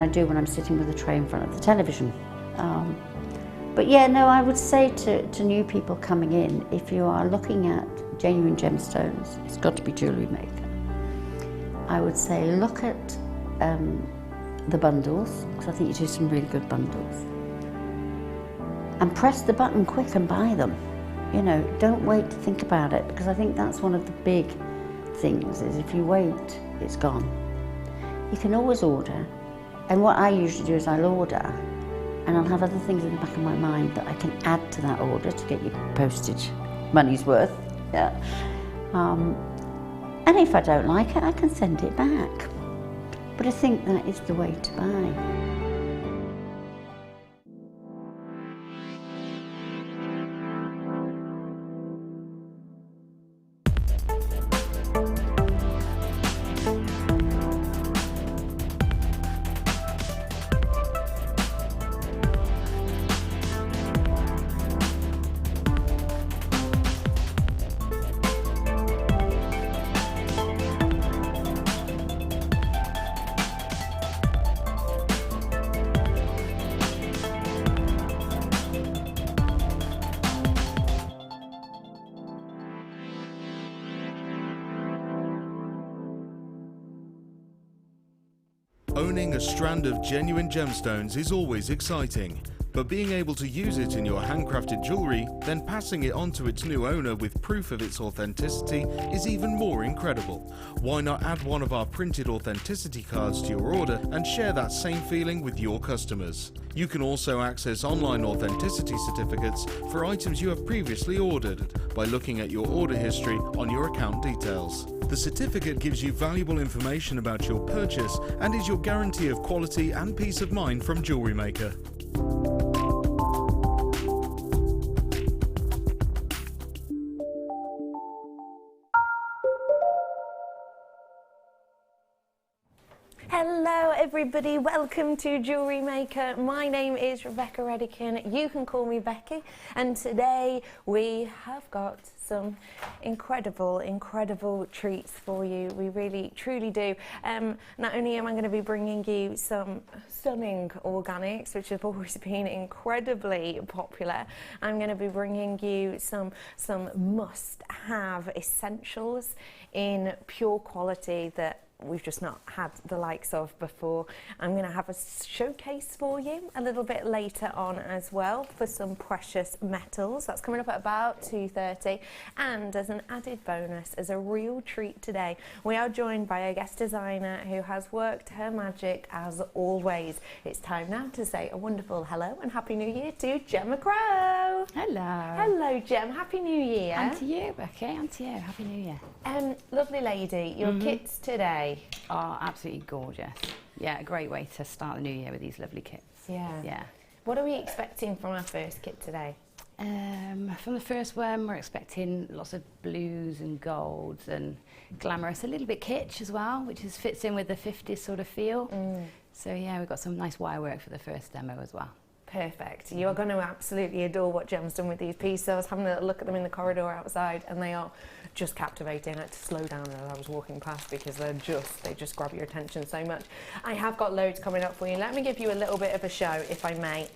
I do when I'm sitting with a tray in front of the television. But yeah, no, I would say to new people coming in, if you are looking at genuine gemstones, it's got to be Jewellery Maker. I would say look at the bundles, because I think you do some really good bundles. And press the button quick and buy them. You know, don't wait to think about it, because I think that's one of the big things, is if you wait, it's gone. You can always order, and what I usually do is I'll order, and I'll have other things in the back of my mind that I can add to that order to get your postage money's worth. Yeah. And if I don't like it, I can send it back. But I think that is the way to buy. Owning a strand of genuine gemstones is always exciting, but being able to use it in your handcrafted jewellery, then passing it on to its new owner with proof of its authenticity is even more incredible. Why not add one of our printed authenticity cards to your order and share that same feeling with your customers? You can also access online authenticity certificates for items you have previously ordered by looking at your order history on your account details. The certificate gives you valuable information about your purchase and is your guarantee of quality and peace of mind from Jewellery Maker. Hello everybody, welcome to Jewellery Maker. My name is Rebecca Redican, you can call me Becky, and today we have got some incredible treats for you. We really truly do. Not only am I going to be bringing you some stunning organics, which have always been incredibly popular, I'm going to be bringing you some must-have essentials in pure quality that we've just not had the likes of before. I'm going to have a showcase for you a little bit later on as well for some precious metals. That's coming up at about 2:30. And as an added bonus, as a real treat today, we are joined by a guest designer who has worked her magic as always. It's time now to say a wonderful hello and Happy New Year to Gemma Crow. Hello. Hello Gem, Happy New Year. And to you, Becky, and to you, Happy New Year. Lovely lady, your kits today are absolutely gorgeous. Yeah, a great way to start the new year with these lovely kits. Yeah. What are we expecting from our first kit today? From the first one, we're expecting lots of blues and golds and glamorous, a little bit kitsch as well, which fits in with the 50s sort of feel. So yeah, we've got some nice wire work for the first demo as well. Perfect. You are going to absolutely adore what Gem's done with these pieces. I was having a look at them in the corridor outside and they are just captivating. I had to slow down as I was walking past because they just grab your attention so much. I have got loads coming up for you. Let me give you a little bit of a show, if I may.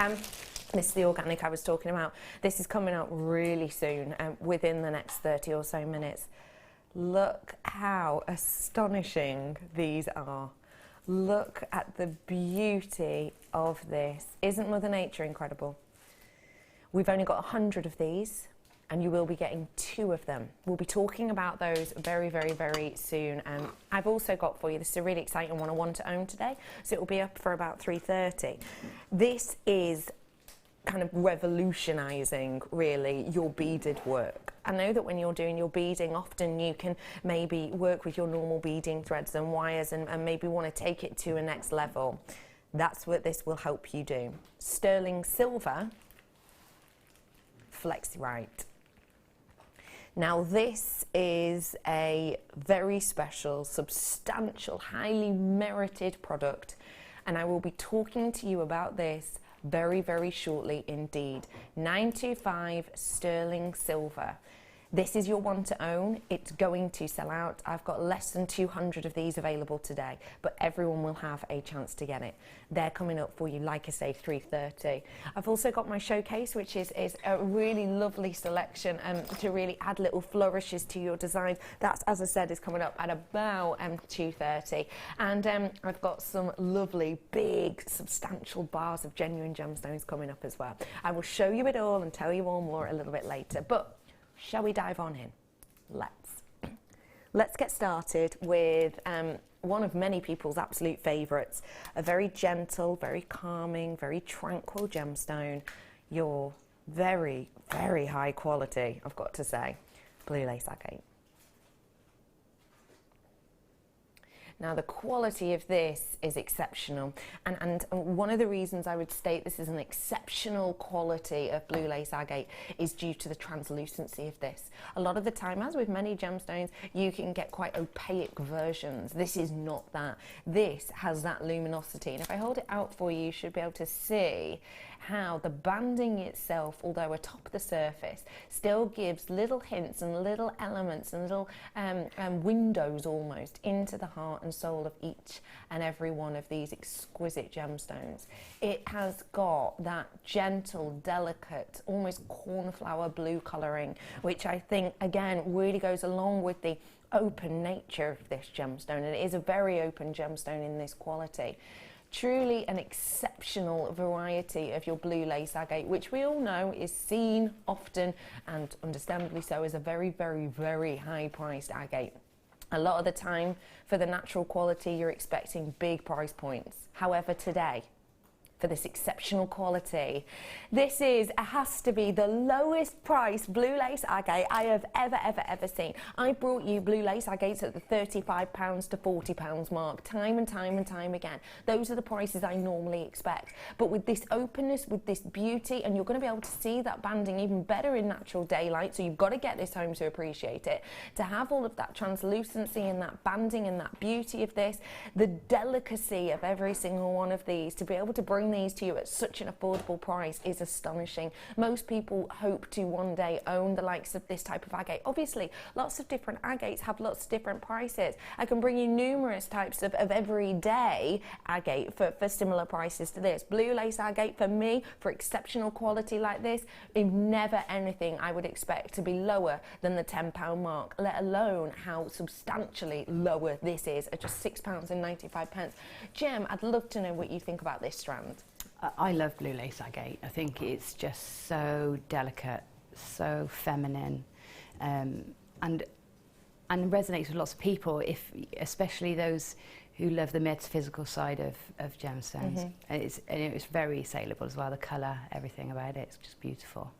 This is the organic I was talking about. This is coming out really soon, within the next 30 or so minutes. Look how astonishing these are. Look at the beauty of this. Isn't Mother Nature incredible? We've only got 100 of these, and you will be getting 2 of them. We'll be talking about those very soon. I've also got for you, this is a really exciting one, a one to own today, so it will be up for about 3:30. This is kind of revolutionising, really, your beaded work. I know that when you're doing your beading, often you can maybe work with your normal beading threads and wires and maybe want to take it to a next level. That's what this will help you do. Sterling silver, Flexi-Right. Now this is a very special, substantial, highly merited product, and I will be talking to you about this very shortly indeed. 925 sterling silver. This is your one to own. It's going to sell out. I've got less than 200 of these available today, but everyone will have a chance to get it. They're coming up for you, like I say, 3:30. I've also got my showcase, which is a really lovely selection to really add little flourishes to your design. That's, as I said, is coming up at about 2:30. And I've got some lovely, big, substantial bars of genuine gemstones coming up as well. I will show you it all and tell you all more a little bit later. But shall we dive on in? Let's get started with one of many people's absolute favourites, a very gentle, very calming, very tranquil gemstone. Your very, very high quality, I've got to say, blue lace agate. Now, the quality of this is exceptional, and one of the reasons I would state this is an exceptional quality of blue lace agate is due to the translucency of this. A lot of the time, as with many gemstones, you can get quite opaque versions. This is not that. This has that luminosity, and if I hold it out for you, you should be able to see how the banding itself, although atop the surface, still gives little hints and little elements and little windows almost into the heart and soul of each and every one of these exquisite gemstones. It has got that gentle, delicate, almost cornflower blue colouring, which I think, again, really goes along with the open nature of this gemstone, and it is a very open gemstone in this quality. Truly an exceptional variety of your blue lace agate, which we all know is seen often, and understandably so, as a very, very, very high priced agate. A lot of the time, for the natural quality, you're expecting big price points. However, today, for this exceptional quality, this has to be the lowest price blue lace agate I have ever seen. I brought you blue lace agates at the £35 to £40 mark time and time again. Those are the prices I normally expect, but with this openness, with this beauty, and you're going to be able to see that banding even better in natural daylight, so you've got to get this home to appreciate it. To have all of that translucency and that banding and that beauty of this, the delicacy of every single one of these, to be able to bring these to you at such an affordable price is astonishing. Most people hope to one day own the likes of this type of agate. Obviously, lots of different agates have lots of different prices. I can bring you numerous types of everyday agate for similar prices to this. Blue lace agate, for me, for exceptional quality like this, is never anything I would expect to be lower than the £10 mark, let alone how substantially lower this is at just £6.95. Gem, I'd love to know what you think about this strand. I love blue lace agate. I think it's just so delicate, so feminine, and resonates with lots of people, especially those who love the metaphysical side of gemstones. And it's very saleable as well. The colour, everything about it, it's just beautiful.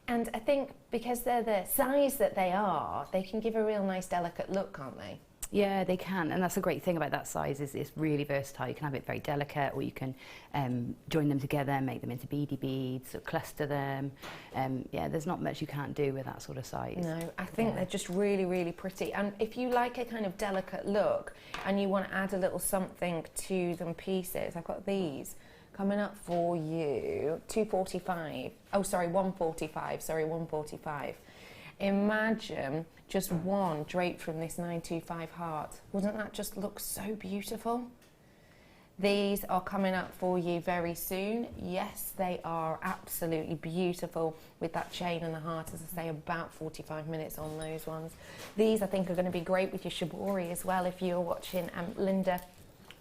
And I think because they're the size that they are, they can give a real nice delicate look, can't they? Yeah, they can, and that's a great thing about that size, is it's really versatile. You can have it very delicate, or you can join them together, make them into beady beads, or cluster them. Yeah, there's not much you can't do with that sort of size. No, I think they're just really, really pretty. And if you like a kind of delicate look, and you want to add a little something to them pieces, I've got these coming up for you, 245. Oh, sorry, 145. Sorry, 145. Imagine just one draped from this 925 heart. Wouldn't that just look so beautiful? These are coming up for you very soon. Yes, they are absolutely beautiful with that chain and the heart, as I say, about 45 minutes on those ones. These, I think, are going to be great with your shibori as well, if you're watching Linda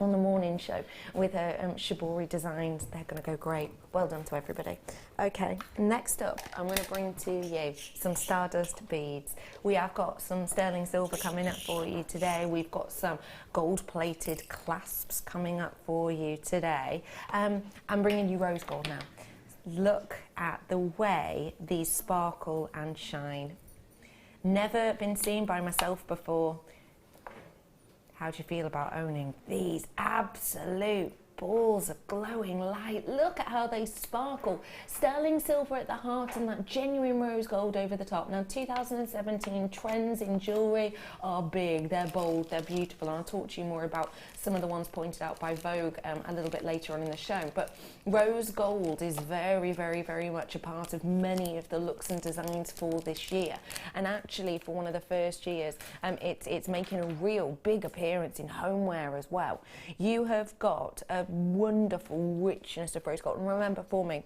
on the morning show with her shibori designs. They're going to go great. Well done to everybody. Okay, next up, I'm going to bring to you some Stardust beads. We have got some sterling silver coming up for you today. We've got some gold-plated clasps coming up for you today. I'm bringing you rose gold now. Look at the way these sparkle and shine. Never been seen by myself before. How do you feel about owning these absolute balls of glowing light? Look at how they sparkle. Sterling silver at the heart and that genuine rose gold over the top. Now, 2017 trends in jewellery are big. They're bold, they're beautiful. And I'll talk to you more about some of the ones pointed out by Vogue a little bit later on in the show. But rose gold is very, very, very much a part of many of the looks and designs for this year. And actually, for one of the first years, it's making a real big appearance in homeware as well. You have got a wonderful richness of rose gold. And remember for me,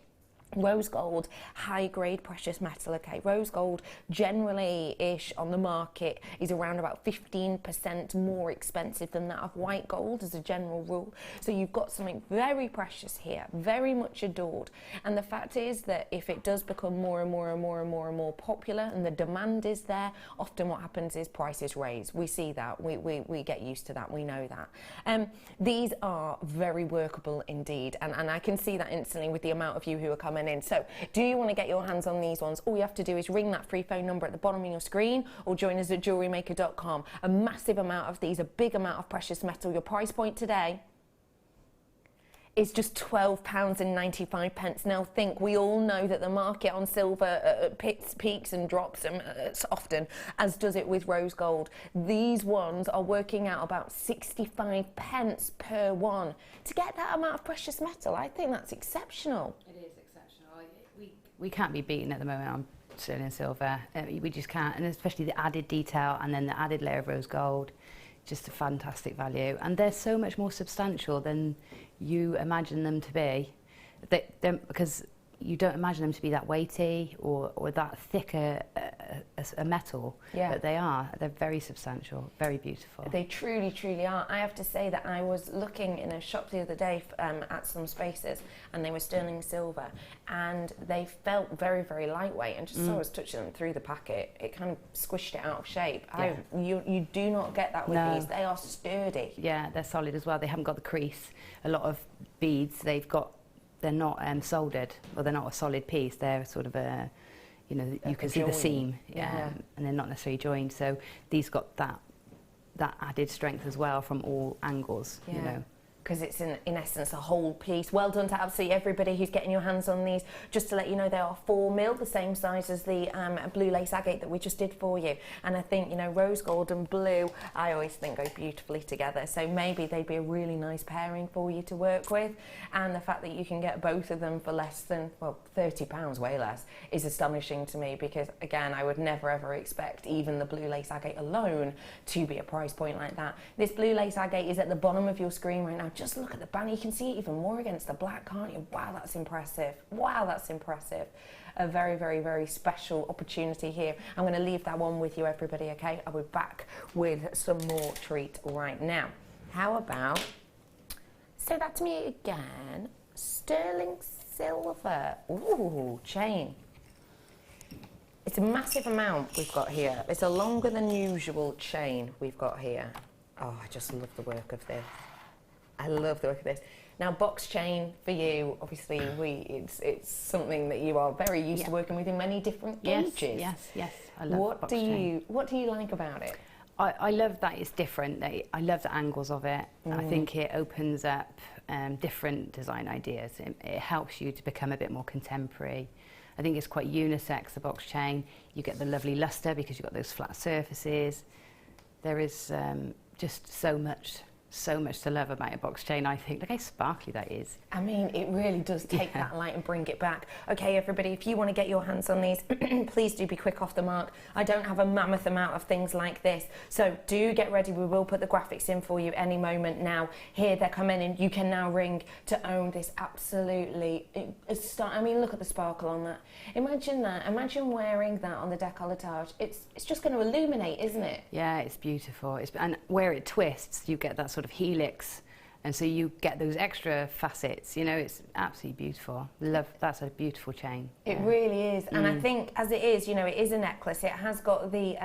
rose gold, high grade precious metal, okay? Rose gold generally-ish on the market is around about 15% more expensive than that of white gold as a general rule. So you've got something very precious here, very much adored. And the fact is that if it does become more and more and more and more and more popular and the demand is there, often what happens is prices raise. We see that, we get used to that, we know that. These are very workable indeed, and I can see that instantly with the amount of you who are coming in. So do you want to get your hands on these ones? All you have to do is ring that free phone number at the bottom of your screen or join us at JewelleryMaker.com. A massive amount of these, a big amount of precious metal. Your price point today is just £12.95. Now think, we all know that the market on silver peaks and drops often, as does it with rose gold. These ones are working out about 65 pence per one. To get that amount of precious metal, I think that's exceptional. It is exceptional. We can't be beaten at the moment on sterling silver. We just can't, and especially the added detail and then the added layer of rose gold. Just a fantastic value, and they're so much more substantial than you imagine them to be, because you don't imagine them to be that weighty or that thicker a metal. Yeah. But they are. They're very substantial, very beautiful. They truly, truly are. I have to say that I was looking in a shop the other day at some spaces, and they were sterling silver, and they felt very, very lightweight. And just as I was touching them through the packet, it kind of squished it out of shape. Yeah. You do not get that with these. They are sturdy. Yeah, they're solid as well. They haven't got the crease. A lot of beads, they're not soldered, or they're not a solid piece. They're sort of a, you can see the seam, and they're not necessarily joined. So these got that added strength as well from all angles, you know. Because it's in essence a whole piece. Well done to absolutely everybody who's getting your hands on these. Just to let you know, they are 4mm, the same size as the blue lace agate that we just did for you. And I think, rose gold and blue, I always think go beautifully together. So maybe they'd be a really nice pairing for you to work with. And the fact that you can get both of them for less than, well, £30, way less, is astonishing to me, because again, I would never ever expect even the blue lace agate alone to be a price point like that. This blue lace agate is at the bottom of your screen right now. Just look at the band. You can see it even more against the black, can't you? Wow, that's impressive. Wow, that's impressive. A very, very, very special opportunity here. I'm going to leave that one with you, everybody, okay? I'll be back with some more treat right now. How about, say that to me again, sterling silver. Ooh, chain. It's a massive amount we've got here. It's a longer than usual chain we've got here. Oh, I just love the work of this. I love the work of this. Now, box chain for you, obviously, it's something that you are very used to working with in many different gauges. Yes. I love box chain. What do you like about it? I love that it's different. I love the angles of it. I think it opens up different design ideas. It helps you to become a bit more contemporary. I think it's quite unisex, the box chain. You get the lovely luster because you've got those flat surfaces. There is just so much to love about a box chain, I think. Look how sparkly that is. I mean, it really does take that light and bring it back. Okay, everybody, if you want to get your hands on these, please do be quick off the mark. I don't have a mammoth amount of things like this, so do get ready. We will put the graphics in for you any moment now. Here, they're coming in. You can now ring to own this absolutely... I mean, look at the sparkle on that. Imagine that. Imagine wearing that on the décolletage. It's just going to illuminate, isn't it? Yeah, it's beautiful. And where it twists, you get that sort of helix, and so you get those extra facets. It's absolutely beautiful. That's a beautiful chain. It really is. And I think as it is, it is a necklace. It has got the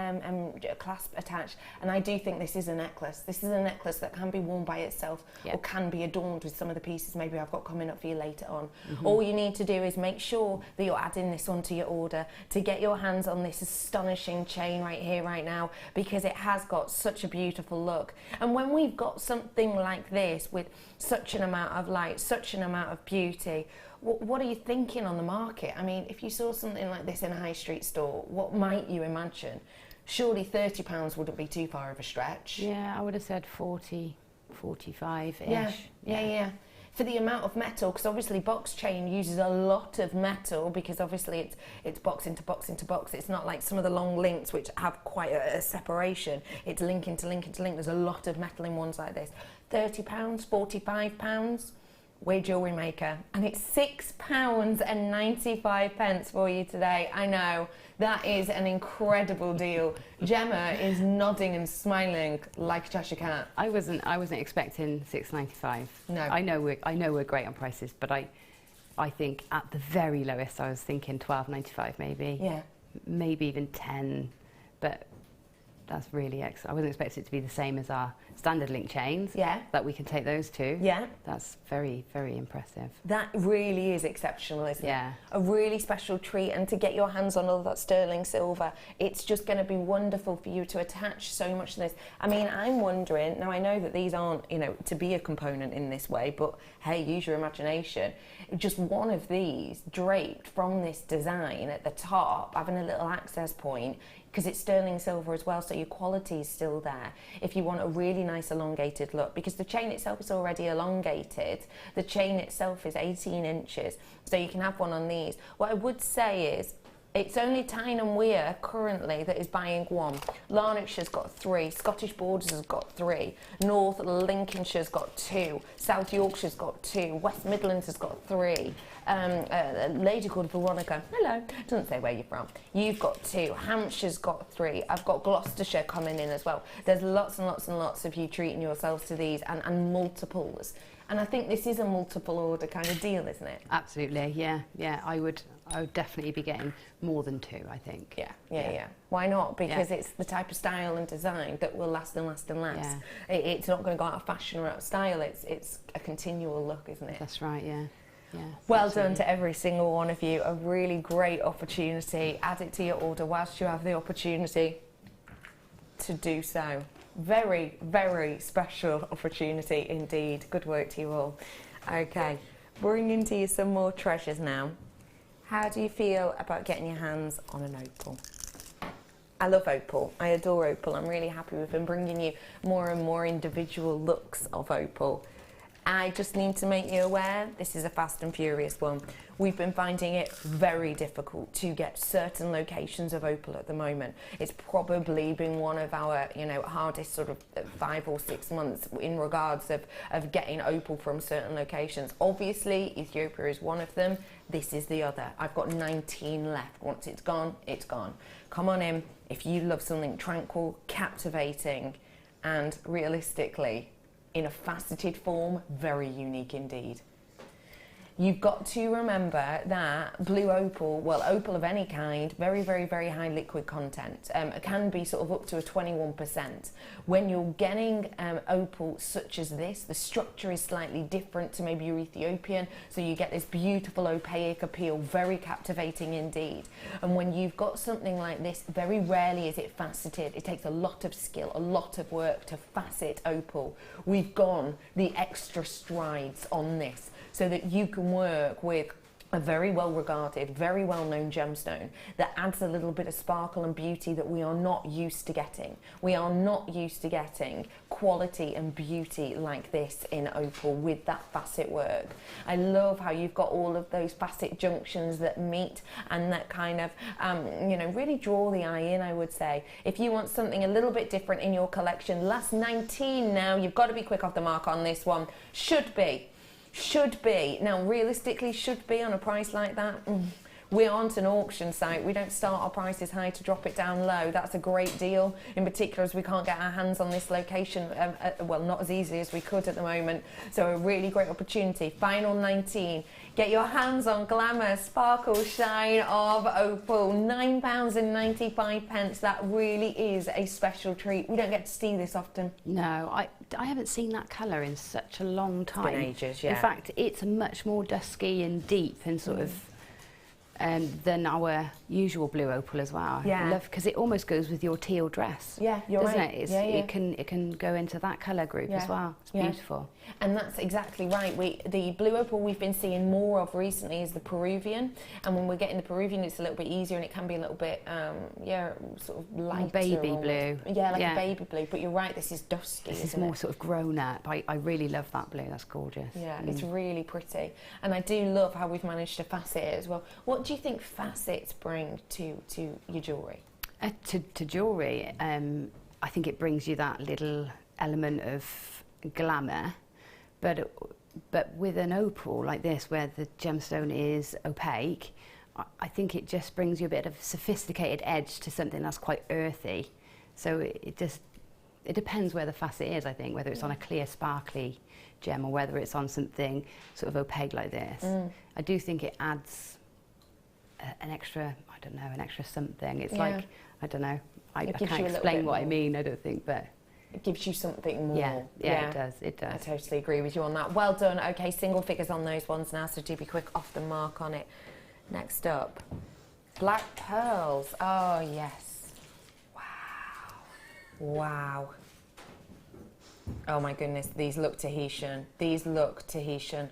clasp attached, and I do think this is a necklace. This is a necklace that can be worn by itself or can be adorned with some of the pieces maybe I've got coming up for you later on. All you need to do is make sure that you're adding this onto your order to get your hands on this astonishing chain right here, right now, because it has got such a beautiful look. And when we've got something like this with such an amount of light, such an amount of beauty, what are you thinking on the market? I mean, if you saw something like this in a high street store, what might you imagine? Surely £30 wouldn't be too far of a stretch. Yeah, I would have said 40. 45-ish. Yeah. For the amount of metal, because obviously box chain uses a lot of metal, because obviously it's box into box into box. It's not like some of the long links which have quite a separation. It's link into link into link. There's a lot of metal in ones like this. £30, £45. We're Jewellery Maker, and it's £6.95 for you today. I know, that is an incredible deal. Gemma is nodding and smiling like a Cheshire cat. I wasn't expecting £6.95. No. I know we're great on prices, but I think at the very lowest I was thinking £12.95 maybe. Yeah. Maybe even 10, but that's really excellent. I wasn't expecting it to be the same as our standard link chains. Yeah. That we can take those to. Yeah. That's very, very impressive. That really is exceptional, isn't Yeah. it? A really special treat, and to get your hands on all that sterling silver, it's just going to be wonderful for you to attach so much to this. I mean, I'm wondering, now I know that these aren't, you know, to be a component in this way, but hey, use your imagination. Just one of these draped from this design at the top, having a little access point, because it's sterling silver as well, so your quality is still there. If you want a really nice elongated look, because the chain itself is already elongated, the chain itself is 18 inches, so you can have one on these. What I would say is, it's only Tyne and Weir currently that is buying one. Larnachshire's got 3, Scottish Borders has got 3, North Lincolnshire's got 2, South Yorkshire's got 2, West Midlands has got 3. A lady called Veronica, hello, doesn't say where you're from. You've got 2, Hampshire's got 3, I've got Gloucestershire coming in as well. There's lots and lots and lots of you treating yourselves to these, and multiples. And I think this is a multiple order kind of deal, isn't it? Absolutely, yeah. I would definitely be getting more than 2, I think. Yeah. Why not? Because it's the type of style and design that will last and last and last. Yeah. It's not going to go out of fashion or out of style. It's a continual look, isn't it? That's right, yeah. Well done to every single one of you. A really great opportunity. Add it to your order whilst you have the opportunity to do so. Very, very special opportunity indeed. Good work to you all. Okay, bringing to you some more treasures now. How do you feel about getting your hands on an opal? I love opal. I adore opal. I'm really happy with them, bringing you more and more individual looks of opal. I just need to make you aware, this is a fast and furious one. We've been finding it very difficult to get certain locations of opal at the moment. It's probably been one of our, hardest sort of 5 or 6 months in regards of getting opal from certain locations. Obviously, Ethiopia is one of them. This is the other. I've got 19 left. Once it's gone, it's gone. Come on in. If you love something tranquil, captivating, and realistically, in a faceted form, very unique indeed. You've got to remember that blue opal, well, opal of any kind, very, very, very high liquid content. It can be sort of up to a 21%. When you're getting opal such as this, the structure is slightly different to maybe your Ethiopian, so you get this beautiful opaque appeal, very captivating indeed. And when you've got something like this, very rarely is it faceted. It takes a lot of skill, a lot of work to facet opal. We've gone the extra strides on this, so that you can work with a very well regarded, very well known gemstone that adds a little bit of sparkle and beauty that we are not used to getting. We are not used to getting quality and beauty like this in opal with that facet work. I love how you've got all of those facet junctions that meet and that kind of, really draw the eye in, I would say. If you want something a little bit different in your collection, last 19 now, you've got to be quick off the mark on this one. Should be. Now, realistically, should be on a price like that. We aren't an auction site. We don't start our prices high to drop it down low. That's a great deal, in particular as we can't get our hands on this location, well, not as easy as we could at the moment. So a really great opportunity. Final 19. Get your hands on glamour, sparkle, shine of opal. £9.95. That really is a special treat. We don't get to see this often. No, I haven't seen that colour in such a long time. It's been ages, yeah. In fact, it's much more dusky and deep and sort of than our usual blue opal as well. Yeah. I love, because it almost goes with your teal dress. Yeah, you're doesn't right. it? It's, Yeah, yeah. It can go into that colour group as well. It's beautiful. And that's exactly right. The blue opal we've been seeing more of recently is the Peruvian, and when we're getting the Peruvian, it's a little bit easier, and it can be a little bit, sort of lighter. Baby almost. blue. Yeah, like a baby blue. But you're right, this is dusky. This is more sort of grown up. I really love that blue. That's gorgeous. Yeah, it's really pretty, and I do love how we've managed to facet it as well. What do you think facets bring to your jewellery? To jewellery, I think it brings you that little element of glamour, but with an opal like this, where the gemstone is opaque, I think it just brings you a bit of sophisticated edge to something that's quite earthy. So it depends where the facet is, I think, whether it's on a clear, sparkly gem or whether it's on something sort of opaque like this. I do think it adds an extra, I don't know, an extra something. It's like, I don't know, I can't explain what I mean, I don't think, but it gives you something more. Yeah, it does. I totally agree with you on that. Well done. Okay, single figures on those ones now, so do be quick, off the mark on it. Next up, black pearls. Oh, yes. Wow. Wow. Oh my goodness, these look Tahitian. These look Tahitian.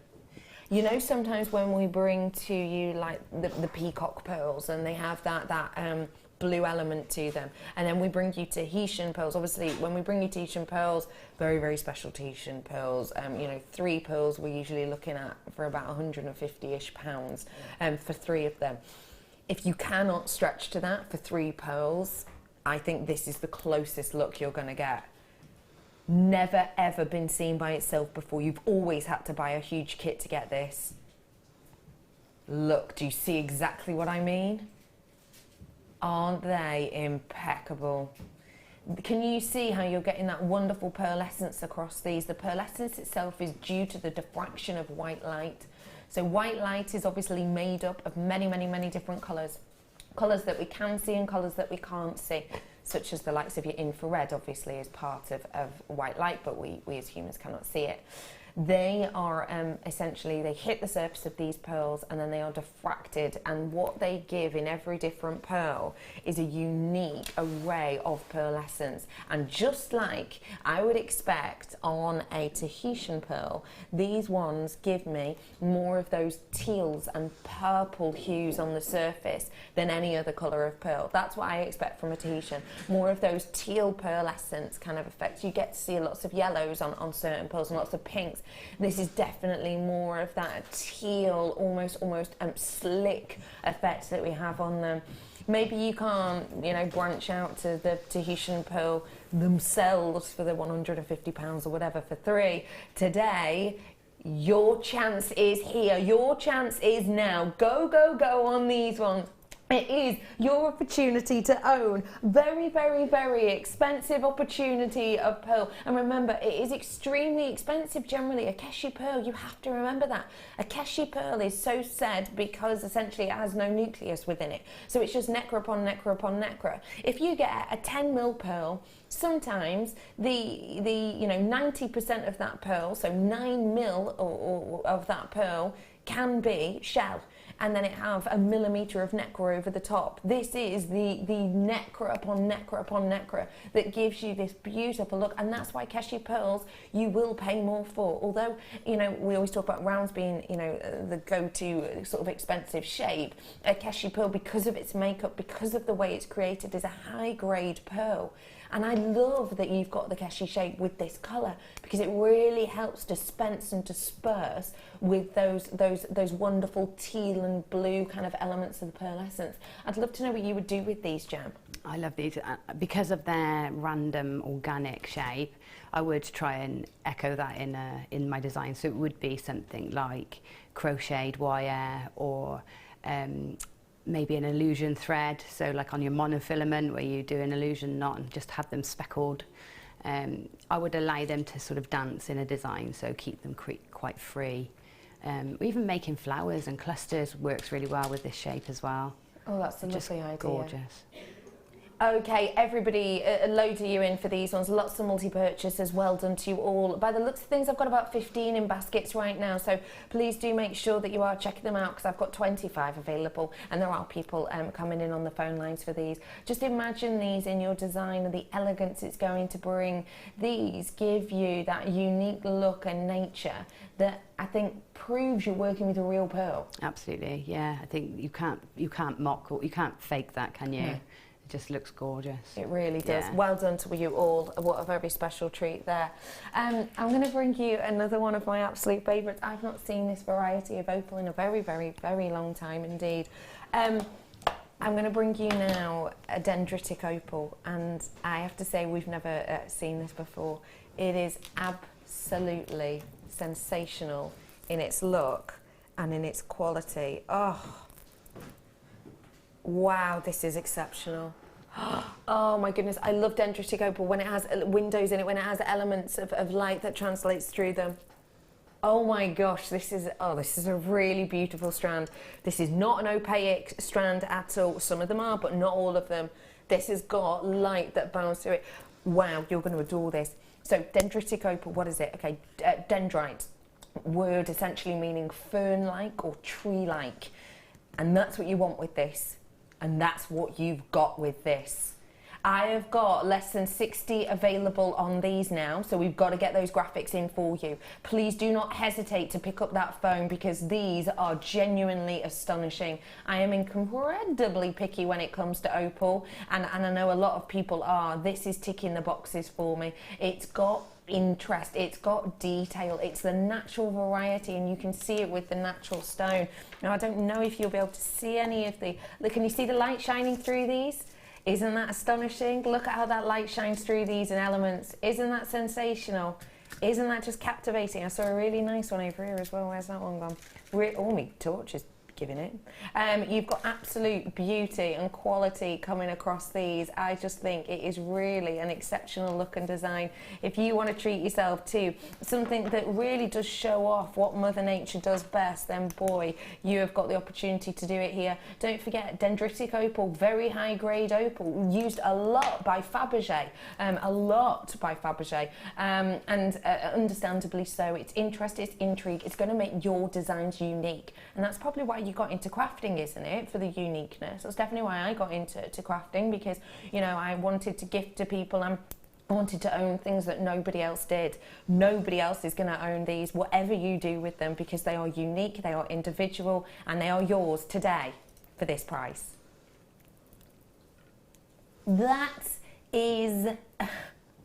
You know, sometimes when we bring to you like the peacock pearls, and they have that blue element to them, and then we bring you Tahitian pearls. Obviously, when we bring you Tahitian pearls, very, very special Tahitian pearls. You know, 3 pearls we're usually looking at for about 150-ish pounds for 3 of them. If you cannot stretch to that for 3 pearls, I think this is the closest look you're going to get. Never ever been seen by itself before. You've always had to buy a huge kit to get this. Look, do you see exactly what I mean? Aren't they impeccable? Can you see how you're getting that wonderful pearlescence across these? The pearlescence itself is due to the diffraction of white light. So white light is obviously made up of many, many, many different colours. Colours that we can see and colours that we can't see, such as the likes of your infrared, obviously, is part of white light, but we as humans cannot see it. They are essentially, they hit the surface of these pearls and then they are diffracted, and what they give in every different pearl is a unique array of pearlescence. And just like I would expect on a Tahitian pearl, these ones give me more of those teals and purple hues on the surface than any other colour of pearl. That's what I expect from a Tahitian. More of those teal pearlescence kind of effects. You get to see lots of yellows on certain pearls and lots of pinks. This is definitely more of that teal, almost slick effect that we have on them. Maybe you can't, you know, branch out to the Tahitian pearl themselves for the £150 or whatever for 3 today. Your chance is here. Your chance is now. Go, go, go on these ones. It is your opportunity to own very, very, very expensive opportunity of pearl. And remember, it is extremely expensive generally. A keshi pearl, you have to remember that. A keshi pearl is so said because essentially it has no nucleus within it. So it's just nacre upon nacre upon nacre. If you get a 10mm pearl, sometimes the 90% of that pearl, so 9mm of that pearl, can be shell, and then it have a millimetre of nacre over the top. This is the nacre upon nacre upon nacre that gives you this beautiful look, and that's why keshi pearls you will pay more for. Although, you know, we always talk about rounds being, you know, the go-to sort of expensive shape, a keshi pearl, because of its makeup, because of the way it's created, is a high-grade pearl. And I love that you've got the keshi shape with this colour, because it really helps dispense and disperse with those wonderful teal and blue kind of elements of the pearlescence. I'd love to know what you would do with these, Jam. I love these. Because of their random organic shape, I would try and echo that in my design. So it would be something like crocheted wire, or maybe an illusion thread, so like on your monofilament where you do an illusion knot and just have them speckled. I would allow them to sort of dance in a design, so keep them quite free. Even making flowers and clusters works really well with this shape as well. Oh, that's a lovely idea. Gorgeous. Okay, everybody, loads of you in for these ones. Lots of multi-purchases. Well done to you all. By the looks of things, I've got about 15 in baskets right now, so please do make sure that you are checking them out because I've got 25 available, and there are people coming in on the phone lines for these. Just imagine these in your design and the elegance it's going to bring. These give you that unique look and nature that I think proves you're working with a real pearl. Absolutely, yeah. I think you can't mock or you can't fake that, can you? No. Just looks gorgeous. It really does. Yeah. Well done to you all. What a very special treat there. I'm going to bring you another one of my absolute favourites. I've not seen this variety of opal in a very, very, very long time indeed. I'm going to bring you now a dendritic opal, and I have to say we've never seen this before. It is absolutely sensational in its look and in its quality. Oh, wow, this is exceptional. Oh my goodness, I love dendritic opal when it has windows in it, when it has elements of light that translates through them. Oh my gosh, this is a really beautiful strand. This is not an opaque strand at all. Some of them are, but not all of them. This has got light that bounces through it. Wow, you're going to adore this. So dendritic opal, what is it? Okay, dendrite, word essentially meaning fern-like or tree-like. And that's what you want with this. And that's what you've got with this. I have got less than 60 available on these now, so we've got to get those graphics in for you. Please do not hesitate to pick up that phone because these are genuinely astonishing. I am incredibly picky when it comes to opal, and I know a lot of people are. This is ticking the boxes for me. It's got interest, it's got detail, it's the natural variety, and you can see it with the natural stone. Now I don't know if you'll be able to see any of the, look, can you see the light shining through these? Isn't that astonishing? Look at how that light shines through these in elements. Isn't that sensational? Isn't that just captivating? I saw a really nice one over here as well. Where's that one gone? Oh, my torch is giving it. You've got absolute beauty and quality coming across these. I just think it is really an exceptional look and design. If you want to treat yourself to something that really does show off what Mother Nature does best, then boy, you have got the opportunity to do it here. Don't forget dendritic opal, very high grade opal, used a lot by Fabergé, and understandably so. It's interest, it's intrigue, it's going to make your designs unique, and that's probably why you got into crafting, isn't it? For the uniqueness. That's definitely why I got into crafting, because, you know, I wanted to gift to people and I wanted to own things that nobody else did. Nobody else is going to own these, whatever you do with them, because they are unique, they are individual, and they are yours today for this price. That is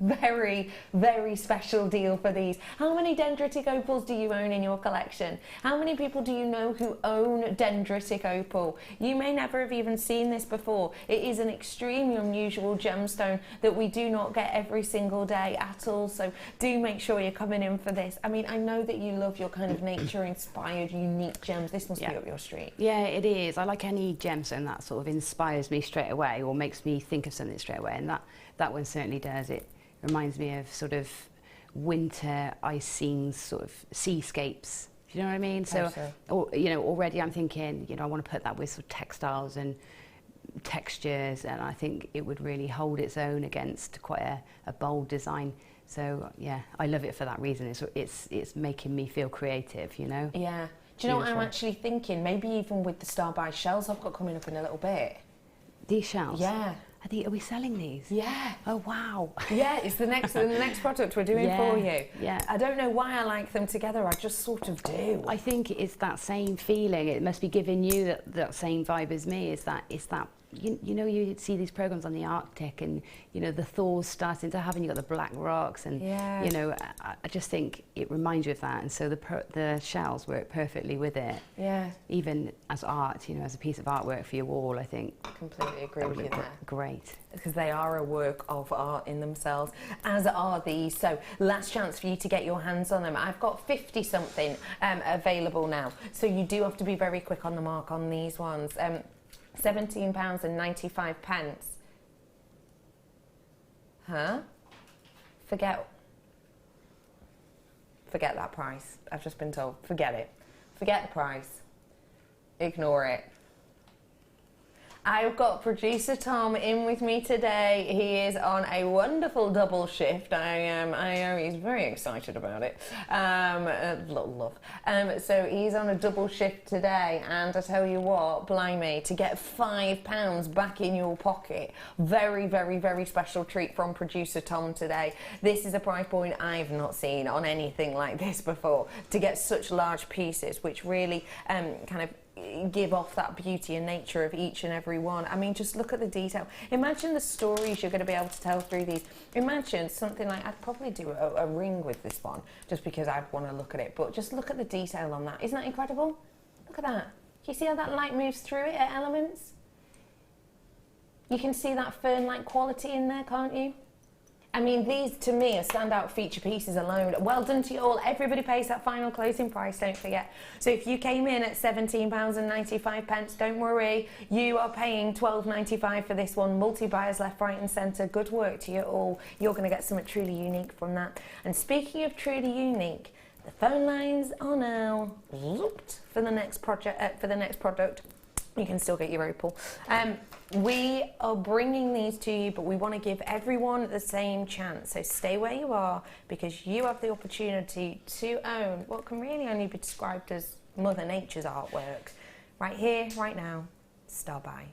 very, very special deal for these. How many dendritic opals do you own in your collection? How many people do you know who own dendritic opal? You may never have even seen this before. It is an extremely unusual gemstone that we do not get every single day at all, so do make sure you're coming in for this. I mean, I know that you love your kind of nature-inspired, unique gems. This must be up your street. Yeah, it is. I like any gemstone that sort of inspires me straight away or makes me think of something straight away, and that one certainly does. It reminds me of sort of winter ice scenes, sort of seascapes. Do you know what I mean? So, you know, already I'm thinking, you know, I want to put that with sort of textiles and textures, and I think it would really hold its own against quite a bold design. So yeah, I love it for that reason. It's making me feel creative, you know? Yeah. Do you know what I'm actually thinking? Maybe even with the Stardust shells I've got coming up in a little bit. These shells? Yeah. Are we selling these? Yeah. Oh wow. Yeah, it's the next product we're doing for you. Yeah. I don't know why I like them together. I just sort of do. I think it's that same feeling. It must be giving you that same vibe as me. Is that you know, you see these programs on the Arctic, and you know the thaws starting to happen. You got the black rocks, and you know, I just think it reminds you of that. And so the shells work perfectly with it. Yeah. Even as art, you know, as a piece of artwork for your wall, I think. Completely agree with you there. Great. Because they are a work of art in themselves, as are these. So last chance for you to get your hands on them. I've got 50 something available now, so you do have to be very quick on the mark on these ones. £17.95. Huh? Forget that price. I've just been told. Forget it. Forget the price. Ignore it. I've got producer Tom in with me today. He is on a wonderful double shift. He's very excited about it. Love. So he's on a double shift today, and I tell you what, blimey, to get £5 back in your pocket, very, very, very special treat from producer Tom today. This is a price point I've not seen on anything like this before. To get such large pieces, which really kind of give off that beauty and nature of each and every one. I mean, just look at the detail. Imagine the stories you're going to be able to tell through these. Imagine something like, I'd probably do a ring with this one, just because I'd want to look at it, but just look at the detail on that. Isn't that incredible? Look at that. Can you see how that light moves through it at elements? You can see that fern-like quality in there, can't you? I mean, these to me are standout feature pieces alone. Well done to you all. Everybody pays that final closing price, don't forget. So if you came in at £17.95, don't worry. You are paying £12.95 for this one. Multi-buyers left, right and centre. Good work to you all. You're going to get something truly unique from that. And speaking of truly unique, the phone lines are now looped for the next project, for the next product. You can still get your opal. We are bringing these to you, but we want to give everyone the same chance. So stay where you are, because you have the opportunity to own what can really only be described as Mother Nature's artwork. Right here, right now, Star by.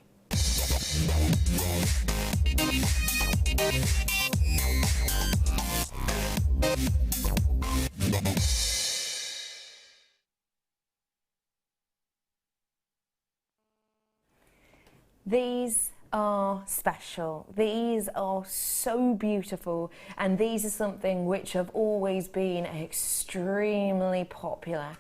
These are special. These are so beautiful, and these are something which have always been extremely popular.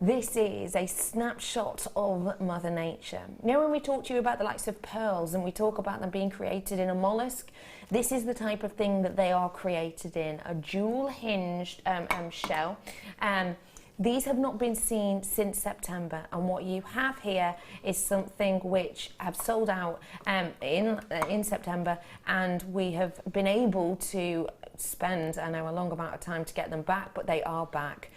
This is a snapshot of Mother Nature. You know, when we talk to you about the likes of pearls and we talk about them being created in a mollusk, this is the type of thing that they are created in, a jewel hinged shell. These have not been seen since September, and what you have here is something which have sold out in September, and we have been able to spend, I know, a long amount of time to get them back, but they are back.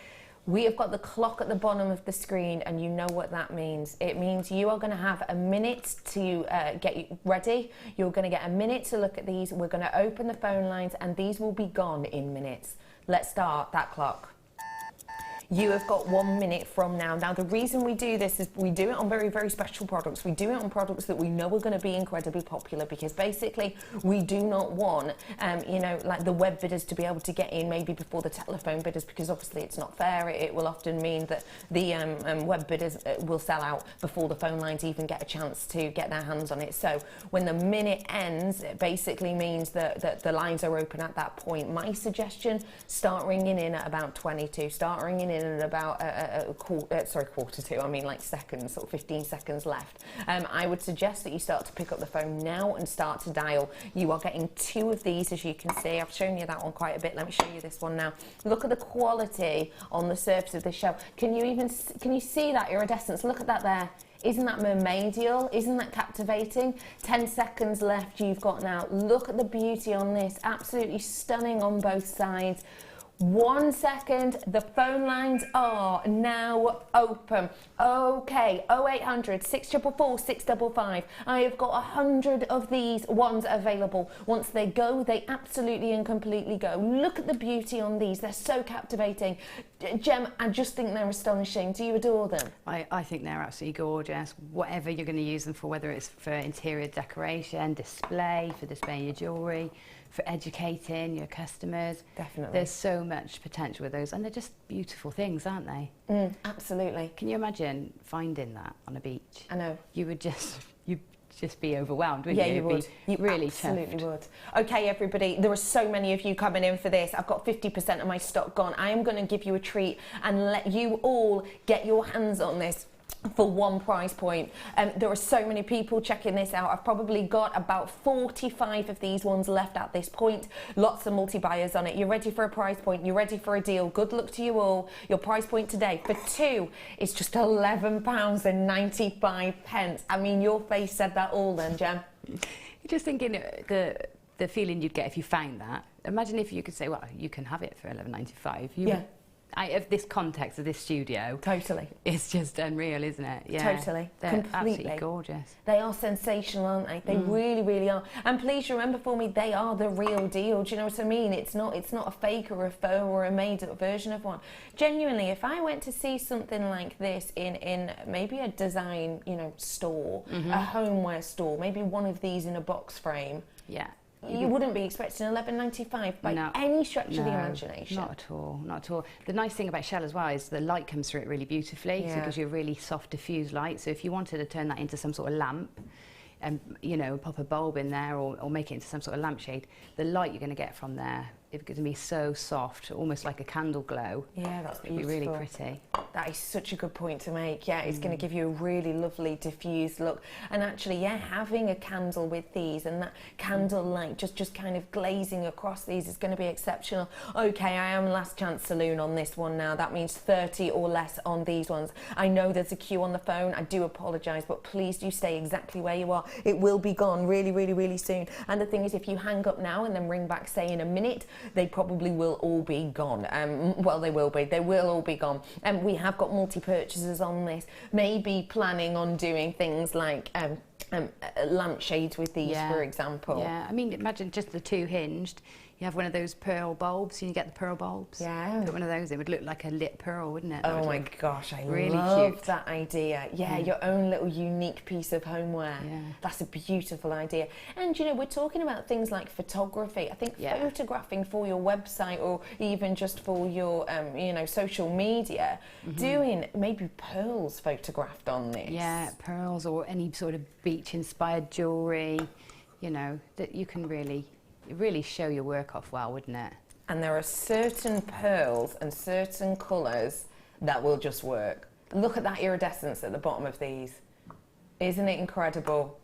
We have got the clock at the bottom of the screen, and you know what that means. It means you are going to have a minute to get ready. You're going to get a minute to look at these. We're going to open the phone lines, and these will be gone in minutes. Let's start that clock. You have got 1 minute from now. Now, the reason we do this is we do it on very, very special products. We do it on products that we know are going to be incredibly popular, because basically we do not want, you know, like the web bidders to be able to get in maybe before the telephone bidders, because obviously it's not fair. It will often mean that the web bidders will sell out before the phone lines even get a chance to get their hands on it. So when the minute ends, it basically means that the lines are open at that point. My suggestion, start ringing in at about 22. Start ringing in at about quarter to, I mean like seconds, sort of 15 seconds left. I would suggest that you start to pick up the phone now and start to dial. You are getting 2 of these, as you can see. I've shown you that one quite a bit. Let me show you this one now. Look at the quality on the surface of the shell. Can you see that iridescence? Look at that there. Isn't that mermaidial? Isn't that captivating? 10 seconds left you've got now. Look at the beauty on this. Absolutely stunning on both sides. 1 second, the phone lines are now open. Okay, 0800 644 655. I have got 100 of these ones available. Once they go, they absolutely and completely go. Look at the beauty on these. They're so captivating. Gem, I just think they're astonishing. Do you adore them? I think they're absolutely gorgeous. Whatever you're going to use them for, whether it's for interior decoration, display, for displaying your jewellery, for educating your customers. Definitely. There's so much potential with those, and they're just beautiful things, aren't they? Absolutely. Can you imagine finding that on a beach? I know. You'd just be overwhelmed, wouldn't you? Yeah, you would. You really absolutely would. Okay, everybody, there are so many of you coming in for this. I've got 50% of my stock gone. I am going to give you a treat and let you all get your hands on this for one price point. There are so many people checking this out. I've probably got about 45 of these ones left at this point. Lots of multi-buyers on it. You're ready for a price point. You're ready for a deal. Good luck to you all. Your price point today for 2 is just £11.95. I mean, your face said that all then, Gem. You're just thinking the feeling you'd get if you found that. Imagine if you could say, well, you can have it for £11.95. of this context of this studio, Totally. it's just unreal, isn't it? Yeah, Totally. they're Completely. absolutely gorgeous. They are sensational, aren't they? They really, really are. And please remember for me, they are the real deal. Do you know what I mean? It's not a fake or a faux or a made-up version of one. Genuinely, if I went to see something like this in maybe a design, you know, store, a homeware store, maybe one of these in a box frame. Yeah. You wouldn't be expecting $11.95 by any stretch of the imagination. Not at all, not at all. The nice thing about shell as well is the light comes through it really beautifully, so it gives you a really soft diffused light. So if you wanted to turn that into some sort of lamp, and you know, pop a bulb in there or make it into some sort of lampshade, the light you're going to get from there is going to be so soft, almost like a candle glow. Yeah, that's beautiful. It'd be really pretty. That is such a good point to make. Yeah, it's going to give you a really lovely diffused look. And actually, yeah, having a candle with these and that candle light just kind of glazing across these is going to be exceptional. Okay, I am last chance saloon on this one now. That means 30 or less on these ones. I know there's a queue on the phone. I do apologise, but please do stay exactly where you are. It will be gone really, really, really soon. And the thing is, if you hang up now and then ring back, say in a minute, they probably will all be gone. Well, they will be. They will all be gone. And we have got multi-purchasers on this, maybe planning on doing things like lampshades with these, for example. Yeah, I mean, imagine just the two hinged. You have one of those pearl bulbs, and you get the pearl bulbs. Yeah. Put one of those, it would look like a lit pearl, wouldn't it? Oh my gosh, I really love cute. that idea. Yeah, your own little unique piece of homeware. Yeah. That's a beautiful idea. And you know, we're talking about things like photography. I think photographing for your website or even just for your, you know, social media, doing maybe pearls photographed on this. Yeah, pearls or any sort of beach-inspired jewellery, you know, that you can really show your work off well, wouldn't it? And there are certain pearls and certain colours that will just work. Look at that iridescence at the bottom of these. Isn't it incredible?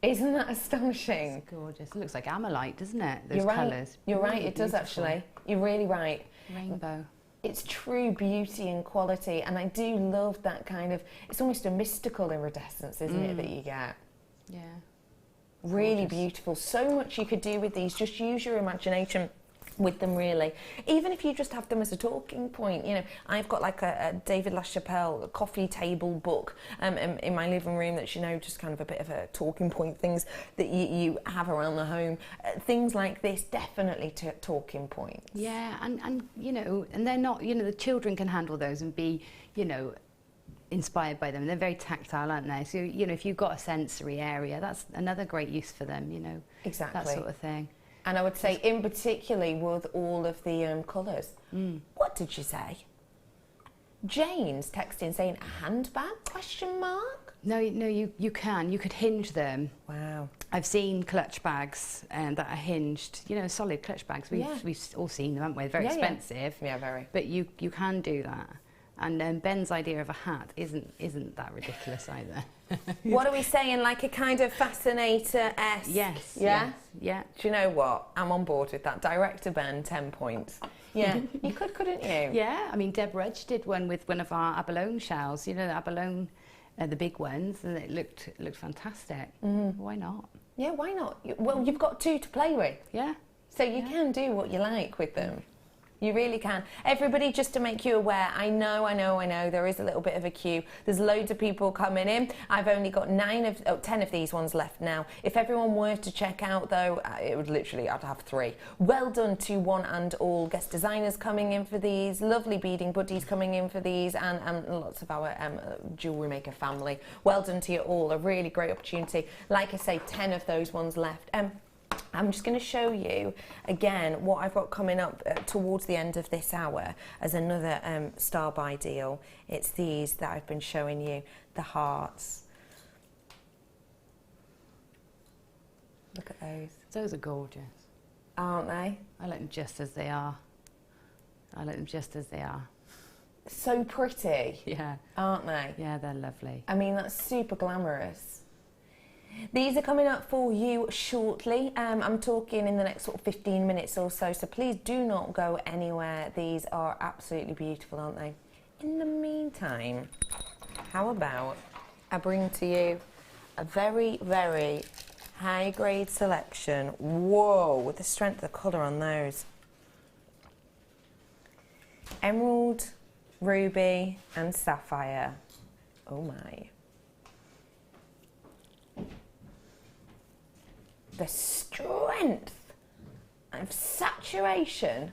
Isn't that astonishing? It's gorgeous. It looks like amylite, doesn't it? Those You're right. colours. You're right, Really it does beautiful. actually. You're really right. Rainbow. It's true beauty and quality, and I do love that kind of, it's almost a mystical iridescence, isn't it, that you get? Yeah. Really beautiful. So much you could do with these. Just use your imagination with them, really. Even if you just have them as a talking point. You know, I've got like a David LaChapelle coffee table book in my living room that's, you know, just kind of a bit of a talking point, things that you have around the home. Things like this, definitely talking points. Yeah, and you know, and they're not, you know, the children can handle those and be, you know, inspired by them. They're very tactile, aren't they? So, you know, if you've got a sensory area, that's another great use for them, you know. Exactly. That sort of thing. And I would say, in particularly with all of the colours. What did you say? Jane's texting saying a handbag, question mark? No, you can. You could hinge them. Wow. I've seen clutch bags that are hinged, you know, solid clutch bags. We've all seen them, haven't we? They're very expensive. Yeah, very. But you can do that. And Ben's idea of a hat isn't that ridiculous either. What are we saying? Like a kind of fascinator-esque? Yes. Yeah? Yeah. Do you know what? I'm on board with that. Director Ben, 10 points. Yeah. You couldn't you? Yeah. I mean, Deb Rudge did one with one of our abalone shells. You know, the abalone, the big ones, and it looked fantastic. Why not? Yeah, why not? Well, you've got two to play with. Yeah. So you can do what you like with them. You really can. Everybody, just to make you aware, I know, there is a little bit of a queue. There's loads of people coming in. I've only got 10 of these ones left now. If everyone were to check out, though, it would literally, I'd have 3. Well done to one and all guest designers coming in for these, lovely beading buddies coming in for these, and lots of our Jewellery Maker family. Well done to you all. A really great opportunity. Like I say, 10 of those ones left. I'm just going to show you again what I've got coming up towards the end of this hour as another star buy deal. It's these that I've been showing you, the hearts. Look at those. Those are gorgeous. Aren't they? I like them just as they are. So pretty. Yeah. Aren't they? Yeah, they're lovely. I mean, that's super glamorous. These are coming up for you shortly. I'm talking in the next sort of 15 minutes or so, so please do not go anywhere. These are absolutely beautiful, aren't they? In the meantime, how about I bring to you a very, very high-grade selection. Whoa, with the strength of the colour on those. emerald, ruby and sapphire. Oh my. The strength of saturation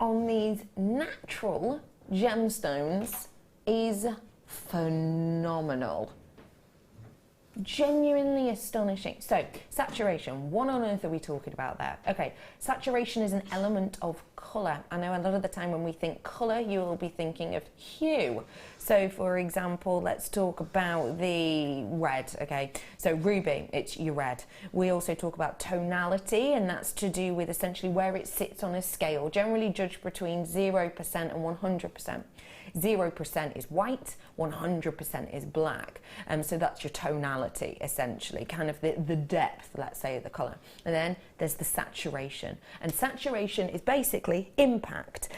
on these natural gemstones is phenomenal. Genuinely astonishing. So, saturation, what on earth are we talking about there? Okay, saturation is an element of colour. I know a lot of the time when we think colour, you will be thinking of hue. So, for example, let's talk about the red, okay? So, ruby, it's your red. We also talk about tonality, and that's to do with essentially where it sits on a scale, generally judged between 0% and 100%. 0% is white, 100% is black. So that's your tonality, essentially, kind of the depth, let's say, of the colour. And then there's the saturation. And saturation is basically impact.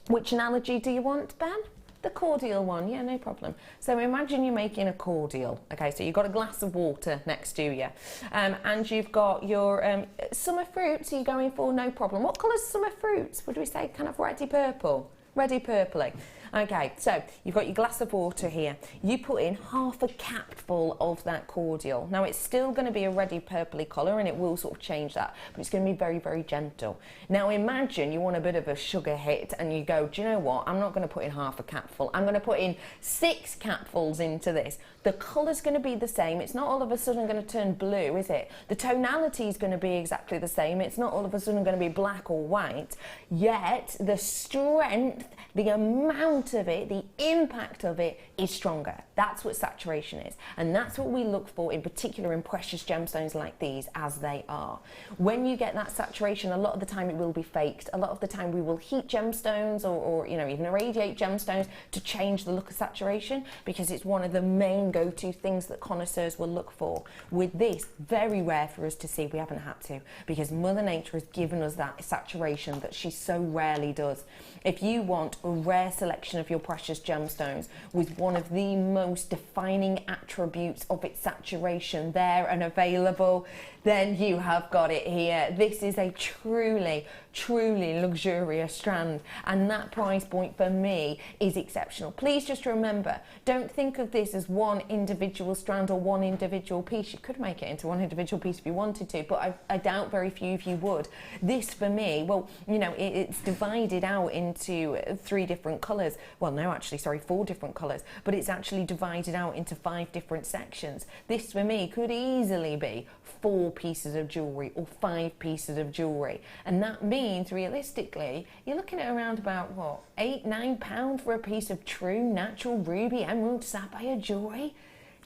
Which analogy do you want, Ben? The cordial one, yeah, no problem. So imagine you're making a cordial. Okay, so you've got a glass of water next to you, and you've got your summer fruits. Are you going for? No problem. What colour's summer fruits? Would we say kind of reddy purple? Reddy purpley. Okay, so you've got your glass of water here. You put in half a capful of that cordial. Now it's still going to be a reddy purpley colour, and it will sort of change that, but it's going to be very, very gentle. Now imagine you want a bit of a sugar hit, and you go, do you know what? I'm not going to put in half a capful. I'm going to put in 6 capfuls into this. The colour's going to be the same. It's not all of a sudden going to turn blue, is it? The tonality is going to be exactly the same. It's not all of a sudden going to be black or white. Yet the strength, the amount of it, the impact of it is stronger. That's what saturation is, and that's what we look for in particular in precious gemstones like these, as they are. When you get that saturation, a lot of the time it will be faked. A lot of the time we will heat gemstones or you know, even irradiate gemstones to change the look of saturation, because it's one of the main go-to things that connoisseurs will look for. With this, very rare for us to see. We haven't had to, because Mother Nature has given us that saturation that she so rarely does. If you want a rare selection of your precious gemstones with one of the most defining attributes of its saturation there and available, then you have got it here. This is a truly, truly luxurious strand, and that price point for me is exceptional. Please just remember, don't think of this as one individual strand or one individual piece. You could make it into one individual piece if you wanted to, but I doubt very few of you would. This for me, well, you know, it's divided out into 3 different colours. Well, no, actually, sorry, 4 different colours, but it's actually divided out into 5 different sections. This for me could easily be 4 pieces of jewellery or 5 pieces of jewellery, and that means realistically you're looking at around about what, £8-9 for a piece of true natural ruby, emerald, sapphire jewellery.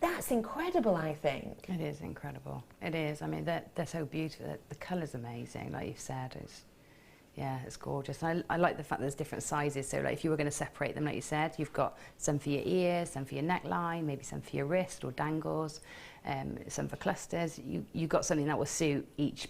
That's incredible, I think. It is incredible. It is. I mean, they're so beautiful. The colour's amazing, like you've said. Yeah, it's gorgeous. I like the fact there's different sizes. So like if you were going to separate them, like you said, you've got some for your ears, some for your neckline, maybe some for your wrist or dangles, some for clusters. You've got something that will suit each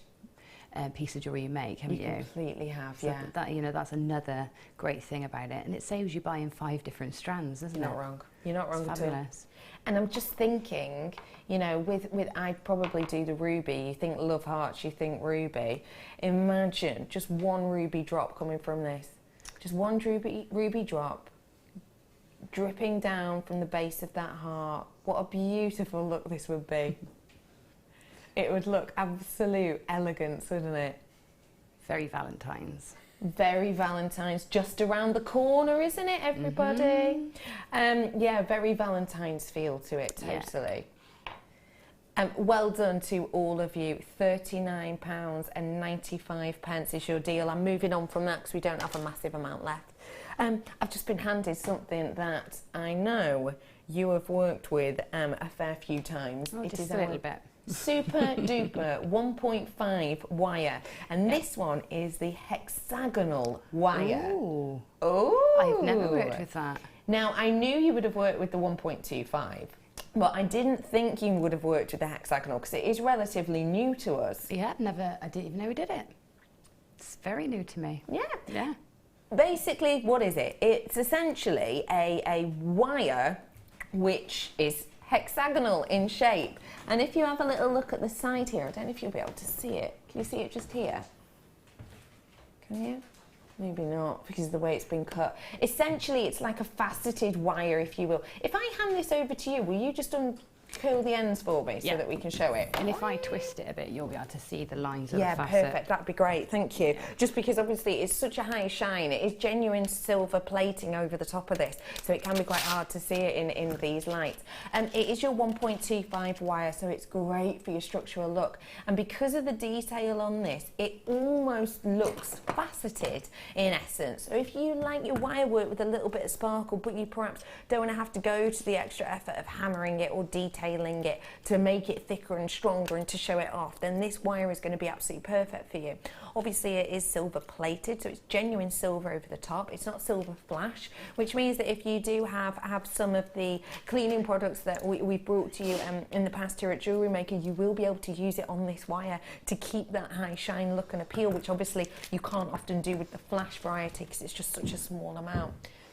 piece of jewellery you make, haven't you? Completely have, so yeah. That, you know, that's another great thing about it. And it saves you buying 5 different strands, doesn't it? You're not wrong. You're not wrong It's at all. fabulous. And I'm just thinking, you know, with I'd probably do the ruby. You think love hearts, you think ruby. Imagine just one ruby drop coming from this. Just one ruby drop dripping down from the base of that heart. What a beautiful look this would be. It would look absolute elegance, wouldn't it? Very Valentine's. Very Valentine's, just around the corner, isn't it, everybody? Yeah, very Valentine's feel to it, totally. Yeah. Well done to all of you. £39.95 is your deal. I'm moving on from that because we don't have a massive amount left. I've just been handed something that I know you have worked with a fair few times. Oh, it just is a little bit. Super duper 1.5 wire, and this one is the hexagonal wire. Ooh. Oh, I've never worked with that. Now I knew you would have worked with the 1.25, but I didn't think you would have worked with the hexagonal because it is relatively new to us. Yeah, I didn't even know we did it. It's very new to me. Yeah. Yeah. Basically, what is it? It's essentially a wire which is hexagonal in shape, and if you have a little look at the side here, I don't know if you'll be able to see it. Can you see it just here? Can you? Maybe not, because of the way it's been cut. Essentially, it's like a faceted wire, if you will. If I hand this over to you, will you just curl the ends for me so that we can show it? And if I twist it a bit, you'll be able to see the lines of the facet. Yeah, perfect. That'd be great. Thank you. Just because obviously it's such a high shine. It is genuine silver plating over the top of this, so it can be quite hard to see it in these lights. It is your 1.25 wire, so it's great for your structural look. And because of the detail on this, it almost looks faceted in essence. So if you like your wire work with a little bit of sparkle, but you perhaps don't want to have to go to the extra effort of hammering it or detailing it to make it thicker and stronger and to show it off, then this wire is going to be absolutely perfect for you. Obviously it is silver plated, so it's genuine silver over the top. It's not silver flash, which means that if you do have some of the cleaning products that we've brought to you in the past here at Jewellery Maker, you will be able to use it on this wire to keep that high shine look and appeal, which obviously you can't often do with the flash variety because it's just such a small amount.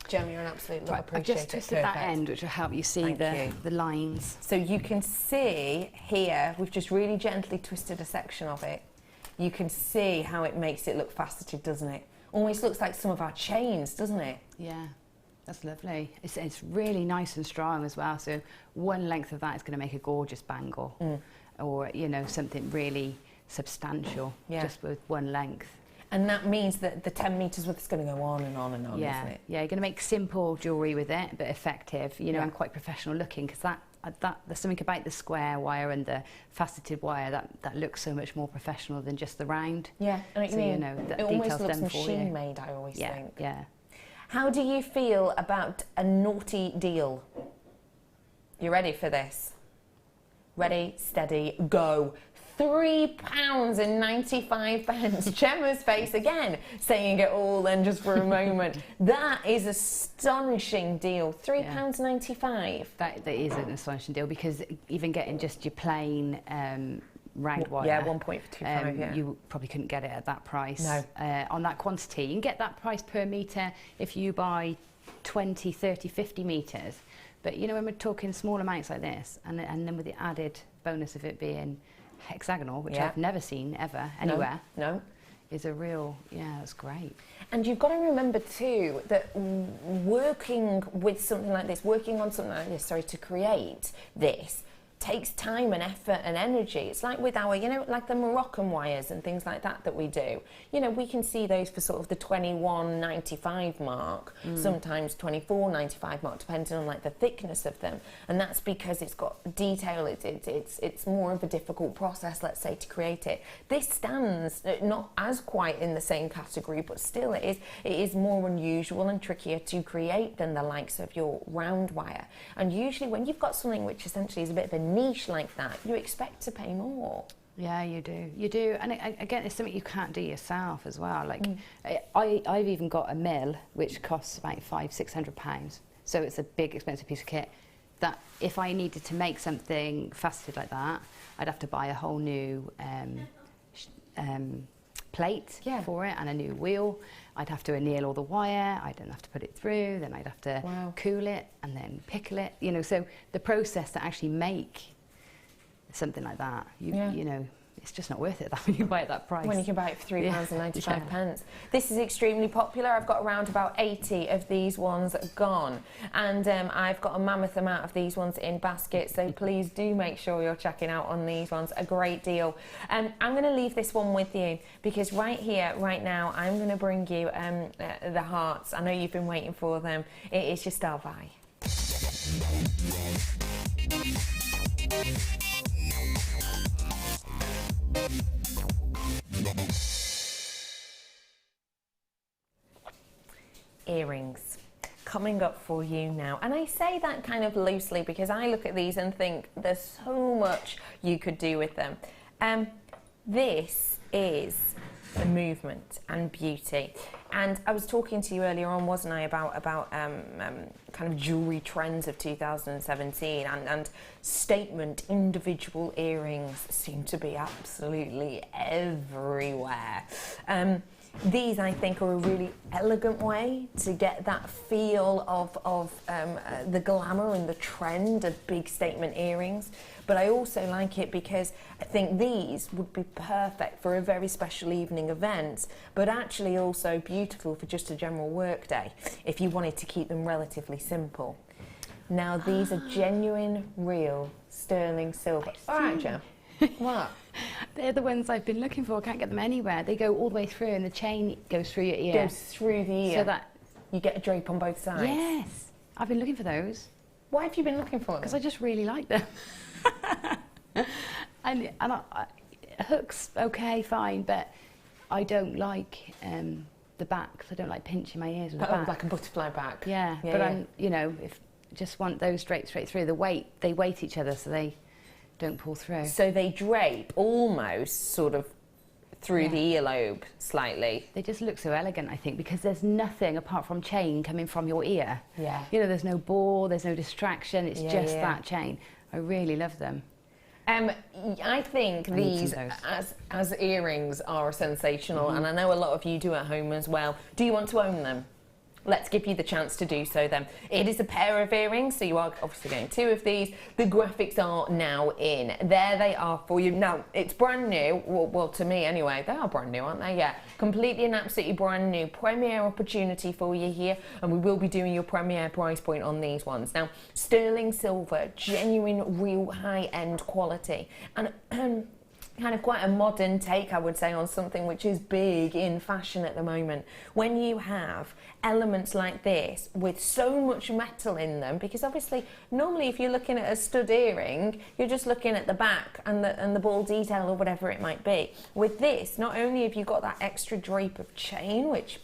Gem, you're an absolute love. I've just twisted that end, which will help you see the lines. So you can see here, we've just really gently twisted a section of it. You can see how it makes it look faceted, doesn't it? Almost looks like some of our chains, doesn't it? Yeah, that's lovely. It's really nice and strong as well. So one length of that is going to make a gorgeous bangle, or you know, something really substantial just with one length. And that means that the 10 metres worth is going to go on and on and on, isn't it? Yeah, you're going to make simple jewellery with it, but effective, you know, and quite professional looking, because there's something about the square wire and the faceted wire that looks so much more professional than just the round. Yeah, and so, you know, that it detail's almost looks done for you. machine made, I always think. Yeah. How do you feel about a naughty deal? You ready for this? Ready, steady, go. £3.95. Gemma's face again, saying it all then just for a moment. That is an astonishing deal. £3.95. That is an astonishing deal, because even getting just your plain round wire, 1.25, you probably couldn't get it at that price. No. On that quantity. You can get that price per metre if you buy 20, 30, 50 metres. But you know, when we're talking small amounts like this, and then with the added bonus of it being hexagonal, which I've never seen ever anywhere, is a real, that's great. And you've got to remember too that working with something like this, to create this, takes time and effort and energy. It's like with our, you know, like the Moroccan wires and things like that we do. You know, we can see those for sort of the £21.95 mark, sometimes £24.95 mark, depending on like the thickness of them. And that's because it's got detail. It's more of a difficult process, let's say, to create it. This stands not as quite in the same category, but still it is more unusual and trickier to create than the likes of your round wire. And usually when you've got something which essentially is a bit of a niche like that, you expect to pay more. Yeah, you do. And again, it's something you can't do yourself as well. Like I've even got a mill which costs about £500–600, so it's a big expensive piece of kit that if I needed to make something faceted like that, I'd have to buy a whole new plate for it and a new wheel. I'd have to anneal all the wire, I'd then have to put it through, then I'd have to cool it and then pickle it, you know. So the process to actually make something like that, you know, it's just not worth it when you buy it that price. When you can buy it for £3.95. This is extremely popular. I've got around about 80 of these ones gone. And I've got a mammoth amount of these ones in baskets, so please do make sure you're checking out on these ones. A great deal. I'm going to leave this one with you, because right here, right now, I'm going to bring you the hearts. I know you've been waiting for them. It is your star by. Earrings coming up for you now, and I say that kind of loosely because I look at these and think there's so much you could do with them. This is the movement and beauty, and I was talking to you earlier on, wasn't I, about kind of jewelry trends of 2017, and statement individual earrings seem to be absolutely everywhere. These, I think, are a really elegant way to get that feel of the glamour and the trend of big statement earrings. But I also like it because I think these would be perfect for a very special evening event, but actually also beautiful for just a general work day if you wanted to keep them relatively simple. Now, these are genuine, real sterling silver. All right, Jem. What? They're the ones I've been looking for. I can't get them anywhere. They go all the way through, and the chain goes through your ear. Goes through the ear. So that you get a drape on both sides. Yes, I've been looking for those. Why have you been looking for them? Because I just really like them. and hooks, okay, fine, but I don't like the backs. I don't like pinching my ears with the back. Like a butterfly back. Yeah, yeah, but yeah. I'm, you know, if just want those straight through. They weight each other, so they don't pull through. So they drape almost sort of through the earlobe slightly. They just look so elegant, I think, because there's nothing apart from chain coming from your ear. Yeah. You know, there's no ball, there's no distraction, it's just that chain. I really love them. I think these as earrings are sensational, and I know a lot of you do at home as well. Do you want to own them? Let's give you the chance to do so then. It is a pair of earrings, so you are obviously getting 2 of these. The graphics are now in. There they are for you. Now, it's brand new. Well, to me anyway. They are brand new, aren't they? Yeah. Completely and absolutely brand new. Premiere opportunity for you here, and we will be doing your premiere price point on these ones. Now, sterling silver, genuine, real high-end quality. And kind of quite a modern take, I would say, on something which is big in fashion at the moment. When you have elements like this with so much metal in them, because obviously normally if you're looking at a stud earring, you're just looking at the back and the ball detail or whatever it might be. With this, not only have you got that extra drape of chain, which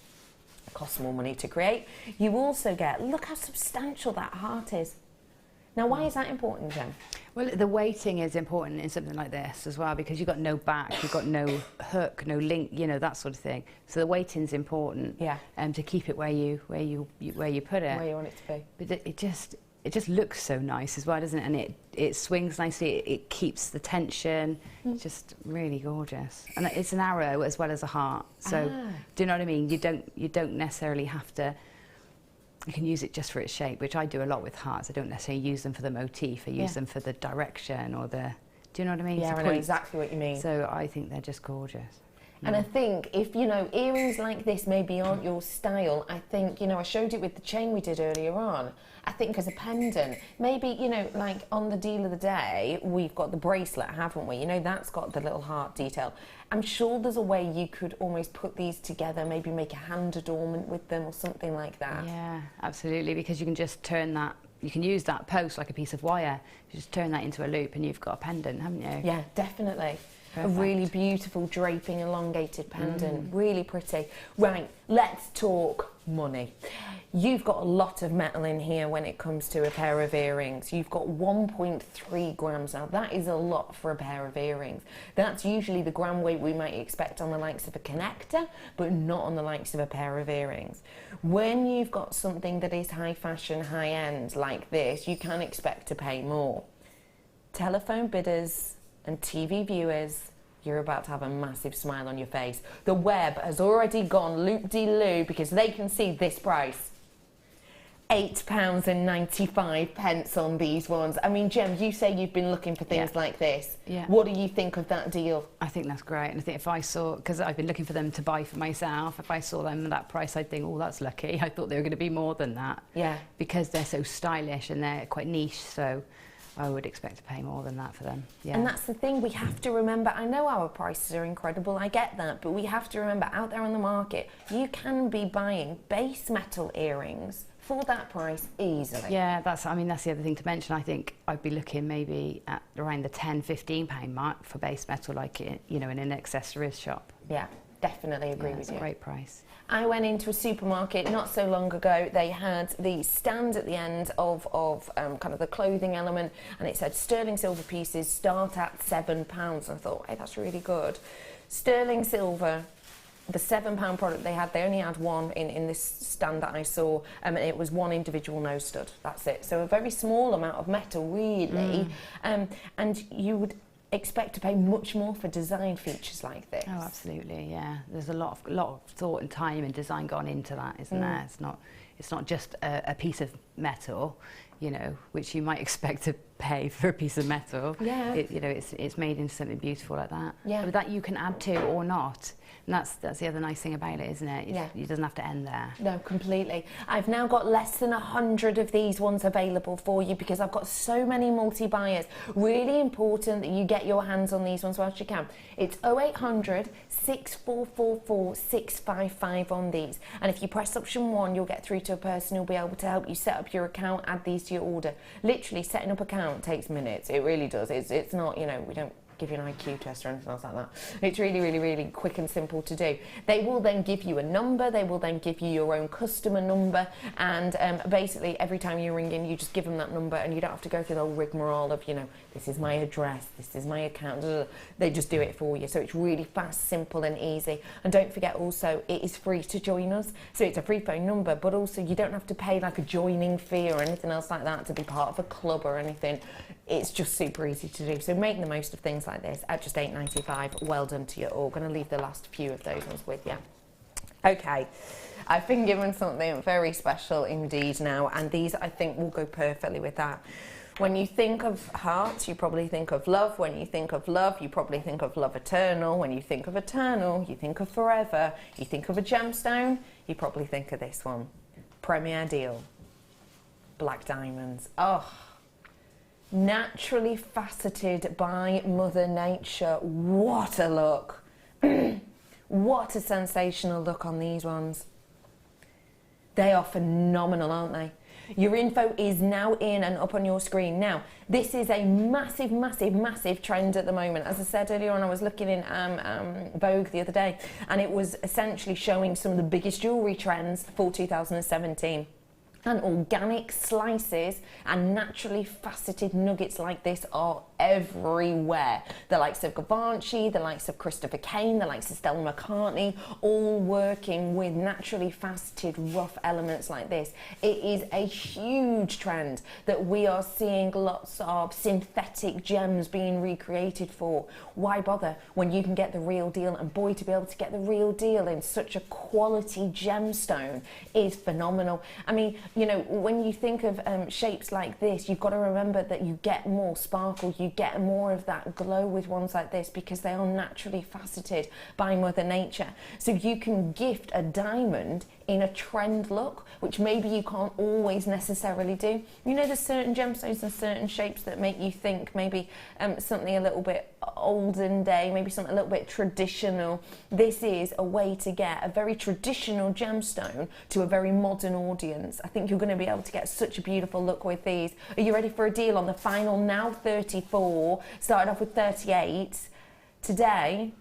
costs more money to create, you also get, look how substantial that heart is. Now, why is that important, Jem? Well, the weighting is important in something like this as well, because you've got no back, you've got no hook, no link, you know, that sort of thing. So the weighting's important. Yeah. To keep it where you put it. Where you want it to be. But it just looks so nice as well, doesn't it? And it swings nicely. It keeps the tension. It's just really gorgeous. And it's an arrow as well as a heart. So do you know what I mean? You don't necessarily have to. You can use it just for its shape, which I do a lot with hearts. I don't necessarily use them for the motif. I use them for the direction or the... Do you know what I mean? Yeah, I know exactly what you mean. So I think they're just gorgeous. And I think if, you know, earrings like this maybe aren't your style, I think, you know, I showed it with the chain we did earlier on. I think as a pendant, maybe, you know, like on the deal of the day, we've got the bracelet, haven't we? You know, that's got the little heart detail. I'm sure there's a way you could almost put these together, maybe make a hand adornment with them or something like that. Yeah, absolutely, because you can just turn that, you can use that post like a piece of wire. You just turn that into a loop and you've got a pendant, haven't you? Yeah, definitely. Perfect. A really beautiful draping elongated pendant, really pretty. Right, let's talk money. You've got a lot of metal in here when it comes to a pair of earrings. You've got 1.3 grams. Now that is a lot for a pair of earrings. That's usually the gram weight we might expect on the likes of a connector, but not on the likes of a pair of earrings. When you've got something that is high fashion, high end like this, you can expect to pay more. Telephone bidders and TV viewers, you're about to have a massive smile on your face. The web has already gone loop-de-loo because they can see this price. £8.95 on these ones. I mean, Jem, you say you've been looking for things like this. Yeah. What do you think of that deal? I think that's great. And I think if I saw, because I've been looking for them to buy for myself, if I saw them at that price, I'd think, oh, that's lucky. I thought they were going to be more than that. Yeah. Because they're so stylish and they're quite niche, so I would expect to pay more than that for them. Yeah. And that's the thing, we have to remember, I know our prices are incredible, I get that, but we have to remember out there on the market, you can be buying base metal earrings for that price easily. Yeah, that's the other thing to mention. I think I'd be looking maybe at around the £10-15 mark for base metal, like, you know, in an accessories shop. Yeah, definitely agree with you. It's a great price. I went into a supermarket not so long ago. They had the stand at the end of kind of the clothing element, and it said sterling silver pieces start at £7. I thought, hey, that's really good. Sterling silver, the £7 product they only had one in this stand that I saw, and it was one individual nose stud. That's it. So a very small amount of metal, really. And you would expect to pay much more for design features like this. Oh, absolutely, yeah. There's a lot of thought and time and design gone into that, isn't there? It's not just a piece of metal, you know, which you might expect to pay for a piece of metal. Yeah. You know, it's made into something beautiful like that. Yeah. But that you can add to or not. And that's the other nice thing about it, isn't it? Yeah. It doesn't have to end there. No, completely. I've now got less than 100 of these ones available for you because I've got so many multi-buyers. Really important that you get your hands on these ones whilst you can. It's 0800 6444 655 on these. And if you press option 1, you'll get through to a person who'll be able to help you set up your account, add these to your order. Literally, setting up an account takes minutes. It really does. It's not, you know, we don't give you an IQ test or anything else like that. It's really, really, really quick and simple to do. They will then give you a number, they will then give you your own customer number, and basically every time you ring in, you just give them that number and you don't have to go through the whole rigmarole of, you know, this is my address, this is my account, they just do it for you. So it's really fast, simple and easy. And don't forget also, it is free to join us. So it's a free phone number, but also you don't have to pay like a joining fee or anything else like that to be part of a club or anything. It's just super easy to do. So make the most of things like this at just $8.95. Well done to you all. Going to leave the last few of those ones with you. Okay, I've been given something very special indeed now, and these I think will go perfectly with that. When you think of hearts, you probably think of love. When you think of love, you probably think of love eternal. When you think of eternal, you think of forever. You think of a gemstone, you probably think of this one. Premier Deal. Black diamonds. Oh, naturally faceted by Mother Nature. What a look. What a sensational look on these ones. They are phenomenal, aren't they? Your info is now in and up on your screen. Now, this is a massive, massive, massive trend at the moment. As I said earlier on, I was looking in Vogue the other day, and it was essentially showing some of the biggest jewellery trends for 2017. And organic slices and naturally faceted nuggets like this are everywhere. The likes of Givenchy, the likes of Christopher Kane, the likes of Stella McCartney, all working with naturally faceted rough elements like this. It is a huge trend that we are seeing lots of synthetic gems being recreated for. Why bother when you can get the real deal? And boy, to be able to get the real deal in such a quality gemstone is phenomenal. I mean, you know, when you think of shapes like this, you've got to remember that you get more sparkle, you get more of that glow with ones like this because they are naturally faceted by Mother Nature. So you can gift a diamond in a trend look, which maybe you can't always necessarily do. You know, there's certain gemstones and certain shapes that make you think maybe something a little bit olden day, maybe something a little bit traditional. This is a way to get a very traditional gemstone to a very modern audience. I think you're going to be able to get such a beautiful look with these. Are you ready for a deal on the final now 34, started off with 38. Today,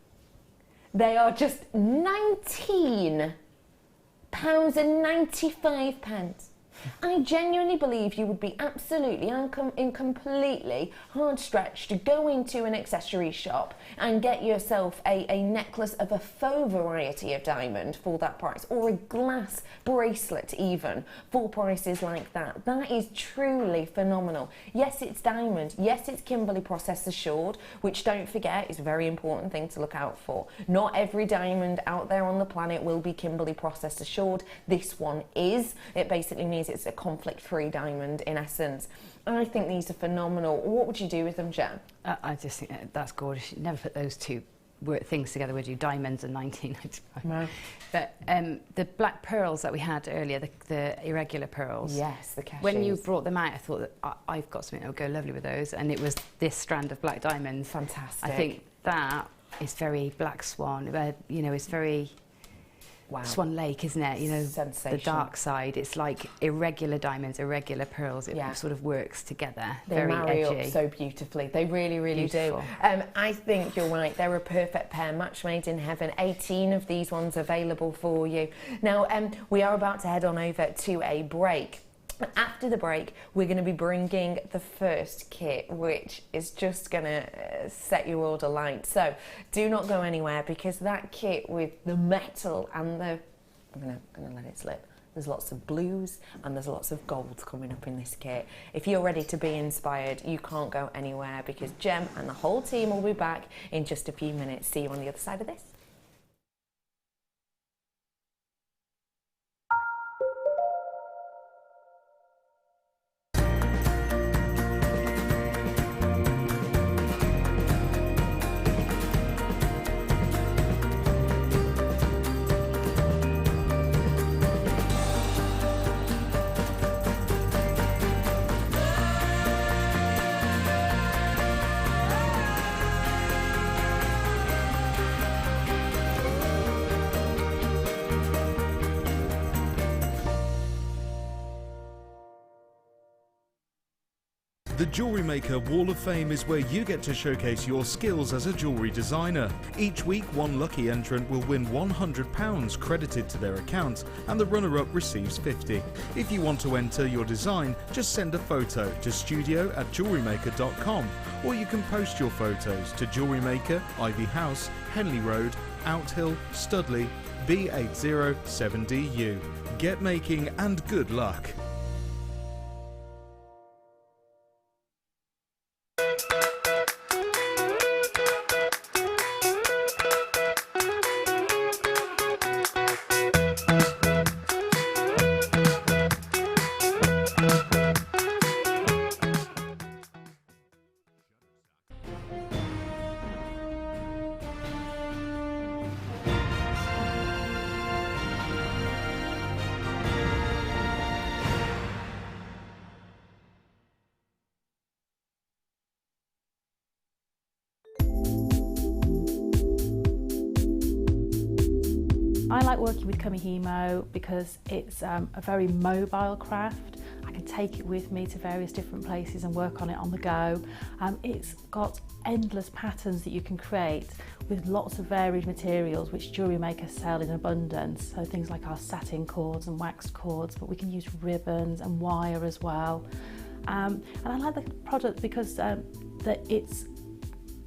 they are just £19.95. I genuinely believe you would be absolutely and completely hard stretched to go into an accessory shop and get yourself a necklace of a faux variety of diamond for that price, or a glass bracelet even for prices like that. That is truly phenomenal. Yes, it's diamond. Yes, it's Kimberley process assured, which, don't forget, is a very important thing to look out for. Not every diamond out there on the planet will be Kimberley process assured. This one is. It basically means it's a conflict-free diamond in essence. I think these are phenomenal. What would you do with them, Jen? I just think that's gorgeous. You never put those two things together, would you? Diamonds and 1995. No. But the black pearls that we had earlier, the irregular pearls. Yes, the keshis. When you brought them out, I thought that I've got something that would go lovely with those, and it was this strand of black diamonds. Fantastic. I think that is very Black Swan. You know, it's very Wow. Swan Lake, isn't it? You know, Sensation. the dark side. It's like irregular diamonds, irregular pearls. It sort of works together. They very marry edgy. up so beautifully. They really, really Beautiful. do. I think you're right. They're a perfect pair, match made in heaven. 18 of these ones available for you. Now, we are about to head on over to a break. After the break, we're going to be bringing the first kit, which is just going to set you all alight. So do not go anywhere, because that kit with the metal and the, I'm going to let it slip, there's lots of blues, and there's lots of golds coming up in this kit. If you're ready to be inspired, you can't go anywhere, because Gem and the whole team will be back in just a few minutes. See you on the other side of this. The Jewellery Maker Wall of Fame is where you get to showcase your skills as a jewellery designer. Each week, one lucky entrant will win £100 credited to their account, and the runner-up receives £50. If you want to enter your design, just send a photo to studio@jewellerymaker.com, or you can post your photos to Jewellery Maker, Ivy House, Henley Road, Outhill, Studley, B807DU. Get making and good luck. I like working with Kumihimo because it's a very mobile craft. I can take it with me to various different places and work on it on the go. It's got endless patterns that you can create with lots of varied materials which Jewellery Maker sell in abundance. So things like our satin cords and waxed cords, but we can use ribbons and wire as well. And I like the product because that it's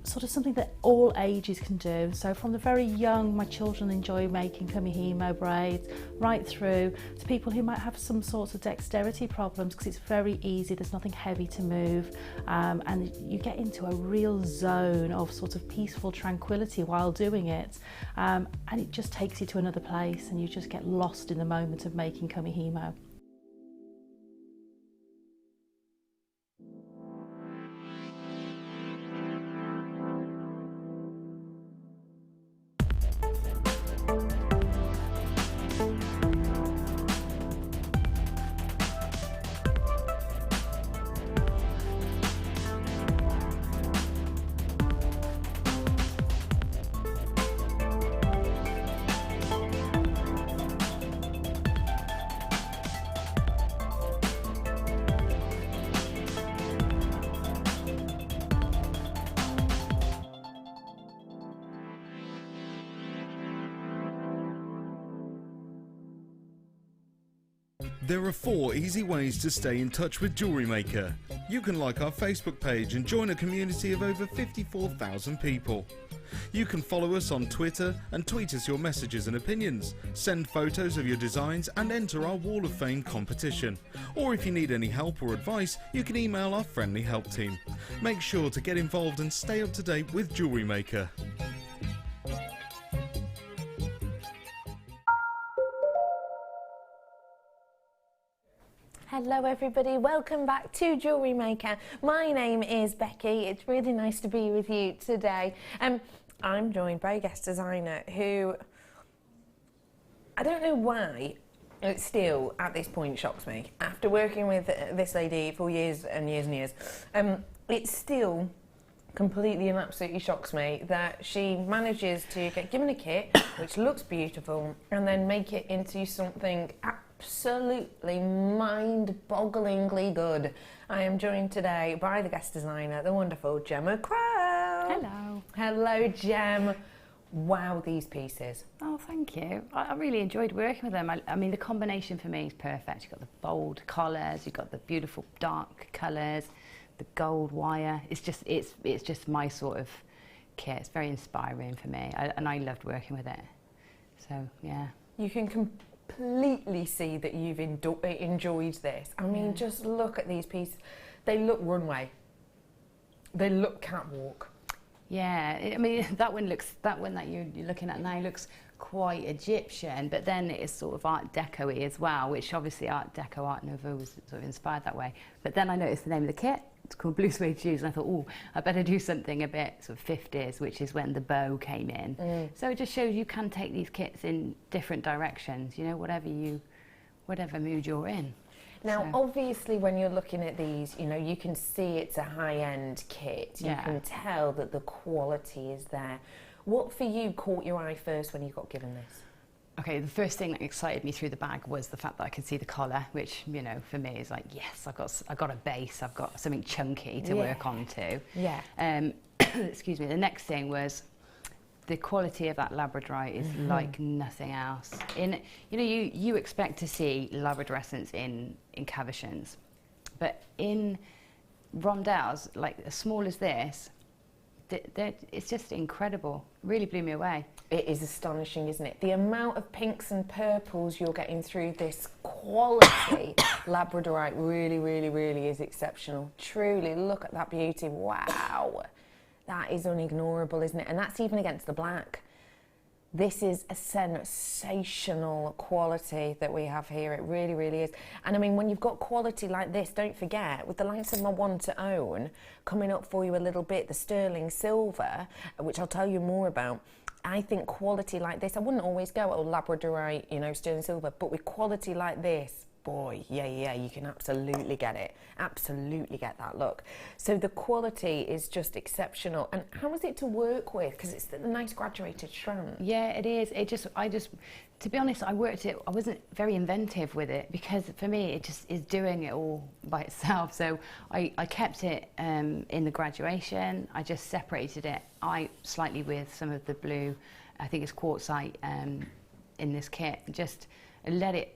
sort of something that all ages can do. So from the very young, my children enjoy making Kumihimo braids, right through to people who might have some sorts of dexterity problems, because it's very easy, there's nothing heavy to move, and you get into a real zone of sort of peaceful tranquility while doing it, and it just takes you to another place, and you just get lost in the moment of making Kumihimo. There are 4 easy ways to stay in touch with Jewellery Maker. You can like our Facebook page and join a community of over 54,000 people. You can follow us on Twitter and tweet us your messages and opinions, send photos of your designs and enter our Wall of Fame competition. Or if you need any help or advice, you can email our friendly help team. Make sure to get involved and stay up to date with Jewellery Maker. Hello everybody, welcome back to Jewellery Maker. My name is Becky. It's really nice to be with you today. I'm joined by a guest designer who, I don't know why, it still at this point shocks me. After working with this lady for years and years and years, it still completely and absolutely shocks me that she manages to get given a kit which looks beautiful and then make it into something absolutely mind-bogglingly good. I am joined today by the guest designer, the wonderful Gemma Crow. Hello. Hello, Gem. Wow, these pieces. Oh, thank you. I really enjoyed working with them. I mean, the combination for me is perfect. You've got the bold collars, you've got the beautiful dark colours, the gold wire. It's just my sort of kit. It's very inspiring for me, and I loved working with it. So, yeah. You can completely see that you've enjoyed this. I mean, just look at these pieces. They look runway. They look catwalk. Yeah, I mean, that one that you're looking at now looks quite Egyptian, but then it's sort of Art Deco-y as well, which obviously Art Deco, Art Nouveau was sort of inspired that way. But then I noticed the name of the kit. It's called Blue Suede Shoes, and I thought, oh, I better do something a bit sort of 50s, which is when the bow came in. So it just shows you can take these kits in different directions, you know, whatever mood you're in. Now, obviously, when you're looking at these, you know, you can see it's a high-end kit. You can tell that the quality is there. What for you caught your eye first when you got given this? Okay, the first thing that excited me through the bag was the fact that I could see the collar, which, you know, for me is like, yes, I got a base, I've got something chunky to work onto. Yeah. Excuse me. The next thing was the quality of that labradorite is like nothing else. You know, you expect to see labradorescence in cabochons, but in rondelles like as small as this, it's just incredible. Really blew me away. It is astonishing, isn't it? The amount of pinks and purples you're getting through this quality labradorite really, really, really is exceptional. Truly, look at that beauty. Wow. That is unignorable, isn't it? And that's even against the black. This is a sensational quality that we have here. It really, really is. And I mean, when you've got quality like this, don't forget, with the likes of my one to own, coming up for you a little bit, the sterling silver, which I'll tell you more about. I think quality like this, I wouldn't always go, oh, labradorite, you know, sterling silver, but with quality like this, boy, yeah, you can absolutely get it. Absolutely get that look. So the quality is just exceptional. And how is it to work with? Because it's the nice graduated strand. Yeah, it is. I just, to be honest, I wasn't very inventive with it because for me, it just is doing it all by itself. So I kept it in the graduation. I just separated it slightly with some of the blue, I think it's quartzite in this kit. Just let it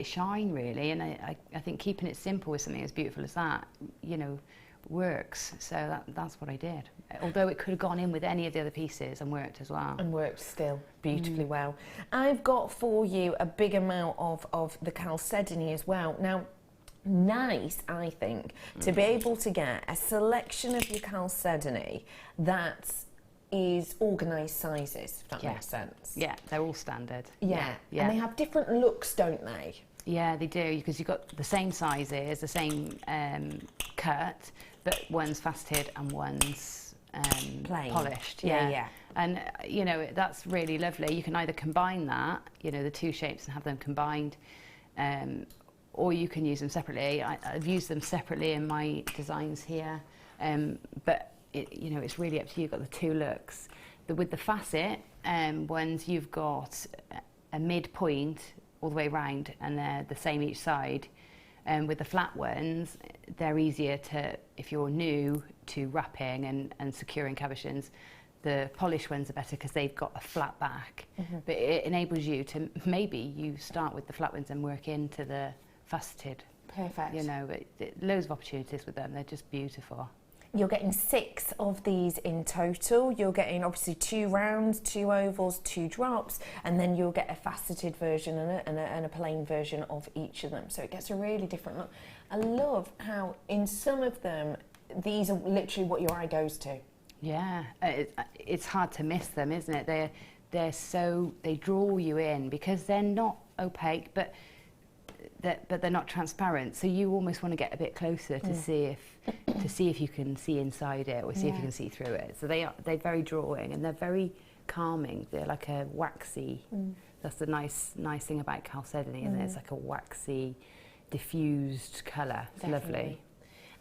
shine really, and I think keeping it simple with something as beautiful as that, you know, works. So that's what I did. Although it could have gone in with any of the other pieces and worked as well. And worked still beautifully well. I've got for you a big amount of the chalcedony as well. Now, nice, I think, to be able to get a selection of your chalcedony that is organised sizes, if that makes sense. Yeah, they're all standard. Yeah. And they have different looks, don't they? Yeah, they do, because you've got the same sizes, the same cut, but one's faceted and one's plain, polished. Yeah. And, you know, that's really lovely. You can either combine that, you know, the two shapes and have them combined, or you can use them separately. I've used them separately in my designs here, but you know, it's really up to you. You've got the two looks. With the facet ones, you've got a midpoint all the way around, and they're the same each side. With the flat ones, they're easier to, if you're new to wrapping and securing cabochons, the polished ones are better because they've got a flat back. But it enables you to, maybe you start with the flat ones and work into the faceted. Perfect. You know, loads of opportunities with them. They're just beautiful. You're getting 6 of these in total. You're getting obviously 2 rounds, 2 ovals, 2 drops, and then you'll get a faceted version and a plain version of each of them. So it gets a really different look. I love how in some of them, these are literally what your eye goes to. Yeah, it's hard to miss them, isn't it? They draw you in because they're not opaque, but they're not transparent, so you almost want to get a bit closer to see if you can see inside it or see if you can see through it. So they're very drawing and they're very calming. They're like a waxy. That's the nice thing about chalcedony, and it's like a waxy, diffused colour. It's lovely.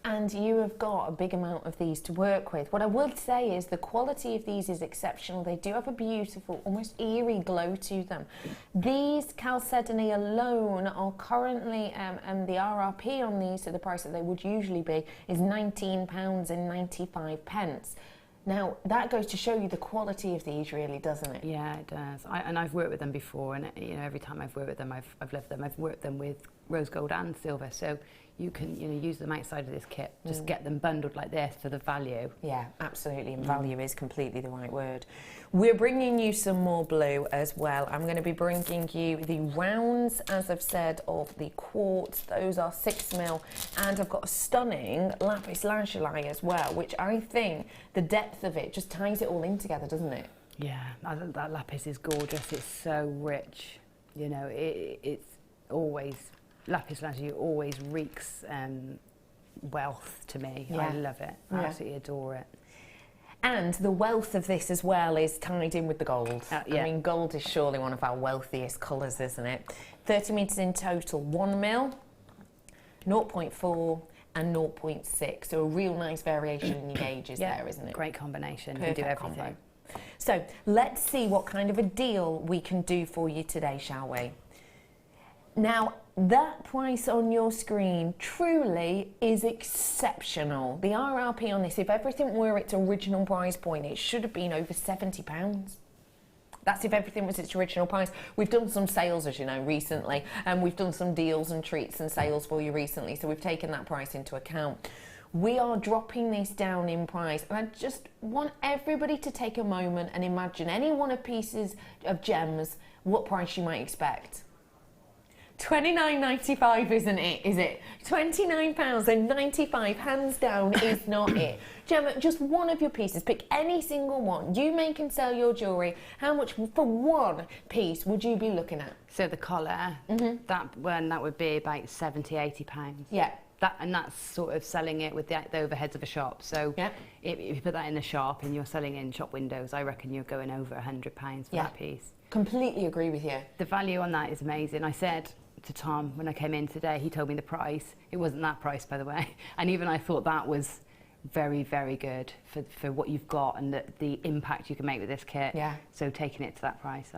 And you have got a big amount of these to work with. What I would say is the quality of these is exceptional. They do have a beautiful, almost eerie glow to them. These chalcedony alone are currently, and the RRP on these, so the price that they would usually be, is £19.95. Now, that goes to show you the quality of these, really, doesn't it? Yeah, it does. And I've worked with them before, and you know, every time I've worked with them, I've loved them. I've worked them with rose gold and silver, so you can, you know, use them outside of this kit. Just get them bundled like this for the value. Yeah, absolutely, and value is completely the right word. We're bringing you some more blue as well. I'm going to be bringing you the rounds, as I've said, of the quartz. Those are 6mm, and I've got a stunning lapis lazuli as well, which I think the depth of it just ties it all in together, doesn't it? Yeah, I think that lapis is gorgeous. It's so rich. You know, it's always, lapis lazuli always reeks wealth to me. Yeah. I love it. I absolutely adore it. And the wealth of this as well is tied in with the gold. Yeah. I mean, gold is surely one of our wealthiest colours, isn't it? 30 metres in total, 1mm, 0.4 and 0.6. So a real nice variation in your gauges there, isn't it? Great combination. Perfect You can do everything. combo. So let's see what kind of a deal we can do for you today, shall we? Now, that price on your screen truly is exceptional. The RRP on this, if everything were its original price point, it should have been over £70. That's if everything was its original price. We've done some sales, as you know, recently, and we've done some deals and treats and sales for you recently, so we've taken that price into account. We are dropping this down in price, and I just want everybody to take a moment and imagine any one of pieces of gems, what price you might expect. £29.95, isn't it? Is it? £29.95, hands down, is not it. Gemma, just one of your pieces, pick any single one. You make and sell your jewellery. How much for one piece would you be looking at? So the collar, that would be about £70–80. Yeah. And that's sort of selling it with the overheads of a shop. So if you put that in the shop and you're selling in shop windows, I reckon you're going over £100 for that piece. Completely agree with you. The value on that is amazing. I said to Tom when I came in today, he told me the price. It wasn't that price, by the way. And even I thought that was very, very good for what you've got and the impact you can make with this kit. Yeah. So taking it to that price,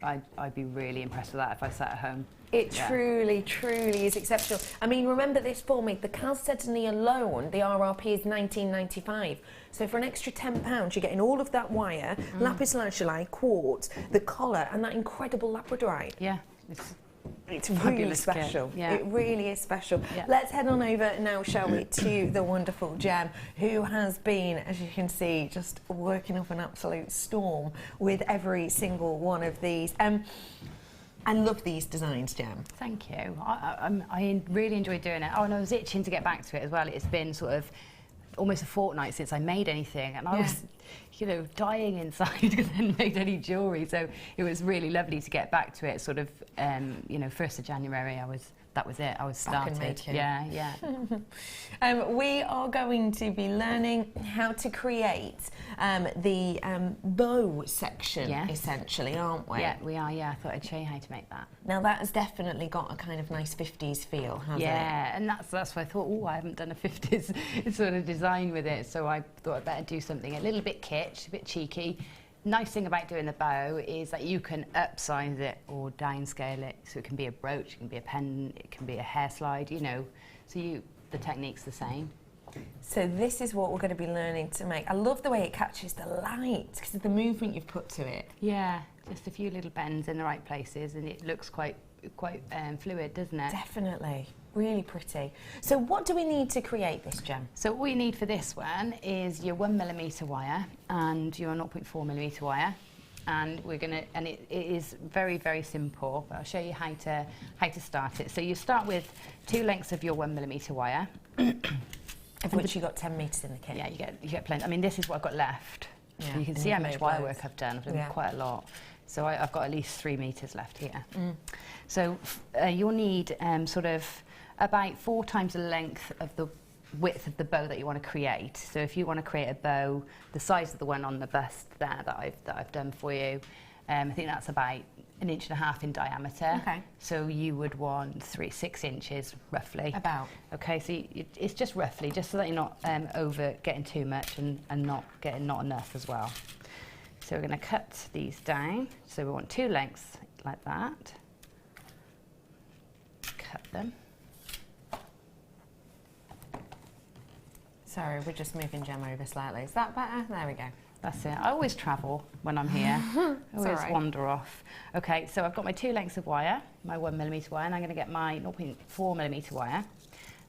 I'd be really impressed with that if I sat at home. It truly, truly is exceptional. I mean, remember this for me, the calcedony alone, the RRP is £19.95. So for an extra £10, you're getting all of that wire, lapis lazuli, quartz, the collar, and that incredible labradorite. Yeah. It's really special. Yeah. It really is special. Yeah. Let's head on over now, shall we, to the wonderful Gem, who has been, as you can see, just working up an absolute storm with every single one of these. I love these designs, Gem. Thank you. I really enjoyed doing it. Oh, and I was itching to get back to it as well. It's been sort of almost a fortnight since I made anything, and I was, you know, dying inside because I hadn't made any jewellery. So it was really lovely to get back to it. Sort of, you know, 1st of January, that was it. I was started. Yeah, yeah. We are going to be learning how to create the bow section, essentially, aren't we? Yeah, we are. Yeah, I thought I'd show you how to make that. Now that has definitely got a kind of nice 50s feel, hasn't it? Yeah, and that's why I thought, oh, I haven't done a 50s sort of design with it, so I thought I'd better do something a little bit kitsch, a bit cheeky. Nice thing about doing the bow is that you can upsize it or downscale it, so it can be a brooch, it can be a pendant, it can be a hair slide, you know, so the technique's the same. So this is what we're going to be learning to make. I love the way it catches the light because of the movement you've put to it. Yeah, just a few little bends in the right places, and it looks quite fluid, doesn't it? Definitely. Really pretty. So what do we need to create this, Gem? So what we need for this one is your 1mm wire and your 0.4mm wire, and it is very, very simple, but I'll show you how to start it. So you start with 2 lengths of your 1mm wire, of which you got 10 metres in the kit. Yeah, you get plenty. I mean, this is what I've got left. Yeah. So you can see how much wire work I've done. I've done quite a lot. So I've got at least 3 metres left here. So you'll need sort of about 4 times the length of the width of the bow that you want to create. So if you want to create a bow the size of the one on the bust there that I've done for you, I think that's about 1.5 inches in diameter. Okay. So you would want 6 inches roughly. About. Okay, so it's just roughly, just so that you're not over getting too much and not getting not enough as well. So we're going to cut these down. So we want 2 lengths like that. Cut them. Sorry, we're just moving Gem over slightly. Is that better? There we go. That's it. I always travel when I'm here. I always wander off. Okay, so I've got my 2 lengths of wire, my 1mm wire, and I'm going to get my 0.4mm wire.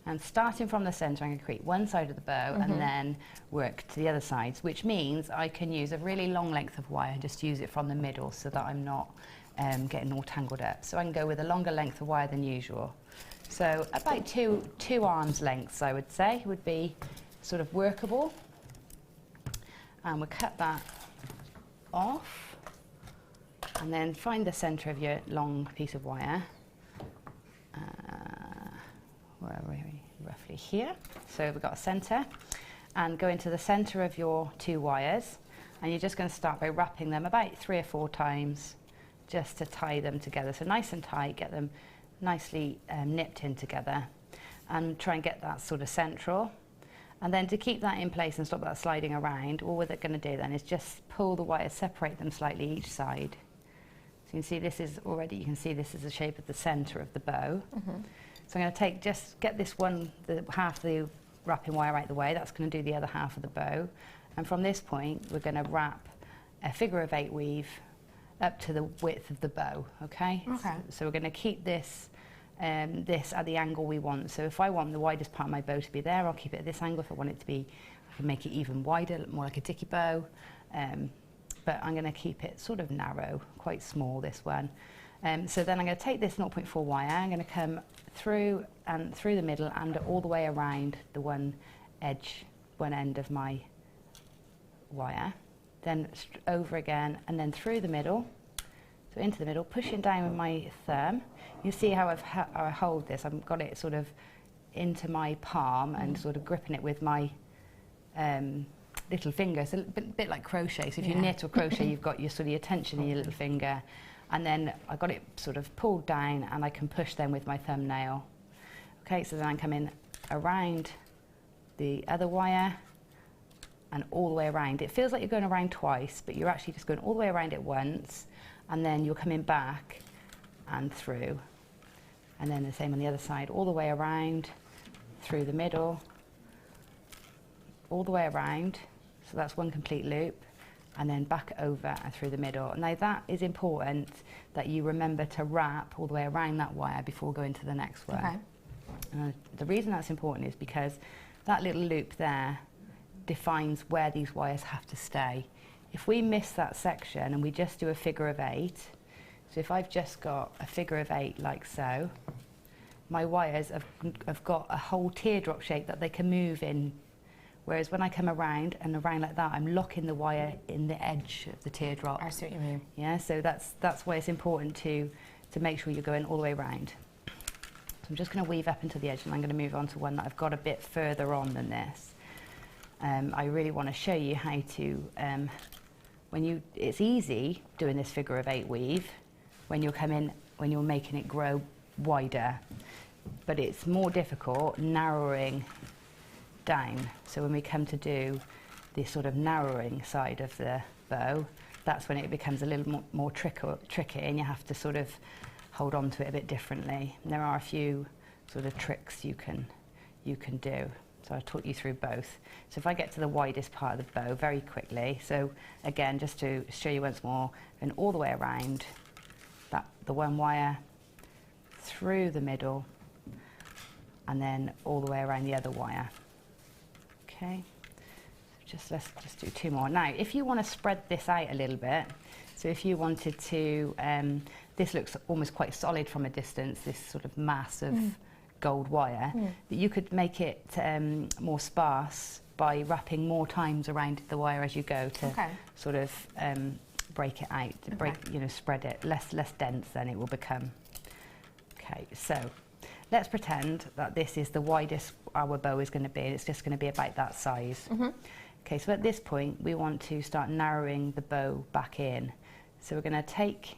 And starting from the centre, I'm going to create one side of the bow and then work to the other sides, which means I can use a really long length of wire and just use it from the middle so that I'm not getting all tangled up. So I can go with a longer length of wire than usual. So about two arms lengths, I would say, would be sort of workable. And we'll cut that off and then find the centre of your long piece of wire. Where are we? Roughly here. So we've got a centre, and go into the centre of your two wires, and you're just going to start by wrapping them about 3 or 4 times just to tie them together. So nice and tight, get them nicely nipped in together, and try and get that sort of central. And then to keep that in place and stop that sliding around, all we're going to do then is just pull the wires, separate them slightly each side. So you can see this is already, you can see this is the shape of the centre of the bow. So I'm going to take, just get this one, half the wrapping wire out of the way, that's going to do the other half of the bow. And from this point, we're going to wrap a figure of 8 weave up to the width of the bow, okay? So we're going to keep this this at the angle we want. So if I want the widest part of my bow to be there, I'll keep it at this angle. If I want it to be, I can make it even wider, more like a dicky bow. But I'm going to keep it sort of narrow, quite small, this one. So then I'm going to take this 0.4 wire, I'm going to come through and through the middle and all the way around the one end of my wire, then over again and then through the middle, so into the middle, pushing down with my thumb. You see how I hold this, I've got it sort of into my palm and sort of gripping it with my little finger. It's a bit like crochet, so if you knit or crochet you've got your sort of your tension in your little finger. And then I got it sort of pulled down and I can push them with my thumbnail. Okay, so then I'm coming around the other wire and all the way around. It feels like you're going around twice, but you're actually just going all the way around it once, and then you're coming back and through. And then the same on the other side, all the way around, through the middle, all the way around. So that's one complete loop. And then back over and through the middle. Now that is important that you remember to wrap all the way around that wire before going to the next one. The reason that's important is because that little loop there defines where these wires have to stay. If we miss that section and we just do a figure of 8, so if I've just got a figure of 8 like so, my wires have got a whole teardrop shape that they can move in. Whereas when I come around and around like that, I'm locking the wire in the edge of the teardrop. I see what you mean. Yeah, so that's why it's important to make sure you're going all the way around. So I'm just going to weave up into the edge, and I'm going to move on to one that I've got a bit further on than this. I really want to show you how to, it's easy doing this figure of 8 weave when you're making it grow wider, but it's more difficult narrowing down. So when we come to do the sort of narrowing side of the bow, that's when it becomes a little more tricky, and you have to sort of hold on to it a bit differently. And there are a few sort of tricks you can do. So I taught you through both. So if I get to the widest part of the bow very quickly, so again, just to show you once more, and all the way around the one wire, through the middle, and then all the way around the other wire. Okay, so let's just do 2 more. Now, if you want to spread this out a little bit, so if you wanted to, this looks almost quite solid from a distance, this sort of mass of gold wire, but you could make it more sparse by wrapping more times around the wire as you go to sort of break it out, spread it, less dense than it will become. Okay, so let's pretend that this is the widest our bow is going to be, and it's just going to be about that size. Okay, so at this point we want to start narrowing the bow back in. So we're going to take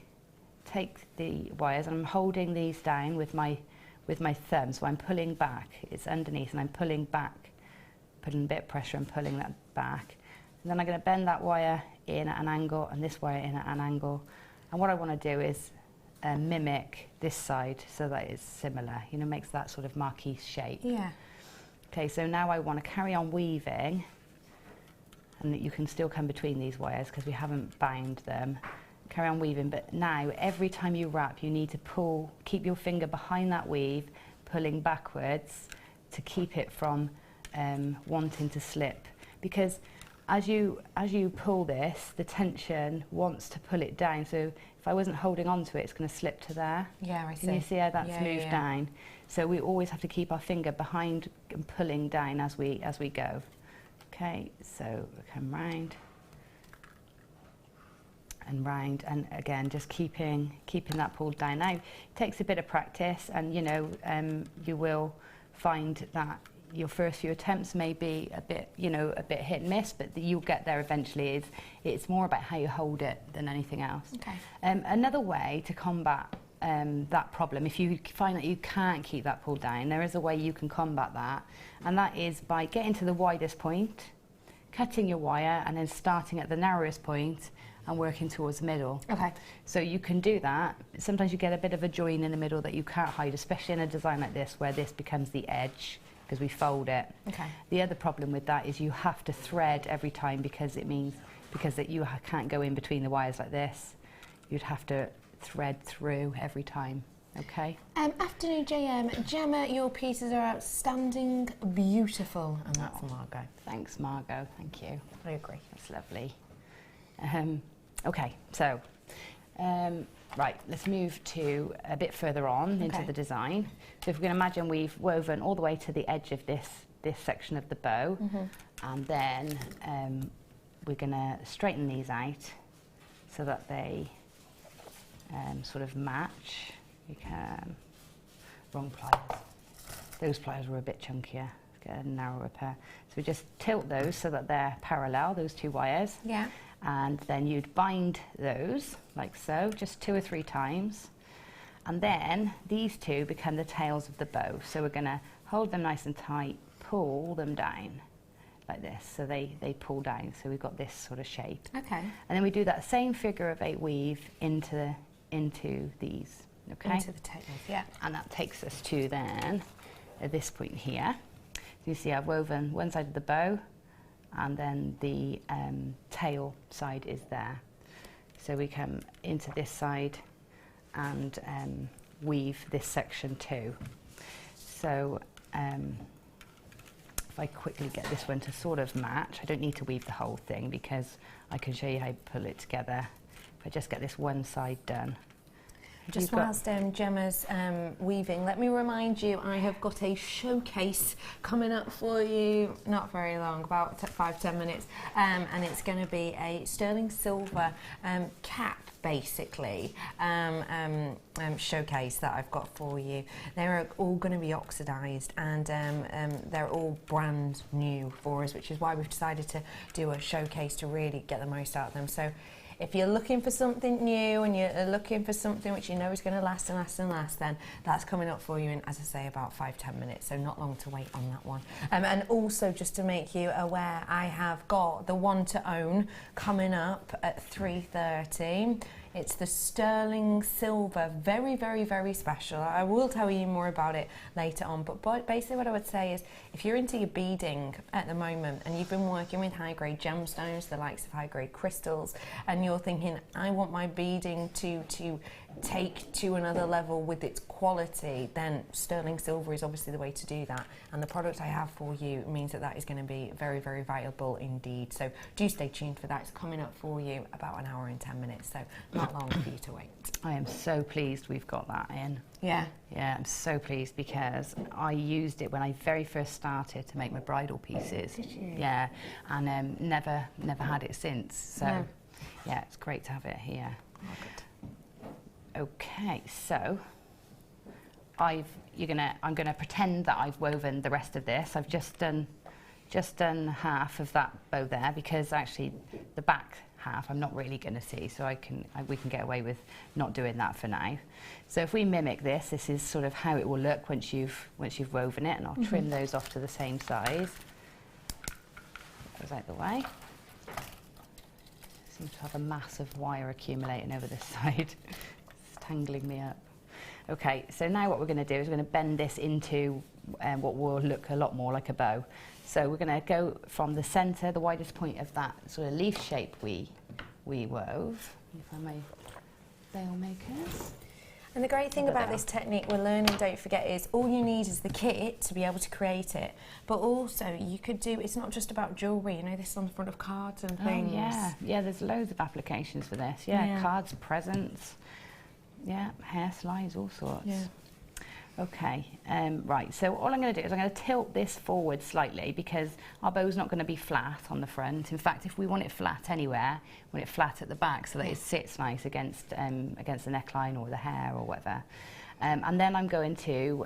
the wires, and I'm holding these down with my thumb, so I'm pulling back. It's underneath, and I'm pulling back, putting a bit of pressure and pulling that back. And then I'm going to bend that wire in at an angle and this wire in at an angle. And what I want to do is mimic this side so that it's similar, makes that sort of marquise shape. Yeah. Okay, so now I want to carry on weaving, and you can still come between these wires because we haven't bound them. Carry on weaving, but now every time you wrap, you need to keep your finger behind that weave, pulling backwards to keep it from wanting to slip, because as you pull this, the tension wants to pull it down. So if I wasn't holding on to it, it's going to slip to there. Yeah, I see. Can you see how that's moved down? So we always have to keep our finger behind and pulling down as we go. Okay, so we come round and round, and again just keeping that pulled down. Now it takes a bit of practice, and you know you will find that your first few attempts may be a bit hit and miss, but you'll get there eventually. It's more about how you hold it than anything else. Okay. Another way to combat that problem, if you find that you can't keep that pulled down, there is a way you can combat that, and that is by getting to the widest point, cutting your wire, and then starting at the narrowest point and working towards the middle. Okay. So you can do that. Sometimes you get a bit of a join in the middle that you can't hide, especially in a design like this where this becomes the edge because we fold it. Okay. The other problem with that is you have to thread every time, because that you can't go in between the wires like this. You'd have to thread through every time. Okay. Afternoon, JM. Gemma, your pieces are outstanding, beautiful, and that's Margot. Thanks, Margot. Thank you. I agree. That's lovely. Okay, so right, let's move to a bit further on into the design. So if we can imagine, we've woven all the way to the edge of this section of the bow, and then we're going to straighten these out so that they sort of match. You can wrong pliers. Those pliers were a bit chunkier. Let's get a narrower pair. So we just tilt those so that they're parallel, those two wires. Yeah. And then you'd bind those like so, just 2 or 3 times, and then these two become the tails of the bow. So we're going to hold them nice and tight, pull them down like this, so they pull down, so we've got this sort of shape. Okay. And then we do that same figure of 8 weave into these. Okay. Into the tails. Yeah. And that takes us to then at this point here. So you see I've woven one side of the bow, and then the tail side is there. So we come into this side and weave this section too. So if I quickly get this one to sort of match, I don't need to weave the whole thing because I can show you how to pull it together. If I just get this one side done. Just whilst Gemma's weaving, let me remind you, I have got a showcase coming up for you, not very long, about 5-10 minutes, and it's going to be a sterling silver cap, basically, showcase that I've got for you. They're all going to be oxidized, and they're all brand new for us, which is why we've decided to do a showcase to really get the most out of them. So if you're looking for something new and you're looking for something which you know is going to last and last and last, then that's coming up for you in, as I say, about 5-10 minutes, so not long to wait on that one. And also, just to make you aware, I have got the one to own coming up at 3:30. It's the sterling silver, very, very, very special. I will tell you more about it later on, but basically what I would say is, if you're into your beading at the moment and you've been working with high-grade gemstones, the likes of high-grade crystals, and you're thinking, I want my beading to take to another level with its quality, then sterling silver is obviously the way to do that. And the product I have for you means that that is going to be very, very valuable indeed. So do stay tuned for that. It's coming up for you about 1 hour and 10 minutes, so not long for you to wait. I am so pleased we've got that in. Yeah. Yeah, I'm so pleased because I used it when I very first started to make my bridal pieces. Did you? Yeah, and never had it since. So No. yeah, it's great to have it here. Oh, good. Okay, so I'm gonna pretend that I've woven the rest of this. I've just done half of that bow there, because actually the back half I'm not really going to see, so we can get away with not doing that for now. So if we mimic this, this is sort of how it will look once you've woven it, and I'll trim those off to the same size. That goes out the way. Seems to have a massive wire accumulating over this side. It's tangling me up. Okay, so now what we're going to do is we're going to bend this into what will look a lot more like a bow. So we're going to go from the centre, the widest point of that sort of leaf shape we wove. If I may, veil makers. And the great thing But about they this are. technique we're learning, don't forget, is all you need is the kit to be able to create it. But also, you could do, it's not just about jewellery, you know, this is on the front of cards and things. Oh, yeah. Yeah, there's loads of applications for this. Yeah, Yeah. cards, presents, yeah, hair slides, all sorts. Yeah. Okay, right, so all I'm going to do is I'm going to tilt this forward slightly because our bow's not going to be flat on the front. In fact, if we want it flat anywhere, we want it flat at the back so that it sits nice against the neckline or the hair or whatever. And then I'm going to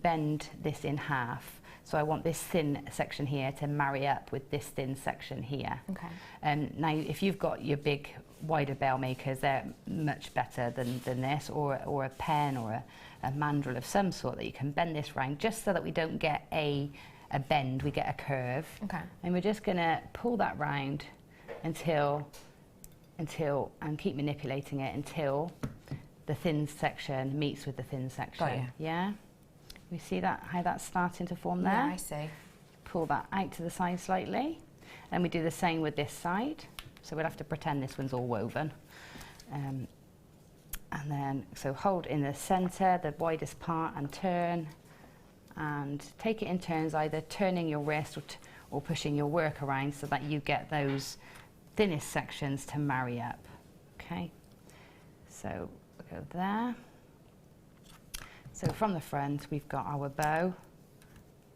bend this in half. So I want this thin section here to marry up with this thin section here. Okay. Now, if you've got your big, wider bell makers, they're much better than this, or a pen or a mandrel of some sort that you can bend this round just so that we don't get a bend, we get a curve. Okay. And we're just going to pull that round until, and keep manipulating it until the thin section meets with the thin section. Got you. Yeah? We see that, how that's starting to form there? Yeah, I see. Pull that out to the side slightly. And we do the same with this side. So we'll have to pretend this one's all woven. And then, so hold in the centre, the widest part, and turn. And take it in turns, either turning your wrist or pushing your work around so that you get those thinnest sections to marry up. Okay? So we'll go there. So from the front, we've got our bow,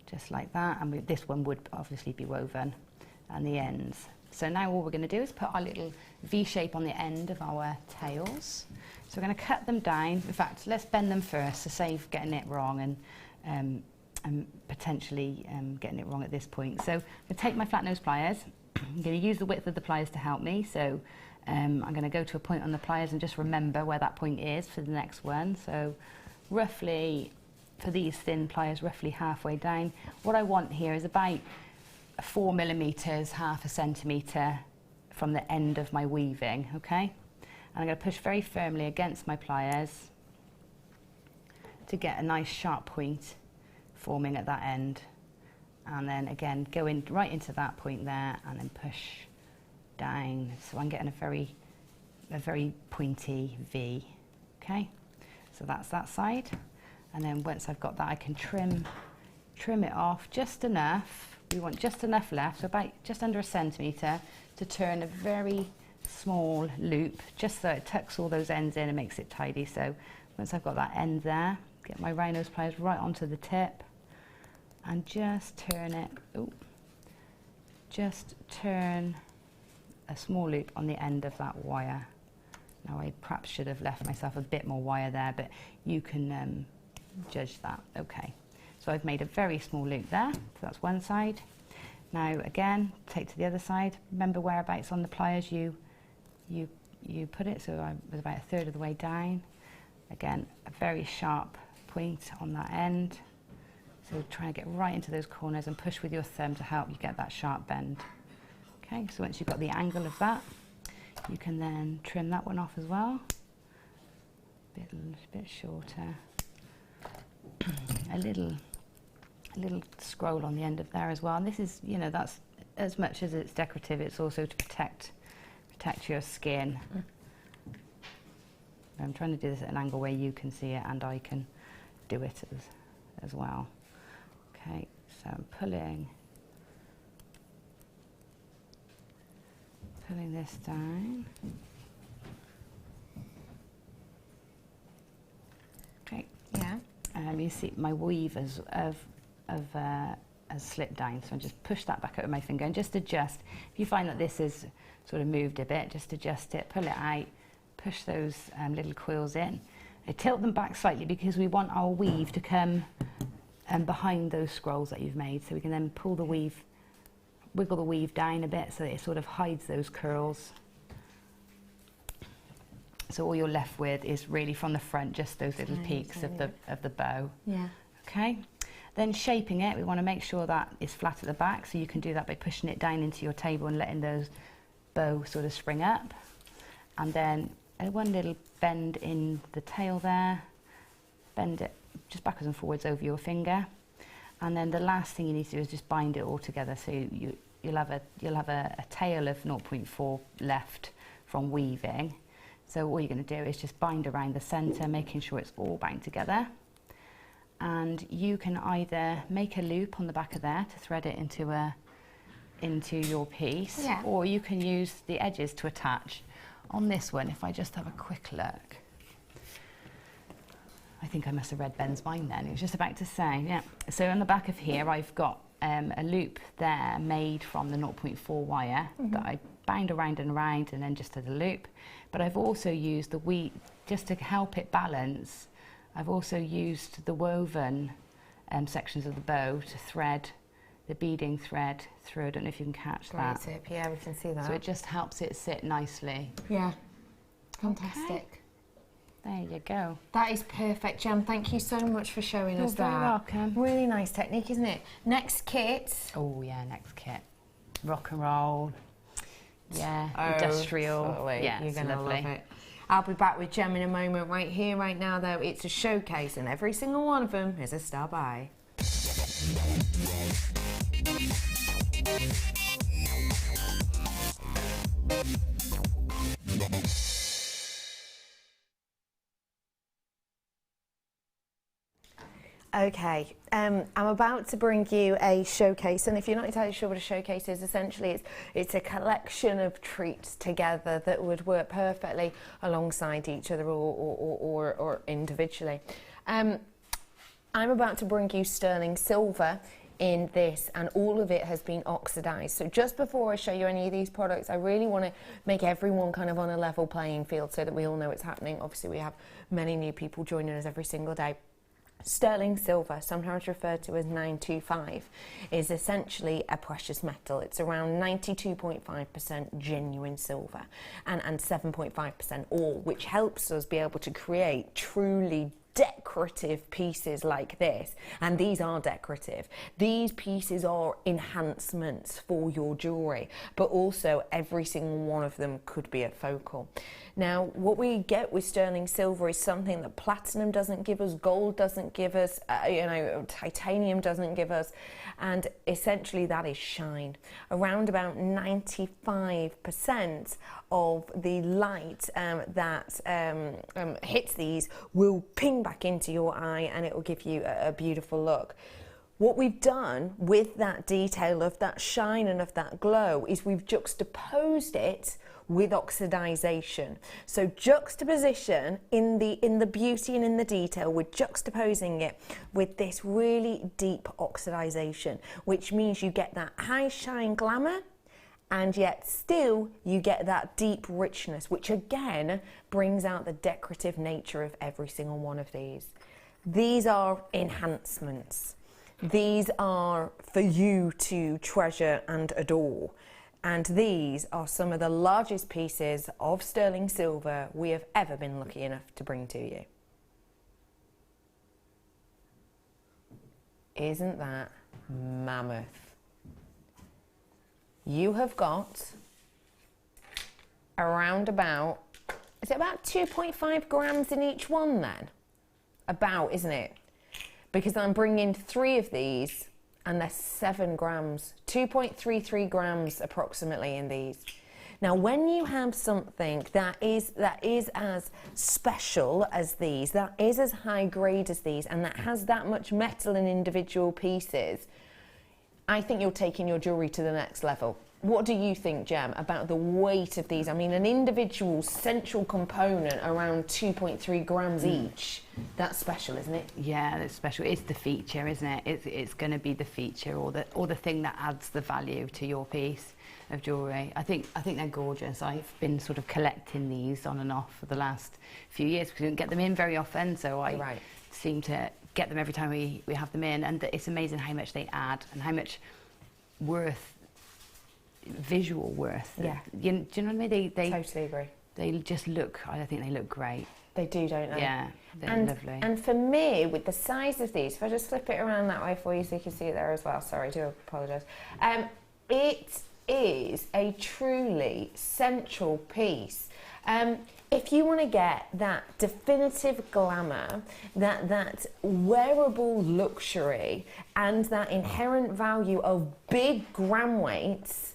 just like that. And this one would obviously be woven, and the ends. So now all we're going to do is put our little V shape on the end of our tails. So we're going to cut them down. In fact, let's bend them first to save getting it wrong and potentially getting it wrong at this point. So I'm going to take my flat nose pliers. I'm going to use the width of the pliers to help me. So I'm going to go to a point on the pliers and just remember where that point is for the next one. So roughly, for these thin pliers, roughly halfway down. What I want here is about 4 millimeters, half a centimetre from the end of my weaving, okay? And I'm going to push very firmly against my pliers to get a nice sharp point forming at that end. And then again, go in right into that point there and then push down. So I'm getting a very pointy V, okay? So that's that side. And then once I've got that, I can trim it off just enough. We want just enough left, so about just under a centimetre, to turn a very small loop, just so it tucks all those ends in and makes it tidy. So once I've got that end there, get my round nose pliers right onto the tip and just turn it, just turn a small loop on the end of that wire. Now I perhaps should have left myself a bit more wire there, but you can judge that. Okay. So I've made a very small loop there, so that's one side. Now again, take to the other side. Remember whereabouts on the pliers you put it, so I was about a third of the way down. Again, a very sharp point on that end. So try and get right into those corners and push with your thumb to help you get that sharp bend. Okay, so once you've got the angle of that, you can then trim that one off as well. A bit shorter. a little scroll on the end of there as well. And this is, you know, that's as much as it's decorative, it's also to protect your skin. I'm trying to do this at an angle where you can see it and I can do it as well. Okay, so I'm pulling this down. Okay. Yeah. You see my weave has slipped down, so I just push that back out with my finger and just adjust. If you find that this is sort of moved a bit, just adjust it, pull it out, push those little quills in. I tilt them back slightly because we want our weave to come behind those scrolls that you've made, so we can then pull the weave, wiggle the weave down a bit so that it sort of hides those curls. So all you're left with is really from the front just those little peaks of the bow. Yeah. Okay. Then shaping it, we want to make sure that it's flat at the back, so you can do that by pushing it down into your table and letting those bow sort of spring up. And then one little bend in the tail there, bend it just backwards and forwards over your finger. And then the last thing you need to do is just bind it all together, so you'll have a tail of 0.4 left from weaving. So all you're going to do is just bind around the centre, making sure it's all bound together. And you can either make a loop on the back of there to thread it into your piece, or you can use the edges to attach. On this one, if I just have a quick look, I think I must have read Ben's mind then. He was just about to say, yeah. So on the back of here, I've got a loop there made from the 0.4 wire that I bound around and around and then just did a loop. But I've also used the wheat, just to help it balance, I've also used the woven sections of the bow to thread the beading thread through. I don't know if you can catch that. Great tip, yeah, we can see that. So it just helps it sit nicely. Yeah, fantastic. Okay. There you go. That is perfect, Gem. Thank you so much for showing us that. You're very welcome. Really nice technique, isn't it? Next kit. Oh yeah, next kit. Rock and roll. Yeah, Oh, industrial. totally. Yeah, You're it's going to lovely. love it. I'll be back with Gem in a moment. Right here, right now, though, it's a showcase, and every single one of them is a star buy. Okay, I'm about to bring you a showcase, and if you're not entirely sure what a showcase is, essentially it's a collection of treats together that would work perfectly alongside each other or individually. I'm about to bring you sterling silver in this, and all of it has been oxidized. So just before I show you any of these products, I really want to make everyone kind of on a level playing field so that we all know what's happening. Obviously we have many new people joining us every single day. Sterling silver, sometimes referred to as 925, is essentially a precious metal. It's around 92.5% genuine silver and 7.5% ore, which helps us be able to create truly decorative pieces like this. And these are decorative. These pieces are enhancements for your jewellery, but also every single one of them could be a focal. Now, what we get with sterling silver is something that platinum doesn't give us, gold doesn't give us, titanium doesn't give us, and essentially that is shine. Around about 95% of the light that hits these will ping back into your eye, and it will give you a beautiful look. What we've done with that detail of that shine and of that glow is we've juxtaposed it with oxidization. So juxtaposition in the beauty and in the detail, we're juxtaposing it with this really deep oxidization, which means you get that high shine glamour, and yet still you get that deep richness, which again brings out the decorative nature of every single one of these. These are enhancements. These are for you to treasure and adore. And these are some of the largest pieces of sterling silver we have ever been lucky enough to bring to you. Isn't that mammoth? You have got around about, is it about 2.5 grams in each one then? About, isn't it? Because I'm bringing 3 of these and they're 7 grams, 2.33 grams approximately in these. Now, when you have something that is as special as these, that is as high grade as these, and that has that much metal in individual pieces, I think you're taking your jewellery to the next level. What do you think, Gem, about the weight of these? I mean, an individual central component around 2.3 grams each. That's special, isn't it? Yeah, it's special. It's the feature, isn't it? It's going to be the feature or the thing that adds the value to your piece of jewellery. I think they're gorgeous. I've been sort of collecting these on and off for the last few years because we don't get them in very often, so I seem to get them every time we have them in, and it's amazing how much they add and how much visual worth. Yeah. Do you know what I mean? They totally agree. They just look, I think they look great. They do, don't they? Yeah, they're lovely. And for me, with the size of these, if I just flip it around that way for you so you can see it there as well. Sorry, I do apologise. It is a truly central piece. If you want to get that definitive glamour, that wearable luxury, and that inherent value of big gram weights,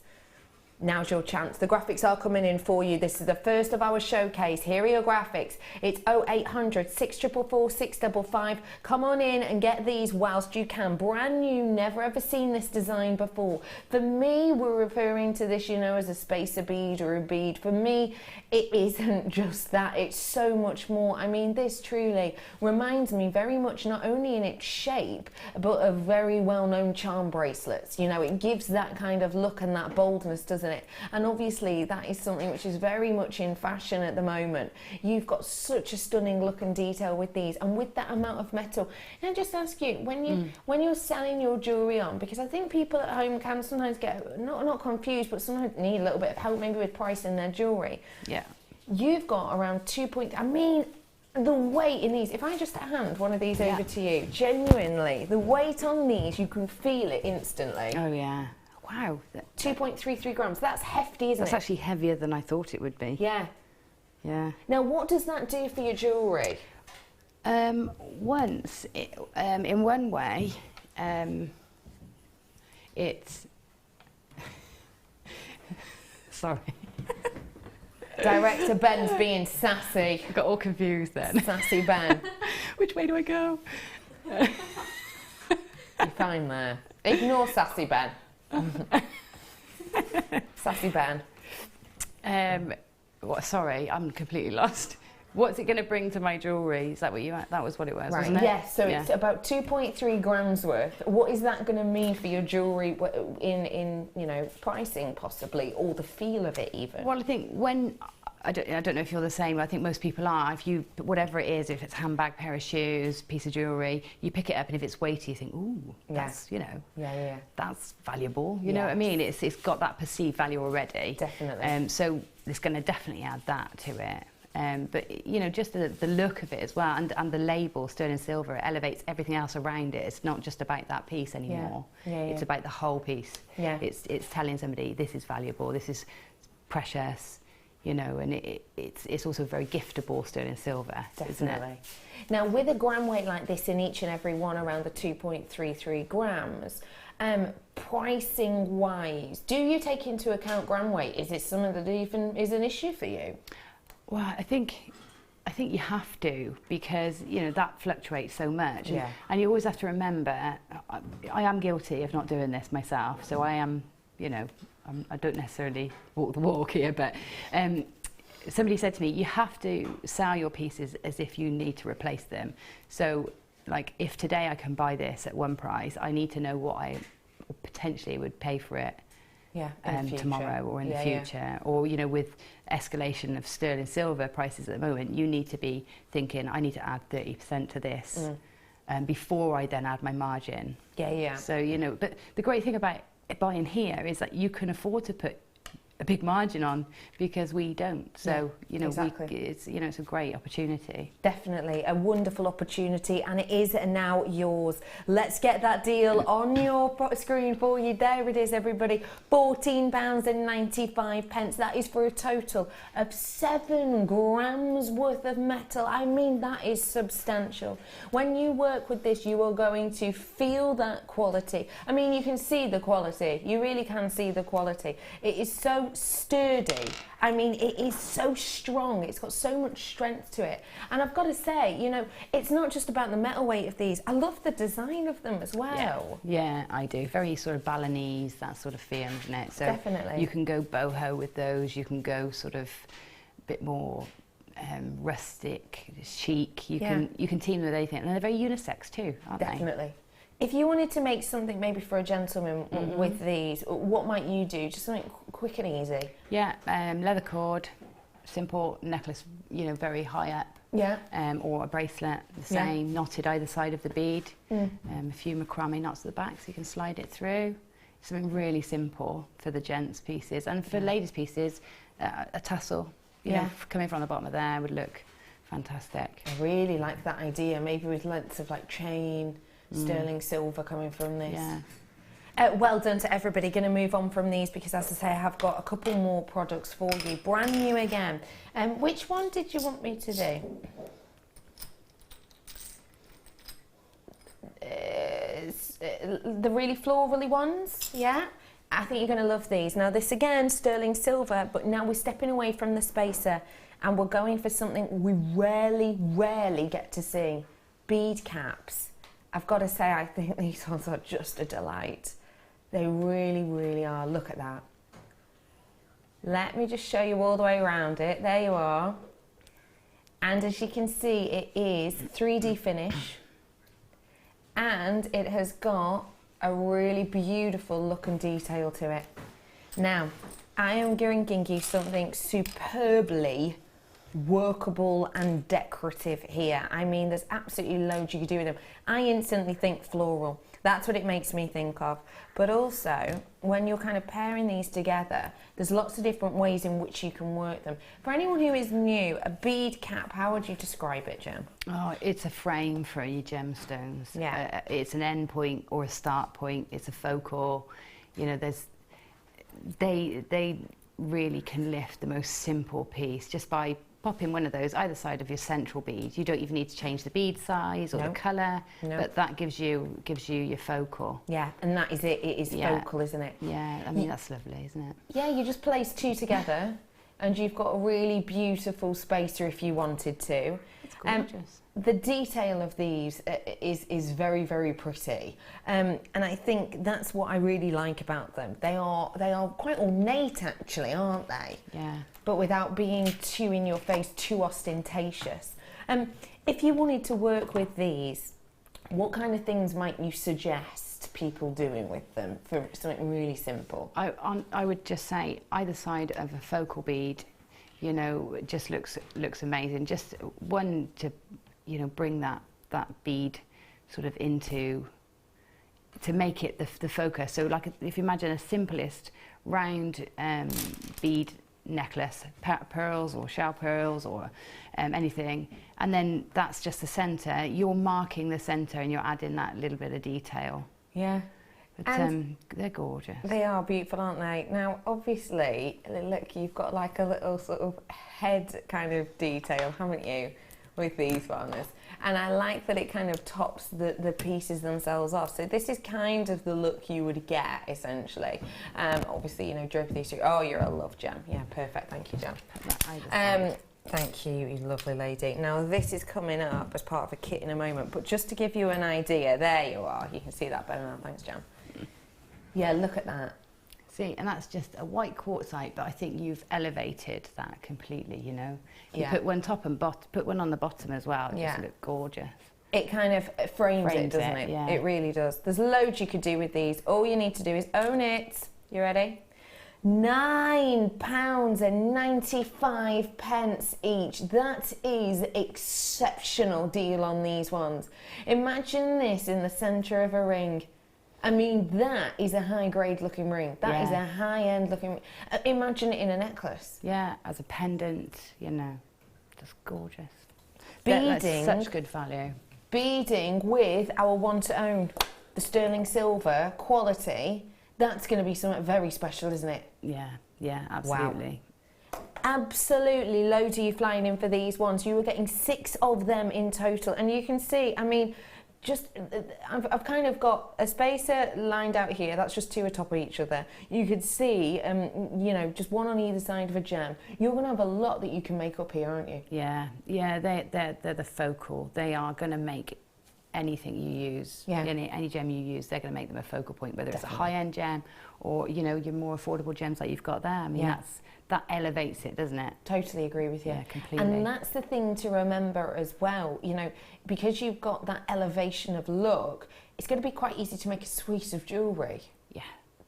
Now's your chance. The graphics are coming in for you. This is the first of our showcase. Here are your graphics. It's 0800 644 655. Come on in and get these whilst you can. Brand new, never ever seen this design before. For me, we're referring to this, you know, as a spacer bead or a bead. For me, it isn't just that. It's so much more. I mean, this truly reminds me very much, not only in its shape, but of very well-known charm bracelets. You know, it gives that kind of look and that boldness, doesn't it? And obviously that is something which is very much in fashion at the moment. You've got such a stunning look and detail with these, and with that amount of metal. And I just ask you, when you're selling your jewellery on, because I think people at home can sometimes get not confused, but sometimes need a little bit of help maybe with pricing their jewellery. Yeah. You've got around 2 point, I mean, the weight in these, if I just hand one of these over to you, genuinely, the weight on these, you can feel it instantly. Oh yeah. Wow. 2.33 grams. That's hefty, isn't it? That's actually heavier than I thought it would be. Yeah. Yeah. Now, what does that do for your jewellery? Once, in one way, it's... Sorry. Director Ben's being sassy. I got all confused then. Sassy Ben. Which way do I go? You're fine there. Ignore Sassy Ben. Sassy Ben. Sorry, I'm completely lost. What's it going to bring to my jewellery? Is that what that was what it was, wasn't it? Yes, so it's about 2.3 grams worth. What is that going to mean for your jewellery in you know, pricing possibly, or the feel of it even? Well, I think I don't know if you're the same, but I think most people are. If you, whatever it is, if it's a handbag, pair of shoes, piece of jewellery, you pick it up and if it's weighty, you think, ooh, that's, you know, that's valuable. You know what I mean? It's got that perceived value already. Definitely. So it's going to definitely add that to it. But, you know, just the look of it as well, and the label, sterling silver, it elevates everything else around it. It's not just about that piece anymore. It's about the whole piece. It's telling somebody this is valuable, this is precious, you know, and it's also very giftable, sterling silver, isn't it? Now, with a gram weight like this in each and every one around the 2.33 grams, pricing wise, do you take into account gram weight? Is it something that even is an issue for you? Well, I think you have to, because, you know, that fluctuates so much. And you always have to remember, I am guilty of not doing this myself, so I am, you know, I don't necessarily walk the walk here, but somebody said to me, you have to sell your pieces as if you need to replace them. So, like, if today I can buy this at one price, I need to know what I potentially would pay for it tomorrow or in the future. Or, you know, with escalation of sterling silver prices at the moment, you need to be thinking, I need to add 30% to this before I then add my margin. So, you know, but the great thing about buying here is that you can afford to put a big margin on, because we don't. So, you know, it's, you know, it's a great opportunity. Definitely a wonderful opportunity, and it is now yours. Let's get that deal on your screen for you. There it is, everybody. £14.95. That is for a total of 7 grams worth of metal. I mean, that is substantial. When you work with this, you are going to feel that quality. I mean, you can see the quality. You really can see the quality. It is so sturdy. I mean, it is so strong. It's got so much strength to it. And I've got to say, you know, it's not just about the metal weight of these. I love the design of them as well. Yeah, I do. Very sort of Balinese, that sort of feel, isn't it? So definitely. You can go boho with those. You can go sort of a bit more rustic, chic. You can team them with anything. And they're very unisex too, aren't they? Definitely. If you wanted to make something maybe for a gentleman with these, what might you do? Just something quick and easy. Yeah, leather cord, simple necklace, you know, very high up. Or a bracelet, the same, knotted either side of the bead. A few macrame knots at the back so you can slide it through. Something really simple for the gents' pieces. And for ladies' pieces, a tassel, you know, coming from the bottom of there would look fantastic. I really like that idea, maybe with lengths of like chain, sterling silver coming from this. Well done to everybody. Going to move on from these because, as I say, I have got a couple more products for you, brand new again. Which one did you want me to do? The really florally ones, yeah? I think you're going to love these. Now this again, sterling silver, but now we're stepping away from the spacer and we're going for something we rarely get to see. Bead caps. I've got to say, I think these ones are just a delight. They really are. Look at that. Let me just show you all the way around it. There you are. And as you can see, it is 3D finish. And it has got a really beautiful look and detail to it. Now, I am bringing you something superbly workable and decorative here. I mean, there's absolutely loads you could do with them. I instantly think floral. That's what it makes me think of. But also, when you're kind of pairing these together, there's lots of different ways in which you can work them. For anyone who is new, a bead cap, how would you describe it, Gem? Oh, it's a frame for your gemstones. Yeah. It's an end point or a start point. It's a focal. You know, they really can lift the most simple piece just by popping one of those either side of your central bead. You don't even need to change the bead size or the colour, but that gives you your focal. Yeah, and that is it. It is focal, isn't it? Yeah, I mean, that's lovely, isn't it? Yeah, you just place two together and you've got a really beautiful spacer if you wanted to. It's gorgeous. The detail of these is very pretty, and I think that's what I really like about them. They are quite ornate, actually, aren't they? Yeah. But without being too in your face, too ostentatious. If you wanted to work with these, what kind of things might you suggest people doing with them for something really simple? I would just say either side of a focal bead, you know, it just looks amazing. Just one to, you know, bring that bead sort of into, to make it the focus. So like if you imagine a simplest round bead necklace, pearls or shell pearls or anything, and then that's just the center, you're marking the center and you're adding that little bit of detail. Yeah. But they're gorgeous. They are beautiful, aren't they? Now, obviously, look, you've got like a little sort of head kind of detail, haven't you, with these ones? And I like that it kind of tops the pieces themselves off. So this is kind of the look you would get, essentially. Obviously, you know, drape these two. Oh, you're a love, Gem. Yeah, perfect. Thank you, Gem. Thank you, you lovely lady. Now, this is coming up as part of a kit in a moment, but just to give you an idea, there you are. You can see that better now. Thanks, Gem. Yeah, look at that. See, and that's just a white quartzite, but I think you've elevated that completely, you know. You put one top and put one on the bottom as well. It just look gorgeous. It kind of frames it, doesn't it? Yeah. It really does. There's loads you could do with these. All you need to do is own it. You ready? £9.95 each. That is exceptional deal on these ones. Imagine this in the centre of a ring. I mean, that is a high-grade looking ring. That is a high-end looking ring. Imagine it in a necklace. Yeah, as a pendant, you know, just gorgeous. Beading. That's such good value. Beading with our one to own, the sterling silver quality. That's going to be something very special, isn't it? Yeah, absolutely. Wow. Absolutely, loads of you flying in for these ones. You were getting 6 of them in total, and you can see, I mean, I've kind of got a spacer lined out here. That's just 2 atop of each other. You could see, you know, just one on either side of a gem. You're going to have a lot that you can make up here, aren't you? Yeah, they're the focal. They are going to make anything you use, any gem you use, they're going to make them a focal point, whether it's a high-end gem or, you know, your more affordable gems like you've got there. I mean, that elevates it, doesn't it? Totally agree with you. Yeah, completely. And that's the thing to remember as well, you know, because you've got that elevation of look, it's going to be quite easy to make a suite of jewellery. Yeah.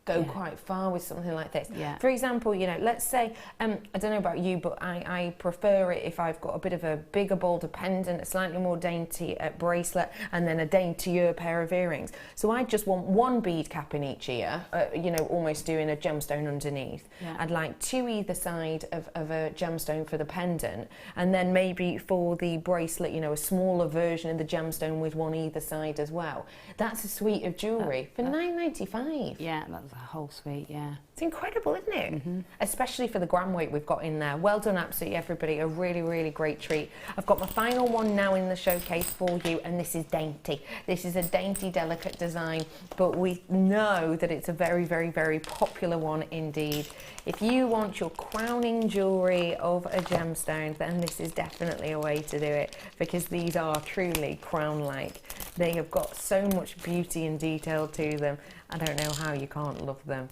Go quite far with something like this. Yeah. For example, you know, let's say, I don't know about you, but I prefer it if I've got a bit of a bigger, bolder pendant, a slightly more dainty bracelet, and then a daintier pair of earrings. So I just want one bead cap in each ear, you know, almost doing a gemstone underneath. Yeah. I'd like 2 either side of a gemstone for the pendant, and then maybe for the bracelet, you know, a smaller version of the gemstone with one either side as well. That's a suite of jewellery for £9.95. Yeah, that's whole suite, yeah. It's incredible, isn't it? Especially for the gram weight we've got in there. Well done, absolutely everybody. A really, really great treat. I've got my final one now in the showcase for you, and this is dainty. This is a dainty, delicate design, but we know that it's a very, very, very popular one indeed. If you want your crowning jewellery of a gemstone, then this is definitely a way to do it, because these are truly crown-like. They have got so much beauty and detail to them. I don't know how you can't love them.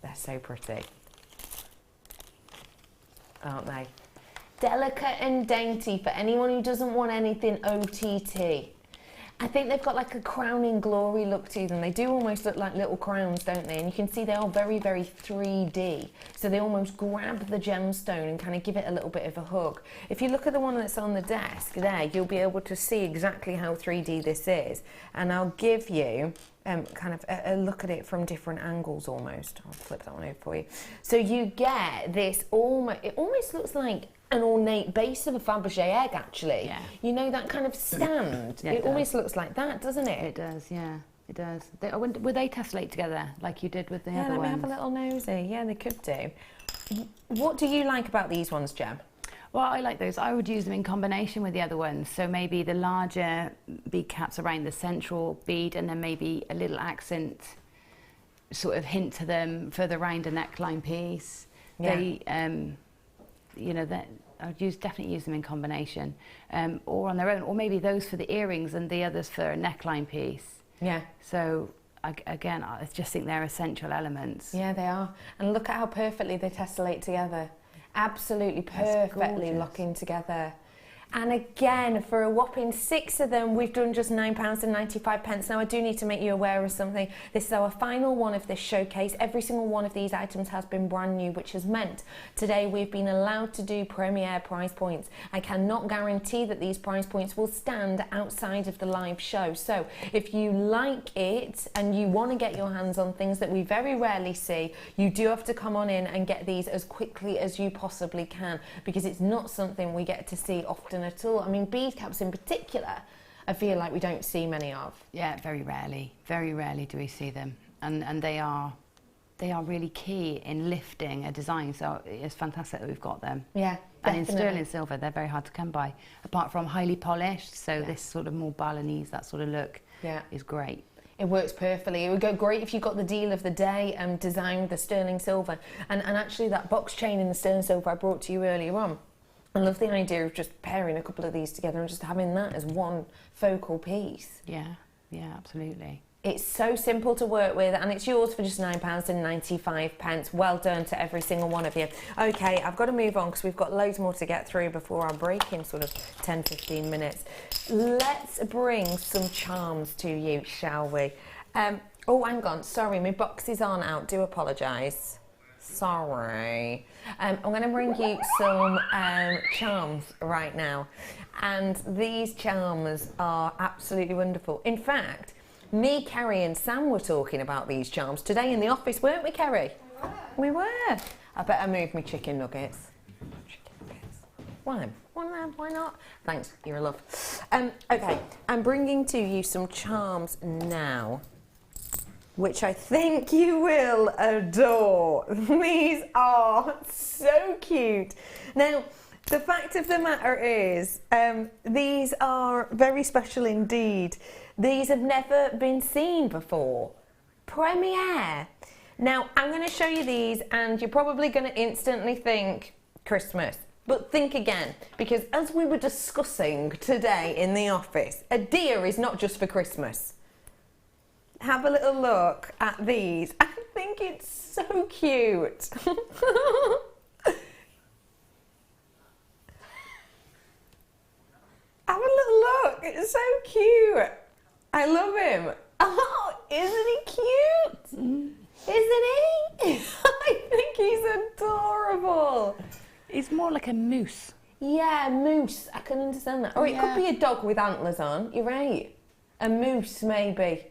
They're so pretty, aren't they? Delicate and dainty for anyone who doesn't want anything OTT. I think they've got like a crowning glory look to them. They do almost look like little crowns, don't they? And you can see they are very, very 3D. So they almost grab the gemstone and kind of give it a little bit of a hug. If you look at the one that's on the desk there, you'll be able to see exactly how 3D this is. And I'll give you kind of a look at it from different angles almost. I'll flip that one over for you. So you get this it almost looks like an ornate base of a Fabergé egg, actually. Yeah. You know, that kind of stand. Yeah, it almost looks like that, doesn't it? It does, yeah. It does. Would they tessellate together like you did with the other ones? Yeah, let me have a little nosy. Yeah, they could do. What do you like about these ones, Gem? Well, I like those. I would use them in combination with the other ones. So maybe the larger bead caps around the central bead, and then maybe a little accent sort of hint to them further around a neckline piece. Yeah. They, you know, that I'd definitely use them in combination, or on their own, or maybe those for the earrings and the others for a neckline piece. Yeah. So again, I just think they're essential elements. Yeah, they are. And look at how perfectly they tessellate together. Absolutely perfectly locking together. And again, for a whopping 6 of them, we've done just £9.95. Now, I do need to make you aware of something. This is our final one of this showcase. Every single one of these items has been brand new, which has meant today we've been allowed to do premiere price points. I cannot guarantee that these price points will stand outside of the live show. So if you like it and you want to get your hands on things that we very rarely see, you do have to come on in and get these as quickly as you possibly can, because it's not something we get to see often at all. I mean, bead caps in particular, I feel like we don't see many of. Yeah, very rarely do we see them, and they are really key in lifting a design, so it's fantastic that we've got them. Yeah, definitely. And in sterling silver, they're very hard to come by, apart from highly polished, so this sort of more Balinese, that sort of look is great. It works perfectly. It would go great if you got the deal of the day design with the sterling silver, and actually that box chain in the sterling silver I brought to you earlier on. I love the idea of just pairing a couple of these together and just having that as one focal piece. Yeah, yeah, absolutely. It's so simple to work with, and it's yours for just £9.95. Well done to every single one of you. Okay, I've got to move on because we've got loads more to get through before our break in sort of 10-15 minutes. Let's bring some charms to you, shall we? Oh, hang on. Sorry, my boxes aren't out. Do apologise. Sorry. I'm going to bring you some charms right now, and these charms are absolutely wonderful. In fact, me, Kerry and Sam were talking about these charms today in the office, weren't we, Kerry? We were. I better move my chicken nuggets. Why? Why not? Thanks, you're a love. Okay, I'm bringing to you some charms now, which I think you will adore. These are so cute. Now, the fact of the matter is, these are very special indeed. These have never been seen before. Premiere. Now, I'm going to show you these, and you're probably going to instantly think Christmas. But think again, because as we were discussing today in the office, a deer is not just for Christmas. Have a little look at these. I think it's so cute. Have a little look. It's so cute. I love him. Oh, isn't he cute? Isn't he? I think he's adorable. He's more like a moose. Yeah, moose. I can understand that. Or it could be a dog with antlers on. You're right. A moose, maybe.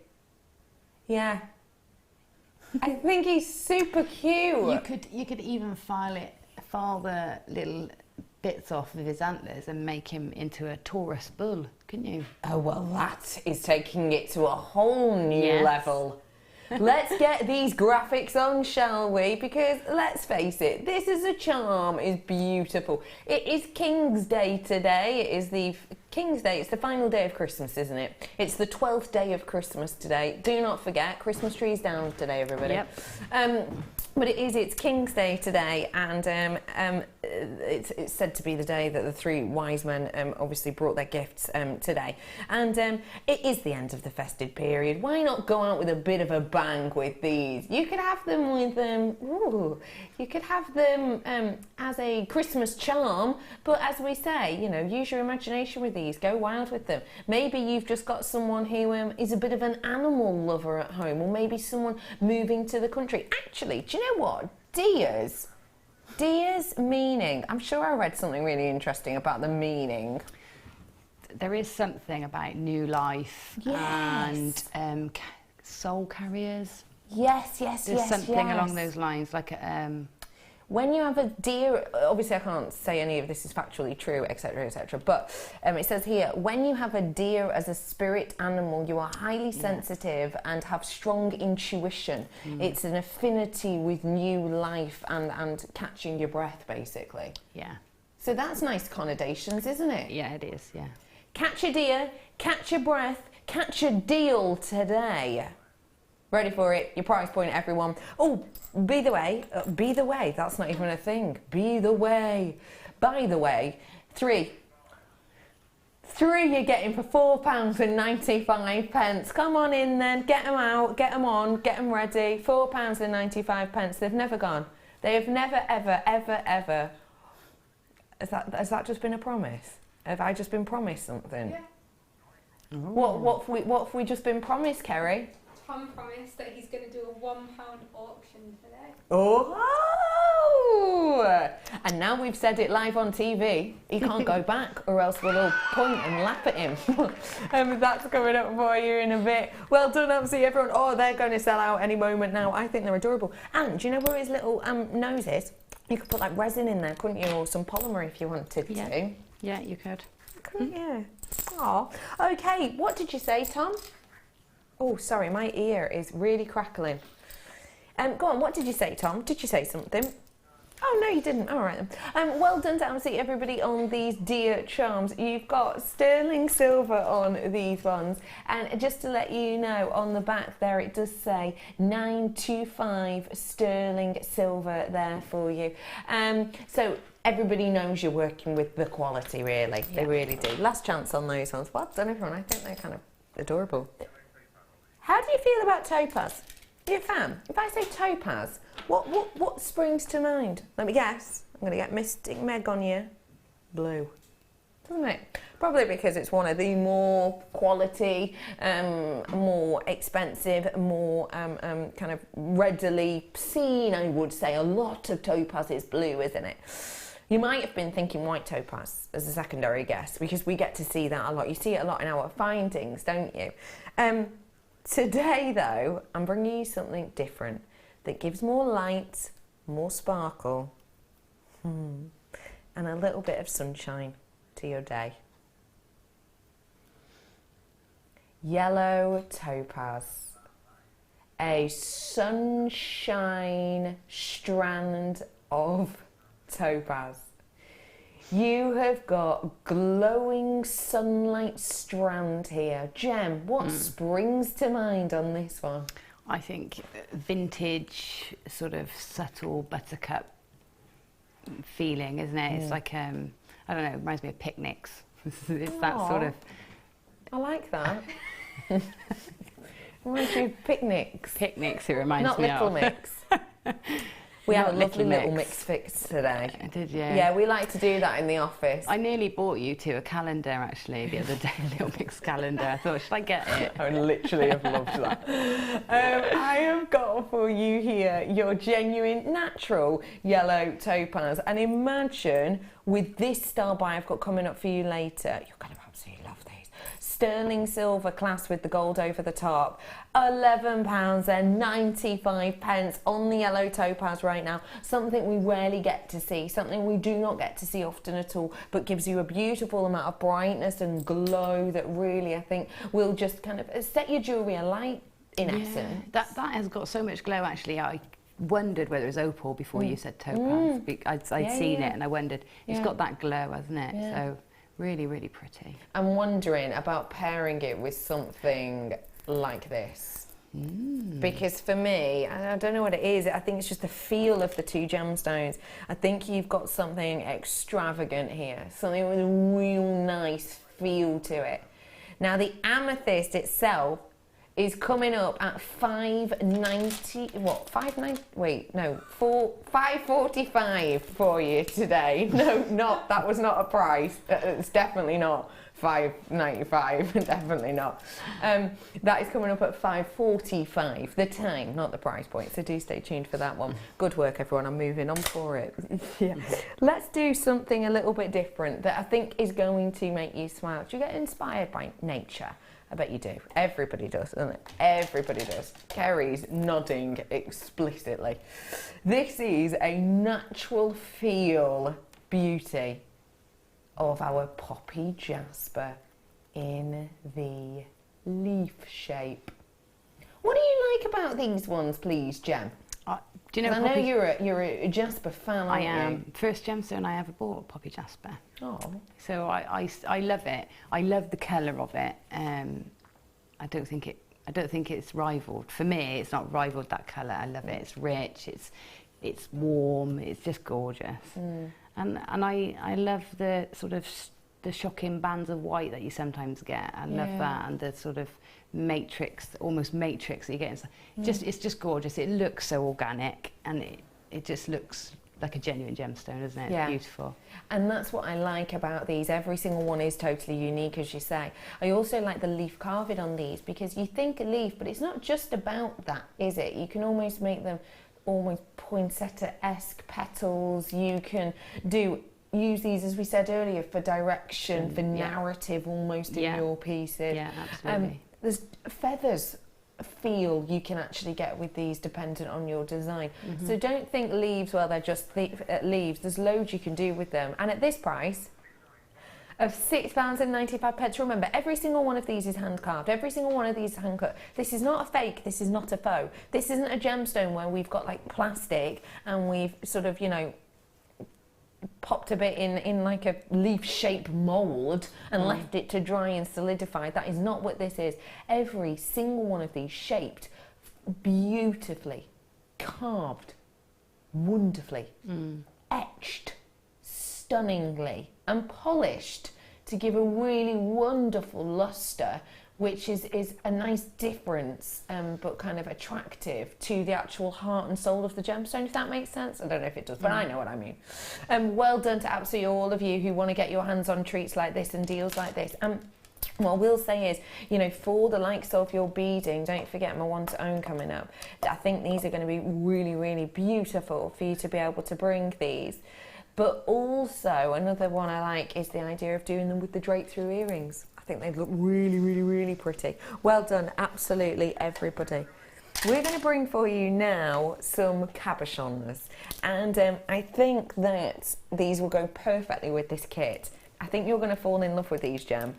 Yeah. I think he's super cute. You could even file the little bits off of his antlers and make him into a Taurus bull, couldn't you? Oh, well, that is taking it to a whole new level. Let's get these graphics on, shall we? Because let's face it, this is a charm, is beautiful. It is King's Day today. It is the King's Day. It's the final day of Christmas, isn't it? It's the 12th day of Christmas today. Do not forget, Christmas tree's down today, everybody. Yep. But it's King's Day today, and it's said to be the day that the three wise men obviously brought their gifts today. And it is the end of the festive period. Why not go out with a bit of a bang with these? You could have them with you could have them as a Christmas charm, but as we say, you know, use your imagination with these. Go wild with them. Maybe you've just got someone who is a bit of an animal lover at home, or maybe someone moving to the country. Actually, do you know what? Deers meaning. I'm sure I read something really interesting about the meaning. There is something about new life and soul carriers. Yes. There's something along those lines, like when you have a deer, obviously I can't say any of this is factually true, etc., etc., but it says here, when you have a deer as a spirit animal, you are highly sensitive and have strong intuition. It's an affinity with new life and catching your breath, basically. Yeah. So that's nice connotations, isn't it? Yeah, it is, yeah. Catch a deer, catch your breath, catch a deal today. Ready for it? Your prize point, everyone. Oh, by the way, that's not even a thing. By the way, 3 you're getting for £4.95. Come on in then, get them out, get them on, get them ready. £4.95. They've never gone. They have never, ever. Has that just been a promise? Have I just been promised something? Yeah. What have we just been promised, Kerry? Tom promised that he's going to do a £1 auction today. Oh! And now we've said it live on TV. He can't go back, or else we'll all point and laugh at him. That's coming up for you in a bit. Well done, absolutely everyone. Oh, they're going to sell out any moment now. I think they're adorable. And do you know where his little nose is? You could put like resin in there, couldn't you, or some polymer if you wanted to. Yeah, you could. Couldn't you? Oh, okay. What did you say, Tom? Oh, sorry, my ear is really crackling. Go on, what did you say, Tom? Did you say something? Oh, no, you didn't. All right, then. Well done to absolutely everybody on these deer charms. You've got sterling silver on these ones. And just to let you know, on the back there, it does say 925 sterling silver there for you. So everybody knows you're working with the quality, really. Yeah. They really do. Last chance on those ones. Well done, everyone. I think they're kind of adorable. How do you feel about topaz? Are you a fan? If I say topaz, what springs to mind? Let me guess. I'm going to get Mystic Meg on you. Blue. Doesn't it? Probably because it's one of the more quality, more expensive, more kind of readily seen, I would say. A lot of topaz is blue, isn't it? You might have been thinking white topaz as a secondary guess, because we get to see that a lot. You see it a lot in our findings, don't you? Today, though, I'm bringing you something different that gives more light, more sparkle, and a little bit of sunshine to your day. Yellow topaz. A sunshine strand of topaz. You have got glowing sunlight strand here. Gem, what springs to mind on this one? I think vintage, sort of subtle buttercup feeling, isn't it? It's like, I don't know, it reminds me of picnics. It's that sort of... I like that. Reminds you of picnics. Picnics, it reminds Not me Little of. Mix. We had a lovely Little little Mix. mix fix today. I did, yeah. Yeah, we like to do that in the office. I nearly bought you two a calendar, actually, the other day, a Little Mix calendar. I thought, should I get it? I would literally have loved that. I have got for you here your genuine, natural yellow topaz. And imagine with this style buy I've got coming up for you later, you're going to absolutely love these. Sterling silver class with the gold over the top. £11.95 on the yellow topaz right now. Something we rarely get to see, something we do not get to see often at all, but gives you a beautiful amount of brightness and glow that really, I think, will just kind of set your jewellery alight. in essence. That has got so much glow, actually. I wondered whether it was opal before you said topaz. I'd seen it and I wondered. It's got that glow, hasn't it? Yeah. So really, really pretty. I'm wondering about pairing it with something like this. Because for me, I don't know what it is, I think it's just the feel of the two gemstones. I think you've got something extravagant here, something with a real nice feel to it. Now the amethyst itself is coming up at $5.90, what, $5.90, wait, no, $5.45 for you today. No, that was not a price, it's definitely not $5.95, definitely not. That is coming up at $5.45, the time, not the price point, so do stay tuned for that one. Good work everyone, I'm moving on for it. Yeah. Let's do something a little bit different that I think is going to make you smile. Do you get inspired by nature? I bet you do. Everybody does, doesn't it? Everybody does. Kerry's nodding explicitly. This is a natural feel beauty of our poppy jasper in the leaf shape. What do you like about these ones, please, Gem? Do you know? I know you're a jasper fan, aren't you? I am. First gemstone I ever bought, poppy jasper. Oh. So I love it. I love the colour of it. I don't think it's rivaled. For me, it's not rivaled, that colour. I love it. It's rich. It's warm. It's just gorgeous. And I love the sort of the shocking bands of white that you sometimes get. I love that, and the sort of matrix, almost matrix that you get inside. It's just gorgeous. It looks so organic, and it just looks like a genuine gemstone, doesn't it? It's beautiful. And that's what I like about these. Every single one is totally unique, as you say. I also like the leaf carving on these, because you think a leaf, but it's not just about that, is it? You can almost make them almost poinsettia-esque petals. You can use these, as we said earlier, for direction, for narrative almost in your pieces. Yeah, absolutely. There's feathers feel you can actually get with these dependent on your design. So don't think leaves, well, they're just leaves. There's loads you can do with them. And at this price of £6.95, remember, every single one of these is hand carved. Every single one of these is hand cut. This is not a fake. This is not a faux. This isn't a gemstone where we've got like plastic and we've sort of, you know, popped a bit in like a leaf shape mould and left it to dry and solidify. That is not what this is. Every single one of these shaped beautifully, carved wonderfully, etched stunningly, and polished to give a really wonderful luster, which is a nice difference, but kind of attractive to the actual heart and soul of the gemstone, if that makes sense. I don't know if it does, but I know what I mean. Well done to absolutely all of you who want to get your hands on treats like this and deals like this. What we'll say is, you know, for the likes of your beading, don't forget my one to own coming up. I think these are going to be really, really beautiful for you to be able to bring these. But also, another one I like is the idea of doing them with the drape through earrings. I think they look really, really, really pretty. Well done, absolutely everybody. We're going to bring for you now some cabochons, and I think that these will go perfectly with this kit. I think you're going to fall in love with these, Gem.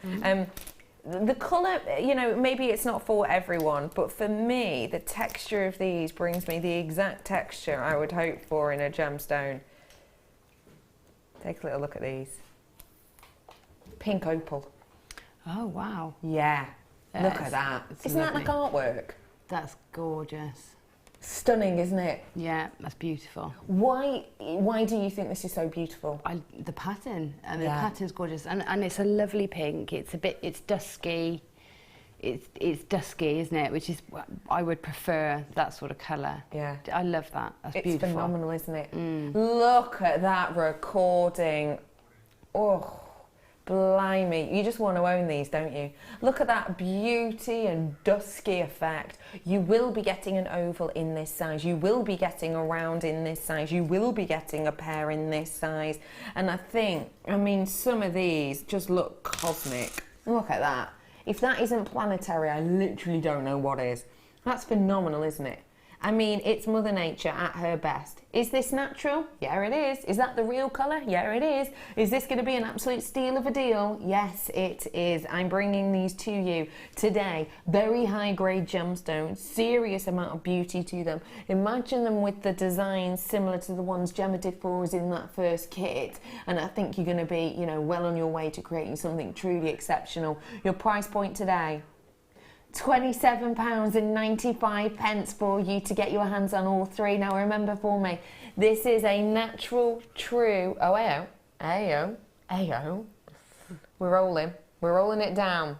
The colour, you know, maybe it's not for everyone, but for me, the texture of these brings me the exact texture I would hope for in a gemstone. Take a little look at these. Pink opal. Oh, wow. Yeah, look at that. Isn't that like artwork? That's gorgeous. Stunning, isn't it? Yeah, that's beautiful. Why do you think this is so beautiful? The pattern, and the pattern's gorgeous, and it's a lovely pink. It's dusky. It's dusky, isn't it? Which is, I would prefer that sort of colour. Yeah. I love that. That's beautiful. It's phenomenal, isn't it? Look at that recording. Oh, blimey. You just want to own these, don't you? Look at that beauty and dusky effect. You will be getting an oval in this size. You will be getting a round in this size. You will be getting a pair in this size. And I mean, some of these just look cosmic. Look at that. If that isn't planetary, I literally don't know what is. That's phenomenal, isn't it? I mean, it's Mother Nature at her best. Is this natural? Yeah, it is. Is that the real colour? Yeah, it is. Is this going to be an absolute steal of a deal? Yes, it is. I'm bringing these to you today. Very high grade gemstones, serious amount of beauty to them. Imagine them with the designs similar to the ones Gemma did for us in that first kit. And I think you're going to be, you know, well on your way to creating something truly exceptional. Your price point today, £27.95 for you to get your hands on all three. Now remember for me, this is a natural, true, ayo, we're rolling it down.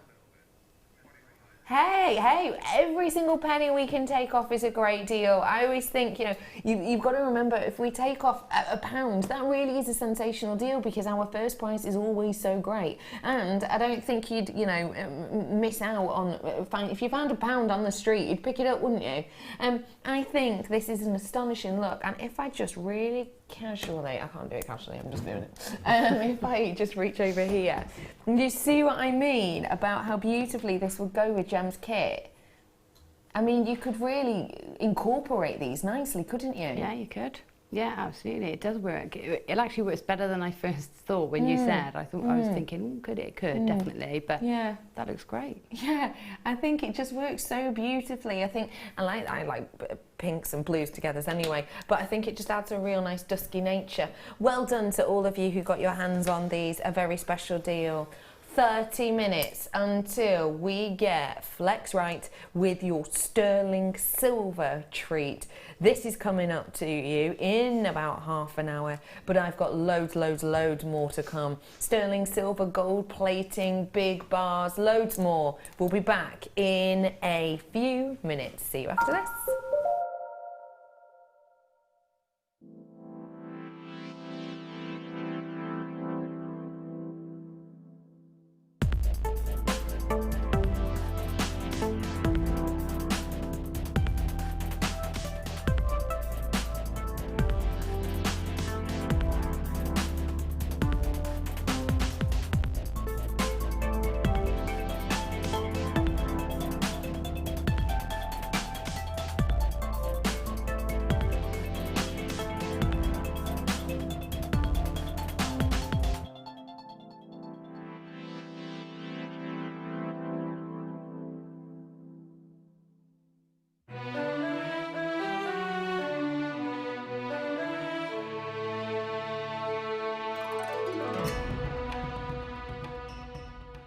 Hey, every single penny we can take off is a great deal. I always think, you know, you've got to remember, if we take off a pound, that really is a sensational deal because our first price is always so great. And I don't think you'd, you know, miss out on, if you found a pound on the street, you'd pick it up, wouldn't you? I think this is an astonishing look. And if I just really casually, I can't do it casually, I'm just doing it. If I just reach over here, you see what I mean about how beautifully this would go with Gem's kit? I mean, you could really incorporate these nicely, couldn't you? Yeah, you could. Yeah, absolutely. It does work. It actually works better than I first thought when you said. I was thinking, could it? Could, definitely. But yeah, that looks great. Yeah, I think it just works so beautifully. I think I like pinks and blues together anyway, but I think it just adds a real nice dusky nature. Well done to all of you who got your hands on these. A very special deal. 30 minutes until we get Flex Right with your sterling silver treat. This is coming up to you in about half an hour, but I've got loads more to come. Sterling silver, gold plating, big bars, loads more. We'll be back in a few minutes. See you after this.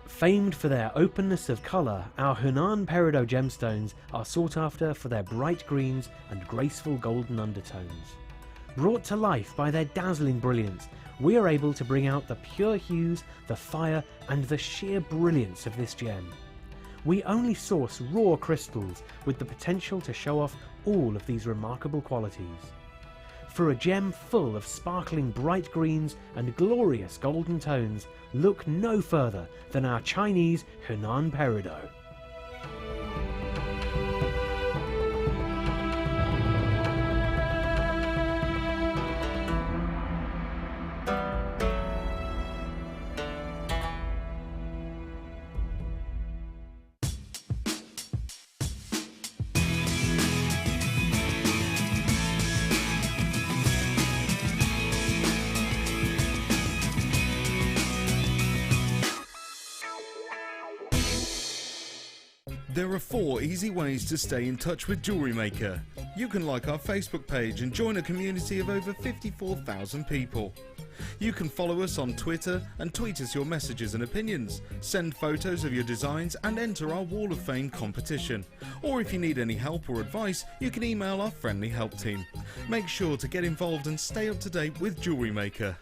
Famed for their openness of colour, our Hunan Peridot gemstones are sought after for their bright greens and graceful golden undertones. Brought to life by their dazzling brilliance, we are able to bring out the pure hues, the fire and the sheer brilliance of this gem. We only source raw crystals with the potential to show off all of these remarkable qualities. For a gem full of sparkling bright greens and glorious golden tones, look no further than our Chinese Hunan Peridot. There are 4 easy ways to stay in touch with Jewellery Maker. You can like our Facebook page and join a community of over 54,000 people. You can follow us on Twitter and tweet us your messages and opinions, send photos of your designs and enter our Wall of Fame competition. Or if you need any help or advice, you can email our friendly help team. Make sure to get involved and stay up to date with Jewellery Maker.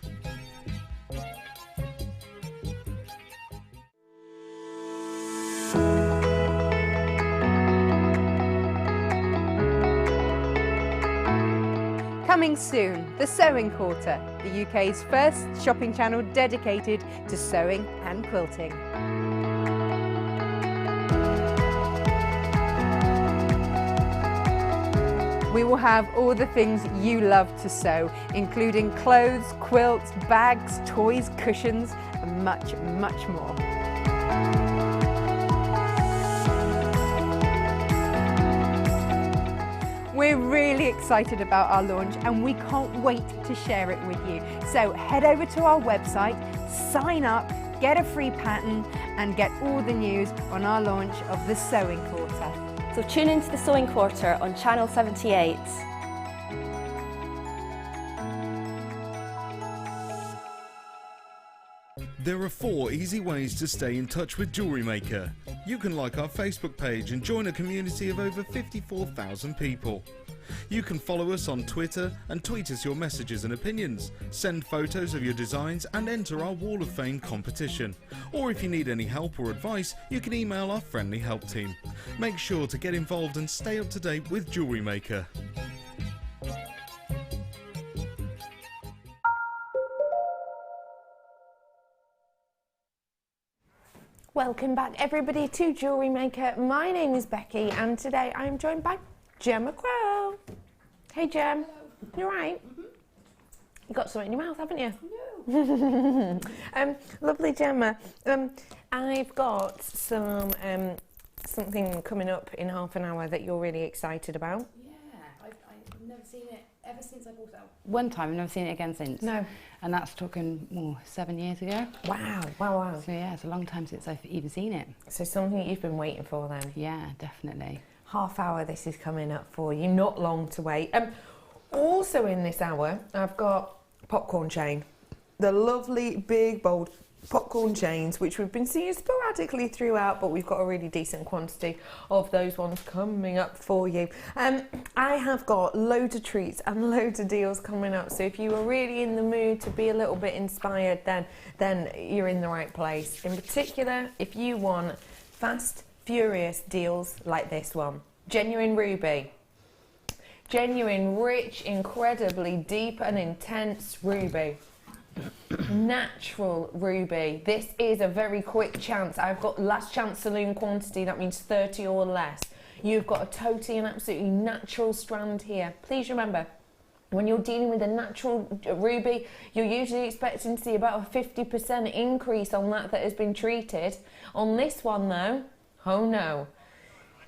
Coming soon, the Sewing Quarter, the UK's first shopping channel dedicated to sewing and quilting. We will have all the things you love to sew, including clothes, quilts, bags, toys, cushions, and much, much more. We're really excited about our launch and we can't wait to share it with you. So head over to our website, sign up, get a free pattern and get all the news on our launch of the Sewing Quarter. So tune into the Sewing Quarter on Channel 78. There are 4 easy ways to stay in touch with Jewellery Maker. You can like our Facebook page and join a community of over 54,000 people. You can follow us on Twitter and tweet us your messages and opinions, send photos of your designs and enter our Wall of Fame competition. Or if you need any help or advice, you can email our friendly help team. Make sure to get involved and stay up to date with Jewellery Maker. Welcome back everybody to Jewellery Maker. My name is Becky and today I'm joined by Gemma Crow. Hey Gem, you alright? You got something in your mouth, haven't you? No. Lovely Gemma. I've got some something coming up in half an hour that you're really excited about. Yeah, I've never seen it ever since I bought it out. One time, I've never seen it again since. No. And that's talking 7 years ago. Wow, wow, wow. So yeah, it's a long time since I've even seen it. So something you've been waiting for then? Yeah, definitely. Half hour this is coming up for you, not long to wait. Also in this hour, I've got popcorn chain. The lovely, big, bold popcorn chains, which we've been seeing sporadically throughout, but we've got a really decent quantity of those ones coming up for you. I have got loads of treats and loads of deals coming up, so if you are really in the mood to be a little bit inspired, then you're in the right place. In particular, if you want fast, furious deals like this one. Genuine ruby. Genuine, rich, incredibly deep and intense ruby. Natural ruby. This is a very quick chance. I've got last chance saloon quantity, that means 30 or less. You've got a totally and absolutely natural strand here. Please remember, when you're dealing with a natural ruby, you're usually expecting to see about a 50% increase on that has been treated. On this one though, oh no.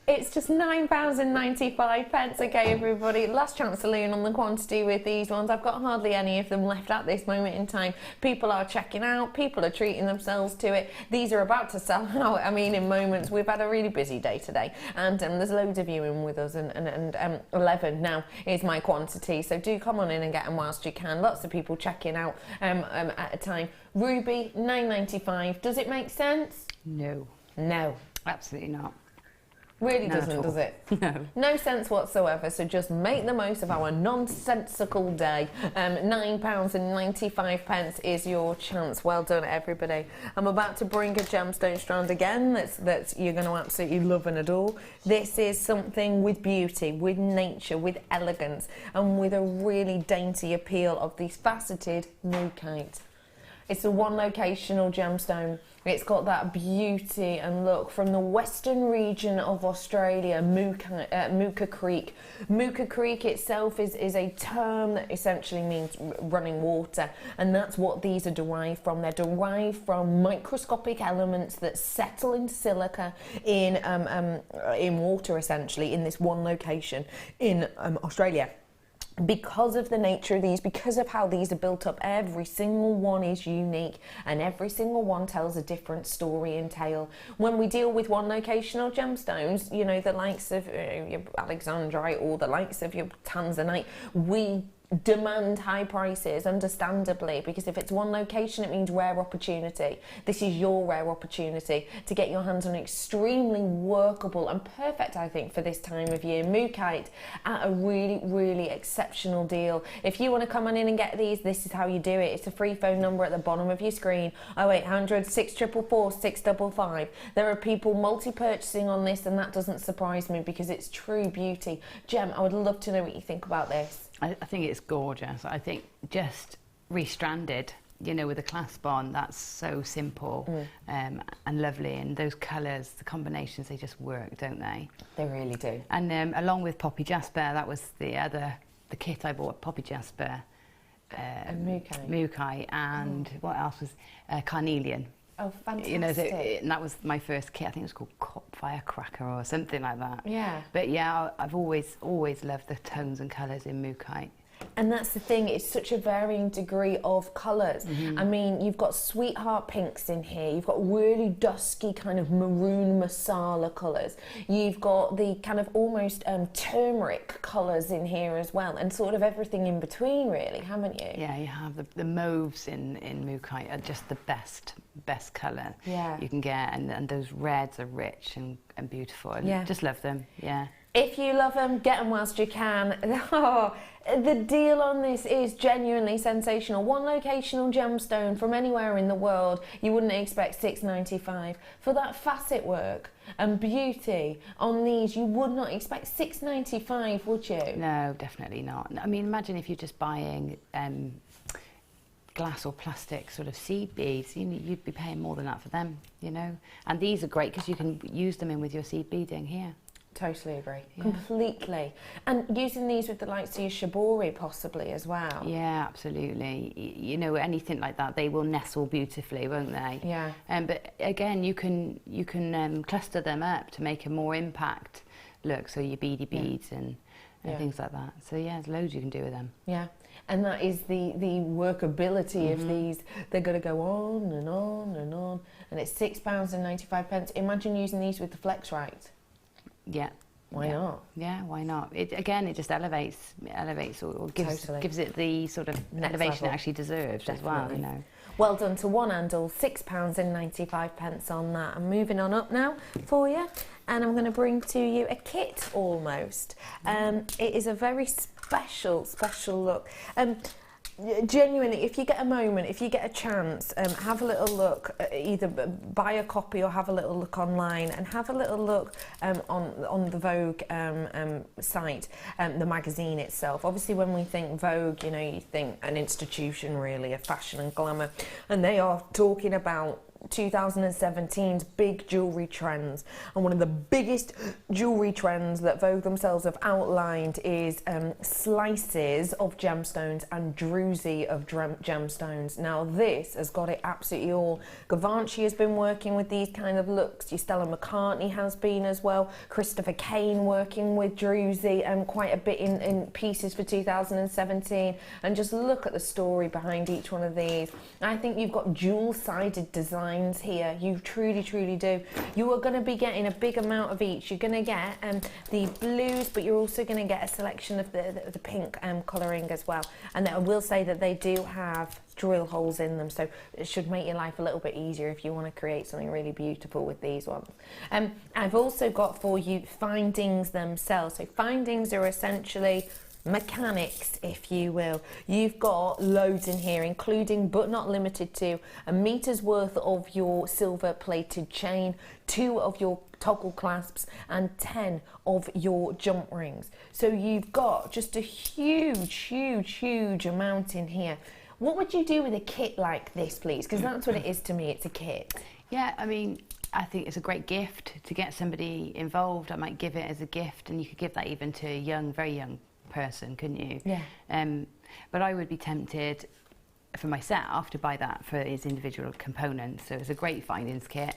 It's just £9.95, okay everybody. Last chance saloon on the quantity with these ones. I've got hardly any of them left at this moment in time. People are checking out, people are treating themselves to it. These are about to sell out, I mean in moments. We've had a really busy day today and there's loads of you in with us and 11 now is my quantity. So do come on in and get them whilst you can. Lots of people checking out at a time. Ruby, £9.95. Does it make sense? No. No. Absolutely not. Really doesn't, does it? No. No sense whatsoever, so just make the most of our nonsensical day. £9.95 is your chance. Well done, everybody. I'm about to bring a gemstone strand again that's you're going to absolutely love and adore. This is something with beauty, with nature, with elegance, and with a really dainty appeal of these faceted mookaite. It's a one locational gemstone. It's got that beauty and look from the western region of Australia, Mooka Creek. Mooka Creek itself is a term that essentially means running water, and that's what these are derived from. They're derived from microscopic elements that settle in silica in water, essentially, in this one location in Australia. Because of the nature of these, because of how these are built up, every single one is unique and every single one tells a different story and tale. When we deal with one locational gemstones, you know, the likes of your Alexandrite or the likes of your Tanzanite, we demand high prices, understandably, because if it's one location it means rare opportunity. This is your rare opportunity to get your hands on an extremely workable and perfect, I think, for this time of year mookaite at a really, really exceptional deal. If you want to come on in and get these, this is how you do it. It's a free phone number at the bottom of your screen, 0800 644 655. There are people multi-purchasing on this, and that doesn't surprise me because it's true beauty. Gem, I would love to know what you think about this. I think it's gorgeous. I think just restranded, you know, with a clasp on, that's so simple and lovely. And those colours, the combinations, they just work, don't they? They really do. And along with Poppy Jasper, that was the kit I bought, Poppy Jasper, mookaite, and what else was Carnelian. Oh, fantastic. You know, so and that was my first kit. I think it was called Firecracker or something like that. Yeah. But yeah, I've always loved the tones and colours in Mookaite. And that's the thing, it's such a varying degree of colours. I mean, you've got sweetheart pinks in here, you've got really dusky kind of maroon masala colours, you've got the kind of almost turmeric colours in here as well, and sort of everything in between really, haven't you? Yeah, you have the mauves in Mookaite are just the best colour you can get, and those reds are rich and beautiful. I just love them, yeah. If you love them, get them whilst you can. Oh, the deal on this is genuinely sensational. One locational gemstone from anywhere in the world, you wouldn't expect $6.95. For that facet work and beauty on these, you would not expect $6.95, would you? No, definitely not. I mean, imagine if you're just buying glass or plastic sort of seed beads, you'd be paying more than that for them, you know. And these are great because you can use them in with your seed beading here. Totally agree, completely. And using these with the likes of your shibori possibly as well. Yeah, absolutely. You know, anything like that, they will nestle beautifully, won't they? Yeah. But again, you can cluster them up to make a more impact look. So your beady beads and things like that. So yeah, there's loads you can do with them. Yeah. And that is the workability of these. They're going to go on and on and on. And it's £6.95. Imagine using these with the Flex-Rite. Yeah. Why not? Yeah, why not? It just elevates or gives it the sort of elevation it actually deserves as well, you know. Well done to one handle, £6.95 on that. I'm moving on up now for you, and I'm going to bring to you a kit almost. It is a very special look. Genuinely, if you get a moment, if you get a chance, have a little look, either buy a copy or have a little look online, and have a little look on the Vogue site, the magazine itself. Obviously, when we think Vogue, you know, you think an institution really, of fashion and glamour, and they are talking about 2017's big jewellery trends, and one of the biggest jewellery trends that Vogue themselves have outlined is slices of gemstones and druzy of gemstones. Now this has got it absolutely all. Givenchy has been working with these kind of looks, your Stella McCartney has been as well, Christopher Kane working with druzy quite a bit in pieces for 2017, and just look at the story behind each one of these. I think you've got dual-sided design here, you truly do. You are going to be getting a big amount of each. You're going to get the blues, but you're also going to get a selection of the pink colouring as well. And I will say that they do have drill holes in them, so it should make your life a little bit easier if you want to create something really beautiful with these ones. I've also got for you findings themselves. So findings are essentially mechanics, if you will. You've got loads in here, including but not limited to a meter's worth of your silver plated chain, 2 of your toggle clasps, and 10 of your jump rings. So you've got just a huge amount in here. What would you do with a kit like this, please? Because that's what it is to me, it's a kit. Yeah, I mean, I think it's a great gift to get somebody involved. I might give it as a gift, and you could give that even to a young, very young person, couldn't you? Yeah. But I would be tempted for myself to buy that for its individual components. So it's a great findings kit.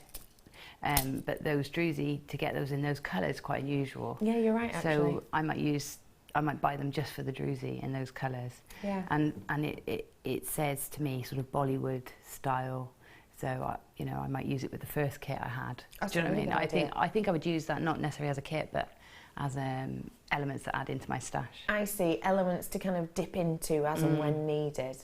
But those druzy, to get those in those colours, is quite unusual. Yeah, you're right, actually. So I might buy them just for the druzy in those colours. Yeah. And it says to me sort of Bollywood style. So you know, I might use it with the first kit I had. That's Do you know what I mean? idea. I think I would use that not necessarily as a kit, but as elements to add into my stash. I see, elements to kind of dip into as and when needed.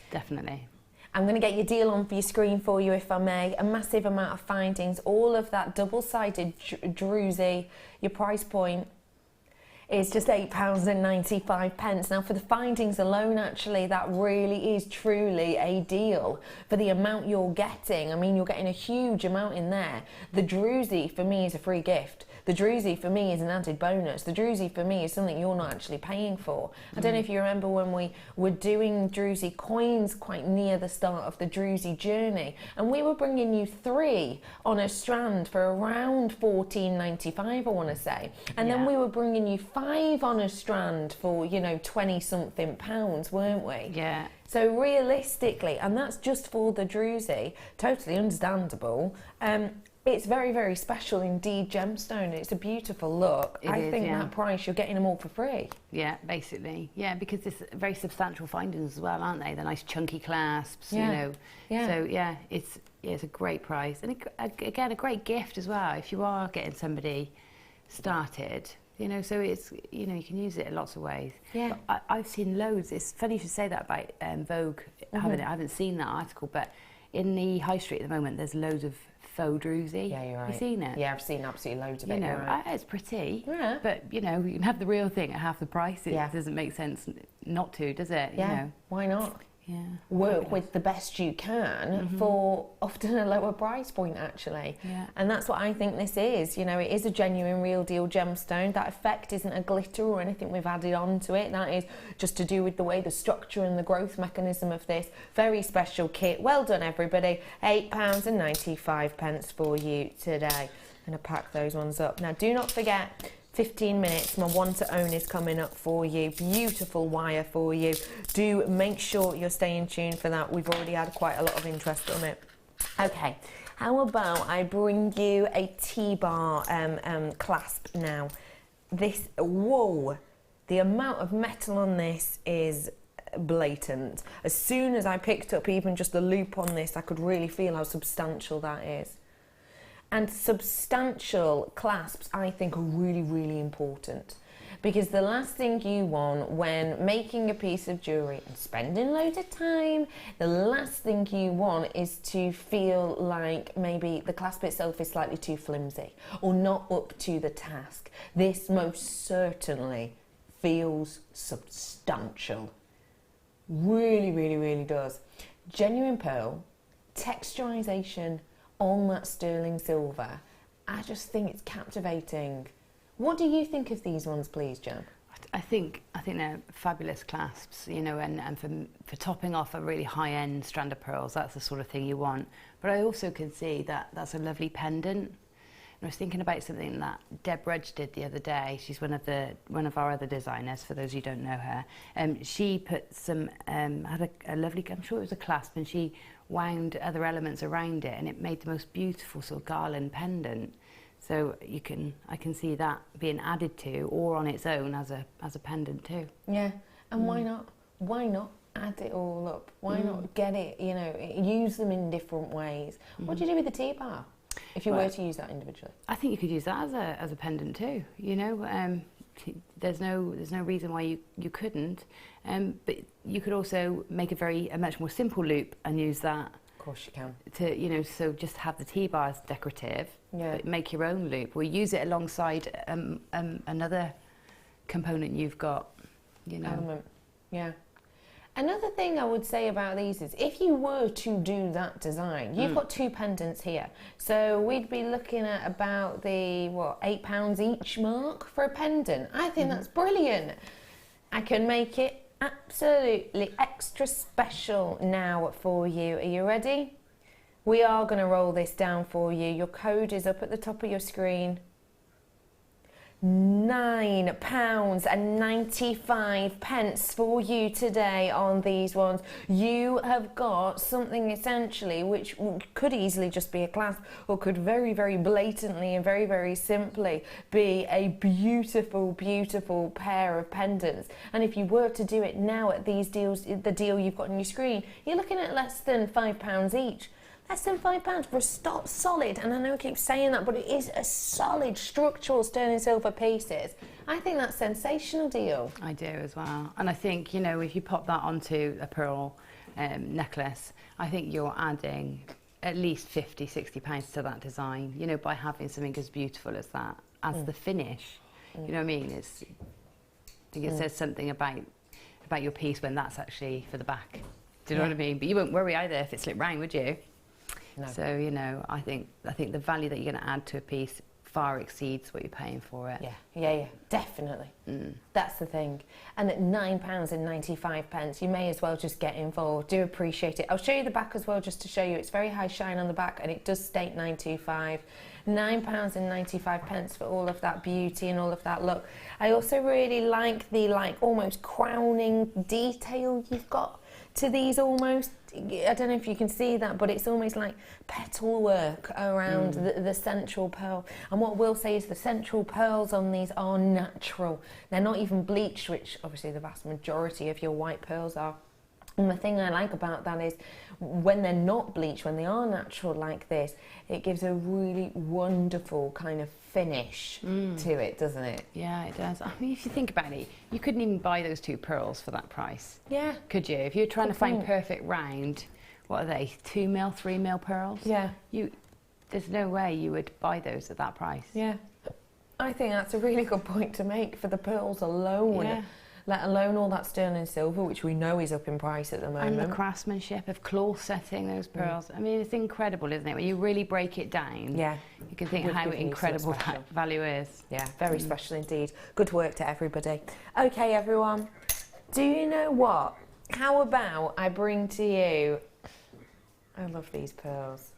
Definitely. I'm going to get your deal on for your screen for you, if I may. A massive amount of findings, all of that double-sided druzy. Your price point is just £8.95. Now, for the findings alone, actually, that really is truly a deal for the amount you're getting. I mean, you're getting a huge amount in there. The druzy, for me, is a free gift. The The druzy for me is an added bonus. The druzy for me is something you're not actually paying for. I don't know if you remember when we were doing druzy coins quite near the start of the druzy journey, and we were bringing you 3 on a strand for around $14.95, I want to say, and then we were bringing you 5 on a strand for, you know, 20 something pounds, weren't we? Yeah. So realistically, and that's just for the druzy, totally understandable. It's very, very special indeed gemstone. It's a beautiful look. I think that price, you're getting them all for free. Yeah, basically. Yeah, because it's very substantial findings as well, aren't they? The nice chunky clasps, you know. Yeah. So yeah, it's a great price. And again, a great gift as well if you are getting somebody started. You know, so it's, you know, you can use it in lots of ways. Yeah. But I've seen loads. It's funny you should say that about Vogue. I haven't seen that article, but in the high street at the moment, there's loads of faux druzy. Yeah, you're right. Have you seen it? Yeah, I've seen absolutely loads of it. You know, it's pretty. Yeah. But, you know, you can have the real thing at half the price. It doesn't make sense not to, does it? Yeah. You know? Why not? Yeah. Work with the best you can for often a lower price point, actually. Yeah. And that's what I think this is. You know, it is a genuine, real deal gemstone. That effect isn't a glitter or anything we've added on to it. That is just to do with the way the structure and the growth mechanism of this. Very special kit. Well done, everybody. £8.95 for you today. I'm going to pack those ones up. Now, do not forget, 15 minutes, my one to own is coming up for you. Beautiful wire for you. Do make sure you're staying tuned for that. We've already had quite a lot of interest on it. Okay, how about I bring you a T-bar clasp now. This, whoa, the amount of metal on this is blatant. As soon as I picked up even just the loop on this, I could really feel how substantial that is. And substantial clasps, I think, are really, really important, because the last thing you want when making a piece of jewellery and spending loads of time, the last thing you want is to feel like maybe the clasp itself is slightly too flimsy or not up to the task. This most certainly feels substantial. Really, really, really does. Genuine pearl, texturization on that sterling silver. I just think it's captivating. What do you think of these ones, please, Jan? I think they're fabulous clasps, you know, and for topping off a really high-end strand of pearls, that's the sort of thing you want. But I also can see that that's a lovely pendant. And I was thinking about something that Deb Rudge did the other day. She's one of our other designers, for those who don't know her. She put some, had a lovely, I'm sure it was a clasp, and she wound other elements around it, and it made the most beautiful sort of garland pendant. So I can see that being added to or on its own as a pendant too. Yeah, and why not? Why not add it all up? Why not get it? You know, use them in different ways. What do you do with the T-bar if you were to use that individually? I think you could use that as a pendant too. You know, there's no reason why you couldn't. But you could also make a much more simple loop and use that. Of course you can. To, you know, so just have the T-bar as decorative, but make your own loop, or use it alongside another component you've got, you know. Element. Yeah. Another thing I would say about these is, if you were to do that design, you've got 2 pendants here. So we'd be looking at about the, what, £8 each mark for a pendant. I think that's brilliant. I can make it absolutely extra special now for you. Are you ready? We are going to roll this down for you. Your code is up at the top of your screen. £9.95 for you today on these ones. You have got something essentially which could easily just be a clasp, or could very, very blatantly and very, very simply be a beautiful, beautiful pair of pendants. And if you were to do it now at these deals, the deal you've got on your screen, you're looking at less than £5 each. Less than £5 for a solid, and I know I keep saying that, but it is a solid structural sterling silver pieces. I think that's a sensational deal. I do as well. And I think, you know, if you pop that onto a pearl necklace, I think you're adding at least £50, £60 to that design, you know, by having something as beautiful as that, as the finish. You know what I mean? I think it says something about your piece when that's actually for the back. Do you know what I mean? But you won't worry either if it slipped round, would you? No. So, you know, I think the value that you're going to add to a piece far exceeds what you're paying for it. Yeah, definitely. That's the thing. And at £9.95, you may as well just get involved. Do appreciate it. I'll show you the back as well, just to show you. It's very high shine on the back, and it does state 925. £9.95 for all of that beauty and all of that look. I also really like the almost crowning detail you've got to these almost. I don't know if you can see that, but it's almost like petal work around the central pearl. And what we'll say is the central pearls on these are natural. They're not even bleached, which obviously the vast majority of your white pearls are. And the thing I like about that is when they're not bleached, when they are natural like this, it gives a really wonderful kind of finish to it, doesn't it? Yeah, it does. I mean, if you think about it, you couldn't even buy those 2 pearls for that price. Yeah. Could you? If you're trying to find perfect round, what are they, 2 mil, 3 mil pearls? Yeah. There's no way you would buy those at that price. Yeah. I think that's a really good point to make for the pearls alone. Yeah. Let alone all that sterling silver, which we know is up in price at the moment. And the craftsmanship of cloth setting those pearls. I mean, it's incredible, isn't it? When you really break it down, you can think how incredible that value is. Yeah, very special indeed. Good work to everybody. Okay, everyone. Do you know what? How about I bring to you... I love these pearls.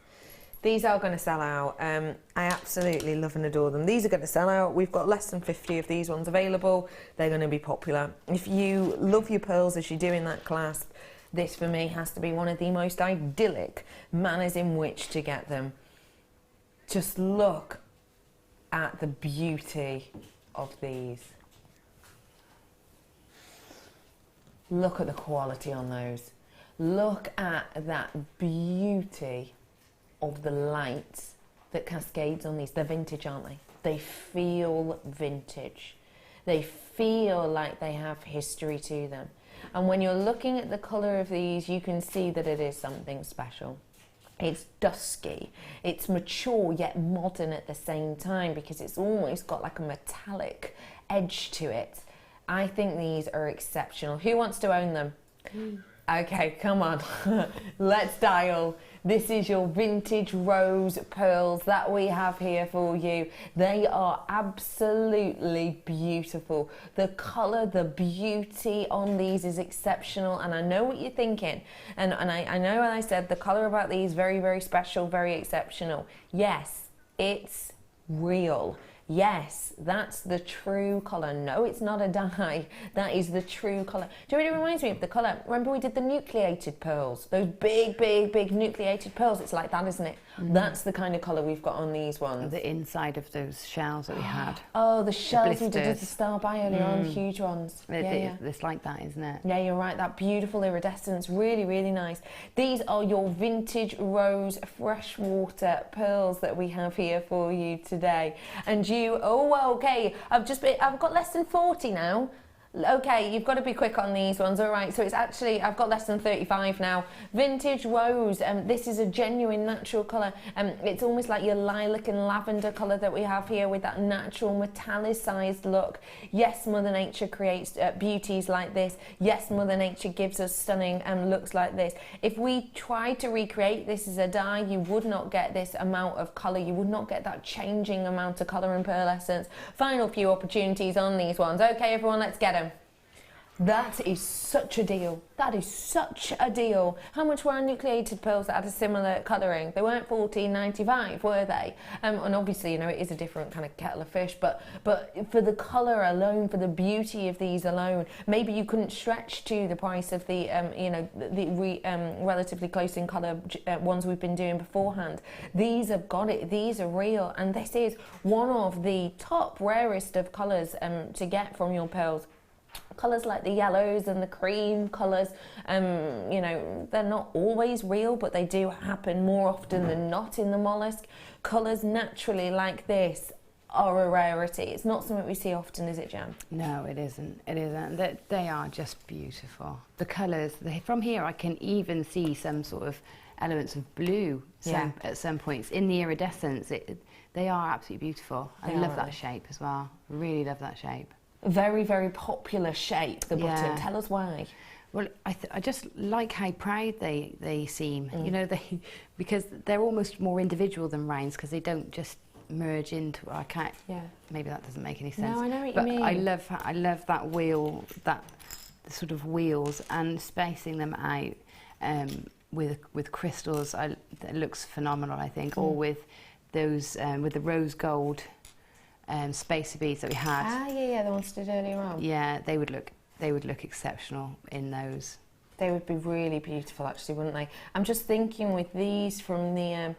These are going to sell out. I absolutely love and adore them. These are going to sell out. We've got less than 50 of these ones available. They're going to be popular. If you love your pearls as you're doing that clasp, this for me has to be one of the most idyllic manners in which to get them. Just look at the beauty of these. Look at the quality on those. Look at that beauty of the lights that cascades on these. They're vintage, aren't they? They feel vintage. They feel like they have history to them. And when you're looking at the colour of these, you can see that it is something special. It's dusky, it's mature yet modern at the same time, because it's almost got like a metallic edge to it. I think these are exceptional. Who wants to own them? Okay, come on, let's dial. This is your vintage rose pearls that we have here for you. They are absolutely beautiful. The colour, the beauty on these is exceptional, and I know what you're thinking. And I know when I said the colour about these, very, very special, very exceptional. Yes, it's real. Yes, that's the true colour. No, it's not a dye. That is the true colour. Do you know what it reminds me of? The colour. Remember we did the nucleated pearls? Those big, big, big nucleated pearls. It's like that, isn't it? That's the kind of colour we've got on these ones. The inside of those shells that we had. Oh, the shells we did at the Star by earlier on. Huge ones. It's like that, isn't it? Yeah, you're right. That beautiful iridescence. Really, really nice. These are your vintage rose freshwater pearls that we have here for you today. And okay, I've got less than 40 now. Okay, you've got to be quick on these ones. All right, so it's actually, I've got less than 35 now. Vintage rose, this is a genuine natural colour. It's almost like your lilac and lavender colour that we have here with that natural metallicized look. Yes, Mother Nature creates beauties like this. Yes, Mother Nature gives us stunning looks like this. If we tried to recreate this as a dye, you would not get this amount of colour. You would not get that changing amount of colour and pearlescence. Final few opportunities on these ones. Okay, everyone, let's get them. That is such a deal. That is such a deal. How much were our nucleated pearls that had a similar colouring? They weren't $14.95, were they? And obviously, you know, it is a different kind of kettle of fish, but for the colour alone, for the beauty of these alone, maybe you couldn't stretch to the price of the, relatively close in colour ones we've been doing beforehand. These have got it. These are real, and this is one of the top rarest of colours to get from your pearls. Colours like the yellows and the cream colours, they're not always real, but they do happen more often than not in the mollusk. Colours naturally like this are a rarity. It's not something we see often, is it, Jam? No, it isn't. It isn't. They are just beautiful. The colours, from here I can even see some sort of elements of blue at some points in the iridescence. They are absolutely beautiful. I love that shape as well. Really love that shape. Very, very popular shape, the button. Tell us why. Well, I just like how proud they seem, you know, because they're almost more individual than rounds, because they don't just merge into. I can't. Yeah. Maybe that doesn't make any sense. No, I know what you but mean. I love that wheel, the sort of wheels, and spacing them out with crystals. It looks phenomenal, I think. Or with those with the rose gold spacer beads that we had. Ah, yeah, the ones did earlier on. Yeah, they would look exceptional in those. They would be really beautiful, actually, wouldn't they? I'm just thinking with these from the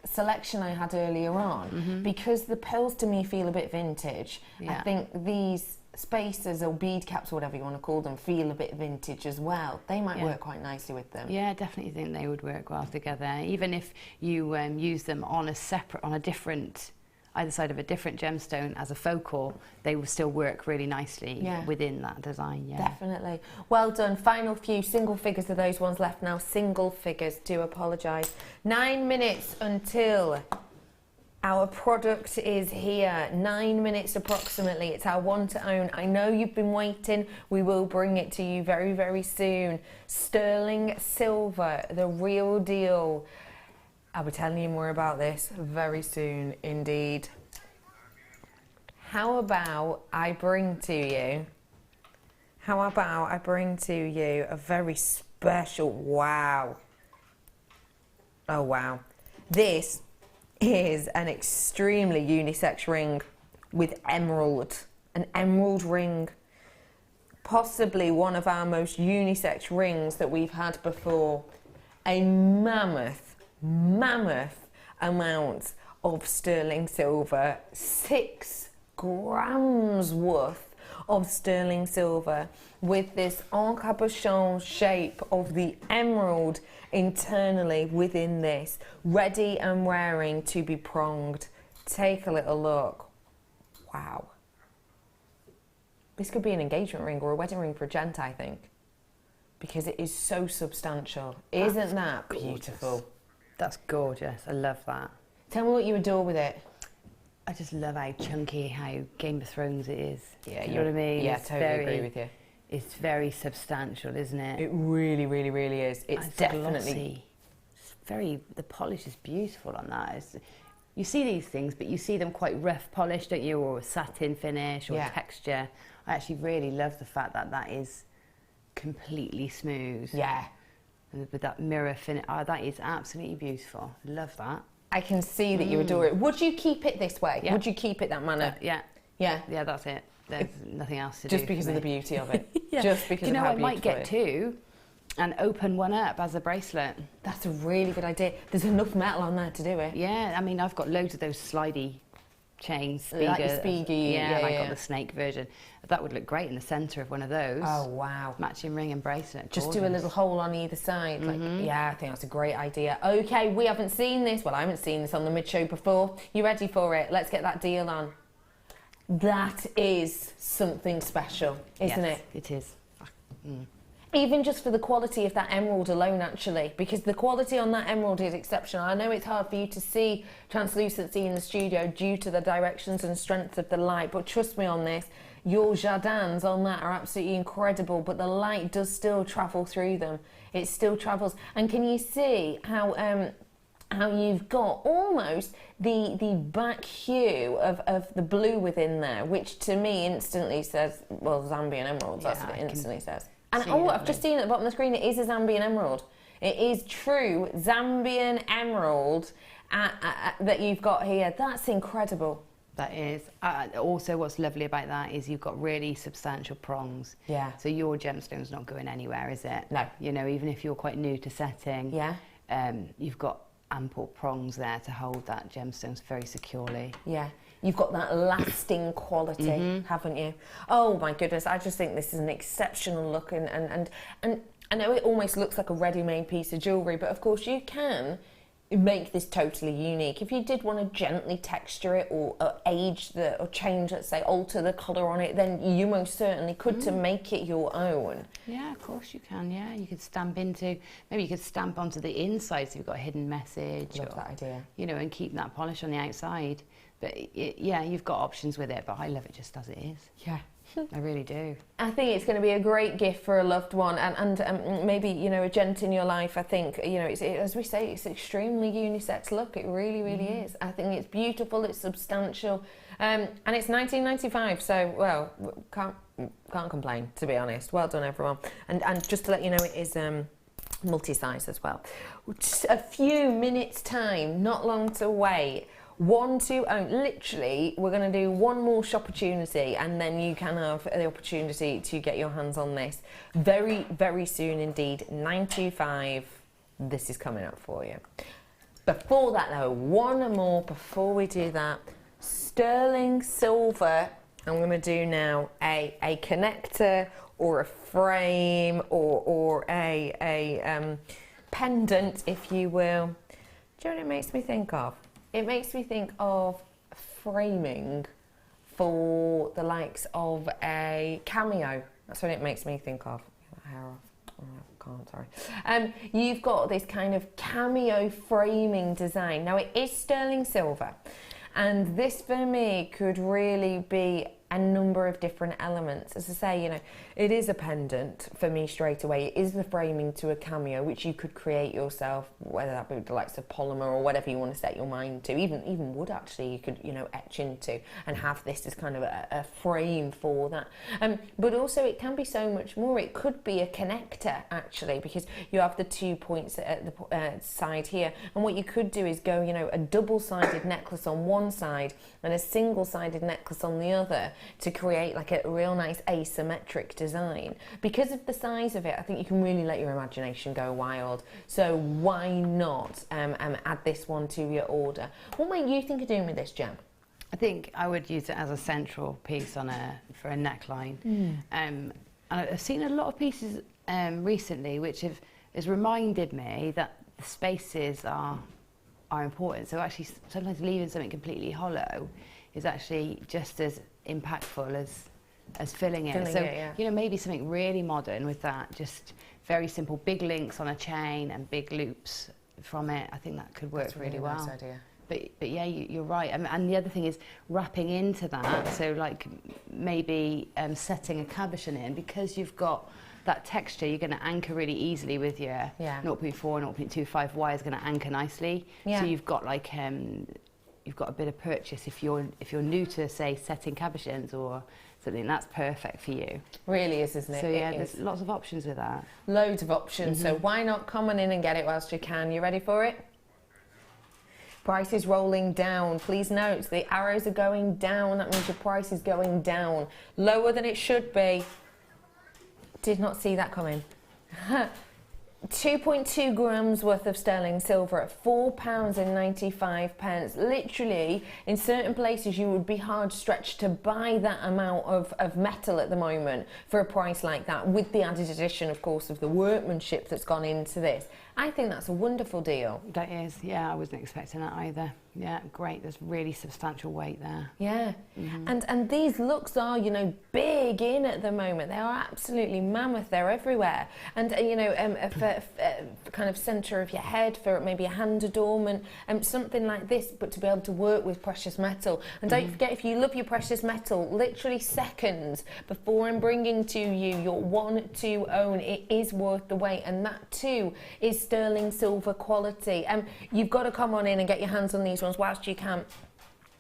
selection I had earlier on, because the pearls to me feel a bit vintage. I think these spacers or bead caps, or whatever you want to call them, feel a bit vintage as well. They might work quite nicely with them. Yeah, I definitely think they would work well together. Even if you use them on a different, either side of a different gemstone as a focal, they will still work really nicely within that design. Yeah, definitely. Well done. Final few single figures of those ones left now. Single figures. Do apologise. 9 minutes until our product is here. 9 minutes approximately. It's our one to own. I know you've been waiting. We will bring it to you very, very soon. Sterling silver, the real deal. I'll be telling you more about this very soon indeed. How about I bring to you a very special, wow. Oh wow. This is an extremely unisex ring with emerald, an emerald ring. Possibly one of our most unisex rings that we've had before. A mammoth amount of sterling silver, 6 grams worth of sterling silver, with this en-cabochon shape of the emerald internally within this, ready and raring to be pronged. Take a little look. Wow. This could be an engagement ring or a wedding ring for a gent, I think, because it is so substantial. Isn't that beautiful? That's gorgeous. I love that. Tell me what you adore with it. I just love how chunky, how Game of Thrones it is. Yeah, you know what I mean? Yeah, it's totally agree with you. It's very substantial, isn't it? It really, really, really is. It's definitely glossy. It's the polish is beautiful on that. You see these things, but you see them quite rough polish, don't you? Or satin finish or texture. I actually really love the fact that that is completely smooth. Yeah. And with that mirror finish, that is absolutely beautiful. I love that. I can see that you adore it. Would you keep it this way? Yeah. Would you keep it that manner? Yeah. Yeah. Yeah, that's it. There's nothing else to do. Just because of the beauty of it. Yeah. Just because of how I might beautiful get two and open one up as a bracelet. That's a really good idea. There's enough metal on there to do it. Yeah, I mean, I've got loads of those slidey chains. Like the Spiegel, yeah, I got the snake version. That would look great in the centre of one of those. Oh, wow. Matching ring and bracelet. Just do a little hole on either side. Yeah, I think that's a great idea. Okay, we haven't seen this. Well, I haven't seen this on the mid-show before. You ready for it? Let's get that deal on. That is something special, isn't it? It is. Even just for the quality of that emerald alone, actually, because the quality on that emerald is exceptional. I know it's hard for you to see translucency in the studio due to the directions and strength of the light, but trust me on this, your jardins on that are absolutely incredible, but the light does still travel through them. It still travels. And can you see how you've got almost the back hue of the blue within there, which to me instantly says, well, Zambian emeralds, that's what it instantly says. And I've just seen at the bottom of the screen, it is a Zambian emerald. It is true Zambian emerald that you've got here. That's incredible. That is. Also, what's lovely about that is you've got really substantial prongs. Yeah. So your gemstone's not going anywhere, is it? No. You know, even if you're quite new to setting, you've got ample prongs there to hold that gemstones very securely. Yeah. You've got that lasting quality, haven't you? Oh my goodness, I just think this is an exceptional look, and I know it almost looks like a ready-made piece of jewellery, but of course you can make this totally unique. If you did want to gently texture it or age or change, let's say, alter the colour on it, then you most certainly could to make it your own. Yeah, of course you can, yeah. You could maybe you could stamp onto the inside so you've got a hidden message. Love that idea. You know, and keep that polish on the outside. But yeah, you've got options with it, but I love it just as it is. Yeah. I really do. I think it's going to be a great gift for a loved one, and maybe, you know, a gent in your life. I think, you know, as we say, it's extremely unisex look. It really, really is. I think it's beautiful. It's substantial, and it's 1995. So, well, can't complain, to be honest. Well done, everyone. And just to let you know, it is multi-size as well. Just a few minutes time, not long to wait. 1 to own. Literally, we're going to do one more shopportunity, and then you can have the opportunity to get your hands on this very, very soon indeed. 925. This is coming up for you. Before that, though, one more before we do that. Sterling silver. I'm going to do now a connector or a frame or a pendant, if you will. Do you know what it makes me think of? It makes me think of framing for the likes of a cameo. That's what it makes me think of. Hair off. Oh, I can't, sorry. You've got this kind of cameo framing design. Now, it is sterling silver, and this for me could really be a number of different elements. As I say, you know, it is a pendant for me straight away. It is the framing to a cameo, which you could create yourself, whether that be the likes of polymer or whatever you want to set your mind to. Even wood, actually, you could, you know, etch into and have this as kind of a frame for that. But also it can be so much more. It could be a connector, actually, because you have the 2 points at the side here. And what you could do is go, you know, a double-sided necklace on one side and a single-sided necklace on the other, to create like a real nice asymmetric design. Because of the size of it, I think you can really let your imagination go wild. So why not add this one to your order? What might you think of doing with this, Gem? I think I would use it as a central piece for a neckline. And I've seen a lot of pieces recently which has reminded me that the spaces are important. So actually sometimes leaving something completely hollow is actually just as impactful as filling it. So, yeah. you know, maybe something really modern with that, just very simple, big links on a chain and big loops from it. I think that could work really well. Nice idea. But yeah, you're right. And the other thing is wrapping into that. So like maybe setting a cabochon in, because you've got that texture, you're going to anchor really easily with your 0.4, 0.25 wire is going to anchor nicely. Yeah. So you've got like you've got a bit of purchase if you're new to, say, setting cabochons or something. That's perfect for you. Really is, isn't it? So yeah, there's lots of options with that. Loads of options. So why not come on in and get it whilst you can? You ready for it? Price is rolling down. Please note the arrows are going down. That means your price is going down. Lower than it should be. Did not see that coming. 2.2 grams worth of sterling silver at £4.95. Literally, in certain places you would be hard stretched to buy that amount of metal at the moment for a price like that, with the added addition, of course, of the workmanship that's gone into this. I think that's a wonderful deal. That is, yeah, I wasn't expecting that either. Yeah, great, there's really substantial weight there. Yeah, and these looks are, you know, big in at the moment. They are absolutely mammoth, they're everywhere. And, you know, for kind of centre of your head, for maybe a hand adornment, something like this, but to be able to work with precious metal. And don't forget, if you love your precious metal, literally seconds before I'm bringing to you your one to own, it is worth the wait, and that too is sterling silver quality. You've got to come on in and get your hands on these ones whilst you can.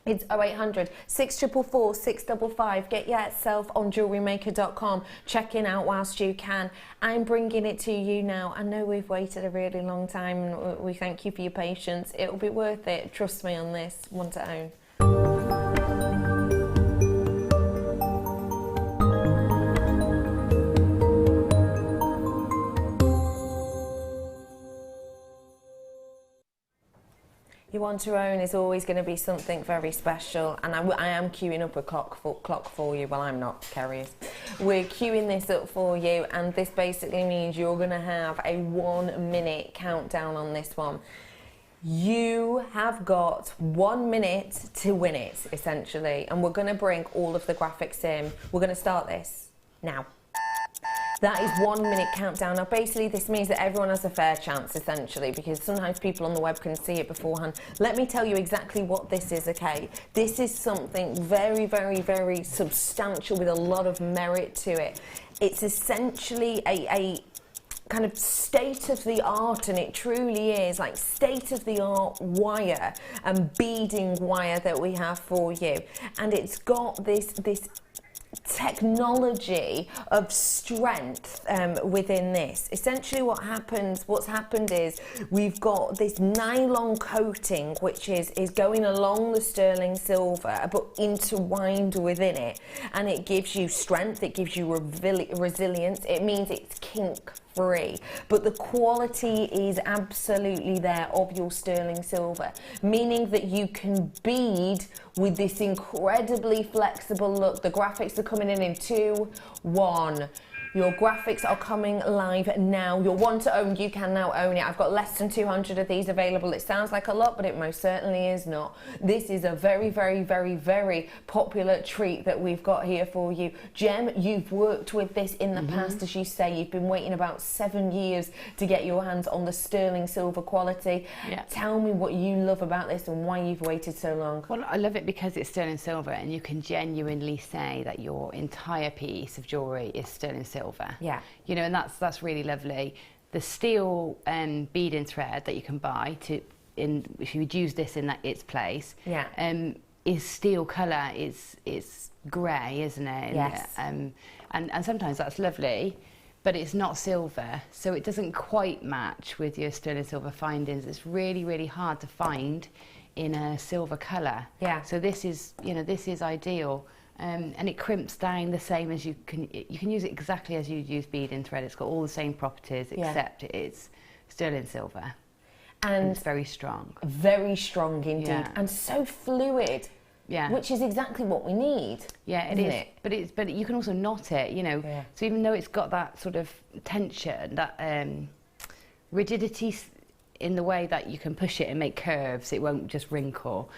It's 0800 644 655. Get yourself on JewelleryMaker.com. Check it out whilst you can. I'm bringing it to you now. I know we've waited a really long time, and we thank you for your patience. It'll be worth it. Trust me on this. One to own. Your one to own is always going to be something very special, and I am queuing up a clock for you. Well, I'm not, Kerry is. We're queuing this up for you, and this basically means you're going to have a 1 minute countdown on this one. You have got 1 minute to win it, essentially, and we're going to bring all of the graphics in. We're going to start this now. That is 1 minute countdown. Now basically this means that everyone has a fair chance essentially, because sometimes people on the web can see it beforehand. Let me tell you exactly what this is, okay? This is something very, very, very substantial with a lot of merit to it. It's essentially a kind of state-of-the-art, and it truly is like state-of-the-art wire and beading wire that we have for you. And it's got this technology of strength within this. Essentially what's happened is we've got this nylon coating which is going along the sterling silver but intertwined within it, and it gives you strength, it gives you resilience, it means it's kink free, but the quality is absolutely there of your sterling silver, meaning that you can bead with this incredibly flexible look. The graphics are coming in 2, 1. Your graphics are coming live now. Your want to own, you can now own it. I've got less than 200 of these available. It sounds like a lot, but it most certainly is not. This is a very, very, very, very popular treat that we've got here for you. Gem, you've worked with this in the past, as you say. You've been waiting about 7 years to get your hands on the sterling silver quality. Yeah. Tell me what you love about this and why you've waited so long. Well, I love it because it's sterling silver, and you can genuinely say that your entire piece of jewellery is sterling silver. Yeah, you know, and that's really lovely. The steel beading thread that you can buy if you would use this in its place, is steel colour. It's grey, isn't it? Yes. And sometimes that's lovely, but it's not silver, so it doesn't quite match with your sterling silver findings. It's really, really hard to find in a silver colour. Yeah. So this is, you know, this is ideal. And it crimps down the same as you can use it exactly as you'd use beading thread. It's got all the same properties, except it's sterling silver. And it's very strong. Very strong indeed, and so fluid. Yeah. Which is exactly what we need. Yeah, it is. But you can also knot it, you know. Yeah. So even though it's got that sort of tension, that rigidity in the way that you can push it and make curves, it won't just wrinkle.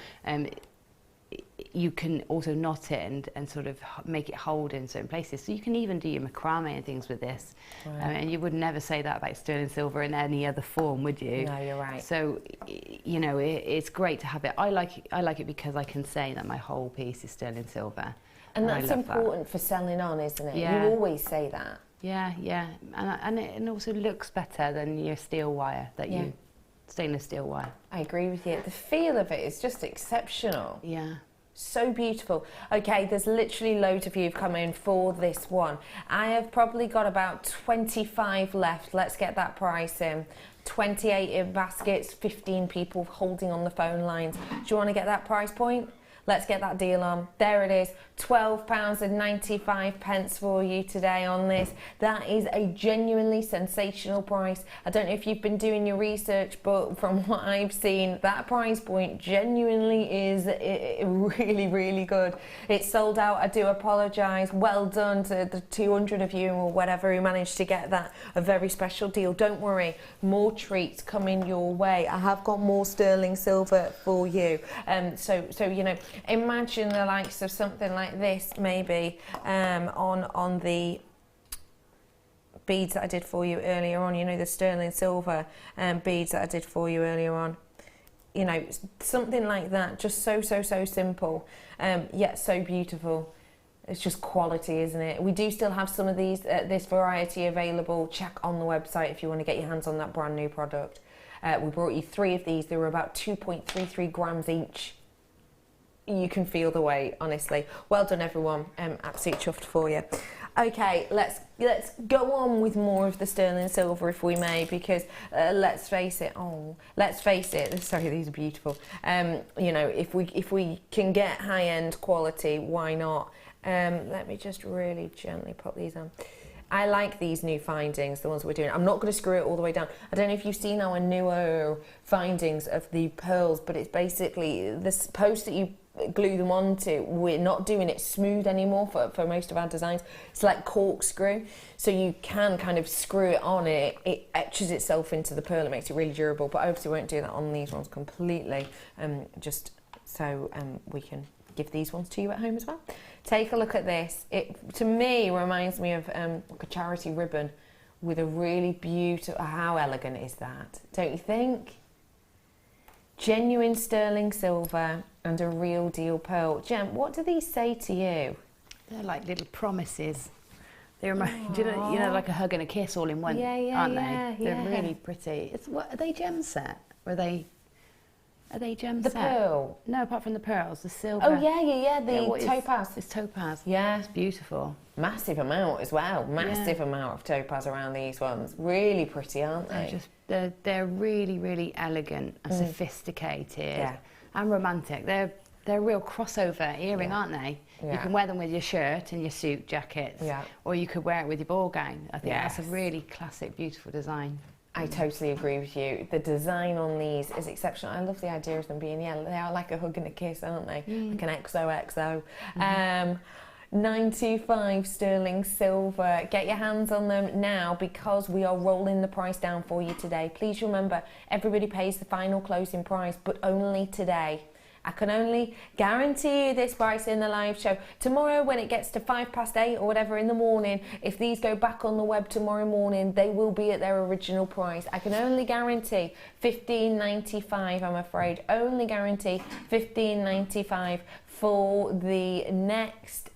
You can also knot it and sort of make it hold in certain places. So you can even do your macrame and things with this. Right. And you would never say that about sterling silver in any other form, would you? No, you're right. So, you know, it's great to have it. I like it because I can say that my whole piece is sterling silver. And that's important for selling on, isn't it? Yeah. You always say that. Yeah, yeah. And it also looks better than your steel wire stainless steel wire. I agree with you. The feel of it is just exceptional. Yeah. So beautiful. Okay, there's literally loads of you come in for this one. I have probably got about 25 left. Let's get that price in. 28 in baskets, 15 people holding on the phone lines. Do you want to get that price point? Let's get that deal on. There it is, £12.95 for you today on this. That is a genuinely sensational price. I don't know if you've been doing your research, but from what I've seen, that price point genuinely is really, really good. It's sold out. I do apologise. Well done to the 200 of you or whatever who managed to get that. A very special deal. Don't worry, more treats coming your way. I have got more sterling silver for you. So you know, imagine the likes of something like this, maybe on the beads that I did for you earlier on. You know, the sterling silver beads that I did for you earlier on. You know, something like that. Just so simple, yet so beautiful. It's just quality, isn't it? We do still have some of these, this variety available. Check on the website if you want to get your hands on that brand new product. We brought you 3 of these. They were about 2.33 grams each. You can feel the weight, honestly. Well done, everyone. Absolutely chuffed for you. Okay, let's go on with more of the sterling silver, if we may, because let's face it. Sorry, these are beautiful. You know, if we can get high-end quality, why not? Let me just really gently pop these on. I like these new findings, the ones we're doing. I'm not going to screw it all the way down. I don't know if you've seen our newer findings of the pearls, but it's basically this post that you glue them onto. We're not doing it smooth anymore for most of our designs. It's like corkscrew, so you can kind of screw it on. It etches itself into the pearl. It makes it really durable, but I obviously won't do that on these ones completely, just so we can give these ones to you at home as well. Take a look at this. It, to me, reminds me of like a charity ribbon with a really beautiful, how elegant is that? Don't you think? Genuine sterling silver and a real deal pearl. Gem, what do these say to you? They're like little promises. They remind you know, like a hug and a kiss all in one, aren't they? They're really pretty. What are they, gem set? Or are they gem set? The pearl? No, apart from the pearls, the silver. Oh yeah, the topaz. It's topaz. Yeah. It's beautiful. Massive amount as well. Massive amount of topaz around these ones. Really pretty, aren't they? They're really, really elegant and sophisticated and romantic. They're a real crossover earring, aren't they? Yeah. You can wear them with your shirt and your suit jackets, or you could wear it with your ball gown. I think that's a really classic, beautiful design. I totally agree with you. The design on these is exceptional. I love the idea of them being yellow. They are like a hug and a kiss, aren't they? Like an XOXO. 925 sterling silver. Get your hands on them now because we are rolling the price down for you today. Please remember, everybody pays the final closing price, but only today. I can only guarantee you this price in the live show. Tomorrow when it gets to 8:05 or whatever in the morning, if these go back on the web tomorrow morning, they will be at their original price. I can only guarantee $15.95, I'm afraid. Only guarantee $15.95 for the next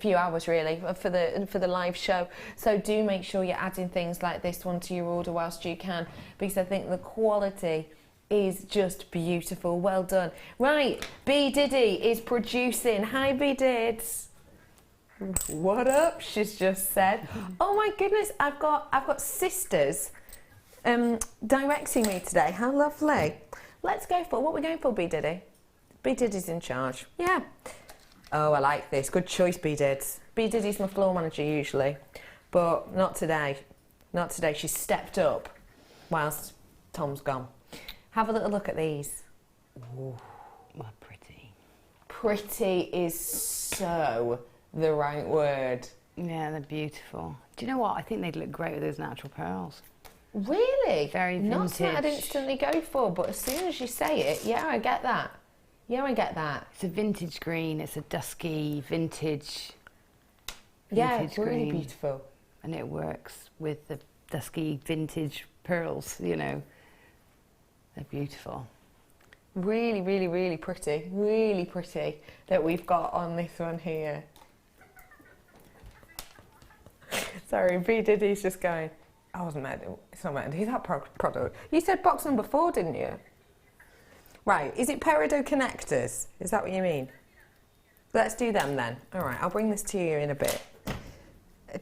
few hours really for the live show. So do make sure you're adding things like this one to your order whilst you can, because I think the quality is just beautiful. Well done. Right, B Diddy is producing. Hi B Dids. What up? She's just said. Oh my goodness, I've got sisters directing me today. How lovely. Let's go for what we're going for, B Diddy. B Diddy's in charge. Yeah. Oh, I like this. Good choice, B Dids. B Diddy's my floor manager usually, but not today. Not today. She's stepped up whilst Tom's gone. Have a little look at these. Ooh, what pretty. Pretty is so the right word. Yeah, they're beautiful. Do you know what? I think they'd look great with those natural pearls. Really? Very vintage. Not something I'd instantly go for, but as soon as you say it, yeah, I get that. Yeah, I get that. It's a vintage green. It's a dusky vintage. Yeah, it's really beautiful. And it works with the dusky vintage pearls, you know. They're beautiful. Really, really, really pretty. Really pretty that we've got on this one here. Sorry, B Diddy's just going, I wasn't meant to, it's not meant to do that product. You said box number 4, didn't you? Right, is it peridot connectors? Is that what you mean? Let's do them then. All right, I'll bring this to you in a bit.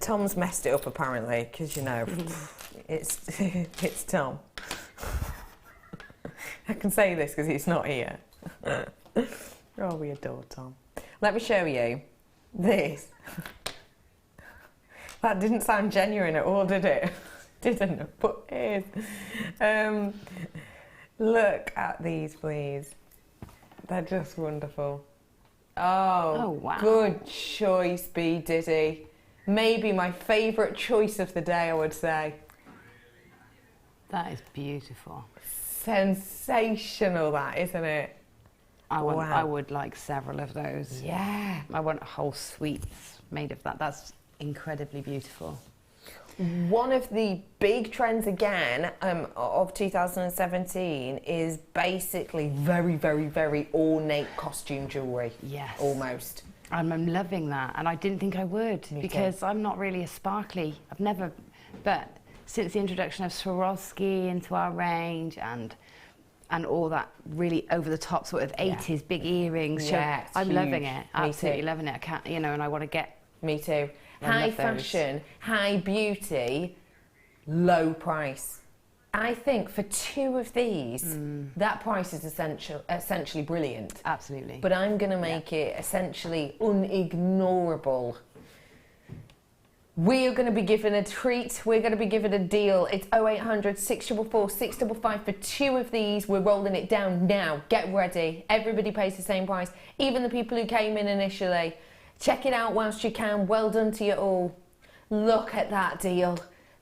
Tom's messed it up apparently, because you know, it's Tom. I can say this because he's not here. Oh, we adore Tom. Let me show you this. That didn't sound genuine at all, did it? Didn't, but it is. Look at these, please. They're just wonderful. Oh, wow. Good choice, B Diddy. Maybe my favourite choice of the day, I would say. That is beautiful. Sensational, that, isn't it? I would like several of those. Yeah. I want whole suites made of that. That's incredibly beautiful. One of the big trends again of 2017 is basically very, very, very ornate costume jewellery. Yes. Almost. I'm loving that, and I didn't think I would because I'm not really a sparkly. I've never, but since the introduction of Swarovski into our range and all that really over the top sort of 80s big earrings, yeah, I'm huge. loving it. Absolutely too. loving it. I can't, you know, and I want to get. Me too. I High love those. fashion, high beauty, low price. I think for 2 of these, that price is essentially brilliant. Absolutely. But I'm going to make it essentially unignorable. We are going to be given a treat. We're going to be given a deal. It's 0800 644 655 for 2 of these. We're rolling it down now. Get ready. Everybody pays the same price. Even the people who came in initially. Check it out whilst you can. Well done to you all. Look at that deal.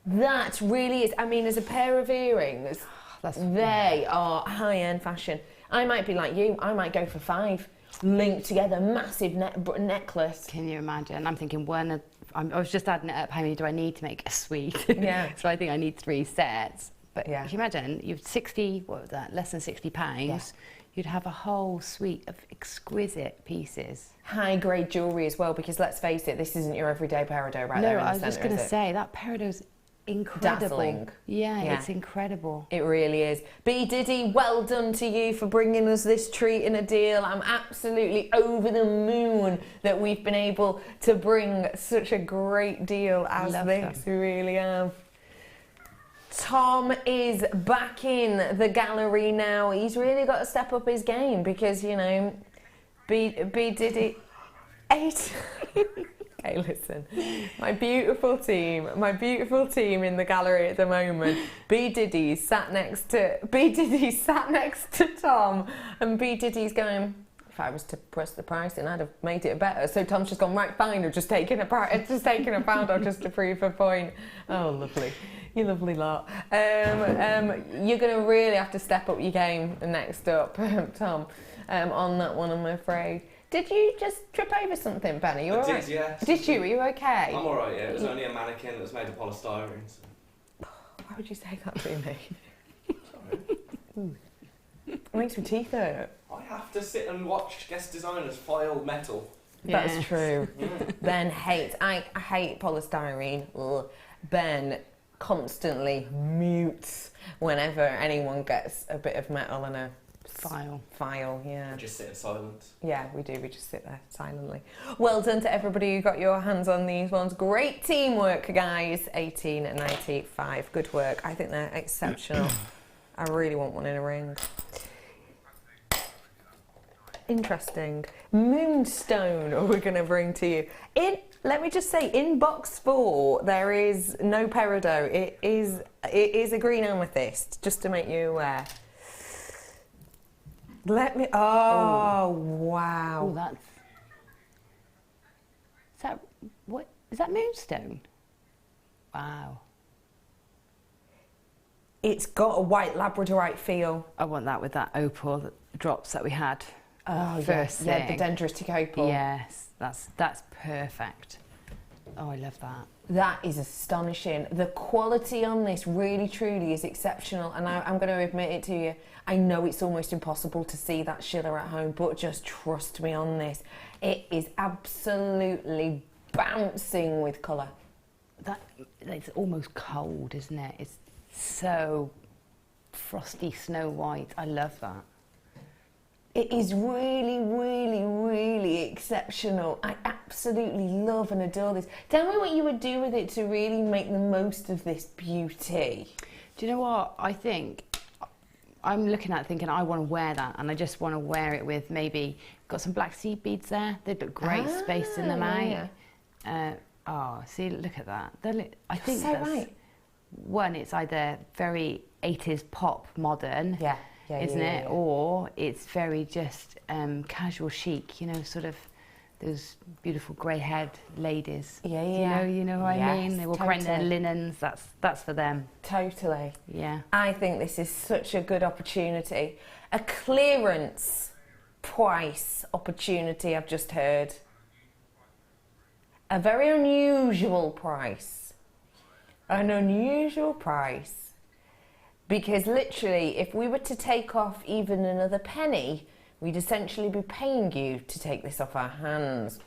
That really is, I mean, as a pair of earrings, they are high-end fashion. I might be like you. I might go for 5. linked together, massive necklace. Can you imagine? I'm thinking I was just adding it up, how many do I need to make a suite? Yeah. So I think I need 3 sets. But Yeah. if you imagine, you've 60, what was that, less than £60, Yeah. you'd have a whole suite of exquisite pieces. High grade jewellery as well, because let's face it, this isn't your everyday peridot right there in No, the I was just centre, going to is it? say, that peridot's incredible. Dazzling. Yeah, Yeah. it's incredible. It really is. B Diddy, well done to you for bringing us this treat and a deal. I'm absolutely over the moon that we've been able to bring such a great deal as Love this. them. We really have. Tom is back in the gallery now. He's really got to step up his game because, you know, B Diddy... 8... Okay, listen, my beautiful team in the gallery at the moment. B Diddy's sat next to Tom, and B Diddy's going, if I was to press the pricing, I'd have made it better. So Tom's just gone, right, fine, I've just taken a pound off just to prove a point. Oh, lovely, you lovely lot. You're going to really have to step up your game next up, Tom, on that one, I'm afraid. Did you just trip over something, Ben? Are you all right? I did, yeah. Did you? Are you okay? I'm alright, yeah. It was only a mannequin that was made of polystyrene. So. Why would you say that to me? Sorry. It makes my teeth hurt. I have to sit and watch guest designers file metal. That's Yes. true. Ben hates... I hate polystyrene. Ugh. Ben constantly mutes whenever anyone gets a bit of metal in a... File, yeah. Just sit in silence. Yeah, we do. We just sit there silently. Well done to everybody who got your hands on these ones. Great teamwork, guys. 18 and 95. Good work. I think they're exceptional. I really want one in a ring. Interesting. Moonstone we're going to bring to you. Let me just say, in box 4, there is no peridot. It is a green amethyst, just to make you aware. Wow. Oh, is that moonstone? Wow. It's got a white labradorite feel. I want that with that opal drops that we had. Oh, first yeah, thing. the dendritic opal. Yes, that's perfect. Oh, I love that. That is astonishing. The quality on this really, truly is exceptional. And I'm going to admit it to you. I know it's almost impossible to see that shiller at home, but just trust me on this. It is absolutely bouncing with colour. It's almost cold, isn't it? It's so frosty, snow white. I love that. It is really, really, really exceptional. I absolutely love and adore this. Tell me what you would do with it to really make the most of this beauty. Do you know what? I think I'm looking at it thinking I want to wear that, and I just want to wear it with maybe got some black seed beads there. They'd look great spacing them out. Yeah. See, look at that. I think so that's right. One. It's either very 80s pop modern. Yeah. Isn't it? Or it's very just casual chic, you know, sort of those beautiful grey-haired ladies. Yeah. You know what I mean? They walk around in their linens. That's for them. Totally. Yeah. I think this is such a good opportunity. A clearance price opportunity, I've just heard. A very unusual price. An unusual price. Because literally, if we were to take off even another penny, we'd essentially be paying you to take this off our hands.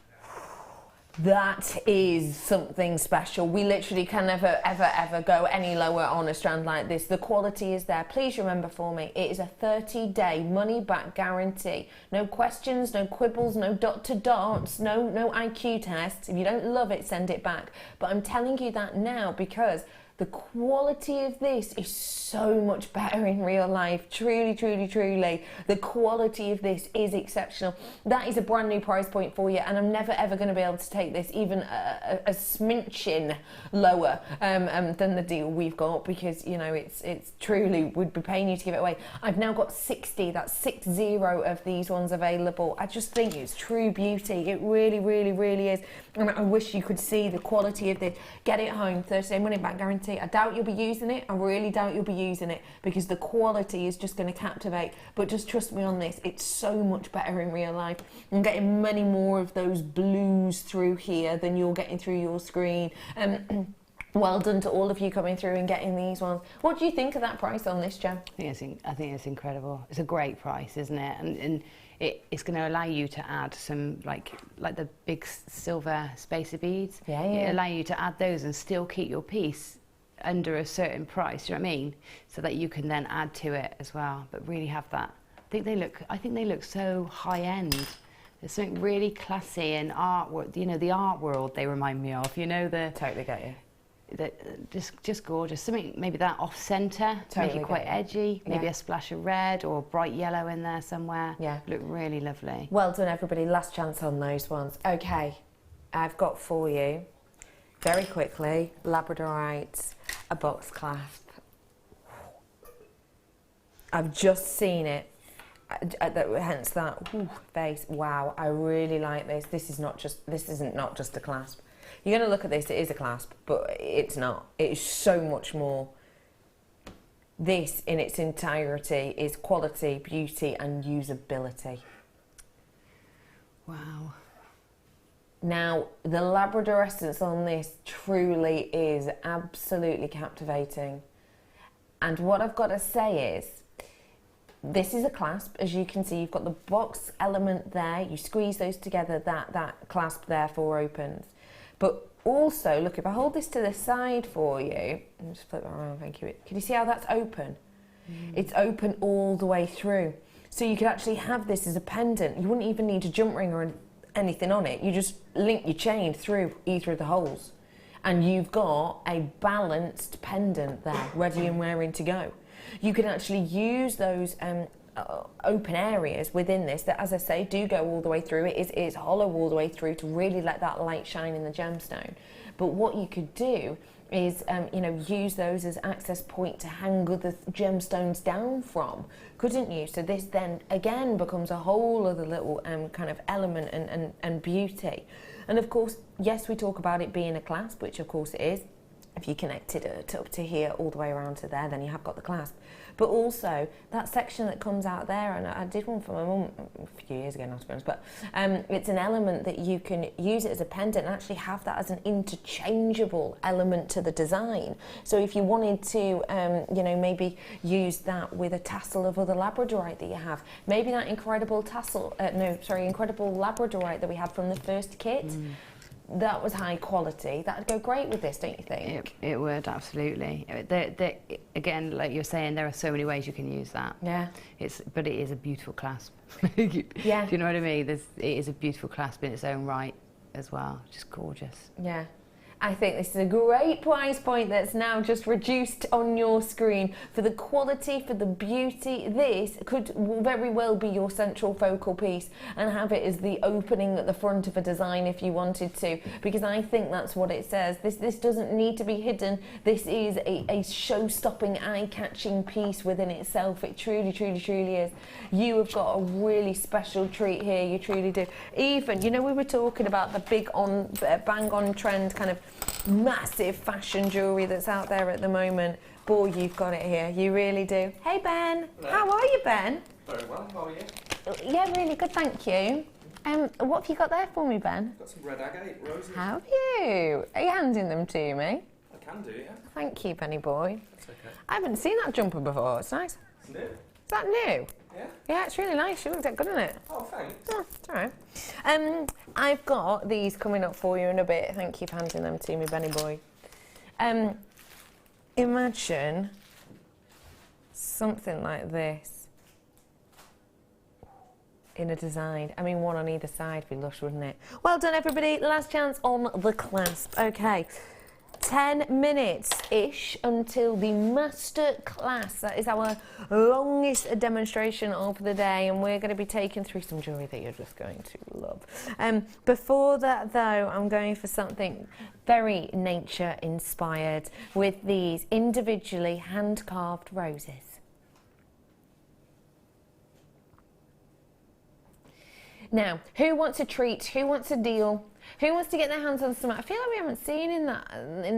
That is something special. We literally can never, ever, ever go any lower on a strand like this. The quality is there. Please remember for me, it is a 30-day money-back guarantee. No questions, no quibbles, no dot-to-dots, no IQ tests. If you don't love it, send it back. But I'm telling you that now because the quality of this is so much better in real life. Truly, truly, truly. The quality of this is exceptional. That is a brand new price point for you, and I'm never ever going to be able to take this even a smidgen lower than the deal we've got, because, you know, it's truly would be paying you to give it away. I've now got 60, that's 60 of these ones available. I just think it's true beauty. It really, really, really is. And I wish you could see the quality of this. Get it home, 30-day money back guarantee. guarantee. I doubt you'll be using it. I really doubt you'll be using it because the quality is just going to captivate. But just trust me on this, it's so much better in real life. I'm getting many more of those blues through here than you're getting through your screen. Well done to all of you coming through and getting these ones. What do you think of that price on this, Gem? I think it's incredible. It's a great price, isn't it? And it's going to allow you to add some like the big silver spacer beads. Yeah. It allow you to add those and still keep your piece under a certain price. You know what I mean? So that you can then add to it as well. But really have that. I think they look so high end. There's something really classy and art. You know, the art world. They remind me of. You know the. Totally get you. Just gorgeous. Something maybe that off centre to make it quite edgy. Maybe a splash of red or bright yellow in there somewhere. Yeah, look really lovely. Well done, everybody. Last chance on those ones. Okay, I've got for you very quickly Labradorite, a box clasp. I've just seen it. Hence that face. Wow, I really like this. This isn't not just a clasp. You're going to look at this, it is a clasp, but it's not. It is so much more. This, in its entirety, is quality, beauty, and usability. Wow. Now, the Labrador essence on this truly is absolutely captivating. And what I've got to say is, this is a clasp. As you can see, you've got the box element there. You squeeze those together, that clasp therefore opens. But also, look, if I hold this to the side for you, and just flip it around, thank you. Can you see how that's open? It's open all the way through. So you could actually have this as a pendant. You wouldn't even need a jump ring or anything on it. You just link your chain through either of the holes. And you've got a balanced pendant there, ready and raring to go. You can actually use those open areas within this that, as I say, do go all the way through. It is hollow all the way through to really let that light shine in the gemstone. But what you could do is, use those as access point to hang other gemstones down from, couldn't you? So this then again becomes a whole other little kind of element and beauty. And of course, yes, we talk about it being a clasp, which of course it is. If you connected it up to here all the way around to there, then you have got the clasp. But also that section that comes out there, and I did one for my mum a few years ago now, to be honest, but it's an element that you can use it as a pendant and actually have that as an interchangeable element to the design. So if you wanted to, maybe use that with a tassel of other labradorite that you have, maybe that incredible incredible labradorite that we had from the first kit. That was high quality. That would go great with this, don't you think? It would, absolutely. Again, like you're saying, there are so many ways you can use that. Yeah. But it is a beautiful clasp. Yeah. Do you know what I mean? It is a beautiful clasp in its own right as well. Just gorgeous. Yeah. I think this is a great price point that's now just reduced on your screen for the quality, for the beauty. This could very well be your central focal piece and have it as the opening at the front of a design if you wanted to, because I think that's what it says. This doesn't need to be hidden. This is a show-stopping, eye-catching piece within itself. It truly, truly, truly is. You have got a really special treat here. You truly do. Even, we were talking about the big bang-on trend kind of massive fashion jewellery that's out there at the moment. Boy, you've got it here. You really do. Hey, Ben. Hello. How are you, Ben? Very well. How are you? Yeah, really good, thank you. What have you got there for me, Ben? Got some red agate roses. Have you? Are you handing them to me? I can do, yeah. Thank you, Benny boy. That's okay. I haven't seen that jumper before. It's nice. It's new. Is that new? Yeah. Yeah, it's really nice. You looked good, isn't it? Oh, thanks. Oh, it's all right. I've got these coming up for you in a bit. Thank you for handing them to me, Benny boy. Imagine something like this in a design. I mean, one on either side would be lush, wouldn't it? Well done, everybody. Last chance on the clasp. Okay. 10 minutes-ish until the master class. That is our longest demonstration of the day, and we're going to be taking through some jewellery that you're just going to love. Before that, though, I'm going for something very nature-inspired with these individually hand-carved roses. Now, who wants a treat? Who wants a deal? Who wants to get their hands on some? I feel like we haven't seen in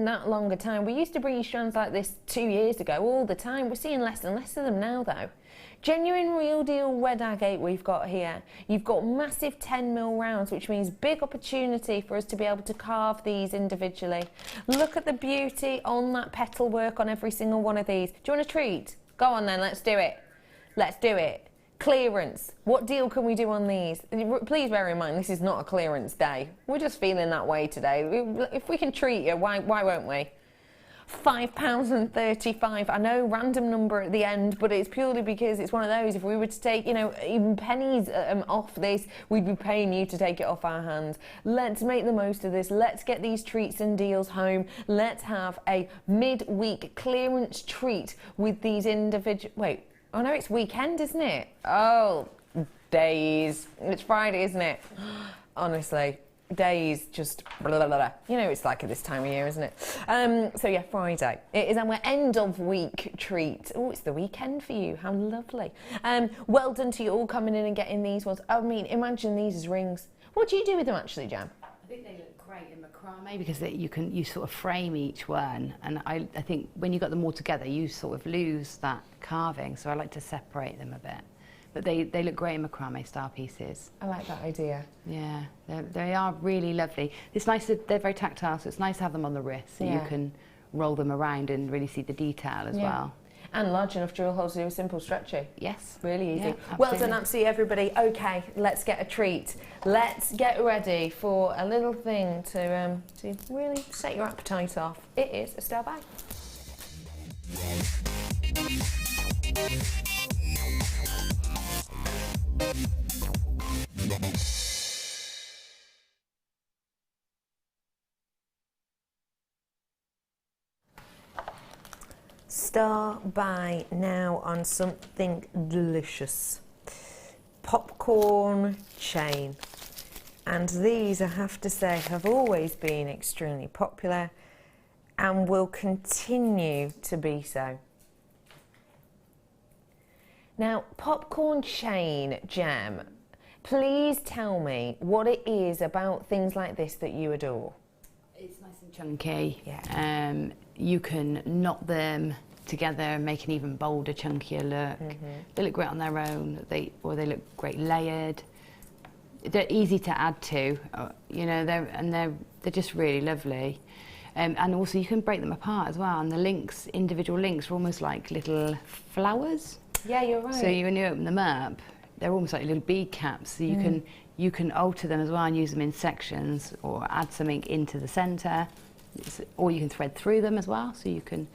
that longer time. We used to bring you strands like this 2 years ago all the time. We're seeing less and less of them now though. Genuine real deal red agate we've got here. You've got massive 10mm rounds, which means big opportunity for us to be able to carve these individually. Look at the beauty on that petal work on every single one of these. Do you want a treat? Go on then, let's do it. Let's do it. Clearance. What deal can we do on these? Please bear in mind, this is not a clearance day. We're just feeling that way today. If we can treat you, why won't we? £5.35. I know, random number at the end, but it's purely because it's one of those. If we were to take, you know, even pennies off this, we'd be paying you to take it off our hands. Let's make the most of this. Let's get these treats and deals home. Let's have a mid-week clearance treat with these individual. Wait. Oh no, it's weekend, isn't it? Oh, days. It's Friday, isn't it? Honestly, days just blah, blah, blah. You know, it's like at this time of year, isn't it? So yeah, Friday. It is our end of week treat. Oh, it's the weekend for you. How lovely. Well done to you all coming in and getting these ones. I mean, imagine these as rings. What do you do with them actually, Jam? I think they look great in macrame because you sort of frame each one, and I think when you got them all together you sort of lose that carving, so I like to separate them a bit. But they look great in macrame style pieces. I like that idea. Yeah, they are really lovely. It's nice that they're very tactile, so it's nice to have them on the wrist so you can roll them around and really see the detail as well. And large enough jewel holes to do a simple stretchy. Yes. Really easy. Yeah, well done, absolutely everybody. Okay, let's get a treat. Let's get ready for a little thing to really set your appetite off. It is a style bag. Star by now on something delicious. Popcorn chain. And these, I have to say, have always been extremely popular and will continue to be so. Now, popcorn chain, Jam, please tell me what it is about things like this that you adore. It's nice and chunky. Yeah. You can knot them together and make an even bolder, chunkier look. They look great on their own, they look great layered. They're easy to add to, you know, they're just really lovely. And also you can break them apart as well, and the links, individual links, are almost like little flowers. Yeah, you're right. So when you open them up, they're almost like little bead caps. So you can alter them as well and use them in sections, or add something into the centre, or you can thread through them as well. So you can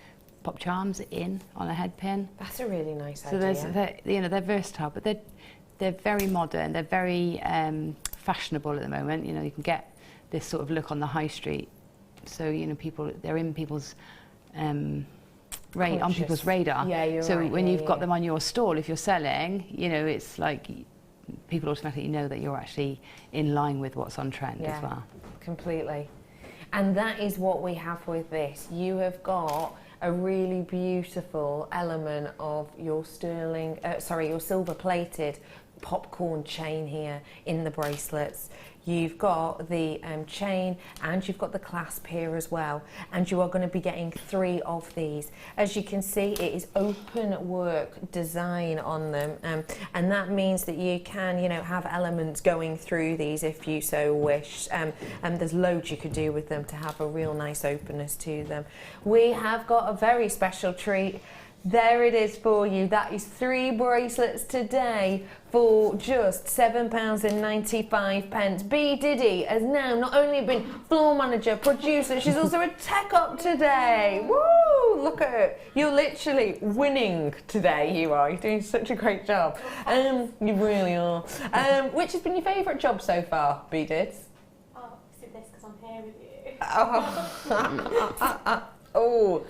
pop charms in on a head pin. That's a really nice idea. So they're versatile, but they're very modern. They're very fashionable at the moment. You know, you can get this sort of look on the high street. So you know, they're in people's on people's radar. Yeah, you're so right. when you've got them on your stall, if you're selling, you know, it's like people automatically know that you're actually in line with what's on trend as well. Completely. And that is what we have with this. You have got a really beautiful element of your your silver plated popcorn chain here in the bracelets. You've got the chain, and you've got the clasp here as well, and you are going to be getting 3 of these. As you can see, it is open work design on them, and that means that you can, you know, have elements going through these if you so wish. And there's loads you could do with them to have a real nice openness to them. We have got a very special treat. There it is for you. That is 3 bracelets today for just £7.95. B Diddy has now not only been floor manager, producer, she's also a tech op today. Woo! Look at her. You're literally winning today, you are. You're doing such a great job. You really are. Which has been your favourite job so far, B Did? Oh, is this because I'm here with you?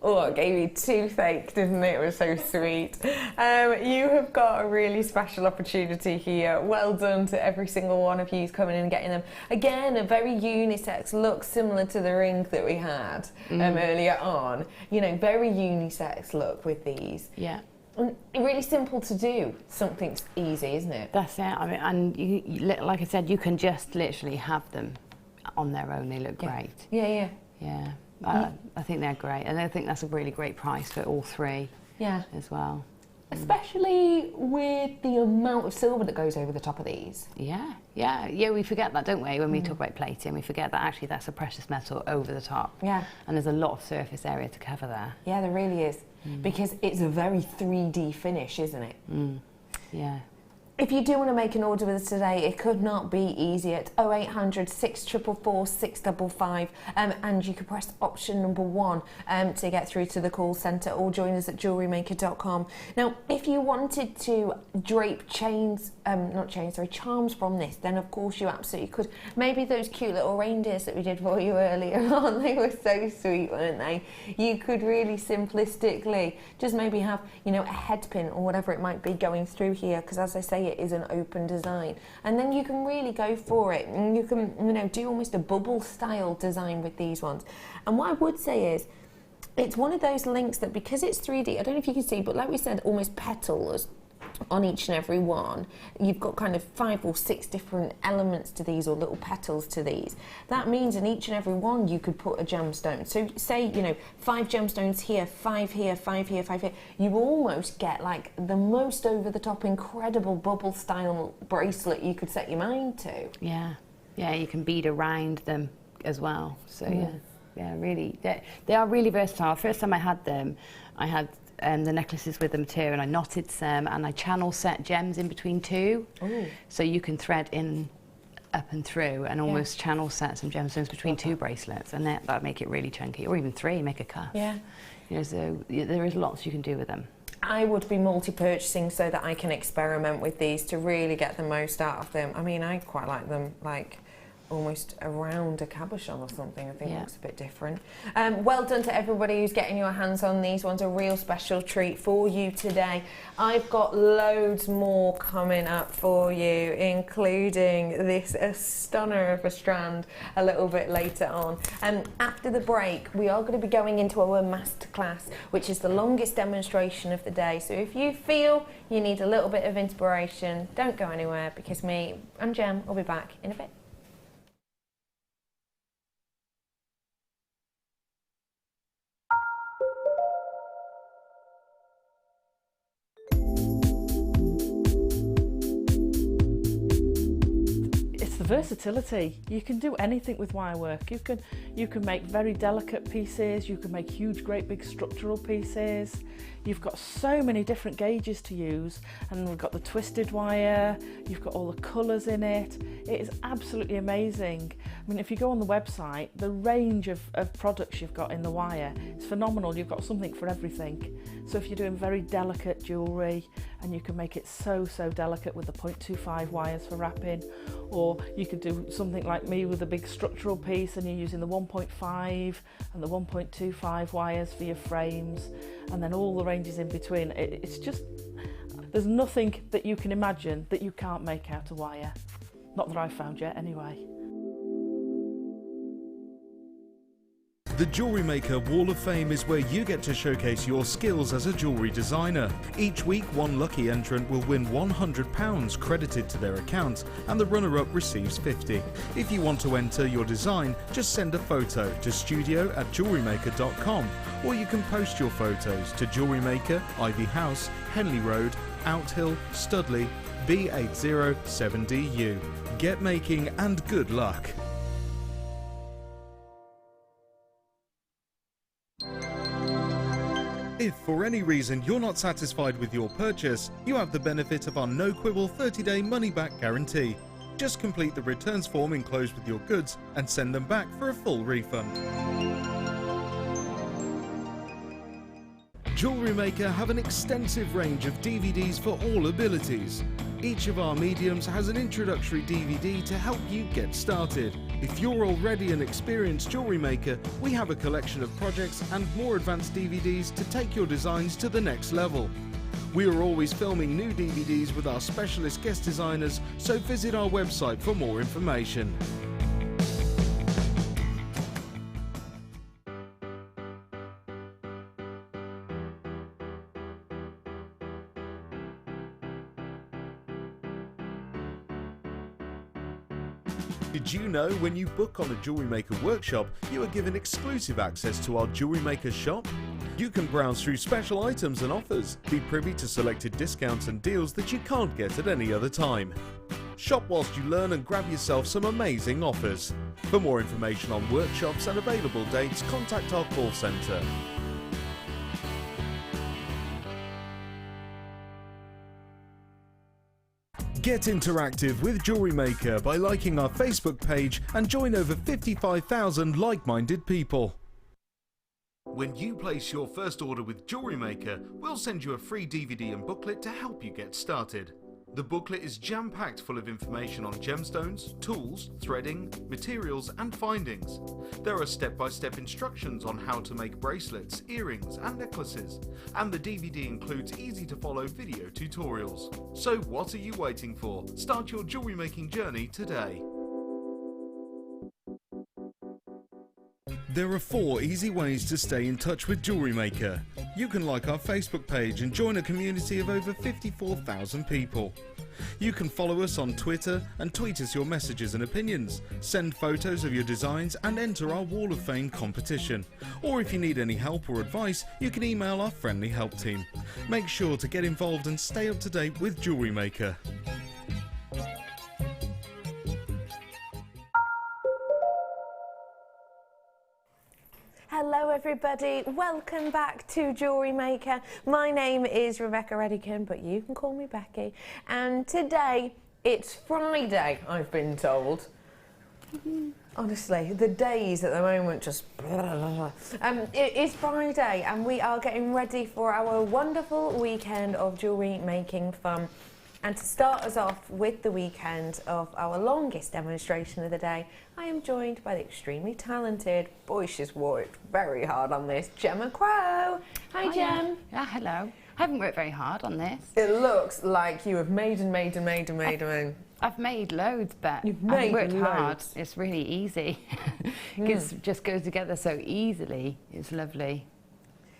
Oh, it gave me toothache, didn't it? It was so sweet. You have got a really special opportunity here. Well done to every single one of you who's coming in and getting them. Again, a very unisex look, similar to the ring that we had earlier on. You know, very unisex look with these. Yeah. And really simple to do. Something's easy, isn't it? That's it. I mean, and you, like I said, you can just literally have them on their own they look great. Yeah. I think they're great, and I think that's a really great price for all three. Yeah. As well. Especially with the amount of silver that goes over the top of these. Yeah, we forget that, don't we, when we talk about plating. We forget that actually that's a precious metal over the top. Yeah. And there's a lot of surface area to cover there. Yeah, there really is. Because it's a very 3D finish, isn't it? Yeah. If you do want to make an order with us today, it could not be easier. At 0800 644 655, and you can press option number 1 to get through to the call centre, or join us at JewelleryMaker.com. Now, if you wanted to drape charms from this, then of course you absolutely could. Maybe those cute little reindeers that we did for you earlier on, they were so sweet, weren't they? You could really simplistically just maybe have, you know, a head pin or whatever it might be going through here, because as I say, it is an open design, and then you can really go for it, and you can, you know, do almost a bubble style design with these ones. And what I would say is, it's one of those links that, because it's 3D, I don't know if you can see, but like we said, almost petals on each and every one. You've got kind of 5 or 6 different elements to these, or little petals to these. That means in each and every one you could put a gemstone. So say, you know, 5 gemstones here, 5 here, 5 here, 5 here. You almost get like the most over the top incredible bubble style bracelet you could set your mind to. Yeah, you can bead around them as well. So yeah, really, they are really versatile. First time I had them, I had the necklaces with them too, and I knotted some, and I channel set gems in between 2. Ooh. So you can thread in up and through and almost channel set some gemstones between 2 bracelets, and that'd make it really chunky, or even 3, make a cuff. Yeah. You know, so there is lots you can do with them. I would be multi-purchasing so that I can experiment with these to really get the most out of them. I mean, I quite like them, like almost around a cabochon or something. I think it looks a bit different. Well done to everybody who's getting your hands on these ones. A real special treat for you today. I've got loads more coming up for you, including this stunner of a strand a little bit later on. After the break, we are going to be going into our masterclass, which is the longest demonstration of the day. So if you feel you need a little bit of inspiration, don't go anywhere, because me and Gem will be back in a bit. Versatility. You can do anything with wire work. You can make very delicate pieces, you can make huge, great big structural pieces. You've got so many different gauges to use, and we've got the twisted wire, you've got all the colours in it. It is absolutely amazing. I mean, if you go on the website, the range of products you've got in the wire is phenomenal. You've got something for everything. So if you're doing very delicate jewellery, and you can make it so delicate with the 0.25 wires for wrapping, or you could do something like me with a big structural piece and you're using the 1.5 and the 1.25 wires for your frames, and then all the ranges in between. It's just, there's nothing that you can imagine that you can't make out of wire. Not that I've found yet, anyway. The Jewellery Maker Wall of Fame is where you get to showcase your skills as a jewellery designer. Each week, one lucky entrant will win £100 credited to their account, and the runner-up receives £50. If you want to enter your design, just send a photo to studio@jewellerymaker.com, or you can post your photos to Jewellery Maker, Ivy House, Henley Road, Outhill, Studley, B807DU. Get making and good luck. If for any reason you're not satisfied with your purchase, you have the benefit of our no-quibble 30-day money-back guarantee. Just complete the returns form enclosed with your goods and send them back for a full refund. Jewellery Maker have an extensive range of DVDs for all abilities. Each of our mediums has an introductory DVD to help you get started. If you're already an experienced jewellery maker, we have a collection of projects and more advanced DVDs to take your designs to the next level. We are always filming new DVDs with our specialist guest designers, so visit our website for more information. Did you know when you book on a Jewellery Maker workshop, you are given exclusive access to our Jewellery Maker shop? You can browse through special items and offers, be privy to selected discounts and deals that you can't get at any other time. Shop whilst you learn and grab yourself some amazing offers. For more information on workshops and available dates, contact our call centre. Get interactive with Jewellery Maker by liking our Facebook page and join over 55,000 like-minded people. When you place your first order with Jewellery Maker, we'll send you a free DVD and booklet to help you get started. The booklet is jam-packed full of information on gemstones, tools, threading, materials and findings. There are step-by-step instructions on how to make bracelets, earrings and necklaces, and the DVD includes easy-to-follow video tutorials. So what are you waiting for? Start your jewellery making journey today. There are 4 easy ways to stay in touch with Jewellery Maker. You can like our Facebook page and join a community of over 54,000 people. You can follow us on Twitter and tweet us your messages and opinions, send photos of your designs and enter our Wall of Fame competition. Or if you need any help or advice, you can email our friendly help team. Make sure to get involved and stay up to date with Jewellery Maker. Hello everybody, welcome back to Jewellery Maker. My name is Rebecca Redican, but you can call me Becky. And today, it's Friday, I've been told. Honestly, the days at the moment just it is Friday and we are getting ready for our wonderful weekend of jewellery making fun. And to start us off with the weekend of our longest demonstration of the day, I am joined by the extremely talented, boy she's worked very hard on this, Gemma Crow. Hi Gem. Yeah, hello. I haven't worked very hard on this. It looks like you have made and made and made and made and I've made loads, but You've I've made worked loads. hard. It's really easy. It just goes together so easily. It's lovely.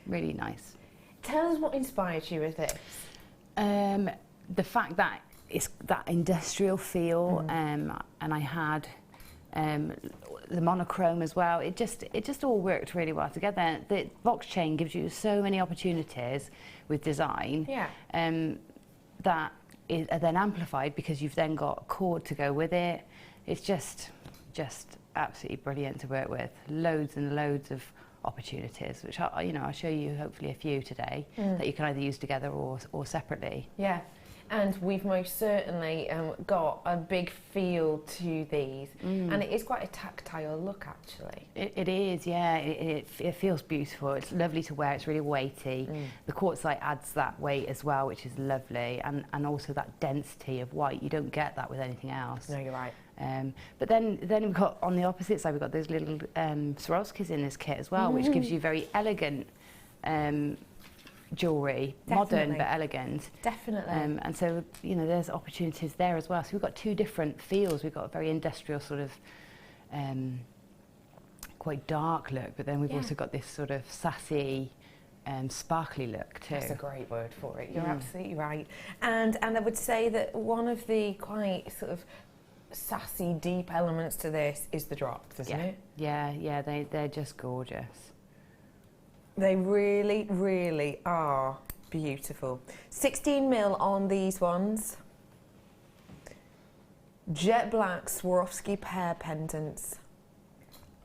Really nice. Tell us what inspired you with this. The fact that it's that industrial feel, and I had the monochrome as well. It just all worked really well together. The box chain gives you so many opportunities with design. Yeah. That are then amplified because you've then got a cord to go with it. It's just absolutely brilliant to work with. Loads and loads of opportunities, which I'll show you hopefully a few today that you can either use together or separately. Yeah. And we've most certainly got a big feel to these, and it is quite a tactile look actually. It is, yeah. It feels beautiful. It's lovely to wear. It's really weighty. The quartzite adds that weight as well, which is lovely, and also that density of white. You don't get that with anything else. No, you're right. But then we've got on the opposite side, we've got those little Swarovskis in this kit as well, which gives you very elegant jewellery, modern but elegant. Definitely. And so, there's opportunities there as well. So we've got 2 different feels. We've got a very industrial sort of quite dark look, but then we've also got this sort of sassy, sparkly look too. That's a great word for it. You're absolutely right. And I would say that one of the quite sort of sassy, deep elements to this is the drops, isn't it? Yeah, they're just gorgeous. They really, really are beautiful. 16mm on these ones. Jet black Swarovski pear pendants.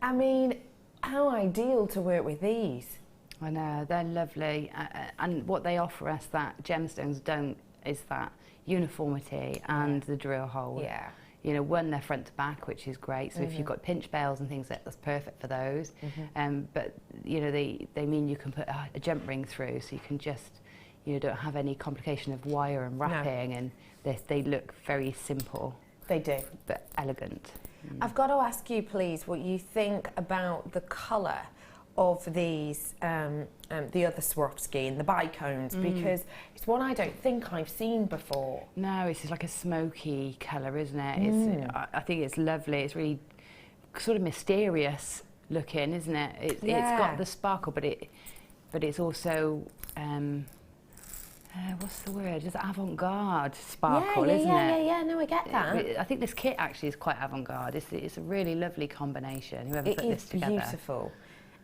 I mean, how ideal to work with these. I know, they're lovely. And what they offer us that gemstones don't is that uniformity and the drill hole. Yeah. One, they're front to back, which is great. So if you've got pinch bails and things, that's perfect for those. But they mean you can put a jump ring through, so you can just don't have any complication of wire and wrapping. And they look very simple. They do, but elegant. I've got to ask you, please, what you think about the colour of these, the other Swarovski and the bicones, because it's one I don't think I've seen before. No, it's like a smoky colour, isn't it? I think it's lovely. It's really sort of mysterious looking, isn't it? It's got the sparkle, but it's also what's the word? It's avant-garde sparkle, isn't it? Yeah, no, I get that. I think this kit actually is quite avant-garde. It's a really lovely combination, whoever put this together. It is beautiful.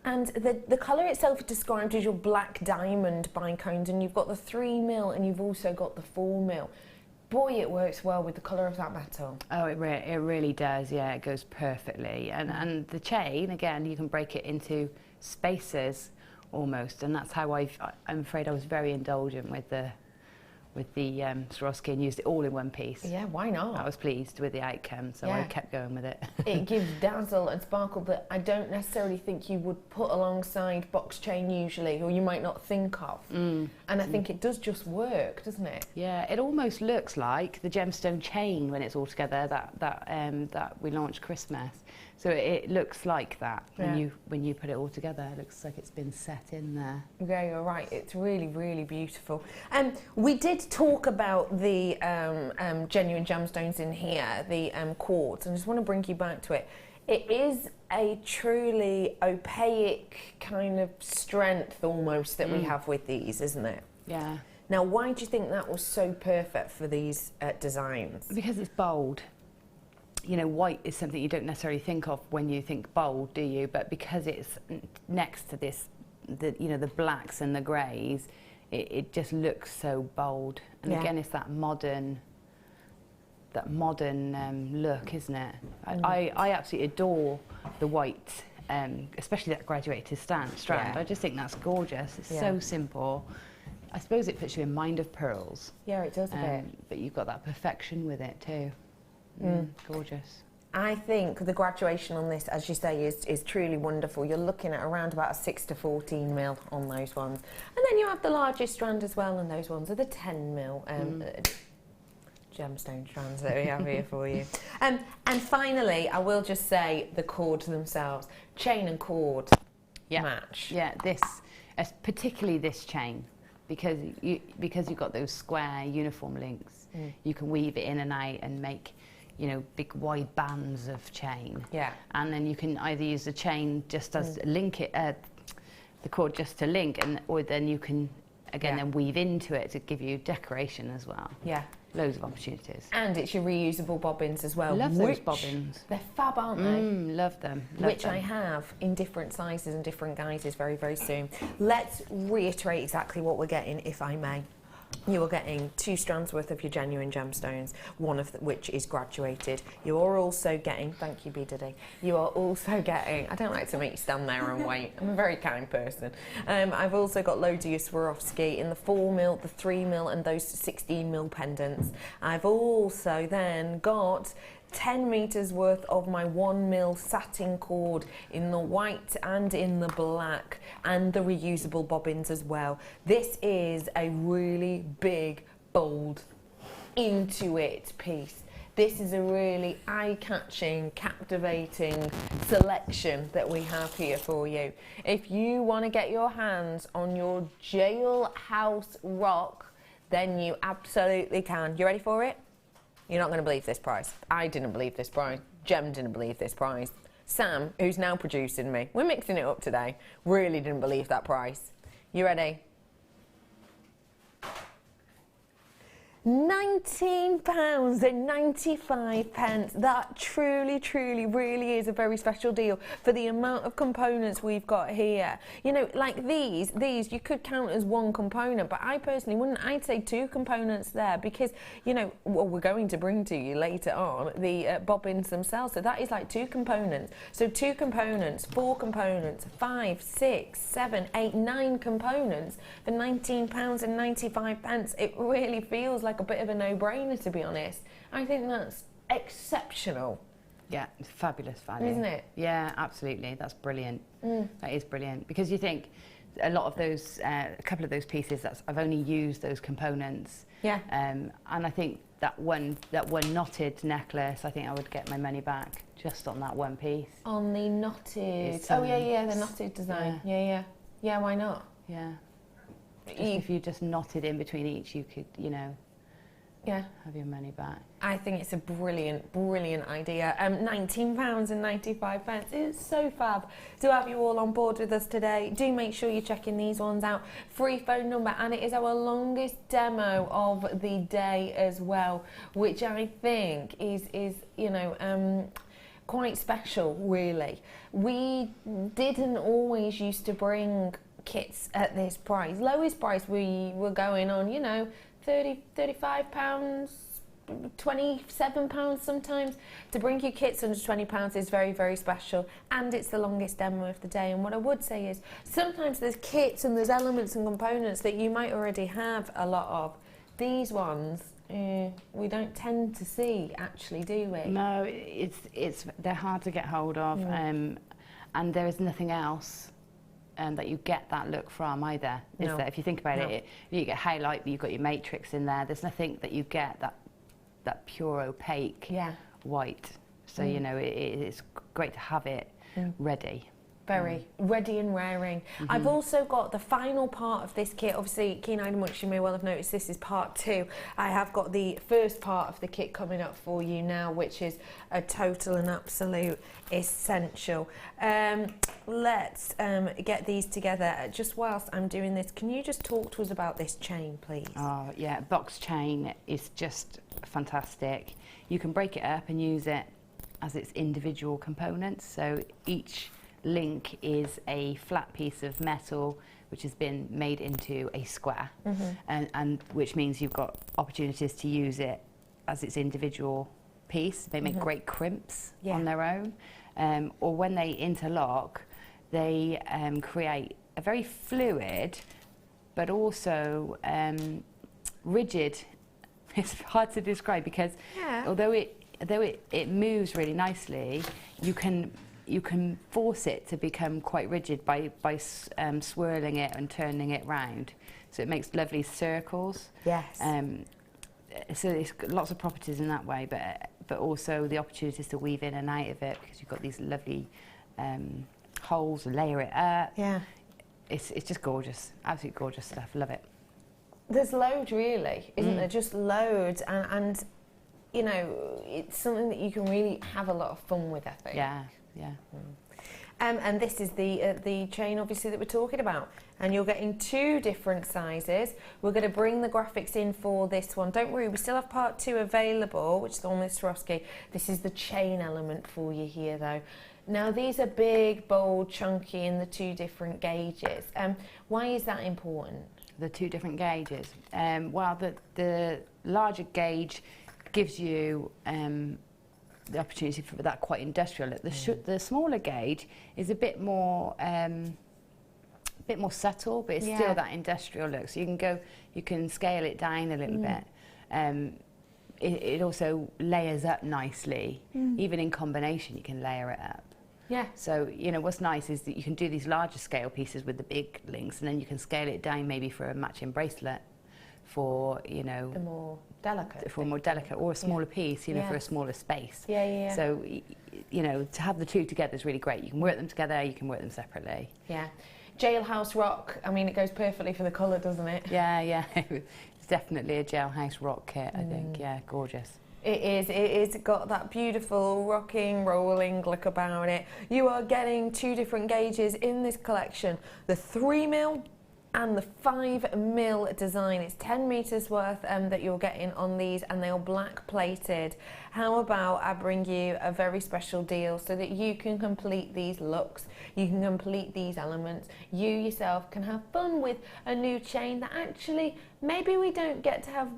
And the colour itself is described as your black diamond bicones, and you've got the 3mm and you've also got the 4mm. Boy, it works well with the colour of that metal. Oh, it really does, yeah, it goes perfectly. And the chain, again, you can break it into spaces almost, and that's how I'm afraid I was very indulgent with the Swarovski and used it all in one piece. Yeah, why not? I was pleased with the outcome, so I kept going with it. It gives dazzle and sparkle that I don't necessarily think you would put alongside box chain usually, or you might not think of. And I think it does just work, doesn't it? Yeah, it almost looks like the gemstone chain when it's all together that we launched Christmas. So it looks like that when you put it all together. It looks like it's been set in there. Yeah, you're right. It's really, really beautiful. We did talk about the genuine gemstones in here, the quartz, and I just want to bring you back to it. It is a truly opaque kind of strength almost that we have with these, isn't it? Yeah. Now, why do you think that was so perfect for these designs? Because it's bold. You know, white is something you don't necessarily think of when you think bold, do you? But because it's next to this, the blacks and the greys, it just looks so bold. And again, it's that modern look, isn't it? I absolutely adore the white, especially that graduated strand. Yeah. I just think that's gorgeous. It's so simple. I suppose it puts you in mind of pearls. Yeah, it does a bit. But you've got that perfection with it too. Gorgeous. I think the graduation on this, as you say, is truly wonderful. You're looking at around about a 6 to 14mm on those ones. And then you have the largest strand as well, and those ones are the 10mm gemstone strands that we have here for you. And finally, I will just say the cords themselves. Chain and cord match. Yeah, particularly this chain, because you've got those square uniform links. You can weave it in and out and make, big wide bands of chain. Yeah. And then you can either use the chain just as link it, the cord just to link, or then you can then weave into it to give you decoration as well. Yeah. Loads of opportunities. And it's your reusable bobbins as well. Love those bobbins. They're fab, aren't they? Love them. I have in different sizes and different guises very, very soon. Let's reiterate exactly what we're getting, if I may. You are getting 2 strands worth of your genuine gemstones, one of which is graduated. You are also getting, thank you Bead, you are also getting, I don't like to make you stand there and wait, I'm a very kind person. I've also got loads of your Swarovski in the 4mm, the 3mm and those 16mm pendants. I've also then got 10 meters worth of my 1mm satin cord in the white and in the black, and the reusable bobbins as well. This is a really big, bold, into it piece. This is a really eye-catching, captivating selection that we have here for you. If you want to get your hands on your Jailhouse Rock, then you absolutely can. You ready for it? You're not going to believe this price. I didn't believe this price. Jem didn't believe this price. Sam, who's now producing me, we're mixing it up today, really didn't believe that price. You ready? £19.95. That truly, truly, really is a very special deal for the amount of components we've got here. Like these you could count as one component, but I personally wouldn't. I'd say 2 components there because, we're going to bring to you later on the bobbins themselves. So that is like 2 components. So 2 components, 4 components, 5, 6, 7, 8, 9 components for £19.95. It really feels like a bit of a no-brainer, to be honest. I think that's exceptional. Yeah, it's fabulous value. Isn't it? Yeah, absolutely. That's brilliant. That is brilliant. Because you think a lot of those, a couple of those pieces, I've only used those components. Yeah. And I think that one knotted necklace, I think I would get my money back just on that one piece. On the knotted... the knotted design. Yeah, why not? Yeah. If you just knotted in between each, you could, have your money back. I think it's a brilliant, brilliant idea. £19.95. It's so fab to have you all on board with us today. Do make sure you're checking these ones out. Free phone number, and it is our longest demo of the day as well, which I think is you know, quite special, really. We didn't always used to bring kits at this price. Lowest price we were going on, you know, £30, £35, £27 sometimes. To bring you kits under £20 is very, very special, and it's the longest demo of the day. And what I would say is sometimes there's kits and there's elements and components that you might already have a lot of. These ones we don't tend to see, actually, do we? No, they're hard to get hold of, and there is nothing else that you get that look from either. Is there? If you think about it, you get highlight, but you've got your matrix in there. There's nothing that you get that pure opaque white. So you know it's great to have it ready. Very ready and raring. I've also got the final part of this kit. Obviously, keen-eyed amongst you may well have noticed this is part 2. I have got the first part of the kit coming up for you now, which is a total and absolute essential. Let's get these together. Just whilst I'm doing this, can you just talk to us about this chain, please? Oh yeah, box chain is just fantastic. You can break it up and use it as its individual components. So each link is a flat piece of metal which has been made into a square, and which means you've got opportunities to use it as its individual piece. They make great crimps on their own, or when they interlock, they create a very fluid but also rigid. It's hard to describe because although it moves really nicely, you can force it to become quite rigid by swirling it and turning it round. So it makes lovely circles. Yes. So there's lots of properties in that way, but also the opportunities to weave in and out of it because you've got these lovely holes, layer it up. Yeah. It's just gorgeous, absolutely gorgeous stuff. Love it. There's loads, really, isn't there? Just loads, and you know, it's something that you can really have a lot of fun with, I think. Yeah. And this is the chain, obviously, that we're talking about. And you're getting 2 different sizes. We're going to bring the graphics in for this one. Don't worry, we still have part 2 available, which is the one with Swarovski. This is the chain element for you here, though. Now, these are big, bold, chunky in the 2 different gauges. Why is that important? The 2 different gauges? Well, the larger gauge gives you the opportunity for that quite industrial look. The smaller gauge is a bit more subtle, but it's still that industrial look. So you can scale it down a little bit. It also layers up nicely. Even in combination, you can layer it up. Yeah. So you know what's nice is that you can do these larger scale pieces with the big links, and then you can scale it down maybe for a matching bracelet, for the more delicate, or a smaller piece, you know, for a smaller space. Yeah. So you know, to have the 2 together is really great. You can work them together, you can work them separately. Yeah. Jailhouse rock. I mean, it goes perfectly for the colour, doesn't it? Yeah. It's definitely a jailhouse rock kit, I think. Yeah, gorgeous. It is. It's got that beautiful rocking, rolling look about it. You are getting 2 different gauges in this collection: the 3mm and the 5mm design. It's 10 meters worth that you're getting on these, and they are black plated. How about I bring you a very special deal so that you can complete these looks, you can complete these elements, you yourself can have fun with a new chain that actually maybe we don't get to have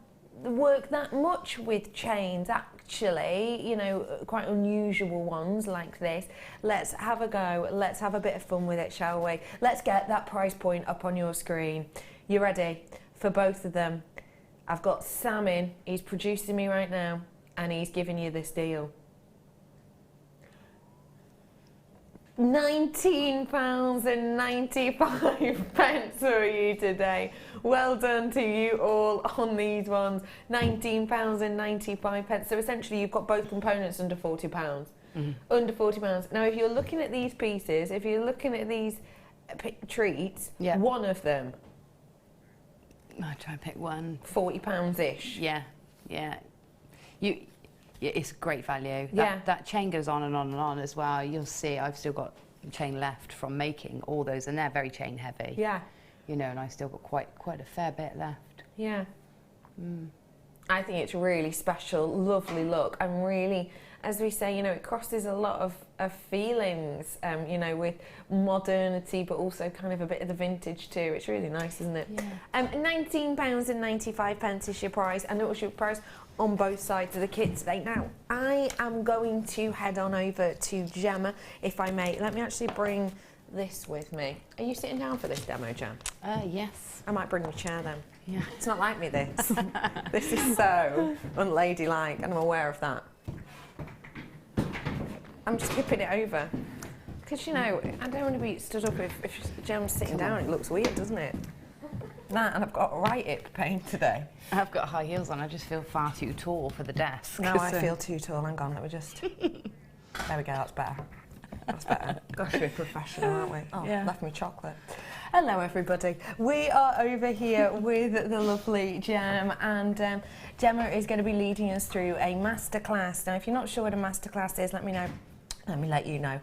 work that much with chains, actually, you know, quite unusual ones like this. Let's have a go, let's have a bit of fun with it, shall we? Let's get that price point up on your screen. You ready for both of them? I've got Sam in, he's producing me right now, and he's giving you this deal. £19.95 for you today. Well done to you all on these ones. £19.95. So essentially you've got both components under £40. Under £40. Now if you're looking at these pieces, if you're looking at these treats, one of them, I'll try and pick one. £40-ish. Yeah. Yeah. It's great value. Yeah. That chain goes on and on and on as well. You'll see I've still got chain left from making all those, and they're very chain heavy. Yeah. You know, and I still got quite a fair bit left. Yeah. I think it's really special, lovely look, and really, as we say, you know, it crosses a lot of feelings, you know, with modernity, but also kind of a bit of the vintage too. It's really nice, isn't it? Yeah. £19.95 is your price, and it was your price on both sides of the kit today. Now, I am going to head on over to Gemma, if I may. Let me actually bring this with me. Are you sitting down for this demo, Gem? Yes. I might bring a chair then. Yeah. It's not like me, this. This is so unladylike, and I'm aware of that. I'm just tipping it over. Because, you know, I don't want to be stood up if Gem's sitting down. It looks weird, doesn't it? That, and I've got right hip pain today. I've got high heels on. I just feel far too tall for the desk. Now I feel too tall. Hang on, let me just... There we go, that's better. That's better. Gosh, we're professional, aren't we? Oh, yeah. Left me chocolate. Hello, everybody. We are over here with the lovely Gem, and Gemma is going to be leading us through a masterclass. Now, if you're not sure what a masterclass is, let me know. Let me let you know.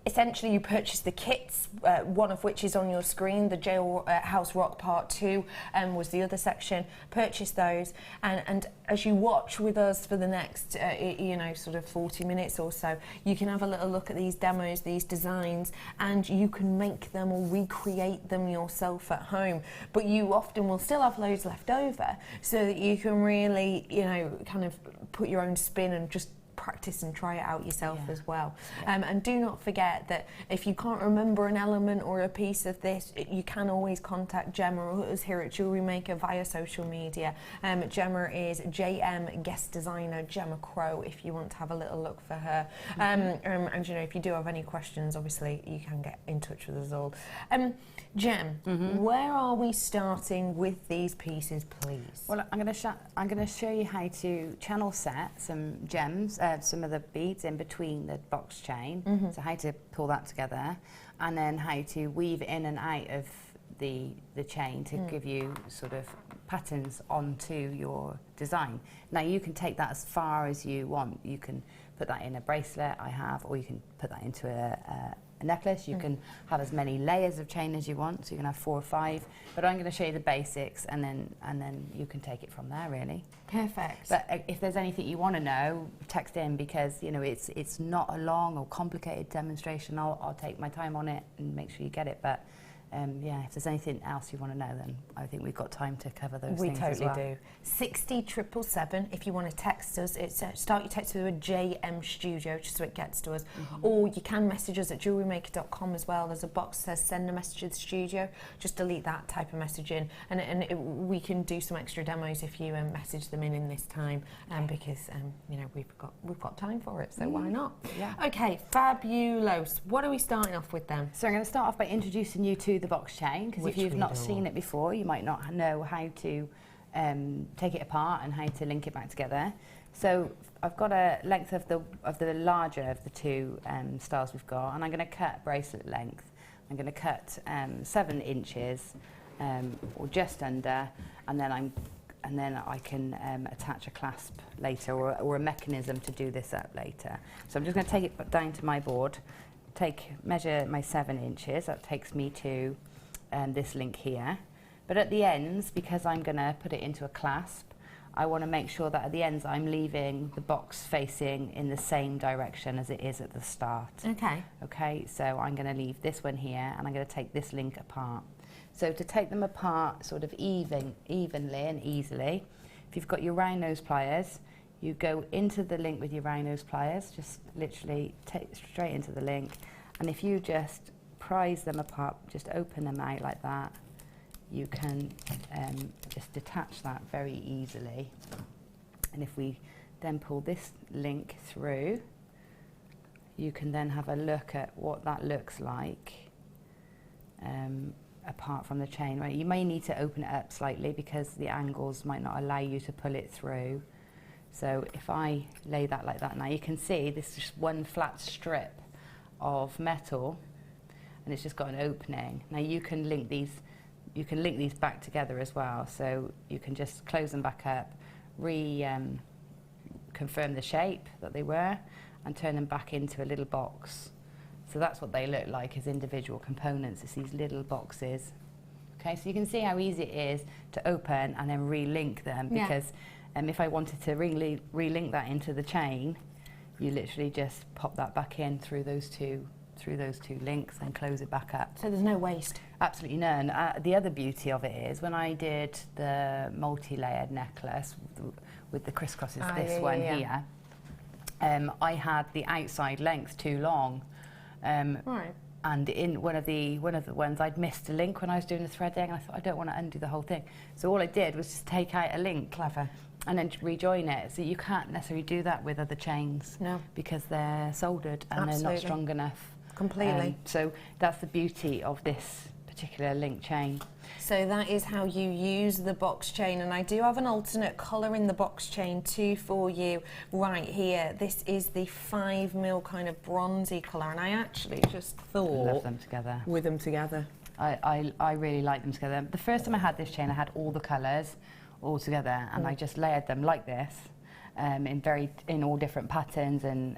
Essentially, you purchase the kits, one of which is on your screen. The Jailhouse Rock Part 2 was the other section. Purchase those, and as you watch with us for the next, you know, sort of 40 minutes or so, you can have a little look at these demos, these designs, and you can make them or recreate them yourself at home. But you often will still have loads left over, so that you can really, you know, kind of put your own spin and just practice and try it out yourself as well. And do not forget that if you can't remember an element or a piece of this, you can always contact Gemma or us here at Jewellery Maker via social media. Gemma is JM Guest Designer Gemma Crow if you want to have a little look for her. And you know, if you do have any questions, obviously you can get in touch with us all. Gem, where are we starting with these pieces, please? Well, I'm going to show you how to channel set some gems, some of the beads in between the box chain. So how to pull that together, and then how to weave in and out of the chain to give you sort of patterns onto your design. Now you can take that as far as you want. You can put that in a bracelet I have, or you can put that into a necklace. You can have as many layers of chain as you want, so you can have 4 or 5. But I'm going to show you the basics, and then you can take it from there, really. Perfect. But if there's anything you want to know, text in, because you know it's not a long or complicated demonstration. I'll take my time on it and make sure you get it. But yeah, if there's anything else you want to know, then I think we've got time to cover those things as well. We totally do. 60777 if you want to text us. It's start your text with a JM Studio, just so it gets to us. Or you can message us at jewellerymaker.com as well. There's a box that says send a message to the studio. Just delete that, type a message in, and we can do some extra demos if you message them in this time, because you know, we've got time for it, so why not? Yeah. Okay, fabulous. What are we starting off with then? So I'm going to start off by introducing you to the box chain, because if you've not seen it before, you might not know how to take it apart and how to link it back together. So I've got a length of the larger of the two styles we've got, and I'm going to cut bracelet length. I'm going to cut 7 inches or just under, and then I can attach a clasp later, or a mechanism to do this up later. So I'm just going to take it down to my board, measure my 7 inches. That takes me to this link here. But at the ends, because I'm going to put it into a clasp, I want to make sure that at the ends I'm leaving the box facing in the same direction as it is at the start. Okay. Okay, so I'm going to leave this one here, and I'm going to take this link apart. So to take them apart sort of evenly and easily, if you've got your round nose pliers, you go into the link with your round nose pliers, just literally take straight into the link, and if you just prise them apart, just open them out like that, you can just detach that very easily. And if we then pull this link through, you can then have a look at what that looks like apart from the chain. Right? You may need to open it up slightly because the angles might not allow you to pull it through. So if I lay that like that, now you can see this is just one flat strip of metal, and it's just got an opening. Now you can link these back together as well, so you can just close them back up, confirm the shape that they were and turn them back into a little box. So that's what they look like as individual components. It's these little boxes. Okay, so you can see how easy it is to open and then relink them, because if I wanted to relink that into the chain, you literally just pop that back in through those two links and close it back up. So there's no waste? Absolutely none. The other beauty of it is when I did the multi-layered necklace with the crisscrosses, here, I had the outside length too long. Right. And in one of the ones, I'd missed a link when I was doing the threading, and I thought, I don't want to undo the whole thing. So all I did was just take out a link. Clever. And then rejoin it. So you can't necessarily do that with other chains. No. Because they're soldered and they're not strong enough. Completely. So that's the beauty of this particular link chain. So that is how you use the box chain, and I do have an alternate colour in the box chain too for you right here. This is the 5mm kind of bronzy colour, and I actually just thought... I love them together. With them together. I really like them together. The first time I had this chain, I had all the colours all together, and I just layered them like this in all different patterns and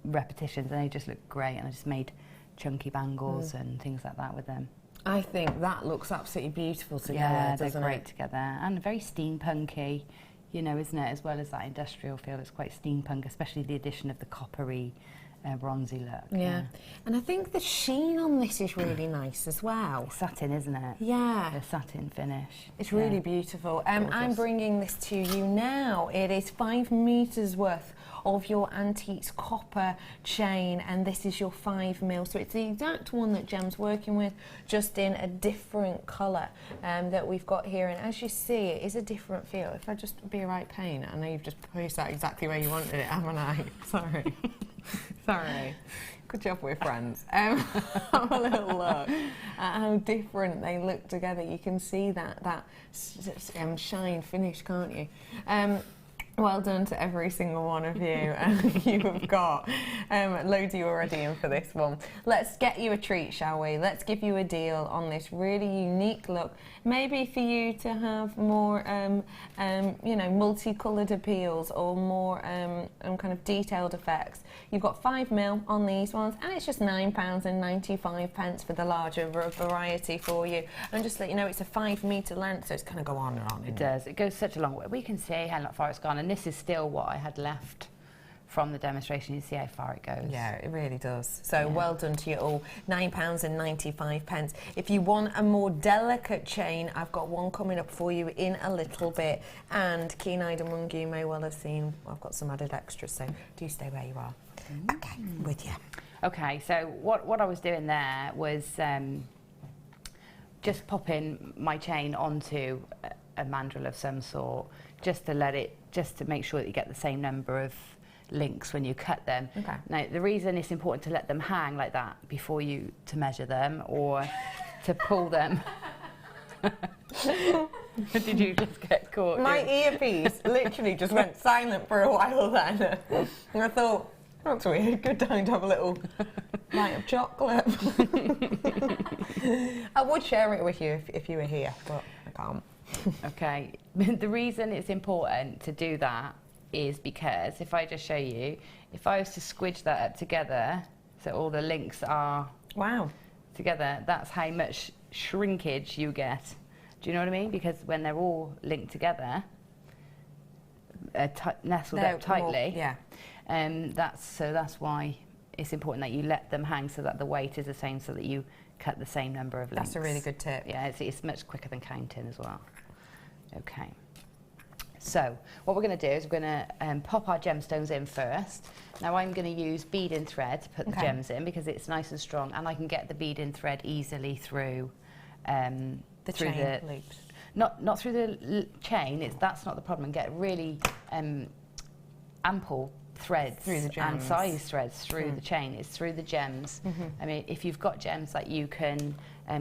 repetitions, and they just look great, and I just made chunky bangles and things like that with them. I think that looks absolutely beautiful together, yeah, doesn't they're great together, and very steampunky, you know, isn't it? As well as that industrial feel, it's quite steampunk, especially the addition of the coppery, bronzy look. Yeah, and I think the sheen on this is really nice as well. It's satin, isn't it? Yeah. The satin finish. It's really beautiful. I'm bringing this to you now. It is 5 meters worth of your antiques copper chain, and this is your 5mm, so it's the exact one that Gem's working with, just in a different colour that we've got here. And as you see, it is a different feel. If I just be a right pain, I know you've just placed that exactly where you wanted it, haven't I? Sorry. Sorry. Good job, we're friends. Have a little look at how different they look together. You can see that shine finish, can't you? Well done to every single one of you. You have got loads of you already in for this one. Let's get you a treat, shall we? Let's give you a deal on this really unique look. Maybe for you to have more, you know, multicoloured appeals or more kind of detailed effects. You've got 5mm on these ones, and it's just £9.95 for the larger variety for you. And just to let you know, it's a 5 metre length, so it's going to go on and on. It does. It goes such a long way. We can see how far it's gone, and this is still what I had left from the demonstration. You see how far it goes. Yeah, it really does. So well done to you all. £9.95. If you want a more delicate chain, I've got one coming up for you in a little bit. And keen-eyed among you may well have seen I've got some added extras, so do stay where you are. Okay, with you. Okay, so what I was doing there was just popping my chain onto a mandrel of some sort, just to make sure that you get the same number of links when you cut them. Okay. Now, the reason it's important to let them hang like that before you to measure them or to pull them. Did you just get caught? My earpiece literally just went silent for a while then. And I thought, that's weird, good time to have a little bite of chocolate. I would share it with you if you were here, but I can't. Okay, the reason it's important to do that is because if I just show you, if I was to squidge that up together, so all the links are together, that's how much shrinkage you get. Do you know what I mean? Because when they're all linked together, nestled up tightly, that's why it's important that you let them hang so that the weight is the same, so that you cut the same number of links. That's a really good tip. Yeah, it's much quicker than counting as well. Okay. So what we're going to do is we're going to pop our gemstones in first. Now I'm going to use bead and thread to put the gems in because it's nice and strong, and I can get the bead and thread easily through the chain loops. Not through the chain. That's not the problem. And get really ample threads and size threads through the chain. It's through the gems. I mean, if you've got gems that you can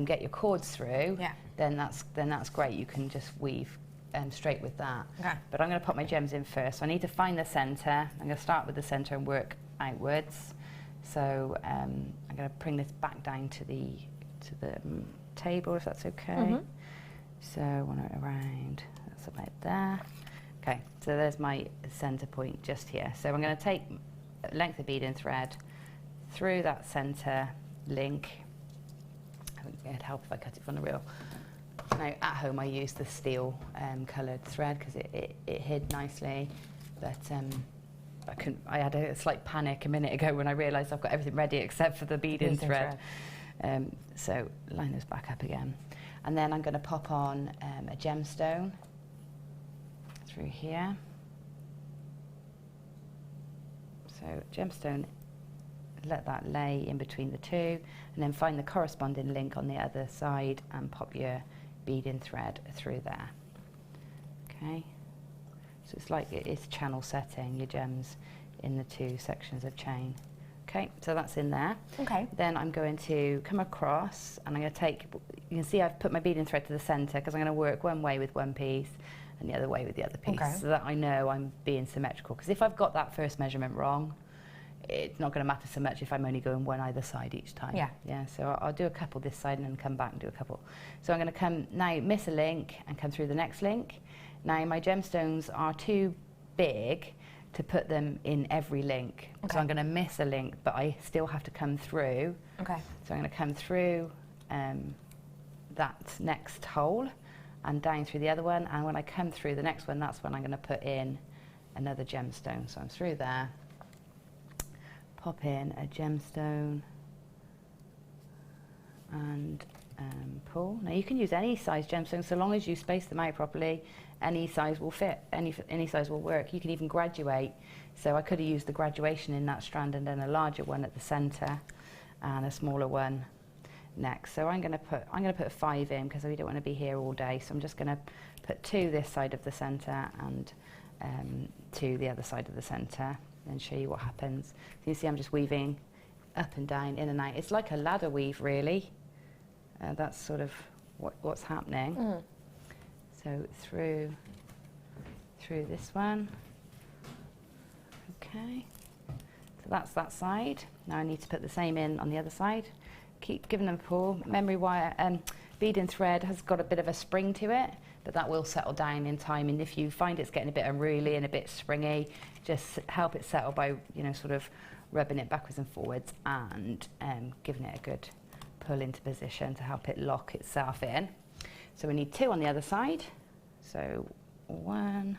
get your cords through, then that's great. You can just weave straight with that. But I'm going to put my gems in first. So I need to find the centre. I'm going to start with the centre and work outwards. So I'm going to bring this back down to the table, if that's okay. So I want it around. That's about there. Okay, so there's my center point just here. So I'm going to take a length of bead and thread through that center link. It'd help if I cut it from the reel. Now at home I used the steel coloured thread because it hid nicely, but I had a slight panic a minute ago when I realised I've got everything ready except for the bead and thread. So line those back up again, and then I'm going to pop on a gemstone through here. So gemstone, let that lay in between the two, and then find the corresponding link on the other side and pop your bead and thread through there. Okay, so it's like it is channel setting your gems in the two sections of chain. Okay, so that's in there. Okay. Then I'm going to come across and I'm going to take, you can see I've put my bead and thread to the centre because I'm going to work one way with one piece and the other way with the other piece, so that I know I'm being symmetrical. Because if I've got that first measurement wrong, it's not going to matter so much if I'm only going one either side each time. Yeah. Yeah. So I'll do a couple this side and then come back and do a couple. So I'm going to come now, miss a link and come through the next link. Now my gemstones are too big to put them in every link. Okay. So I'm going to miss a link, but I still have to come through. Okay. So I'm going to come through that next hole and down through the other one. And when I come through the next one, that's when I'm going to put in another gemstone. So I'm through there. Pop in a gemstone and pull. Now you can use any size gemstone so long as you space them out properly. Any size will fit, any size will work. You can even graduate. So I could have used the graduation in that strand and then a larger one at the centre and a smaller one next. So I'm going to put 5 in because we don't want to be here all day. So I'm just going to put 2 this side of the centre and 2 the other side of the centre. And show you what happens. So you see I'm just weaving up and down, in and out. It's like a ladder weave really. That's sort of what's happening. So through this one. Okay, so that's that side. Now I need to put the same in on the other side. Keep giving them a pull. Memory wire and bead and thread has got a bit of a spring to it, but that will settle down in time. And if you find it's getting a bit unruly and a bit springy, just help it settle by, you know, sort of rubbing it backwards and forwards and giving it a good pull into position to help it lock itself in. So we need 2 on the other side. So 1,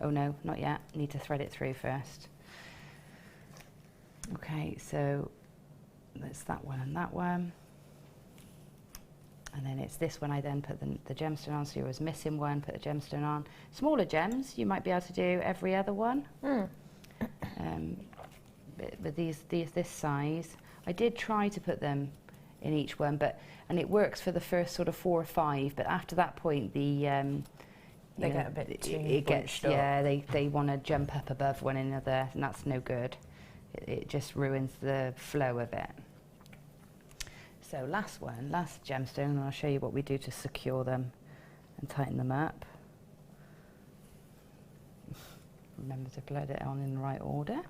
oh no, not yet. Need to thread it through first. Okay, so that's that one and that one. And then it's this one I then put the gemstone on, so you was missing one, put the gemstone on. Smaller gems, you might be able to do every other one. But this size, I did try to put them in each one, and it works for the first sort of 4 or 5, but after that point, they get a bit too bunched up. Yeah, they want to jump up above one another, and that's no good. It just ruins the flow of it. So last gemstone, and I'll show you what we do to secure them and tighten them up. Remember to put it on in the right order.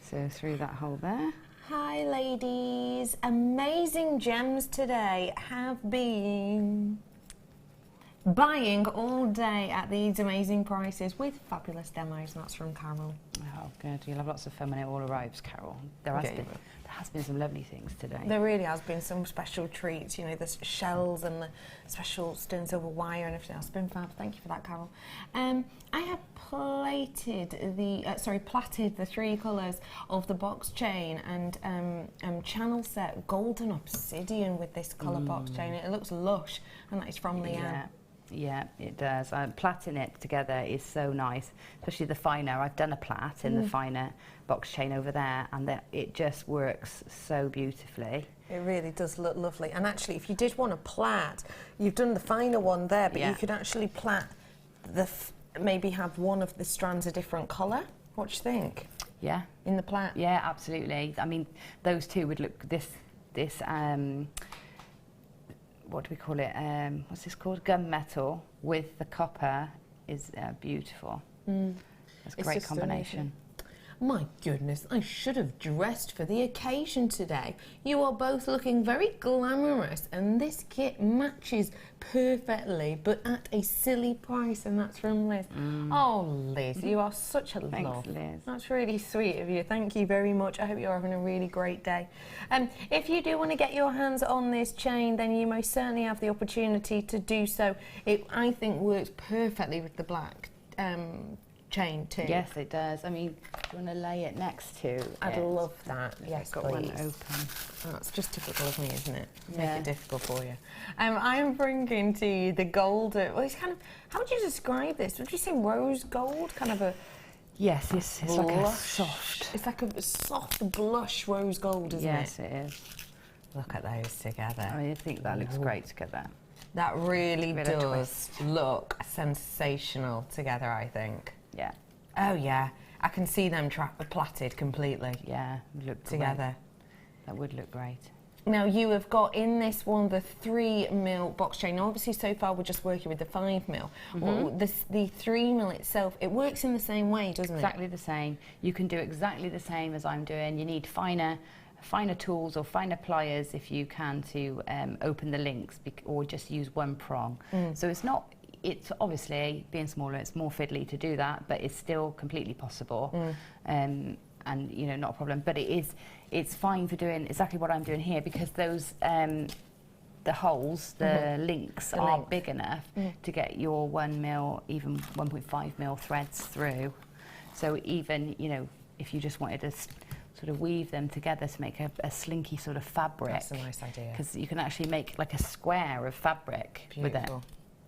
So through that hole there. Hi ladies, amazing gems today. Have been buying all day at these amazing prices with fabulous demos, and that's from Carol. Oh good, you'll have lots of fun when it all arrives, Carol. There has been some lovely things today. There really has been some special treats, you know, the shells and the special stone silver wire and everything else. It's been fab. Thank you for that, Carol. I have plaited the 3 colours of the box chain and channel set golden obsidian with this colour box chain. It looks lush, and that is from Leanne. Yeah, it does. Plaiting it together is so nice, especially the finer. I've done a plait in the finer box chain over there, and it just works so beautifully. It really does look lovely. And actually, if you did want a plait, you've done the finer one there, but you could actually plait maybe have one of the strands a different colour. What do you think? Yeah. In the plait? Yeah, absolutely. I mean, those two would look what do we call it? What's this called? Gunmetal with the copper is beautiful. That's a great combination. My goodness, I should have dressed for the occasion today. You are both looking very glamorous and this kit matches perfectly, but at a silly price, and that's from Liz. Oh, Liz, you are such a love. Thanks, Liz. That's really sweet of you. Thank you very much. I hope you're having a really great day. If you do want to get your hands on this chain, then you most certainly have the opportunity to do so. It, I think, works perfectly with the black chain too. Yes, it does. I mean, do you want to lay it next to I'd it? love that. Yes, got please. one open. Oh, it's just typical of me, isn't it? Yeah. Make it difficult for you. I'm bringing to you the gold. Well, it's kind of, how would you describe this? Would you say rose gold? Kind of a Yes, it's like a soft. It's like a soft blush rose gold, isn't it? Yes, it is. Look at those together. I mean, I think that looks great together. That really Bit of does look sensational together, I think. Yeah. Oh yeah, I can see them plaited completely. Yeah, look together. Great. That would look great. Now you have got in this one the 3mm box chain. Now, obviously, so far we're just working with the 5mm. Well, the 3mm itself, it works in the same way, doesn't it? Exactly the same. You can do exactly the same as I'm doing. You need finer tools or finer pliers if you can to open the links, or just use one prong. So it's obviously, being smaller, it's more fiddly to do that, but it's still completely possible. And you know, not a problem. But it's fine for doing exactly what I'm doing here, because those the holes, the links are big enough to get your 1mm, even 1.5mm threads through. So even, you know, if you just wanted to sort of weave them together to make a slinky sort of fabric. That's a nice idea. Because you can actually make like a square of fabric with it.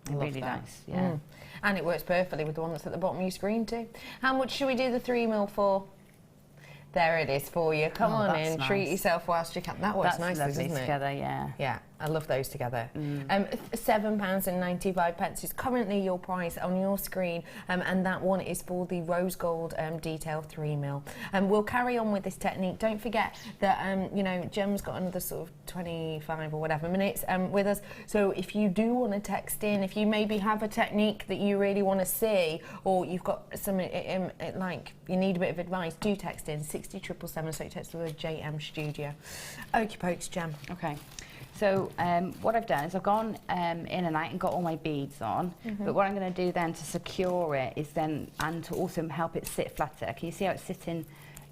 Really nice, yeah. And it works perfectly with the one that's at the bottom of your screen too. How much should we do the 3mm for? There it is for you. Come on in, treat yourself whilst you can. That works nicely, doesn't it? Together, yeah. Yeah, I love those together. £7.95 is currently your price on your screen, and that one is for the rose gold detail 3mm. We'll carry on with this technique. Don't forget that you know, Gem's got another sort of 25 or whatever minutes with us. So if you do want to text in, if you maybe have a technique that you really want to see, or you've got some like you need a bit of advice, do text in 60777, so text the word JM Studio. Okie pokes, Gem. Okay. So what I've done is I've gone in and out and got all my beads on, but what I'm going to do then to secure it is then, and to also help it sit flatter, can you see how it's sitting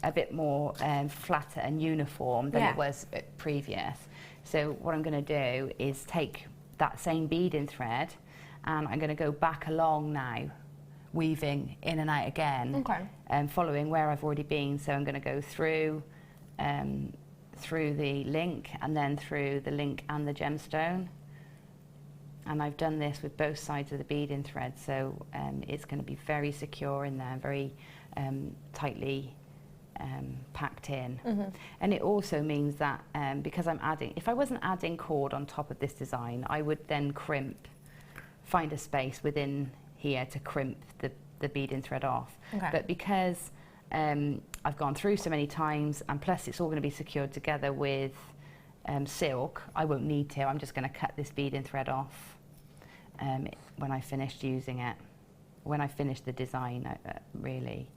a bit more flatter and uniform than it was previous? So what I'm going to do is take that same beading thread, and I'm going to go back along now, weaving in and out again, following where I've already been. So I'm going to go through the link, and then through the link and the gemstone, and I've done this with both sides of the beading thread, so it's going to be very secure in there, very tightly packed in. And it also means that because I'm adding, if I wasn't adding cord on top of this design, I would then find a space within here to crimp the beading thread off. But because I've gone through so many times, and plus it's all going to be secured together with silk, I won't need to. I'm just going to cut this beading thread off when I finished using it, when I finished the design, really.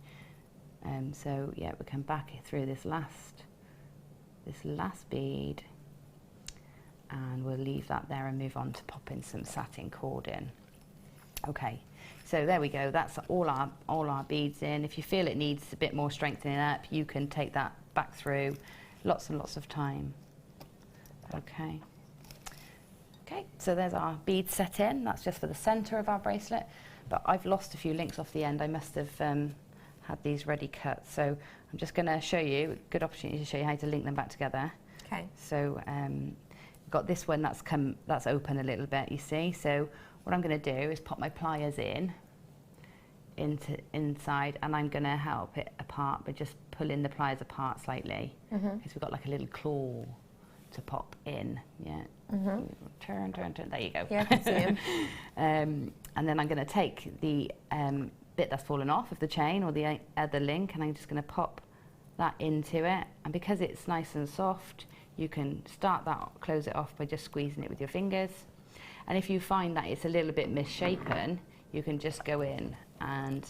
So yeah, we come back through this last bead, and we'll leave that there and move on to popping some satin cord in. Okay. So there we go, that's all our beads in. If you feel it needs a bit more strengthening up, you can take that back through lots and lots of time. Okay. Okay, so there's our beads set in. That's just for the center of our bracelet, but I've lost a few links off the end. I must have had these ready cut. So I'm just gonna show you, a good opportunity to show you how to link them back together. Okay. So got this one that's open a little bit, you see. So what I'm going to do is pop my pliers inside, and I'm going to help it apart by just pulling the pliers apart slightly, because we've got like a little claw to pop in. Yeah. Turn. There you go. Yeah, I can see him. And then I'm going to take the bit that's fallen off of the chain or the other link, and I'm just going to pop that into it. And because it's nice and soft, you can start that, close it off by just squeezing it with your fingers. And if you find that it's a little bit misshapen, you can just go in and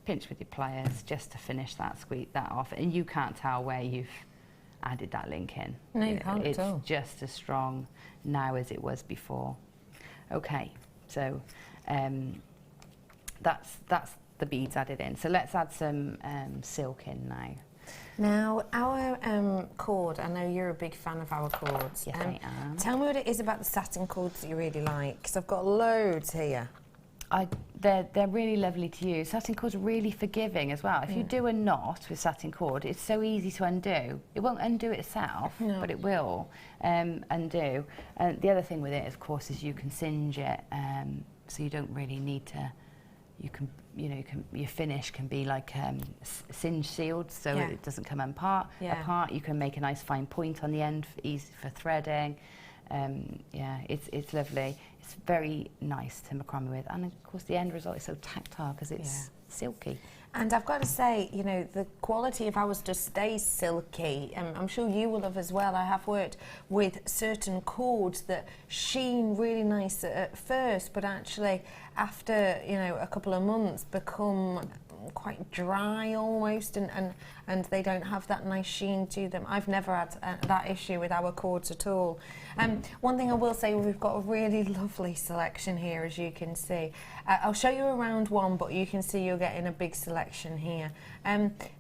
pinch with your pliers just to finish that, squeeze that off, and you can't tell where you've added that link in. No, you can't It's at all. just as strong now as it was before. Okay, so that's the beads added in. So let's add some silk in now. Now, our cord, I know you're a big fan of our cords. Yes, I am. Tell me what it is about the satin cords that you really like, because I've got loads here. They're really lovely to use. Satin cord's really forgiving as well. If you do a knot with satin cord, it's so easy to undo. It won't undo itself, but it will undo. And the other thing with it, of course, is you can singe it, so you don't really need to. Your finish can be like singe sealed, so it doesn't come apart. You can make a nice fine point on the end, easy for threading. It's lovely. It's very nice to macrame with, and of course the end result is so tactile because it's silky. And I've got to say, you know, the quality of ours just stays silky. I'm sure you will have as well. I have worked with certain cords that sheen really nice at first, but actually after, you know, a couple of months become quite dry almost, and they don't have that nice sheen to them. I've never had that issue with our cords at all. One thing I will say, we've got a really lovely selection here, as you can see. I'll show you around one, but you can see you're getting a big selection here.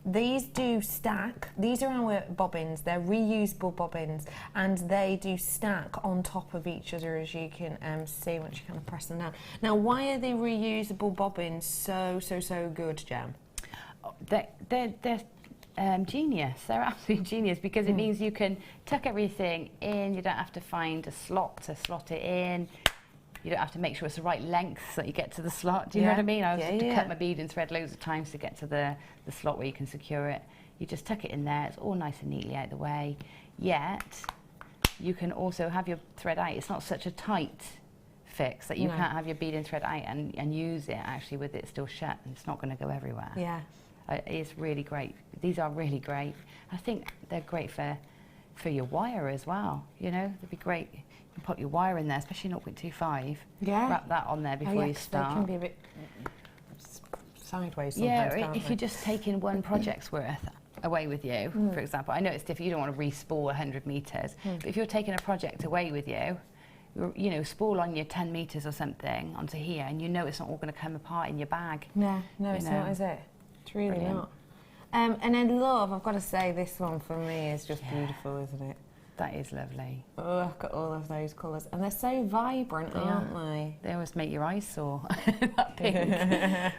These do stack. These are our bobbins. They're reusable bobbins, and they do stack on top of each other, as you can see once you kind of press them down. Now, why are the reusable bobbins so good, Gem? They're genius. They're absolute genius, because it means you can tuck everything in. You don't have to find a slot to slot it in. You don't have to make sure it's the right length so that you get to the slot. Do you know what I mean? I have to cut my bead and thread loads of times to get to the slot where you can secure it. You just tuck it in there. It's all nice and neatly out of the way. Yet you can also have your thread out. It's not such a tight fix that you can't have your bead and thread out and use it actually with it still shut, and it's not going to go everywhere. Yeah. It's really great. These are really great. I think they're great for your wire as well. You know, they'd be great. You can put your wire in there, especially 0.25. Yeah. Wrap that on there before you start. They can be a bit sideways sometimes, can't if you're just taking one project's worth away with you, for example. I know it's different. You don't want to re-spool 100 metres, but if you're taking a project away with you, you know, spool on your 10 metres or something onto here, and you know it's not all going to come apart in your bag. No, it's not, is it? It's really not. And I love, I've got to say, this one for me is just beautiful, isn't it? That is lovely. Oh, I've got all of those colours. And they're so vibrant, aren't they? They always make your eyes sore. That pink.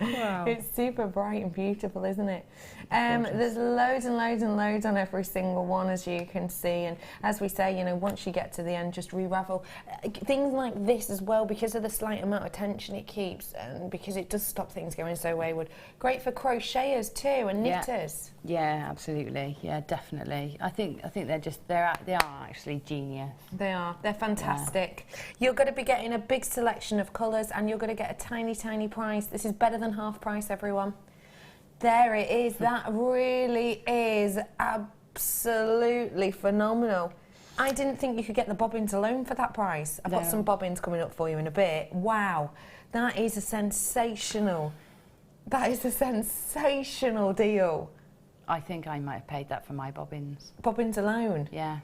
Wow. It's super bright and beautiful, isn't it? There's loads and loads and loads on every single one, as you can see. And as we say, you know, once you get to the end, just re-ravel. Things like this as well, because of the slight amount of tension it keeps, and because it does stop things going so wayward. Great for crocheters too, and knitters. Yeah, absolutely. Yeah, definitely. I think they are actually genius. They are. They're fantastic. Yeah. You're going to be getting a big selection of colours, and you're going to get a tiny, tiny price. This is better than half price, everyone. There it is. That really is absolutely phenomenal. I didn't think you could get the bobbins alone for that price. I've got some bobbins coming up for you in a bit. Wow. That is a sensational deal. I think I might have paid that for my bobbins. Bobbins alone? Yes.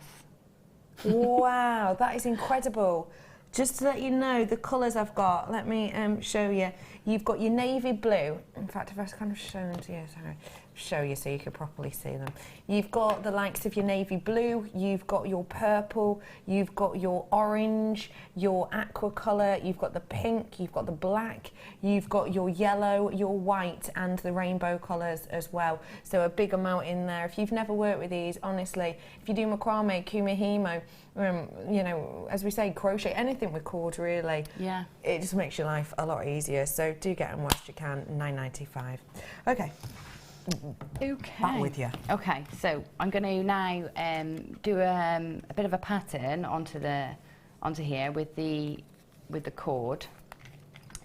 Wow, that is incredible. Just to let you know, the colours I've got, let me show you. You've got your navy blue. In fact, if I kind of show them to you, show you so you could properly see them. You've got the likes of your navy blue, you've got your purple, you've got your orange, your aqua colour, you've got the pink, you've got the black, you've got your yellow, your white, and the rainbow colours as well. So a big amount in there. If you've never worked with these, honestly, if you do macrame, kumihimo, you know, as we say, crochet, anything with cord really, it just makes your life a lot easier. So do get them whilst you can, $9.95. Okay. Back with you. Okay, so I'm going to now do a bit of a pattern onto here with the cord,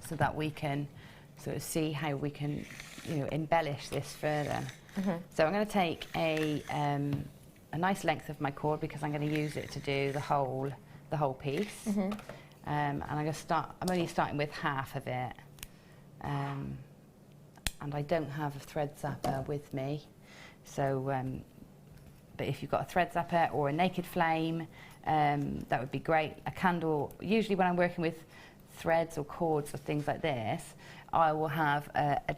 so that we can sort of see how we can, you know, embellish this further. So I'm going to take a nice length of my cord, because I'm going to use it to do the whole piece. And I'm only starting with half of it. and I don't have a thread zapper with me, so but if you've got a thread zapper or a naked flame, that would be great. A candle, usually when I'm working with threads or cords or things like this, I will have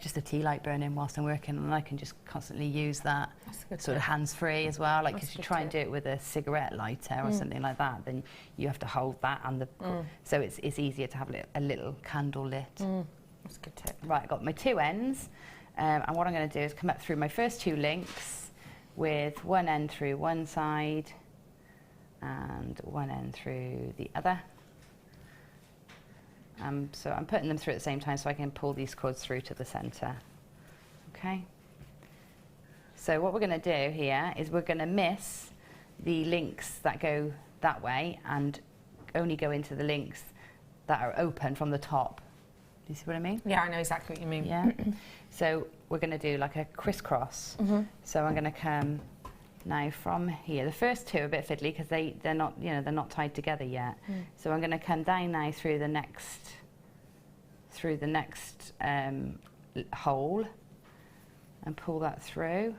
just a tea light burning whilst I'm working, and I can just constantly use that sort of hands-free as well. Like if you try and do it with a cigarette lighter or something like that, then you have to hold that, and so it's easier to have a little candle lit. That's a good tip. Right, I've got my 2 ends, and what I'm going to do is come up through my first 2 links with one end through one side and one end through the other. So I'm putting them through at the same time so I can pull these cords through to the centre. Okay. So what we're going to do here is we're going to miss the links that go that way and only go into the links that are open from the top. Do you see what I mean? Yeah, I know exactly what you mean. Yeah. So we're going to do like a crisscross. So I'm going to come now from here. The first 2 are a bit fiddly because they're not, you know, they're not tied together yet. So I'm going to come down now through the next hole and pull that through.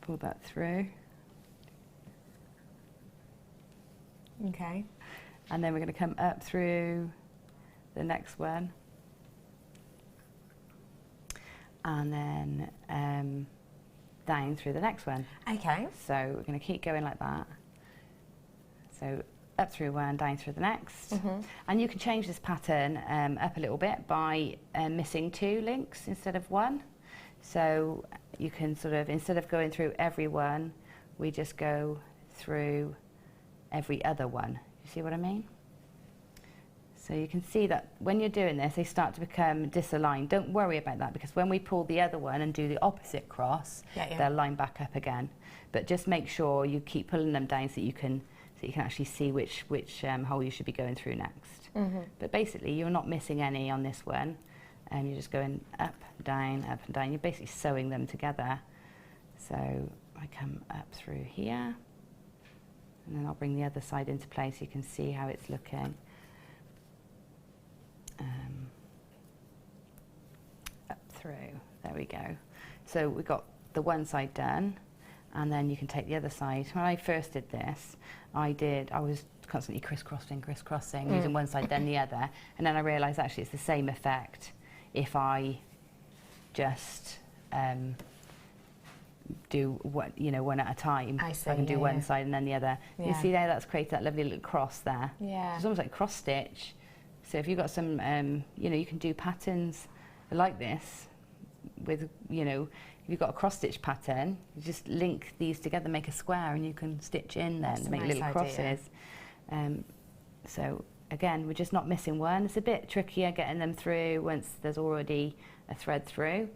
Pull that through. Okay. And then we're going to come up through the next one. And then down through the next one. Okay. So we're going to keep going like that. So up through one, down through the next. And you can change this pattern up a little bit by missing 2 links instead of 1. So you can sort of, instead of going through every one, we just go through every other one. You see what I mean? So you can see that when you're doing this, they start to become disaligned. Don't worry about that, because when we pull the other one and do the opposite cross, they'll line back up again. But just make sure you keep pulling them down so you can actually see which hole you should be going through next. But basically, you're not missing any on this one, and you're just going up, down, up and down. You're basically sewing them together. So I come up through here, and then I'll bring the other side into place so you can see how it's looking. Up through, there we go. So we've got the one side done, and then you can take the other side. When I first did this, I was constantly crisscrossing, using one side then the other, and then I realised actually it's the same effect if I just do one at a time. I can do one side and then the other. You see there, that's created that lovely little cross there. It's almost like cross stitch. So if you've got some, you can do patterns like this with, if you've got a cross stitch pattern, you just link these together, make a square, and you can stitch in then to make little crosses. So again, we're just not missing one. It's a bit trickier getting them through once there's already a thread through.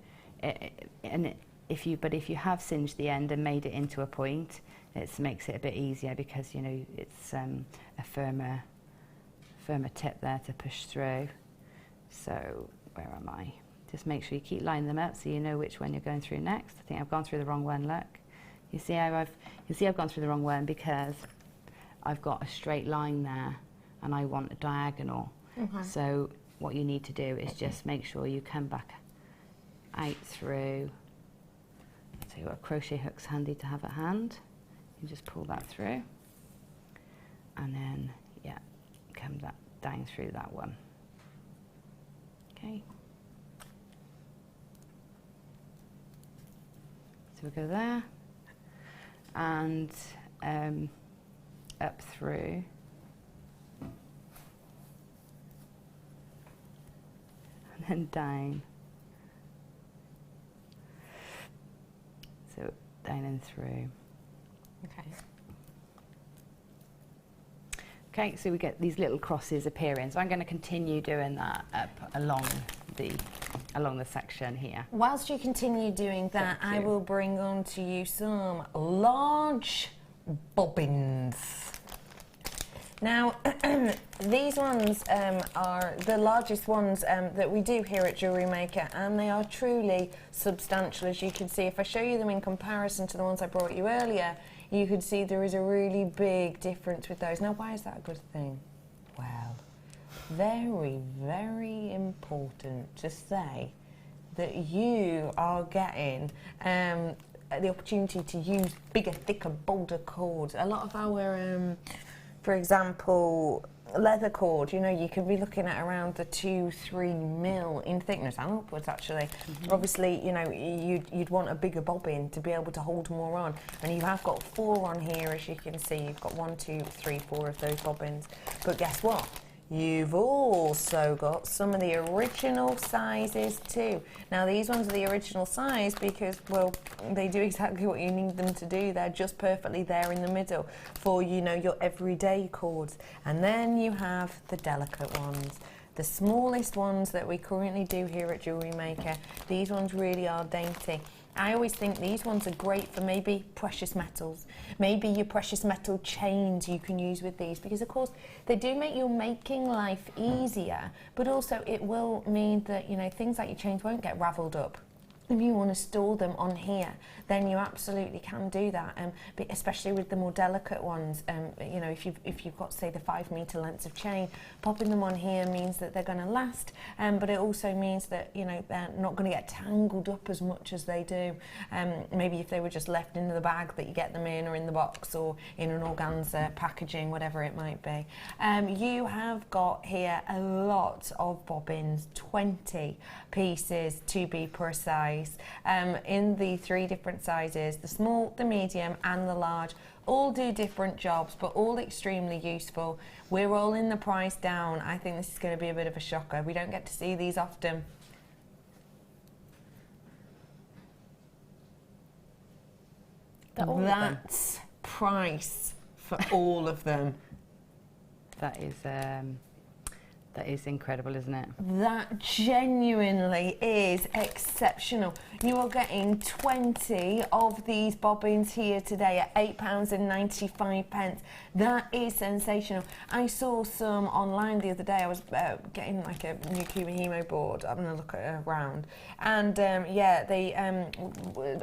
If you have singed the end and made it into a point, it makes it a bit easier because it's a firmer tip there to push through. So where am I? Just make sure you keep lining them up so you know which one you're going through next. I think I've gone through the wrong one. Look, you see how I've gone through the wrong one because I've got a straight line there and I want a diagonal. So what you need to do is just make sure you come back out through. I'll tell you what, a crochet hook's handy to have at hand. You just pull that through, and then come that down through that one. Okay. So we go there and up through. And then down. So down and through. Okay. Okay, so we get these little crosses appearing. So I'm going to continue doing that up along the section here. Whilst you continue doing that, I will bring on to you some large bobbins. Now, these ones are the largest ones that we do here at Jewellery Maker, and they are truly substantial, as you can see. If I show you them in comparison to the ones I brought you earlier, you can see there is a really big difference with those. Now, why is that a good thing? well, very, very important to say that you are getting the opportunity to use bigger, thicker, bolder cords. A lot of our, for example, leather cord, you know, you could be looking at around the 2-3 mil in thickness and upwards actually. Obviously, you know, you'd want a bigger bobbin to be able to hold more on, and you have got 4 on here, as you can see. You've got 1, 2, 3, 4 of those bobbins. But guess what? You've also got some of the original sizes too. Now these ones are the original size because, well, they do exactly what you need them to do. They're just perfectly there in the middle for, you know, your everyday cords. And then you have the delicate ones. The smallest ones that we currently do here at Jewellery Maker. These ones really are dainty. I always think these ones are great for maybe precious metals. Maybe your precious metal chains you can use with these, because of course they do make your making life easier, but also it will mean that, you know, things like your chains won't get raveled up. If you want to store them on here, then you absolutely can do that, but especially with the more delicate ones. You know, if you've got, say, the 5 meter lengths of chain, popping them on here means that they're going to last, but it also means that, you know, they're not going to get tangled up as much as they do. Maybe if they were just left in the bag that you get them in, or in the box, or in an organza packaging, whatever it might be. You have got here a lot of bobbins, 20 pieces to be precise. In the 3 different sizes, the small, the medium and the large. All do different jobs, but all extremely useful. We're rolling the price down. I think this is going to be a bit of a shocker. We don't get to see these often. That's price for all of them. That is incredible, isn't it? That genuinely is exceptional. You are getting 20 of these bobbins here today at £8.95. That is sensational. I saw some online the other day. I was getting like a new Kumihimo board, having a look around, and yeah, a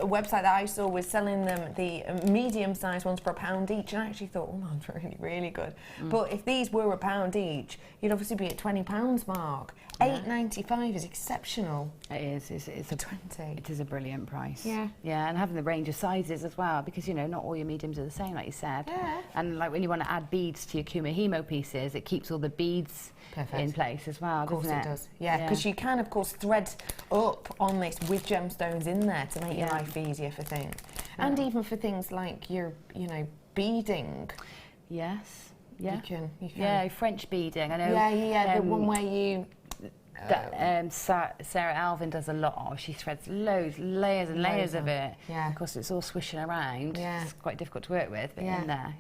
website that I saw was selling them the medium-sized ones for £1 each, and I actually thought, oh, that's really, really good. But if these were £1 each, you'd obviously be at £20 mark. Yeah. £8.95 is exceptional. It is. It's a 20. It is a brilliant price. Yeah. Yeah, and having the range of sizes as well, because, you know, not all your mediums are the same, like you said. Yeah. And like when you want to add beads to your Kumihimo pieces, it keeps all the beads in place as well, doesn't it? Of course it does. Yeah, because you can, of course, thread up on this with gemstones in there to make your life easier for things, and even for things like your, you know, beading. Yes. Yeah. You can. Yeah, French beading. I know. Yeah. The one where you. That Sarah Alvin does a lot of. She threads layers and layers of it. Yeah. Of course, it's all swishing around. Yeah. It's quite difficult to work with, but in there,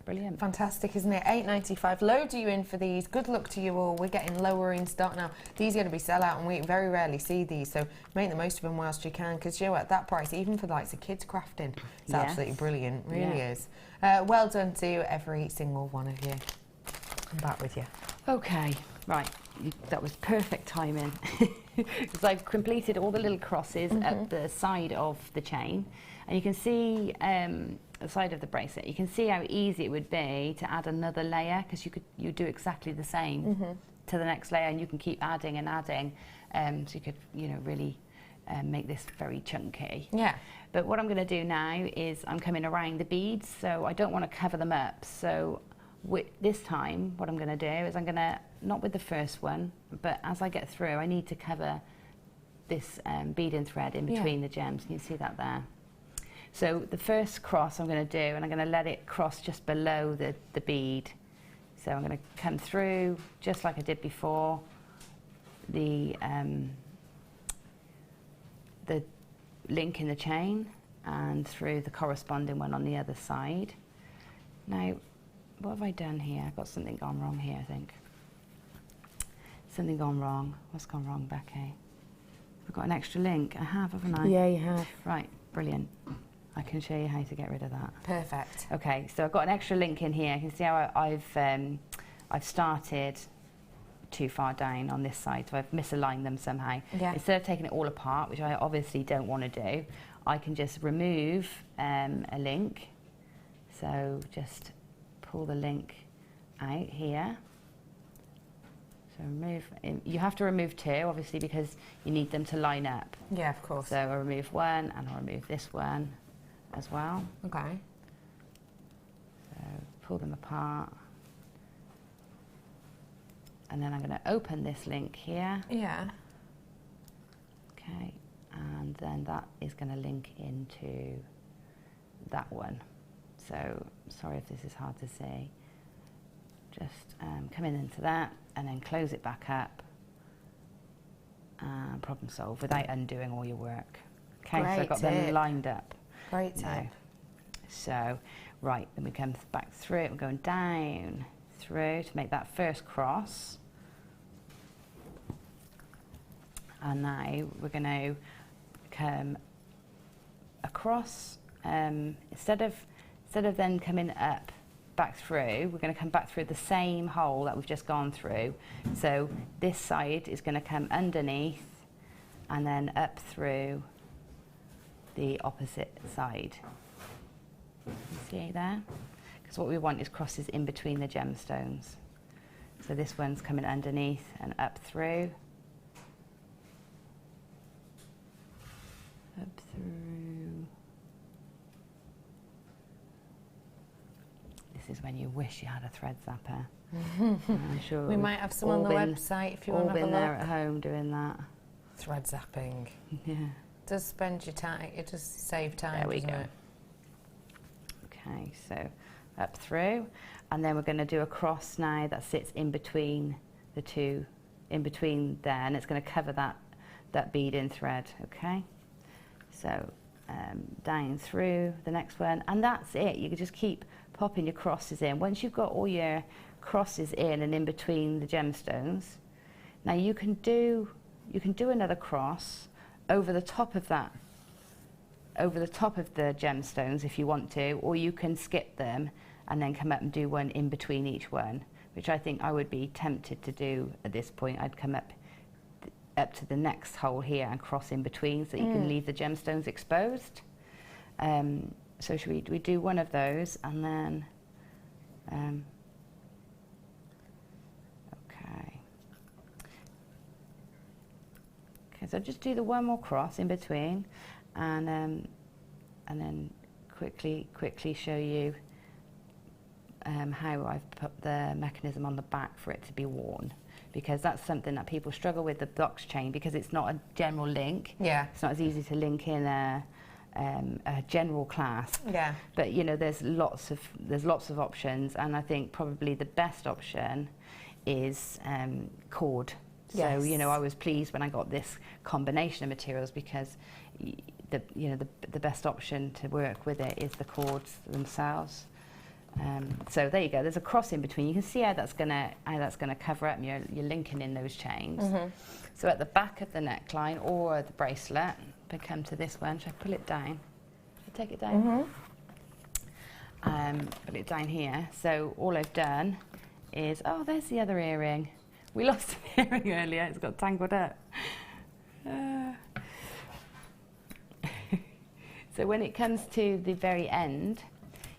brilliant. Fantastic, isn't it? £8.95. Loads of you in for these. Good luck to you all. We're getting lower in stock now. These are going to be sell out, and we very rarely see these, so make the most of them whilst you can, because, you know, at that price, even for the likes of kids crafting, it's absolutely brilliant. Really is. Well done to every single one of you. I'm back with you. Okay, right. That was perfect timing, because I've completed all the little crosses at the side of the chain, and you can see the side of the bracelet. You can see how easy it would be to add another layer, because you do exactly the same to the next layer, and you can keep adding and adding, so you could, you know, really make this very chunky. Yeah. But what I'm going to do now is I'm coming around the beads, so I don't want to cover them up. So this time, what I'm going to do is I'm going to, not with the first one, but as I get through, I need to cover this beading thread in between the gems. Can you see that there? So the first cross I'm going to do, and I'm going to let it cross just below the bead. So I'm going to come through just like I did before, the link in the chain, and through the corresponding one on the other side. Now, what have I done here? I've got something gone wrong here, I think. Something gone wrong. What's gone wrong, Becky? I've got an extra link. I have, haven't I? Yeah, you have. Right, brilliant. I can show you how to get rid of that. Perfect. Okay, so I've got an extra link in here. You can see how I've started too far down on this side, so I've misaligned them somehow. Yeah. Instead of taking it all apart, which I obviously don't want to do, I can just remove a link. So just pull the link out here, So remove, you have to remove 2 obviously because you need them to line up. Yeah, of course. So I'll remove 1 and I'll remove this one as well. Okay. So pull them apart. And then I'm going to open this link here. Yeah. Okay, and then that is going to link into that one. So sorry if this is hard to see. Just come in into that and then close it back up and problem solve without undoing all your work. Okay, so I've got them lined up. Great tip. Now. So, right, then we come back through, we're going down through to make that first cross. And now we're going to come across, instead of then coming up back through, we're going to come back through the same hole that we've just gone through. So this side is going to come underneath and then up through the opposite side. See there? Because what we want is crosses in between the gemstones. So this one's coming underneath and up through. Up through. This is when you wish you had a thread zapper. I'm sure we might have some on the website if you want to have a look. All been there at home doing that. Thread zapping. Yeah. It does spend your time, it does save time, there we doesn't go. it? Okay, so up through, and then we're going to do a cross now that sits in between the two, in between there, and it's going to cover that bead in thread, okay? So down through the next one, and that's it. You can just keep popping your crosses in. Once you've got all your crosses in and in between the gemstones, now you can do another cross over the top of that, over the top of the gemstones if you want to, or you can skip them and then come up and do one in between each one, which I think I would be tempted to do at this point. I'd come up to the next hole here and cross in between so that you can leave the gemstones exposed. So should we do one of those and then okay, so just do the one more cross in between and then quickly show you how I've put the mechanism on the back for it to be worn, because that's something that people struggle with, the box chain, because it's not a general link. Yeah. It's not as easy to link in a general clasp. Yeah. But you know, there's lots of options, and I think probably the best option is cord. Yes. So you know, I was pleased when I got this combination of materials because the best option to work with it is the cords themselves. So there you go. There's a cross in between. You can see how that's gonna cover up. And you're linking in those chains. So at the back of the neckline or the bracelet, I come to this one. Should I pull it down? Take it down. Put it down here. So all I've done is, oh, there's the other earring. We lost an earring earlier. It's got tangled up. So when it comes to the very end,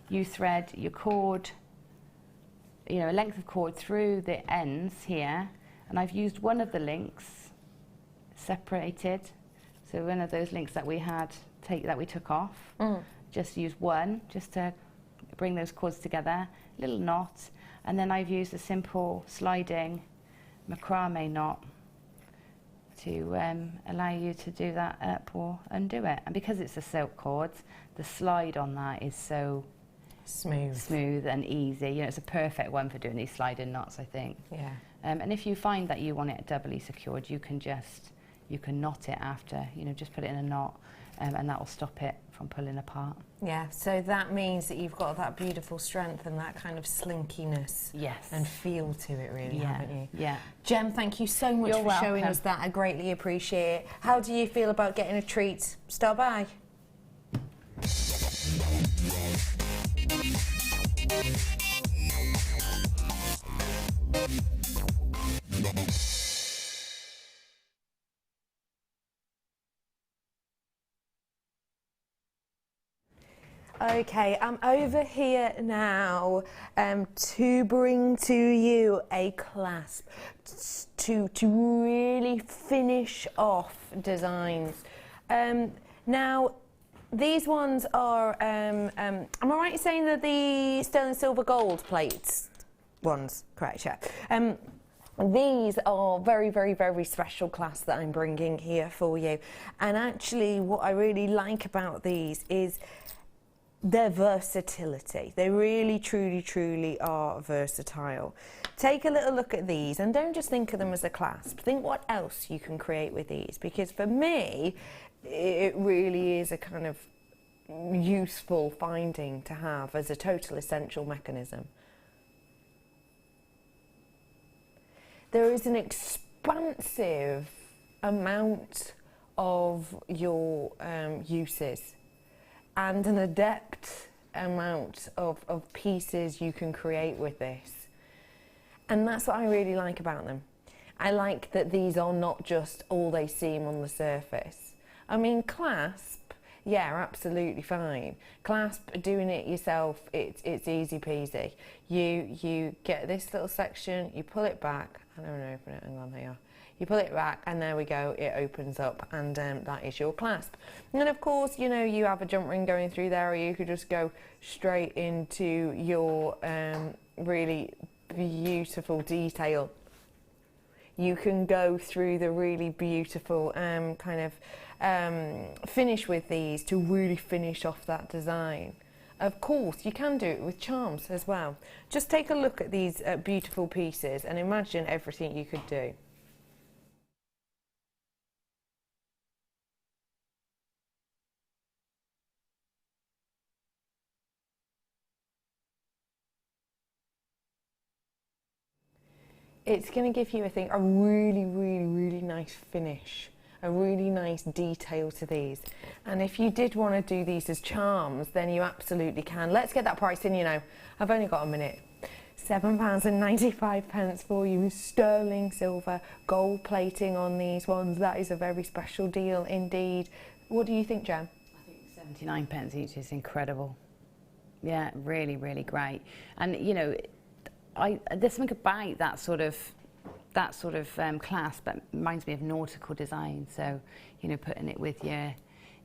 you thread your cord, you know, a length of cord through the ends here, and I've used one of the links separated. So one of those links that we had that we took off, just use one just to bring those cords together, little knot, and then I've used a simple sliding macrame knot to allow you to do that up or undo it. And because it's a silk cord, the slide on that is so smooth and easy. You know, it's a perfect one for doing these sliding knots, I think. Yeah. And if you find that you want it doubly secured, you can knot it after, you know, just put it in a knot, and that will stop it from pulling apart. Yeah, so that means that you've got that beautiful strength and that kind of slinkiness and feel to it, really, haven't you? Yeah. Gem, thank you so much for showing us that. I greatly appreciate it. How do you feel about getting a treat? Stop by. Okay, I'm over here now to bring to you a clasp to really finish off designs. Now, these ones are, am I right in saying that the sterling silver gold plates ones? Correct, yeah. These are very, very, very special clasp that I'm bringing here for you. And actually what I really like about these is their versatility. They really, truly, truly are versatile. Take a little look at these and don't just think of them as a clasp. Think what else you can create with these, because for me, it really is a kind of useful finding to have as a total essential mechanism. There is an expansive amount of your uses and an adept amount of pieces you can create with this. And that's what I really like about them. I like that these are not just all they seem on the surface. I mean, clasp, yeah, absolutely fine. Clasp, doing it yourself, it's easy peasy. You get this little section, you pull it back. I don't know, open it, hang on, here. You pull it back and there we go, it opens up, and that is your clasp. And of course, you know, you have a jump ring going through there, or you could just go straight into your really beautiful detail. You can go through the really beautiful kind of finish with these to really finish off that design. Of course, you can do it with charms as well. Just take a look at these beautiful pieces and imagine everything you could do. It's going to give you, I think, a really, really, really nice finish, a really nice detail to these. And if you did want to do these as charms, then you absolutely can. Let's get that price in, you know. I've only got a minute. £7.95 for you, sterling silver, gold plating on these ones. That is a very special deal indeed. What do you think, Jem? I think 79p each is incredible. Yeah, really, really great. And, you know, there's something about that sort of clasp that reminds me of nautical design. So, you know, putting it with your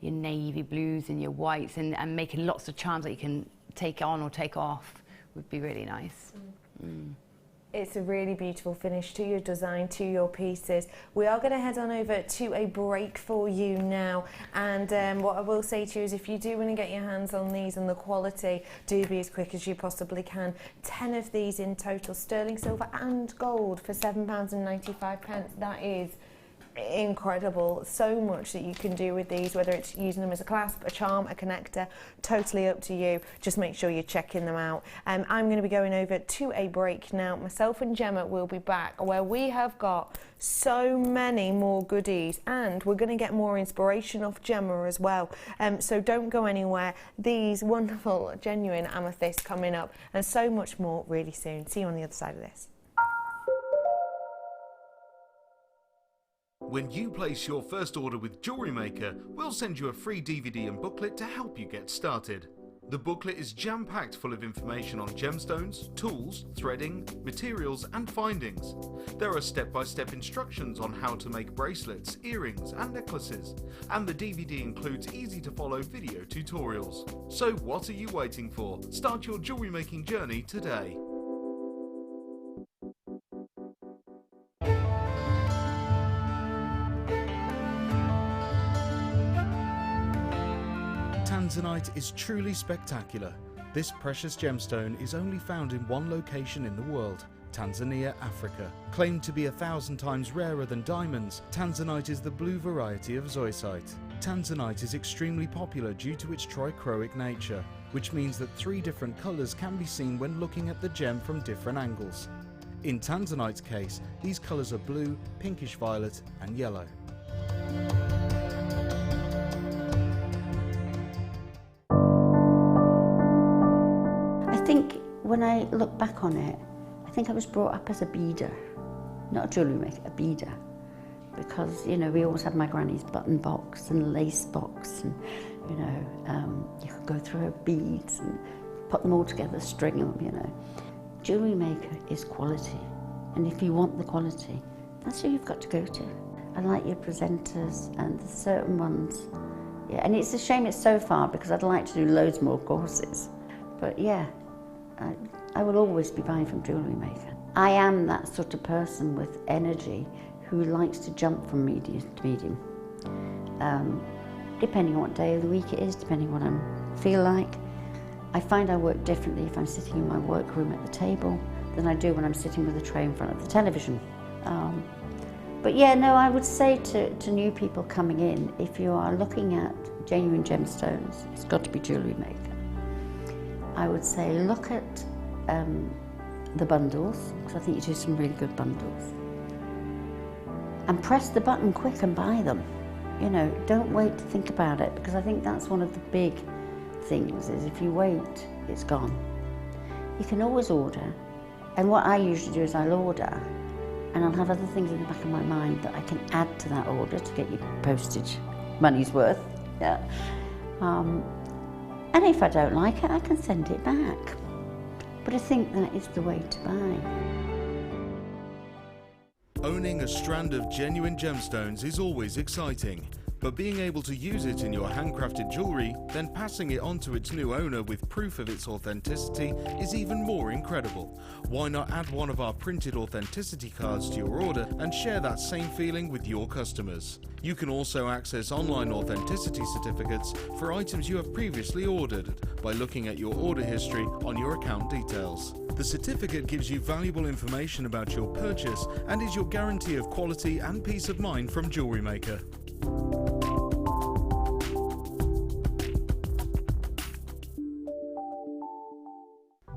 navy blues and your whites and making lots of charms that you can take on or take off would be really nice. It's a really beautiful finish to your design, to your pieces. We are going to head on over to a break for you now, and what I will say to you is if you do want to get your hands on these and the quality, do be as quick as you possibly can. 10 of these in total, sterling silver and gold for £7.95. That is incredible. So much that you can do with these, whether it's using them as a clasp, a charm, a connector, totally up to you. Just make sure you're checking them out. I'm going to be going over to a break now. Myself and Gemma will be back, where we have got so many more goodies, and we're going to get more inspiration off Gemma as well. So don't go anywhere. These wonderful genuine amethysts coming up, and so much more really soon. See you on the other side of this. When you place your first order with Jewellery Maker, we'll send you a free DVD and booklet to help you get started. The booklet is jam-packed full of information on gemstones, tools, threading, materials and findings. There are step-by-step instructions on how to make bracelets, earrings and necklaces, and the DVD includes easy-to-follow video tutorials. So what are you waiting for? Start your jewellery making journey today. Tanzanite is truly spectacular. This precious gemstone is only found in one location in the world, Tanzania, Africa. Claimed to be 1,000 times rarer than diamonds, Tanzanite is the blue variety of zoisite. Tanzanite is extremely popular due to its trichroic nature, which means that 3 different colours can be seen when looking at the gem from different angles. In Tanzanite's case, these colours are blue, pinkish violet and yellow. I think when I look back on it, I think I was brought up as a beader, not a jewellery maker, a beader. Because, you know, we always had my granny's button box and lace box, and You know, you could go through her beads and put them all together, string them, you know. Jewellery Maker is quality, and if you want the quality, that's who you've got to go to. I like your presenters and the certain ones. Yeah, and it's a shame it's so far because I'd like to do loads more courses. But yeah, I will always be buying from Jewellery Maker. I am that sort of person with energy who likes to jump from medium to medium. Depending on what day of the week it is, depending on what I feel like. I find I work differently if I'm sitting in my workroom at the table than I do when I'm sitting with a tray in front of the television. But yeah, no, I would say to new people coming in, if you are looking at genuine gemstones, it's got to be Jewellery Maker. I would say look at the bundles, because I think you do some really good bundles. And press the button quick and buy them. You know, don't wait to think about it, because I think that's one of the big things, is if you wait, it's gone. You can always order, and what I usually do is I'll order, and I'll have other things in the back of my mind that I can add to that order to get your postage money's worth. Yeah. And if I don't like it, I can send it back. But I think that is the way to buy. Owning a strand of genuine gemstones is always exciting, but being able to use it in your handcrafted jewellery, then passing it on to its new owner with proof of its authenticity is even more incredible. Why not add one of our printed authenticity cards to your order and share that same feeling with your customers? You can also access online authenticity certificates for items you have previously ordered by looking at your order history on your account details. The certificate gives you valuable information about your purchase and is your guarantee of quality and peace of mind from Jewellery Maker.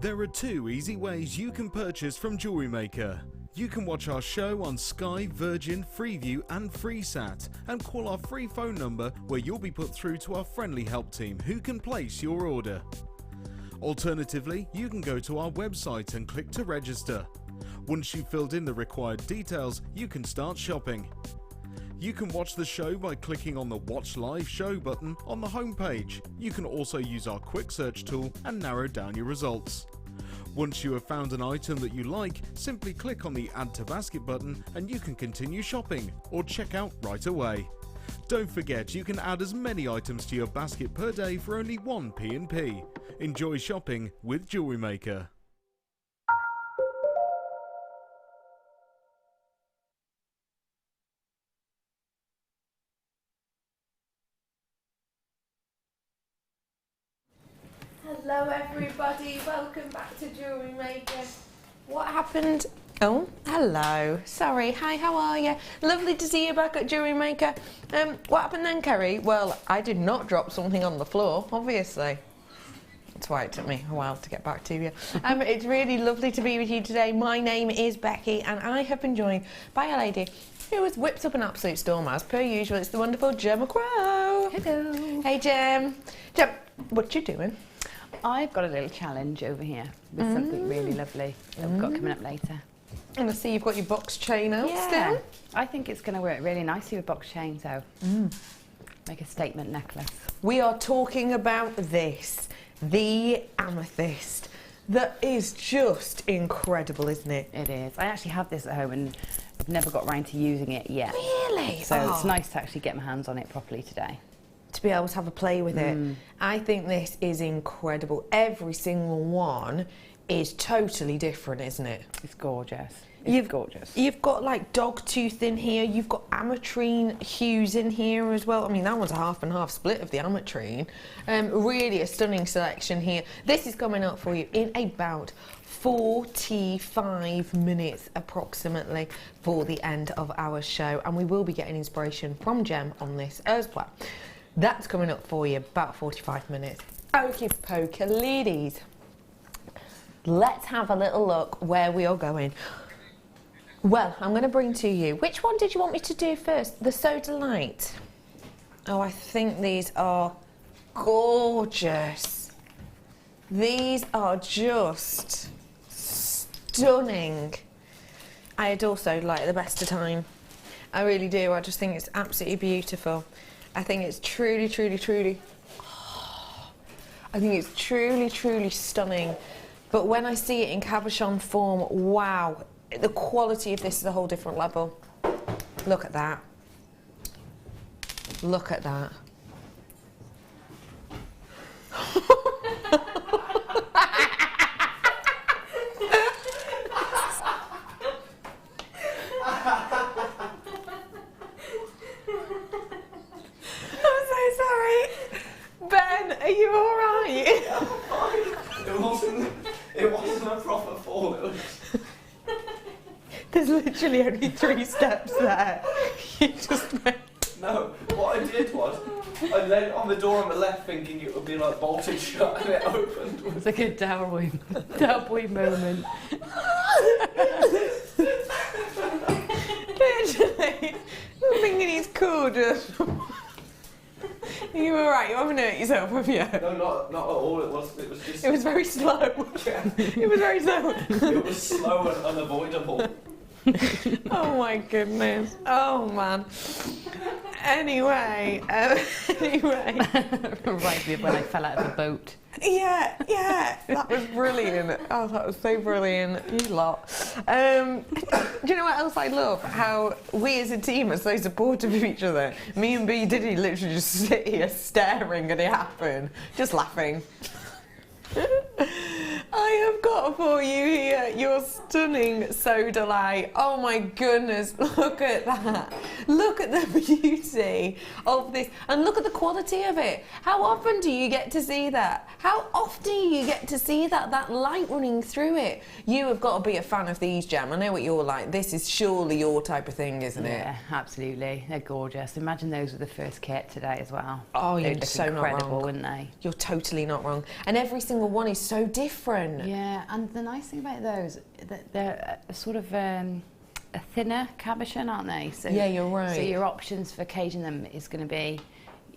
There are two easy ways you can purchase from Jewellery Maker. You can watch our show on Sky, Virgin, Freeview and FreeSat and call our free phone number where you'll be put through to our friendly help team who can place your order. Alternatively, you can go to our website and click to register. Once you've filled in the required details, you can start shopping. You can watch the show by clicking on the Watch Live Show button on the homepage. You can also use our quick search tool and narrow down your results. Once you have found an item that you like, simply click on the Add to Basket button and you can continue shopping or check out right away. Don't forget, you can add as many items to your basket per day for only 1 P&P. Enjoy shopping with Jewellery Maker. Hello everybody, welcome back to Jewellery Maker. What happened? Oh, hello. Sorry, hi, how are you? Lovely to see you back at Jewellery Maker. What happened then, Kerry? Well, I did not drop something on the floor, obviously. That's why it took me a while to get back to you. It's really lovely to be with you today. My name is Becky and I have been joined by a lady who has whipped up an absolute storm as per usual. It's the wonderful Gem Crow. Hello. Hey Gem. Gem, what you doing? I've got a little challenge over here with something really lovely that we've got coming up later. And I see you've got your box chain out still. I think it's going to work really nicely with box chain, so make a statement necklace. We are talking about this, the amethyst. That is just incredible, isn't it? It is. I actually have this at home and I've never got around to using it yet. Really? So it's nice to actually get my hands on it properly today. To be able to have a play with it. I think this is incredible. Every single one is totally different, isn't it? It's gorgeous. It's gorgeous. You've got like dogtooth in here, you've got ametrine hues in here as well. I mean, that one's a half and half split of the ametrine. Really a stunning selection here. This is coming up for you in about 45 minutes approximately for the end of our show, and we will be getting inspiration from Gem on this as well. That's coming up for you about 45 minutes. Okie poke, ladies. Let's have a little look where we are going. Well, I'm going to bring to you, which one did you want me to do first? The Soda Light. Oh, I think these are gorgeous. These are just stunning. I adore Soda Light at the best of time. I really do. I just think it's absolutely beautiful. I think it's truly, truly, truly I think it's truly, truly stunning. But when I see it in cabochon form, wow, the quality of this is a whole different level. Look at that. Look at that. Are you alright? It wasn't a proper fall. It was... There's literally only 3 steps there. You just made... No, what I did was I leant on the door on the left thinking it would be like bolted shut and it opened. It's like a Dowboy moment. Literally, I'm thinking he's cool just... Are you alright? You haven't hurt yourself, have you? No, not at all. It was just... It was very slow. Yeah. It was very slow. It was slow and unavoidable. Oh my goodness. Oh man. Anyway. Reminds me of when I fell out of the boat. Yeah, that was brilliant. Oh, that was so brilliant. You lot. Do you know what else I love? How we as a team are so supportive of each other. Me and Bead did literally just sit here staring at it happen, just laughing. I have got for you here your stunning soda light. Oh my goodness, look at that. Look at the beauty of this and look at the quality of it. How often do you get to see that? How often do you get to see that light running through it? You have got to be a fan of these, Gem. I know what you're like. This is surely your type of thing, isn't it? Yeah, absolutely. They're gorgeous. Imagine those with the first kit today as well. Oh, you're look so incredible, not wrong. wouldn't they? You're totally not wrong. And every single one is so different. Yeah, and the nice thing about those, they're a sort of a thinner cabochon, aren't they? So, yeah, you're right. So your options for caging them is going to be,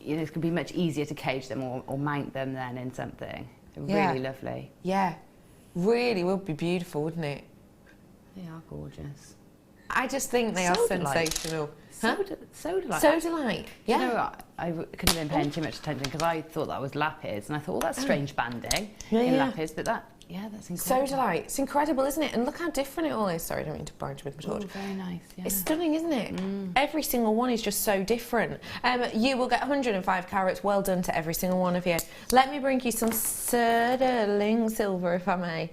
you know, it's going to be much easier to cage them or mount them then in something. They're really lovely. Yeah, really would be beautiful, wouldn't it? They are gorgeous. I just think they are sensational. Soda light. Soda light. Yeah. Do you know what? I couldn't have been paying too much attention because I thought that was lapis, and I thought, well, that's strange banding in lapis, but that's incredible. Soda light. It's incredible, isn't it? And look how different it all is. Sorry, I don't mean to barge with my torch. Oh, very nice. Yeah. It's stunning, isn't it? Every single one is just so different. You will get 105 carats. Well done to every single one of you. Let me bring you some sterling silver, if I may.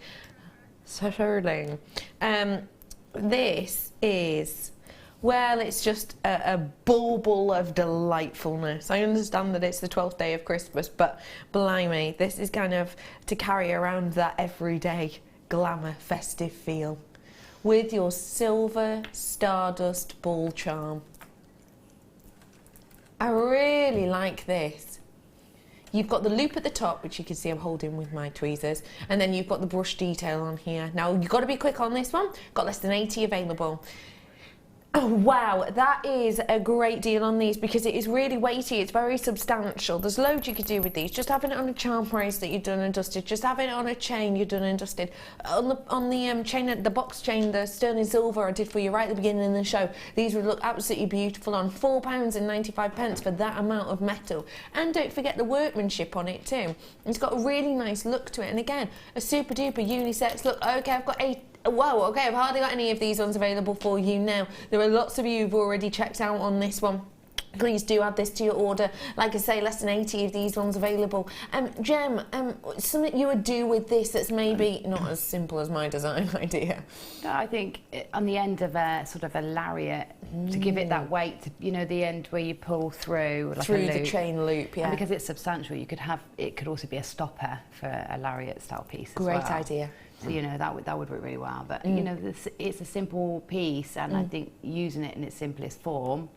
Sterling. This is, well, it's just a bauble of delightfulness. I understand that it's the 12th day of Christmas, but blimey, this is kind of to carry around that everyday glamour, festive feel with your silver Stardust ball charm. I really like this. You've got the loop at the top, which you can see I'm holding with my tweezers, and then you've got the brush detail on here. Now, you've got to be quick on this one. Got less than 80 available. Oh, wow, that is a great deal on these because it is really weighty, it's very substantial. There's loads you could do with these. Just having it on a charm bracelet, you've done and dusted. Just having it on a chain, you've done and dusted. On the chain, the box chain, the sterling silver I did for you right at the beginning of the show. These would look absolutely beautiful on £4.95 for that amount of metal. And don't forget the workmanship on it too. It's got a really nice look to it. And again, a super duper unisex look. Okay, I've got 8. Whoa, okay, I've hardly got any of these ones available for you now. There are lots of you who've already checked out on this one. Please do add this to your order. Like I say, less than 80 of these ones available. Gem, something you would do with this that's maybe not as simple as my design idea. No, I think on the end of a sort of a lariat, to give it that weight, you know, the end where you pull through, like through a loop. the chain loop, yeah. And because it's substantial, you could have, it could also be a stopper for a lariat style piece as Great well. idea. So, you know, that would work really well. But, you know, it's a simple piece, and I think using it in its simplest form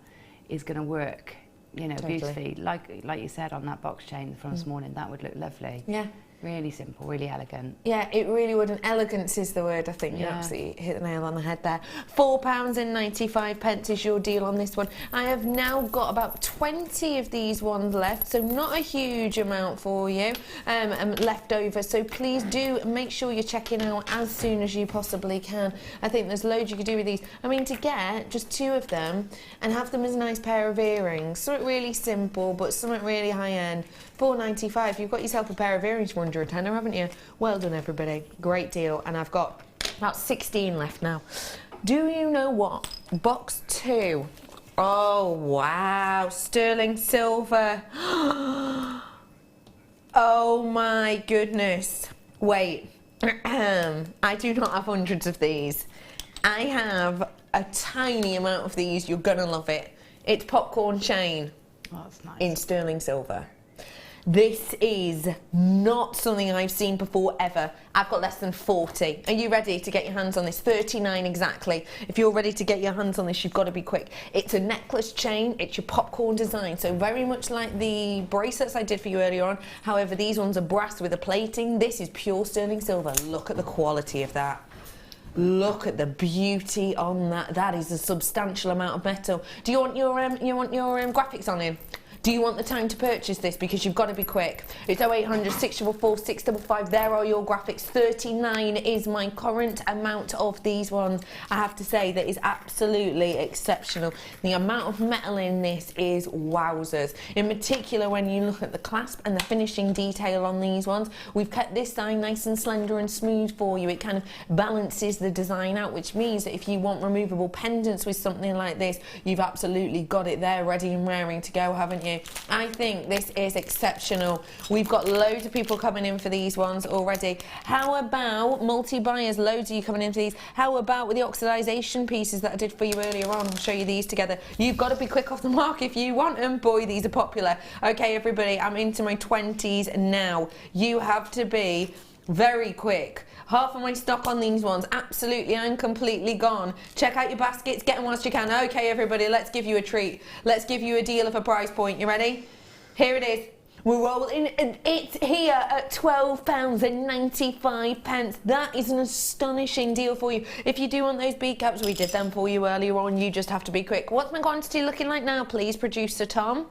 is going to work, you know, beautifully. Like you said on that box chain from this morning, that would look lovely. Yeah. Really simple, really elegant. Yeah, it really would. And elegance is the word, I think. You absolutely hit the nail on the head there. £4.95 is your deal on this one. I have now got about 20 of these ones left, so not a huge amount for you left over. So please do make sure you're checking out as soon as you possibly can. I think there's loads you could do with these. I mean, to get just 2 of them and have them as a nice pair of earrings, something really simple but something really high end, £4.95. You've got yourself a pair of earrings for under a tenner, haven't you? Well done, everybody. Great deal. And I've got about 16 left now. Do you know what? Box 2. Oh, wow. Sterling silver. Oh, my goodness. Wait. I do not have hundreds of these. I have a tiny amount of these. You're going to love it. It's popcorn chain. Oh, that's nice. In sterling silver. This is not something I've seen before ever. I've got less than 40. Are you ready to get your hands on this? 39 exactly. If you're ready to get your hands on this, you've got to be quick. It's a necklace chain. It's your popcorn design. So very much like the bracelets I did for you earlier on. However, these ones are brass with a plating. This is pure sterling silver. Look at the quality of that. Look at the beauty on that. That is a substantial amount of metal. Do you want your graphics on in? Do you want the time to purchase this? Because you've got to be quick. It's 0800 644 655. There are your graphics. 39 is my current amount of these ones. I have to say that is absolutely exceptional. The amount of metal in this is wowzers. In particular, when you look at the clasp and the finishing detail on these ones, we've kept this side nice and slender and smooth for you. It kind of balances the design out, which means that if you want removable pendants with something like this, you've absolutely got it there ready and raring to go, haven't you? I think this is exceptional. We've got loads of people coming in for these ones already. How about multi-buyers? Loads of you coming in for these. How about with the oxidization pieces that I did for you earlier on? I'll show you these together. You've got to be quick off the mark if you want them. Boy, these are popular. Okay, everybody, I'm into my 20s now. You have to be very quick. Half of my stock on these ones absolutely and completely gone. Check out your baskets, get them whilst you can. Okay, everybody, let's give you a treat. Let's give you a deal of a price point. You ready? Here it is. We're rolling. It's here at £12.95. That is an astonishing deal for you. If you do want those bead caps, we did them for you earlier on. You just have to be quick. What's my quantity looking like now, please, producer Tom?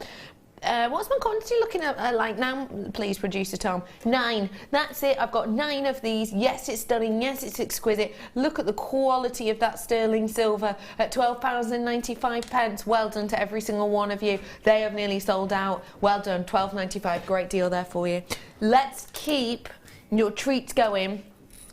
What's my quantity looking at like now, please, producer Tom? 9. That's it. I've got 9 of these. Yes, it's stunning. Yes, it's exquisite. Look at the quality of that sterling silver at £12.95. Well done to every single one of you. They have nearly sold out. Well done. £12.95. Great deal there for you. Let's keep your treats going.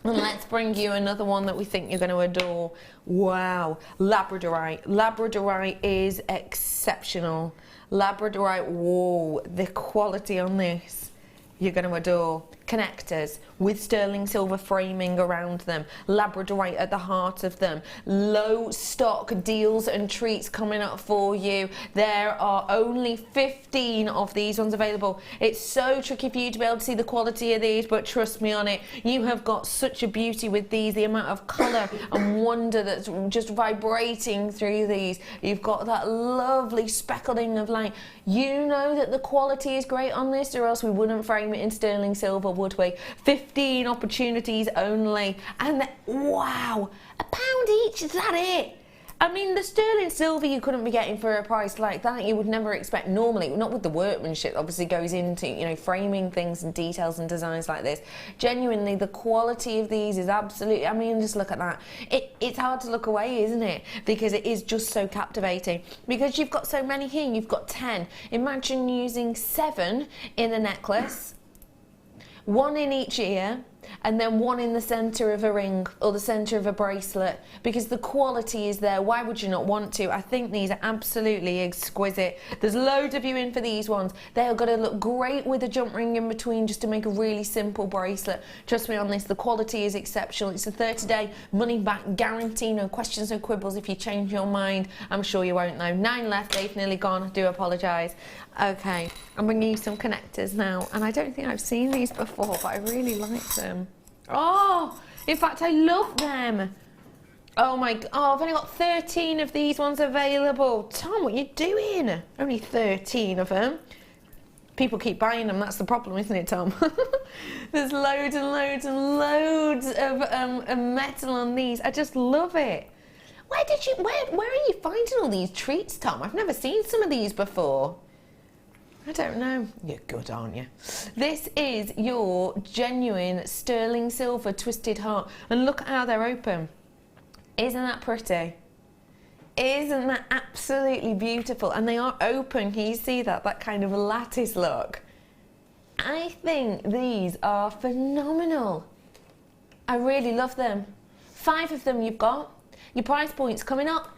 And let's bring you another one that we think you're going to adore. Wow. Labradorite. Labradorite is exceptional. Labradorite, whoa, the quality on this, you're going to adore. Connectors with sterling silver framing around them, labradorite at the heart of them, low stock deals and treats coming up for you. There are only 15 of these ones available. It's so tricky for you to be able to see the quality of these, but trust me on it, you have got such a beauty with these, the amount of colour and wonder that's just vibrating through these. You've got that lovely speckling of light. You know that the quality is great on this, or else we wouldn't frame it in sterling silver, would we? 15 opportunities only, and wow, £1 each, is that it? I mean, the sterling silver you couldn't be getting for a price like that. You would never expect normally, not with the workmanship obviously goes into, you know, framing things and details and designs like this. Genuinely, the quality of these is absolutely, I mean, just look at that. It's hard to look away, isn't it? Because it is just so captivating. Because you've got so many here, you've got 10. Imagine using 7 in a necklace, 1 in each ear, and then 1 in the centre of a ring or the centre of a bracelet, because the quality is there. Why would you not want to? I think these are absolutely exquisite. There's loads of you in for these ones. They are going to look great with a jump ring in between just to make a really simple bracelet. Trust me on this, the quality is exceptional. It's a 30-day money back guarantee, no questions, no quibbles. If you change your mind, I'm sure you won't know. 9 left, they've nearly gone. I do apologise. Okay, I'm bringing you some connectors now, and I don't think I've seen these before, but I really like them. Oh, in fact, I love them. Oh my God, oh, I've only got 13 of these ones available. Tom, what are you doing? Only 13 of them. People keep buying them, that's the problem, isn't it, Tom? There's loads and loads and loads of metal on these. I just love it. Where are you finding all these treats, Tom? I've never seen some of these before. I don't know. You're good, aren't you? This is your genuine sterling silver twisted heart. And look at how they're open. Isn't that pretty? Isn't that absolutely beautiful? And they are open. Can you see that? That kind of lattice look. I think these are phenomenal. I really love them. 5 of them you've got. Your price point's coming up.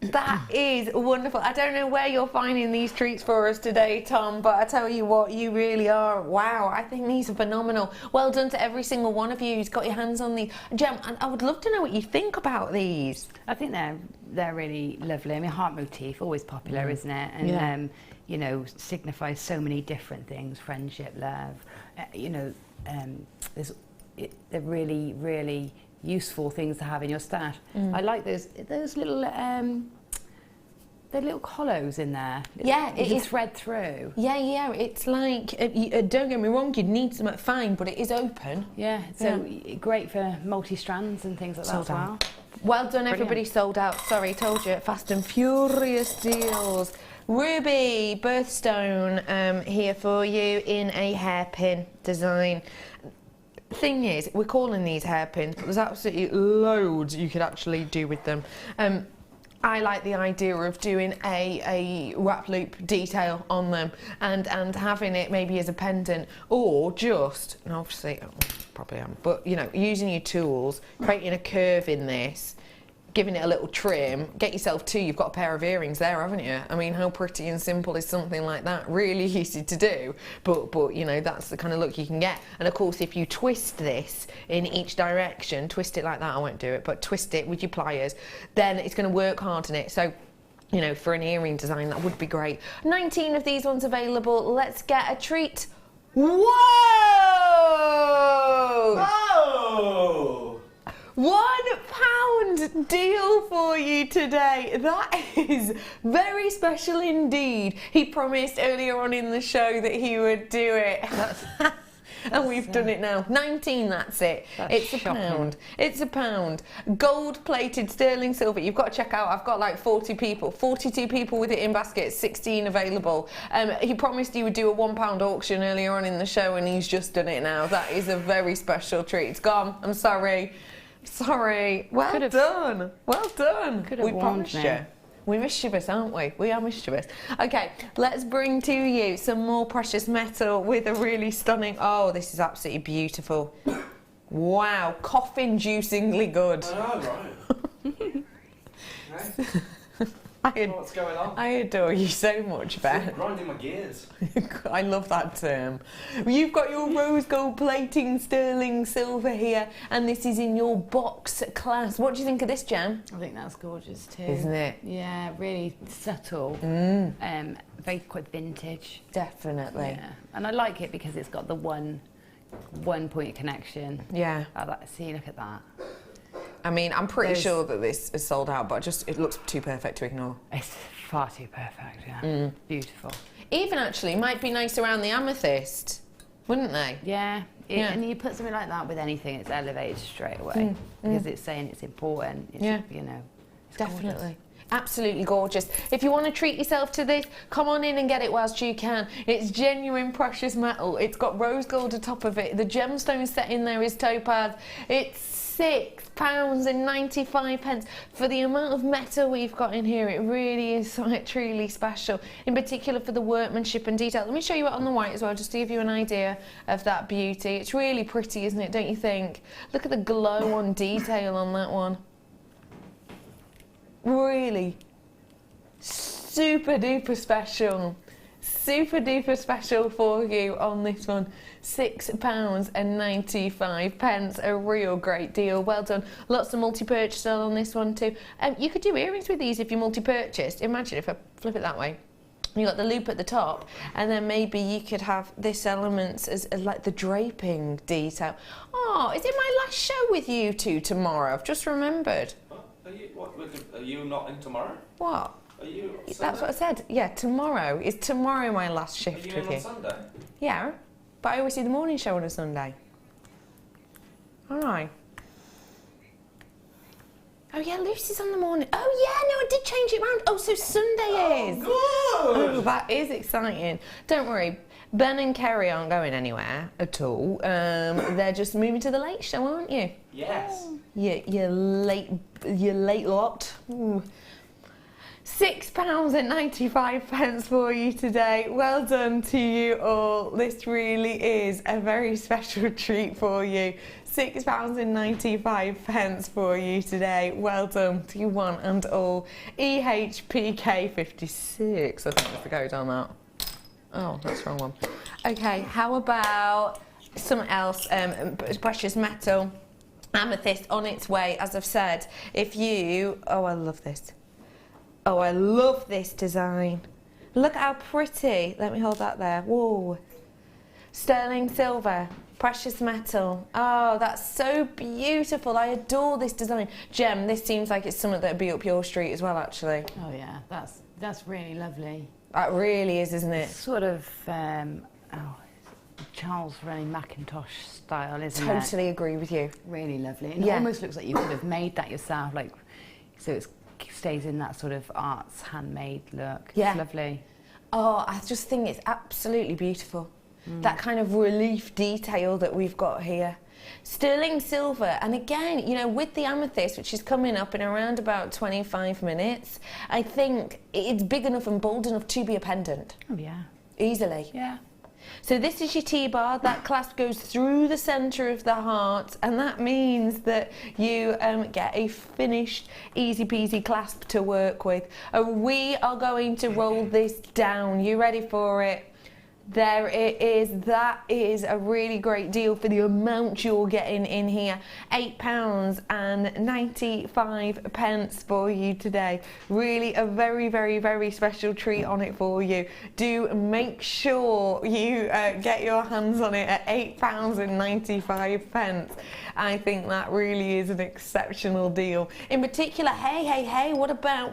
That is wonderful. I don't know where you're finding these treats for us today, Tom, but I tell you what, you really are. Wow, I think these are phenomenal. Well done to every single one of you who's got your hands on these. Gem, I would love to know what you think about these. I think they're really lovely. I mean, heart motif, always popular, isn't it? And you know, signifies so many different things: friendship, love. You know, they're really, really useful things to have in your stash. I like those little little hollows in there. Yeah, you can thread through. Yeah, it's like, don't get me wrong, you'd need something fine, but it is open. Yeah, so great for multi-strands and things like that as well. Well done, everybody. Sold out. Sorry, told you. Fast and furious deals. Ruby birthstone here for you in a hairpin design. Thing is, we're calling these hairpins, but there's absolutely loads you could actually do with them. I like the idea of doing a wrap loop detail on them and having it maybe as a pendant, or just, and obviously, probably am, but you know, using your tools, creating a curve in this, giving it a little trim, get yourself 2, you've got a pair of earrings there, haven't you? I mean, how pretty and simple is something like that? Really easy to do, but you know, that's the kind of look you can get. And of course, if you twist this in each direction, twist it like that, I won't do it, but twist it with your pliers, then it's going to work hard on it. So, you know, for an earring design, that would be great. 19 of these ones available. Let's get a treat. Whoa! Oh! £1 deal for you today. That is very special indeed. He promised earlier on in the show that he would do it. And we've done it now. 19, that's it. It's shocking. £1. It's £1. Gold-plated sterling silver. You've got to check out. I've got like 40 people, 42 people with it in baskets, 16 available. He promised he would do a £1 auction earlier on in the show, and he's just done it now. That is a very special treat. It's gone. I'm sorry. Sorry. Well done. Well done. Could have warned me. We're mischievous, aren't we? We are mischievous. Okay, let's bring to you some more precious metal with a really stunning... Oh, this is absolutely beautiful. Wow, cough-inducingly good. Oh, right. Right. What's going on? I adore you so much, Ben. Grinding my gears. I love that term. You've got your rose gold plating sterling silver here, and this is in your box class. What do you think of this, Jan? I think that's gorgeous too. Isn't it? Yeah, really subtle. Very quite vintage. Definitely. Yeah, and I like it because it's got the one point connection. Yeah. See, look at that. I mean, I'm pretty sure that this is sold out, but it looks too perfect to ignore. It's far too perfect, yeah. Beautiful. Even actually, might be nice around the amethyst, wouldn't they? Yeah. And you put something like that with anything, it's elevated straight away because it's saying it's important. It's, you know, it's definitely. Gorgeous. Absolutely gorgeous. If you want to treat yourself to this, come on in and get it whilst you can. It's genuine precious metal. It's got rose gold atop of it. The gemstone set in there is topaz. It's £6.95 for the amount of metal we've got in here. It really is like truly special, in particular for the workmanship and detail. Let me show you it on the white as well, just to give you an idea of that beauty. It's really pretty, isn't it, don't you think? Look at the glow on detail on that one. Really super duper special. Super duper special for you on this one. £6.95, a real great deal. Well done. Lots of multi-purchase on this one too. You could do earrings with these if you multi-purchased. Imagine if I flip it that way. You got the loop at the top, and then maybe you could have this element as like the draping detail. Oh, is it my last show with you two tomorrow? I've just remembered. Are you not in tomorrow? What? Are you? That's what I said. Yeah, tomorrow. Is tomorrow my last shift with you? Are you in on Sunday? Yeah, but I always do the morning show on a Sunday. All right. Oh yeah, Lucy's on the morning. Oh yeah, no, I did change it round. Oh, so Sunday is. Good. Oh, that is exciting. Don't worry, Ben and Kerry aren't going anywhere at all. They're just moving to the late show, aren't you? Yes. You late lot. Ooh. £6.95 for you today. Well done to you all. This really is a very special treat for you. £6.95 for you today. Well done to you one and all. EHPK56, I think that's the code on that. Oh, that's the wrong one. Okay, how about something else? Precious metal, amethyst on its way, as I've said. If you, oh, I love this. Oh, I love this design. Look how pretty. Let me hold that there. Whoa. Sterling silver, precious metal. Oh, that's so beautiful. I adore this design. Gem, this seems like it's something that'd be up your street as well, actually. Oh yeah, that's really lovely. That really is, isn't it? It's sort of, Charles Rennie Mackintosh style, isn't it? Totally agree with you. Really lovely. And it almost looks like you could have made that yourself, like, so it stays in that sort of arts, handmade look. Yeah. It's lovely. Oh, I just think it's absolutely beautiful. That kind of relief detail that we've got here. Sterling silver, and again, you know, with the amethyst, which is coming up in around about 25 minutes, I think it's big enough and bold enough to be a pendant. Oh yeah. Easily. Yeah. So this is your T-bar, that clasp goes through the centre of the heart, and that means that you get a finished, easy peasy clasp to work with. We are going to roll this down. You ready for it? There it is. That is a really great deal for the amount you're getting in here. £8.95 for you today. Really a very, very, very special treat on it for you. Do make sure you get your hands on it at £8.95. I think that really is an exceptional deal. In particular, hey, what about?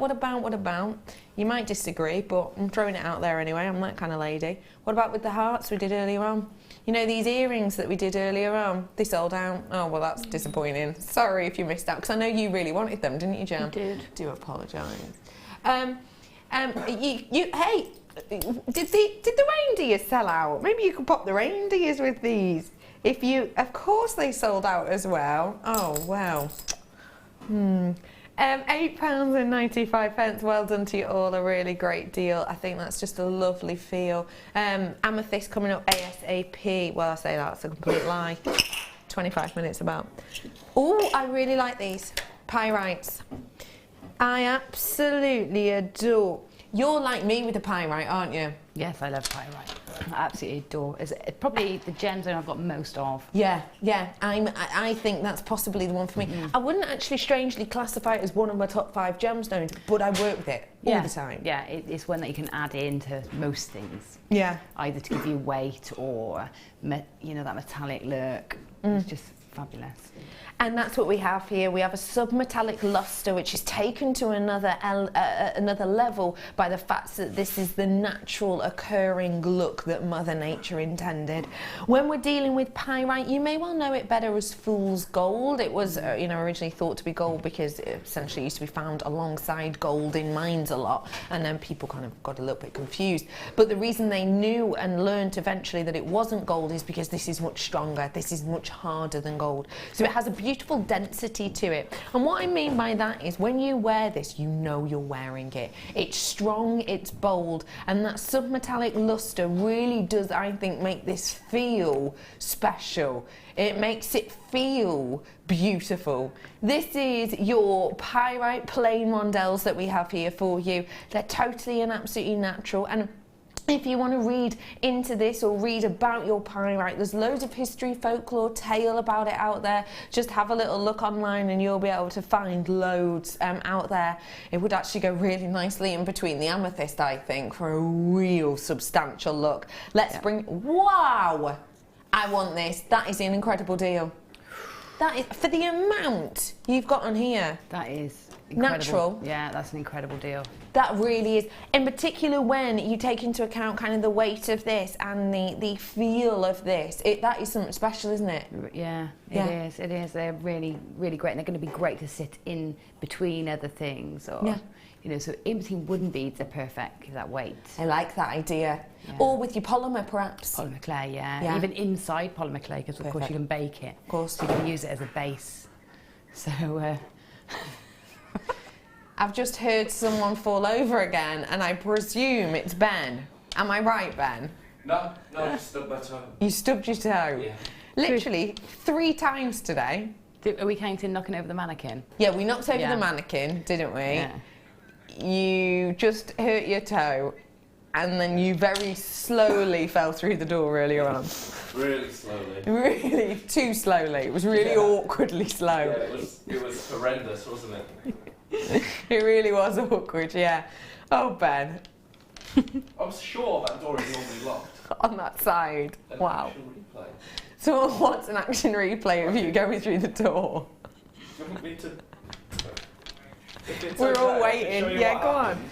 You might disagree, but I'm throwing it out there anyway. I'm that kind of lady. What about with the hearts we did earlier on? You know, these earrings that we did earlier on, they sold out. Oh, well, that's disappointing. Sorry if you missed out, because I know you really wanted them, didn't you, Jan? I did. Do apologise. Hey, did the reindeers sell out? Maybe you could pop the reindeers with these. If you, of course they sold out as well. Oh, wow. £8.95. Well done to you all. A really great deal. I think that's just a lovely feel. Amethyst coming up ASAP. Well, I say that's a complete lie. 25 minutes about. Oh, I really like these pyrites. I absolutely adore. You're like me with the pyrite, aren't you? Yes, I love pyrite. I absolutely adore. It's probably the gemstone I've got most of. Yeah. I think that's possibly the one for me. I wouldn't actually strangely classify it as one of my top 5 gemstones, but I work with it all the time. Yeah, it's one that you can add into most things. Yeah. Either to give you weight or, you know, that metallic look. It's just fabulous. And that's what we have here. We have a submetallic luster, which is taken to another level by the fact that this is the natural occurring look that Mother Nature intended. When we're dealing with pyrite, you may well know it better as fool's gold. It was, you know, originally thought to be gold because it essentially used to be found alongside gold in mines a lot, and then people kind of got a little bit confused. But the reason they knew and learned eventually that it wasn't gold is because this is much stronger. This is much harder than gold. So it has a beautiful density to it. And what I mean by that is when you wear this, you know you're wearing it. It's strong, it's bold, and that submetallic luster really does, I think, make this feel special. It makes it feel beautiful. This is your pyrite plain rondelles that we have here for you. They're totally and absolutely natural, and if you want to read into this or read about your pyrite, there's loads of history, folklore, tale about it out there. Just have a little look online and you'll be able to find loads out there. It would actually go really nicely in between the amethyst, I think, for a real substantial look. Let's bring, wow, I want this. That is an incredible deal. That is, for the amount you've got on here. That is incredible. Natural. Yeah, that's an incredible deal. That really is. In particular when you take into account kind of the weight of this and the feel of this. That is something special, isn't it? Yeah, it is. They're really, really great. And they're going to be great to sit in between other things. Or, you know, so in between wooden beads are perfect for that weight. I like that idea. Yeah. Or with your polymer, perhaps. Polymer clay, yeah. Even inside polymer clay, because of course you can bake it. Of course. So you can use it as a base. So, I've just heard someone fall over again, and I presume it's Ben. Am I right, Ben? No, I just stubbed my toe. You stubbed your toe? Yeah. Literally 3 times today. Are we counting knocking over the mannequin? Yeah, we knocked over Yeah. the mannequin, didn't we? Yeah. You just hurt your toe, and then you very slowly fell through the door earlier on. Really slowly. Really, too slowly. It was really awkwardly slow. Yeah, it was horrendous, wasn't it? It really was awkward, yeah. Oh, Ben. I'm sure that door is normally locked. On that side. An Wow. action replay. Someone wants an action replay of you going through the door. Do you want me to? If it's We're all okay, I can show waiting. you Yeah, what go happened.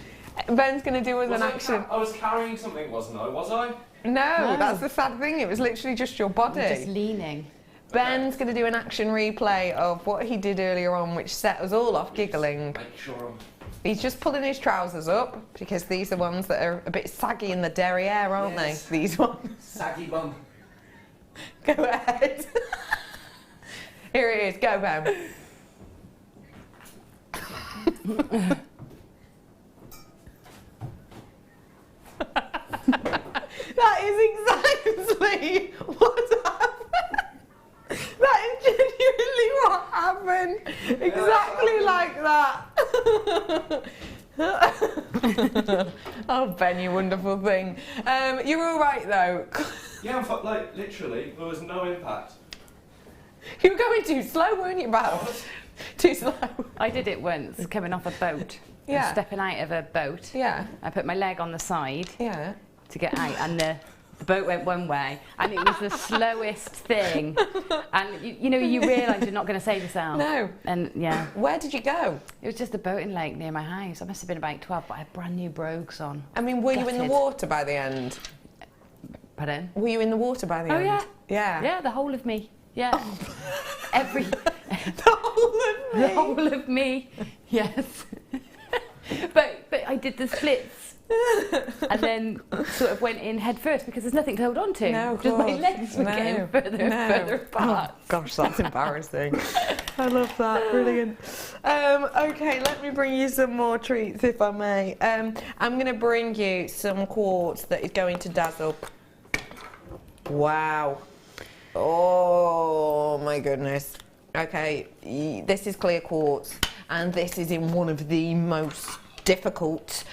on. Ben's going to do us Was an I action. I was carrying something, wasn't I? Was I? No, that's the sad thing. It was literally just your body. Just leaning. Ben's going to do an action replay of what he did earlier on, which set us all off giggling. Make sure I'm. He's just pulling his trousers up because these are ones that are a bit saggy in the derriere, aren't Yes. they? These ones. Saggy bum. Go ahead. Here it is. Go, Ben. That is exactly what happened. That is genuinely what happened. Exactly like that. Oh, Ben, you wonderful thing. You're all right, though. Yeah, I'm like, literally, there was no impact. You were going too slow, weren't you, Val? Too slow. I did it once, coming off a boat. Yeah. And stepping out of a boat. Yeah. I put my leg on the side Yeah. to get out, and the boat went one way, and it was the slowest thing. And you know, you realise you're not going to save yourself. No. And yeah, Where did you go? it was just a boating lake near my house. I must have been about 12, but I had brand new brogues on. I mean, were you in the Gutted. water by the end? Pardon? Were you in the water by the Oh end? yeah. Yeah. Yeah, the whole of me. Yeah. Every. The whole of me. The whole of me. Yes. but I did the splits. And then sort of went in head first because there's nothing to hold on to. No, of just my course. legs were getting further and further apart. Oh, gosh, that's embarrassing. I love that. Brilliant. Okay, let me bring you some more treats, if I may. I'm going to bring you some quartz that is going to dazzle. Wow. Oh, my goodness. Okay, this is clear quartz, and this is in one of the most difficult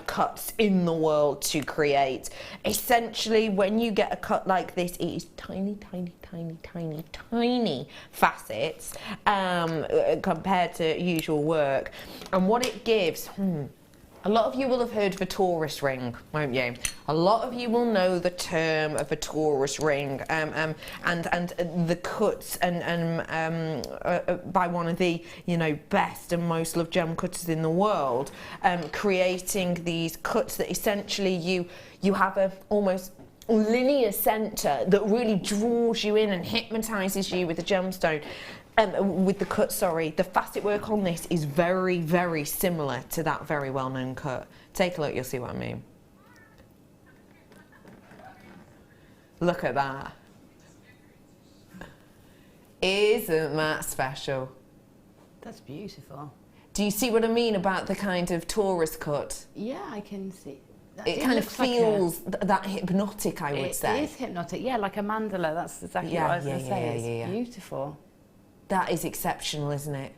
cuts in the world to create. Essentially, when you get a cut like this, it is tiny, tiny, tiny, tiny, tiny facets compared to usual work. And what it gives, a lot of you will have heard of a torus ring, won't you? A lot of you will know the term of a torus ring, and the cuts by one of the best and most loved gem cutters in the world, creating these cuts that essentially you have a almost linear centre that really draws you in and hypnotises you with the gemstone. With the cut, sorry, the facet work on this is very, very similar to that very well-known cut. Take a look, you'll see what I mean. Look at that. Isn't that special? That's beautiful. Do you see what I mean about the kind of Taurus cut? Yeah, I can see. It kind of feels that hypnotic, I would say. It is hypnotic, yeah, like a mandala. That's exactly what I was going to say. It's beautiful. That is exceptional, isn't it?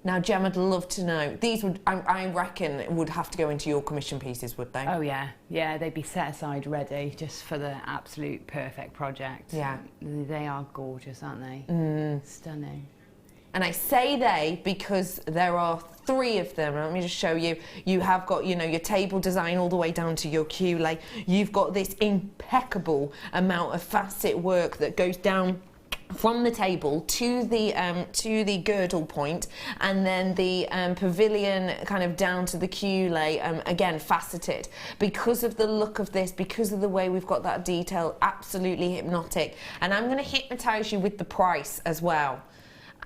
Now, Gem, I'd love to know. These would, I reckon, would have to go into your commission pieces, would they? Oh yeah, yeah. They'd be set aside, ready, just for the absolute perfect project. Yeah. They are gorgeous, aren't they? Stunning. And I say they because there are 3 of them. Let me just show you. You have got, your table design all the way down to your cule. You've got this impeccable amount of facet work that goes down from the table to the girdle point, and then the pavilion kind of down to the cule, again faceted. Because of the look of this, because of the way we've got that detail, absolutely hypnotic. And I'm going to hypnotise you with the price as well.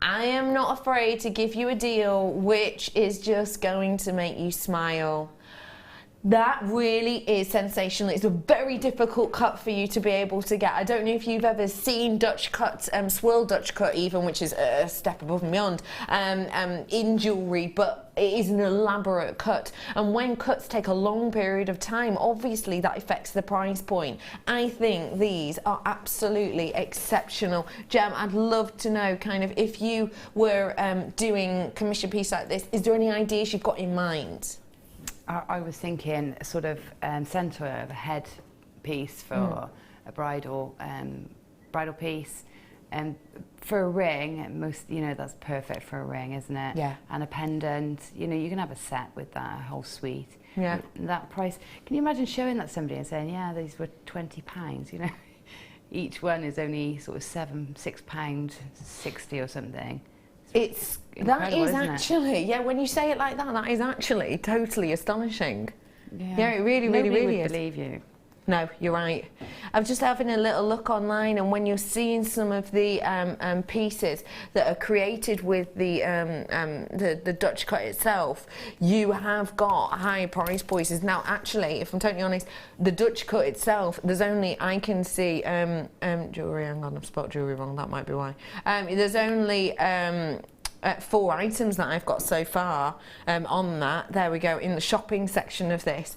I am not afraid to give you a deal which is just going to make you smile. That really is sensational. It's a very difficult cut for you to be able to get. I don't know if you've ever seen Dutch cut, swirl Dutch cut even, which is a step above and beyond in jewellery, but it is an elaborate cut. And when cuts take a long period of time, obviously that affects the price point. I think these are absolutely exceptional. Gem, I'd love to know kind of if you were doing commission piece like this, is there any ideas you've got in mind? I was thinking sort of centre of a head piece for a bridal piece, and for a ring, that's perfect for a ring, isn't it? Yeah. And a pendant, you can have a set with that whole suite. Yeah. That price. Can you imagine showing that to somebody and saying, yeah, these were £20, Each one is only sort of £6.60 or something. It's that is actually, yeah, when you say it like that, that is actually totally astonishing. Yeah, it really, really, really is. Nobody would believe you. No, you're right. I'm just having a little look online, and when you're seeing some of the pieces that are created with the Dutch cut itself, you have got high price points. Now, actually, if I'm totally honest, the Dutch cut itself, there's only, I can see, jewellery, hang on, I've spot jewellery wrong, that might be why. There's only 4 items that I've got so far on that. There we go, in the shopping section of this.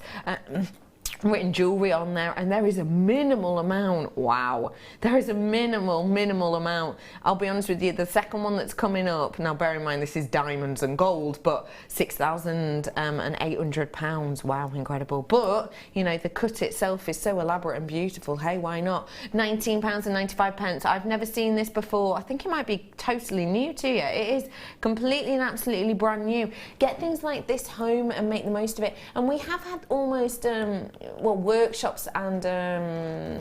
Written jewellery on there, and there is a minimal amount. Wow, there is a minimal amount. I'll be honest with you, the second one that's coming up, now bear in mind this is diamonds and gold, but £6,800. Wow, incredible. But the cut itself is so elaborate and beautiful. Hey, why not? £19.95. I've never seen this before. I think it might be totally new to you. It is completely and absolutely brand new. Get things like this home and make the most of it. And we have had almost workshops and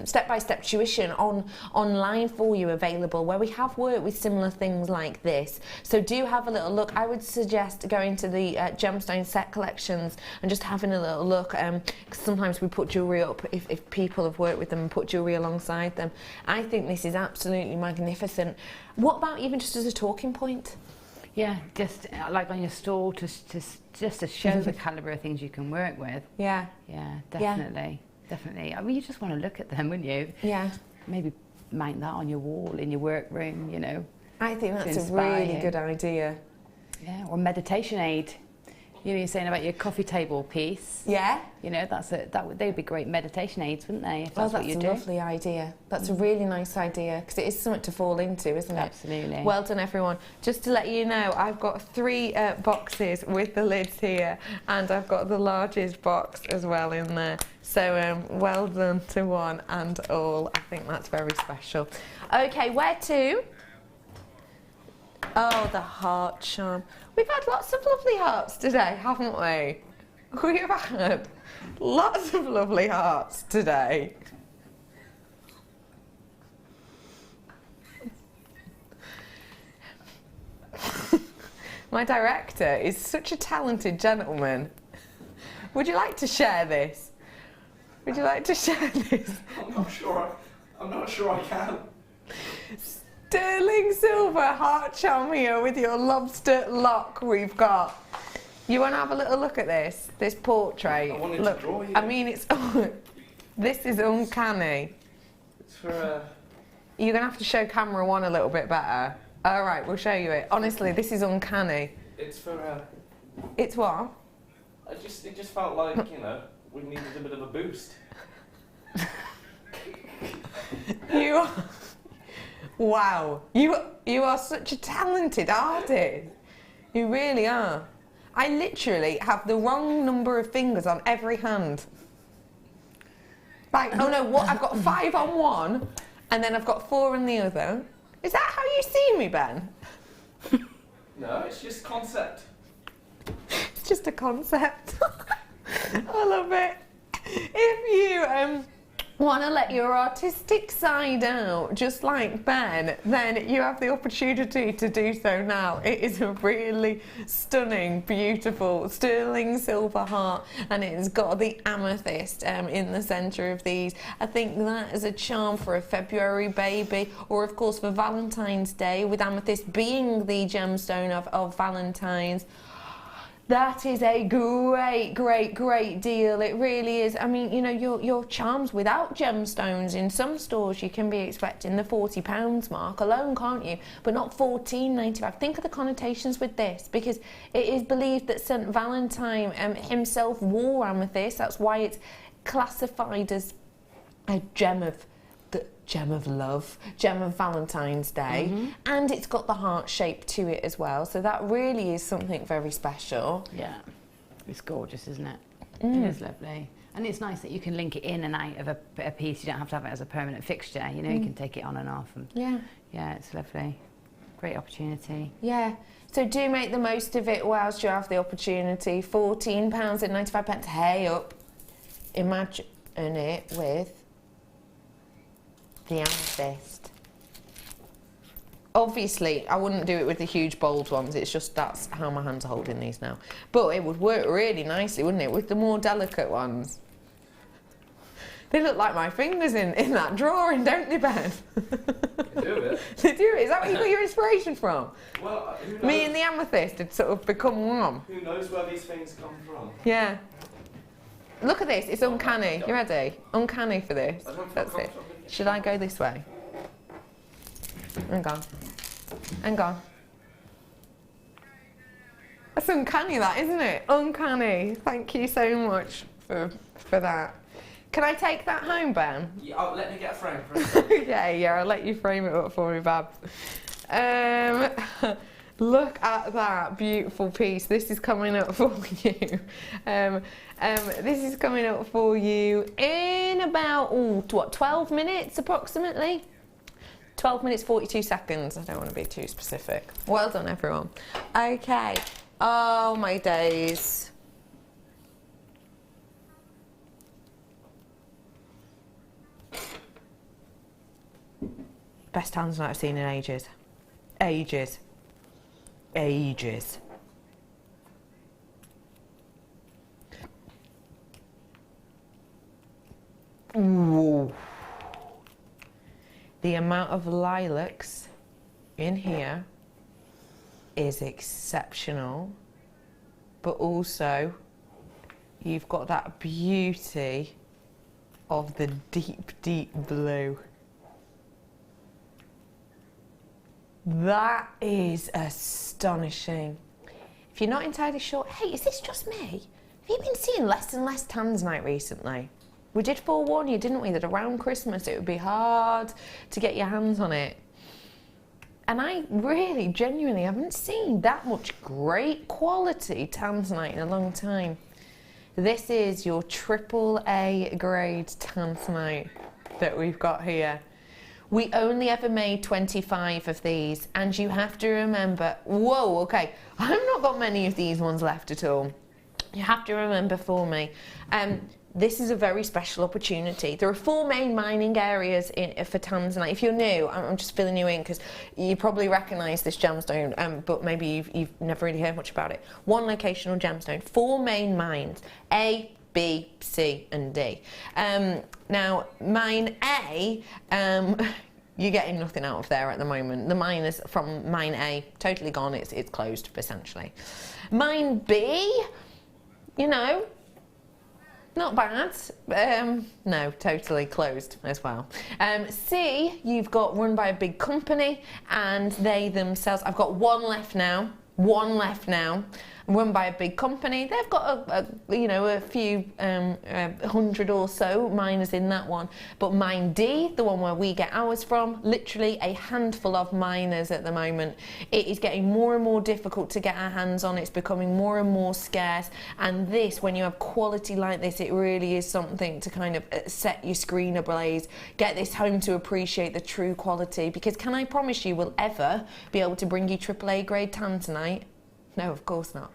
step-by-step tuition online for you available, where we have worked with similar things like this. So do have a little look. I would suggest going to the Gemstone set collections and just having a little look, because sometimes we put jewellery up if people have worked with them and put jewellery alongside them. I think this is absolutely magnificent. What about even just as a talking point? Yeah, just like on your stall, just to show the calibre of things you can work with. Yeah. Yeah, definitely. Yeah. Definitely. I mean, you just want to look at them, wouldn't you? Yeah. Maybe mount that on your wall in your workroom, I think that's a really good idea. Yeah, or meditation aid. You're saying about your coffee table piece. Yeah. They'd be great meditation aids, wouldn't they? If that's what you do. That's a lovely idea. That's a really nice idea, because it is something to fall into, isn't it? Absolutely. Well done, everyone. Just to let you know, I've got 3 boxes with the lids here, and I've got the largest box as well in there. So well done to one and all. I think that's very special. Okay, where to? Oh, the heart charm. We've had lots of lovely hearts today, haven't we? We've had lots of lovely hearts today. My director is such a talented gentleman. Would you like to share this? Would you like to share this? I'm not sure I can. Sterling silver heart charm here with your lobster lock we've got. You want to have a little look at this portrait? I wanted look, to draw you. I mean, it's this is uncanny. It's for You're going to have to show camera 1 a little bit better. All right, we'll show you it. Honestly, this is uncanny. It's for It's what? It just felt like, we needed a bit of a boost. You are... Wow, you are such a talented artist. You really are. I literally have the wrong number of fingers on every hand. Like, oh no, what? I've got 5 on one, and then I've got 4 on the other. Is that how you see me, Ben? No, it's just concept. It's just a concept. I love it. If you want to let your artistic side out, just like Ben, then you have the opportunity to do so now. It is a really stunning, beautiful sterling silver heart, and it's got the amethyst in the centre of these. I think that is a charm for a February baby, or of course for Valentine's Day, with amethyst being the gemstone of Valentine's. That is a great deal. It really is. I mean, you know, your charms without gemstones, in some stores you can be expecting the £40 mark alone, can't you? But not $14.95. Think of the connotations with this, because it is believed that St. Valentine himself wore amethyst. That's why it's classified as a gem of love, gem of Valentine's Day, and it's got the heart shape to it as well, so that really is something very special. Yeah, it's gorgeous, isn't it? It is lovely, and it's nice that you can link it in and out of a piece. You don't have to have it as a permanent fixture, you know, you can take it on and off, and yeah, it's lovely. Great opportunity. Yeah, so do make the most of it whilst you have the opportunity. £14.95, hey up. Imagine it with the amethyst. Obviously, I wouldn't do it with the huge bold ones, it's just that's how my hands are holding these now. But it would work really nicely, wouldn't it, with the more delicate ones? They look like my fingers in that drawing, don't they, Ben? They do it. They do it. Is that where you got your inspiration from? Well, who knows? Me and the amethyst had sort of become one. Who knows where these things come from? Yeah. Look at this, it's uncanny. You ready? Uncanny for this. That's it. Should I go this way? Hang on. Hang on. That's uncanny, that, isn't it? Uncanny. Thank you so much for that. Can I take that home, Ben? Yeah, let me get a frame for it. Okay, yeah, I'll let you frame it up for me, Bab. Look at that beautiful piece. This is coming up for you. This is coming up for you in about, what, 12 minutes approximately? 12 minutes, 42 seconds. I don't want to be too specific. Well done, everyone. Okay. Oh, my days. Best tanzanite I've seen in ages. Ages. Ooh. The amount of lilacs in here is exceptional, but also you've got that beauty of the deep blue. That is astonishing. If you're not entirely sure, hey, is this just me? Have you been seeing less and less tanzanite recently? We did forewarn you, didn't we, that around Christmas it would be hard to get your hands on it. And I really, genuinely haven't seen that much great quality tanzanite in a long time. This is your AAA grade tanzanite that we've got here. We only ever made 25 of these, and you have to remember, whoa, okay, I've not got many of these ones left at all. You have to remember for me, this is a very special opportunity. There are 4 main mining areas for tanzanite. If you're new, I'm just filling you in because you probably recognise this gemstone, but maybe you've never really heard much about it. 1 locational gemstone, 4 main mines, A, B, C and D. Now, mine A, you're getting nothing out of there at the moment. The mine is from mine A, totally gone, it's closed essentially. Mine B, you know, not bad. No, totally closed as well. C, you've got run by a big company and they themselves, I've got 1 left now. 1 left now, run by a big company. They've got a few 100 or so miners in that one. But mine D, the one where we get ours from, literally a handful of miners at the moment. It is getting more and more difficult to get our hands on. It's becoming more and more scarce. And this, when you have quality like this, it really is something to kind of set your screen ablaze. Get this home to appreciate the true quality. Because can I promise you we'll ever be able to bring you AAA grade tanzanite? No, of course not.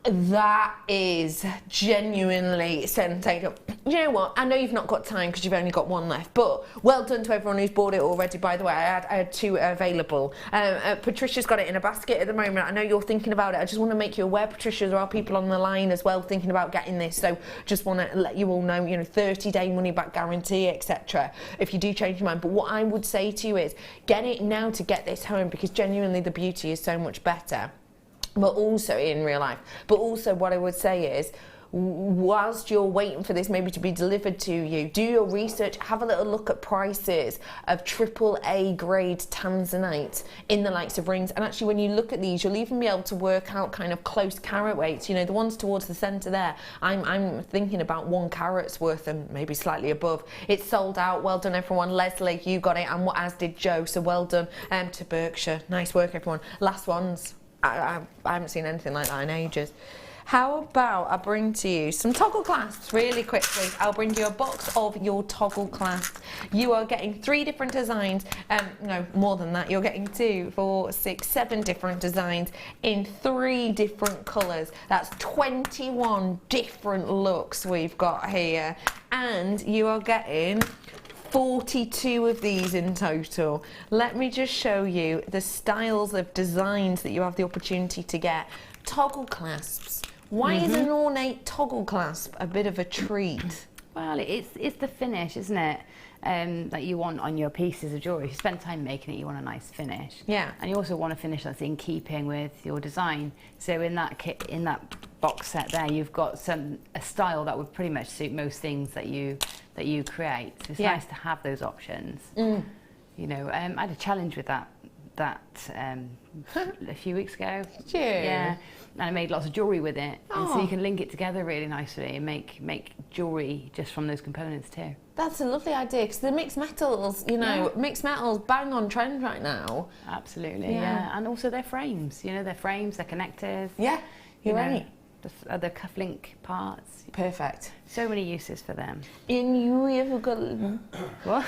That is genuinely sensational. You know what? I know you've not got time because you've only got 1 left, but well done to everyone who's bought it already, by the way. I had 2 available. Patricia's got it in a basket at the moment. I know you're thinking about it. I just want to make you aware, Patricia, there are people on the line as well thinking about getting this, so just want to let you all know, 30-day money-back guarantee, etc., if you do change your mind. But what I would say to you is, get it now to get this home, because genuinely the beauty is so much better. but also in real life. But also what I would say is, whilst you're waiting for this maybe to be delivered to you, do your research, have a little look at prices of AAA grade tanzanite in the likes of rings. And actually when you look at these, you'll even be able to work out kind of close carat weights. You know, the ones towards the centre there, I'm thinking about 1 carat's worth and maybe slightly above. It's sold out. Well done everyone. Leslie, you got it, and as did Joe, so well done to Berkshire. Nice work everyone. Last ones, I haven't seen anything like that in ages. How about I bring to you some toggle clasps really quickly. I'll bring you a box of your toggle clasps. You are getting 3 different designs, no, more than that. You're getting 2, 4, 6, 7 different designs in 3 different colours. That's 21 different looks we've got here. And you are getting 42 of these in total. Let me just show you the styles of designs that you have the opportunity to get. Toggle clasps. Why is an ornate toggle clasp a bit of a treat? Well, it's the finish, isn't it? That you want on your pieces of jewellery. If you spend time making it, you want a nice finish. Yeah. And you also want a finish that's in keeping with your design. So in that kit, in that box set there, you've got a style that would pretty much suit most things that you create. So it's nice to have those options. You know, I had a challenge with that a few weeks ago. Did you? Yeah. And I made lots of jewellery with it, and so you can link it together really nicely and make jewellery just from those components too. That's a lovely idea, because the mixed metals, you know, mixed metals bang on trend right now. Absolutely, yeah. And also their frames, you know, their frames, their connectors. Yeah, you're right. The other cufflink parts. Perfect. So many uses for them. And you have got... What?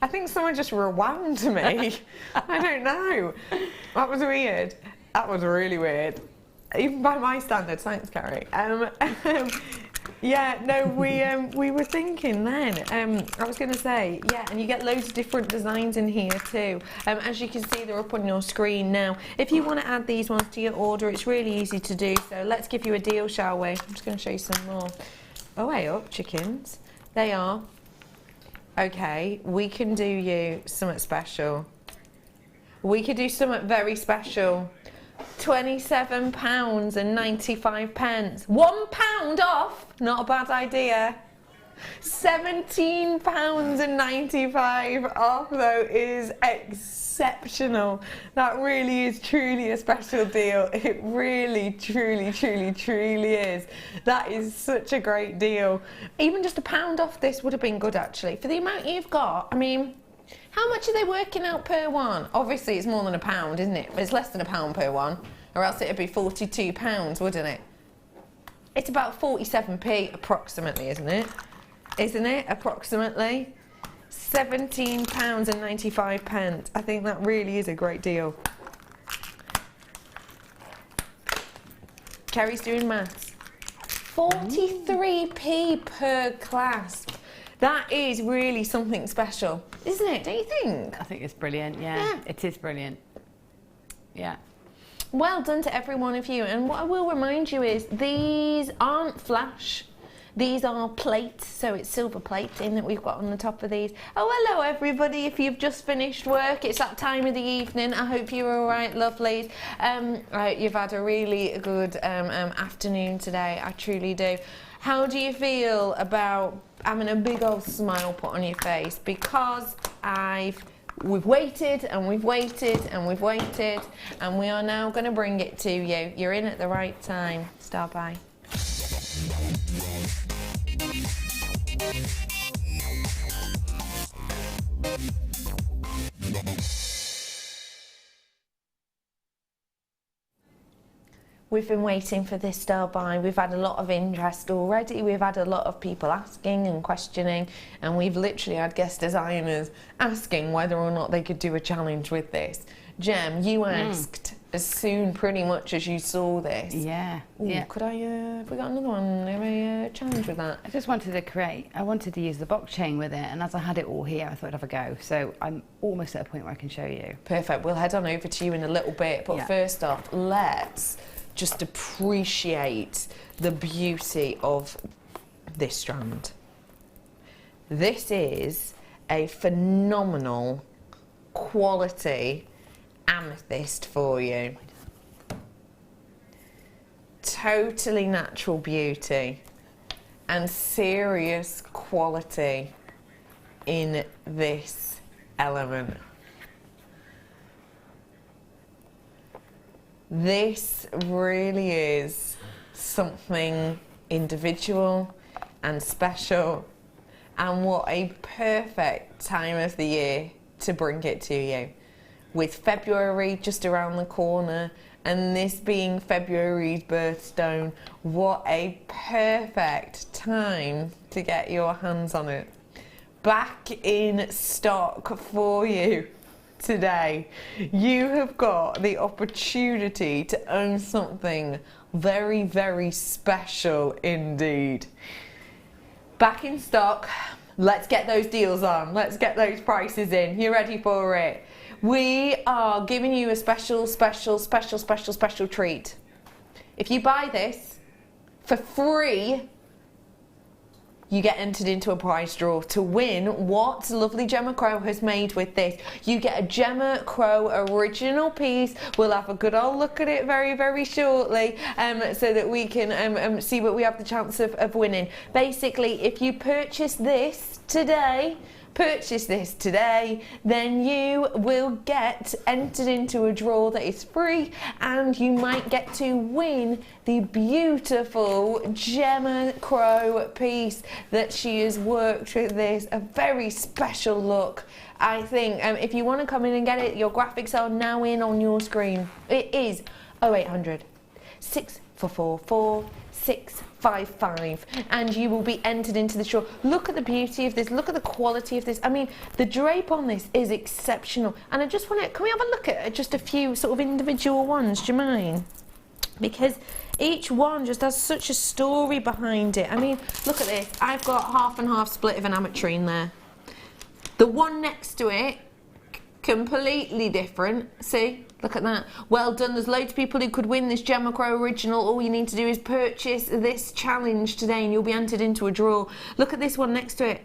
I think someone just rewound me. I don't know. That was weird. That was really weird. Even by my standards. Thanks, Carrie. Yeah, no, we were thinking then. I was going to say, yeah, and you get loads of different designs in here too. As you can see, they're up on your screen now. If you want to add these ones to your order, it's really easy to do. So let's give you a deal, shall we? I'm just going to show you some more. Oh, hey up, chickens. They are. Okay, we can do you something special. We could do something very special. £27.95. £1 off, not a bad idea. £17.95 off though is exceptional. That really is truly a special deal. It really, truly is. That is such a great deal. Even just £1 off this would have been good actually. For the amount you've got, I mean, how much are they working out per one? Obviously it's more than £1, isn't it? It's less than £1 per one, or else it'd be £42, wouldn't it? It's about 47p approximately, isn't it? Isn't it, approximately? £17.95. I think that really is a great deal. Kerry's doing maths. 43p per clasp. That is really something special, isn't it? Don't you think? I think it's brilliant, yeah. It is brilliant. Yeah. Well done to every one of you. And what I will remind you is these aren't flash. These are plates, so it's silver plating that we've got on the top of these. Oh, hello everybody, if you've just finished work, it's that time of the evening. I hope you're all right, lovelies. You've had a really good afternoon today, I truly do. How do you feel about having a big old smile put on your face? Because we've waited and we've waited and we've waited, and we are now going to bring it to you. You're in at the right time. Start by. We've been waiting for this star by. We've had a lot of interest already. We've had a lot of people asking and questioning, and we've literally had guest designers asking whether or not they could do a challenge with this. Gem, you asked as soon pretty much as you saw this. Yeah. Ooh, yeah. Could I, have we got another one? Have a challenge with that? I just wanted to use the box chain with it, and as I had it all here, I thought I'd have a go. So I'm almost at a point where I can show you. Perfect. We'll head on over to you in a little bit, but first off, let's just appreciate the beauty of this strand. This is a phenomenal quality amethyst for you. Totally natural beauty and serious quality in this element. This really is something individual and special, and what a perfect time of the year to bring it to you. With February just around the corner, and this being February's birthstone, what a perfect time to get your hands on it. Back in stock for you today. You have got the opportunity to own something very, very special indeed. Back in stock. Let's get those deals on. Let's get those prices in. You ready for it? We are giving you a special treat. If you buy this for free, you get entered into a prize draw to win what lovely Gemma Crow has made with this. You get a Gemma Crow original piece. We'll have a good old look at it very, very shortly so that we can see what we have the chance of winning. Basically, if you purchase this today, then you will get entered into a draw that is free, and you might get to win the beautiful Gemma Crow piece that she has worked with this. A very special look. I think if you want to come in and get it, your graphics are now in on your screen. It is 0800 6444 655, and you will be entered into the draw. Look at the beauty of this. Look at the quality of this. I mean, the drape on this is exceptional. And I just want to, can we have a look at just a few sort of individual ones? Do you mind? Because each one just has such a story behind it. I mean, look at this. I've got half and half split of an ametrine there. The one next to it, completely different. See? Look at that. Well done. There's loads of people who could win this Gemma Crow original. All you need to do is purchase this challenge today and you'll be entered into a draw. Look at this one next to it.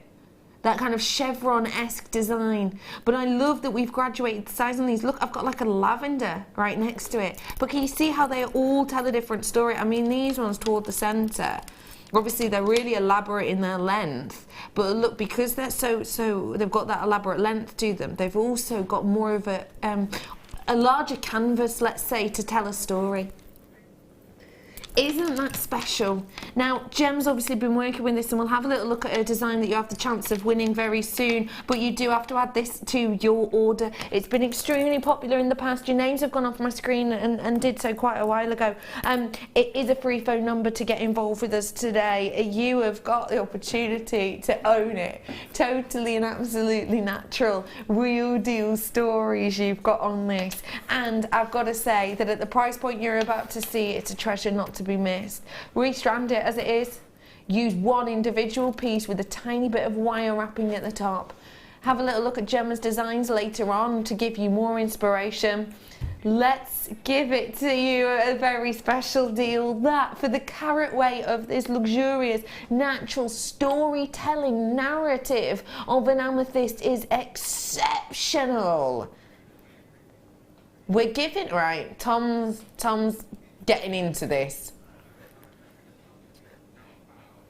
That kind of chevron-esque design. But I love that we've graduated the size on these. Look, I've got like a lavender right next to it. But can you see how they all tell a different story? I mean, these ones toward the centre, obviously they're really elaborate in their length, but look, because they're so they've got that elaborate length to them, they've also got more of a larger canvas, let's say, to tell a story. Isn't that special? Now, Gem's obviously been working with this, and we'll have a little look at her design that you have the chance of winning very soon, but you do have to add this to your order. It's been extremely popular in the past. Your names have gone off my screen and did so quite a while ago. It is a free phone number to get involved with us today. You have got the opportunity to own it. Totally and absolutely natural, real deal stories you've got on this. And I've got to say that at the price point you're about to see, it's a treasure not to be missed. Restrand it as it is. Use one individual piece with a tiny bit of wire wrapping at the top. Have a little look at Gemma's designs later on to give you more inspiration. Let's give it to you at a very special deal. That for the carat weight of this luxurious natural storytelling narrative of an amethyst is exceptional. We're giving, right, Tom's getting into this.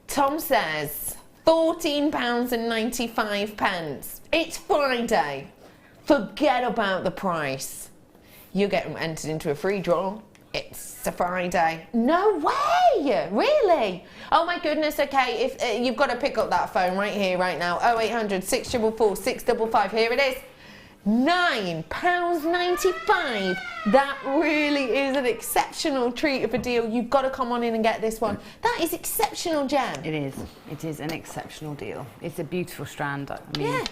Tom says £14.95. It's Friday. Forget about the price. You get entered into a free draw. It's a Friday. No way! Really? Oh my goodness, okay, if you've got to pick up that phone right here, right now. 0800 644 655. Here it is. £9.95. That really is an exceptional treat of a deal. You've got to come on in and get this one. That is exceptional, Jen. It is. It is an exceptional deal. It's a beautiful strand. I mean, Yeah.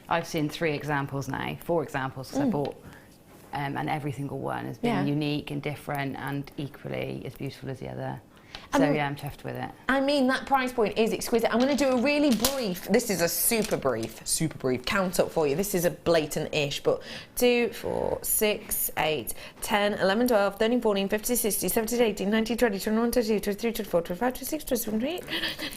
I've seen 4 examples, because I bought, and every single one has been unique and different and equally as beautiful as the other. So yeah, I'm chuffed with it. I mean, that price point is exquisite. I'm going to do a really brief, this is a super brief count up for you. This is a blatant-ish, but 2, 4, 6, 8, 10, 11, 12, 13, 14, 15, 16, 17, 18, 19, 20, 21, 22, 23, 24, 25, 26, 27, 28,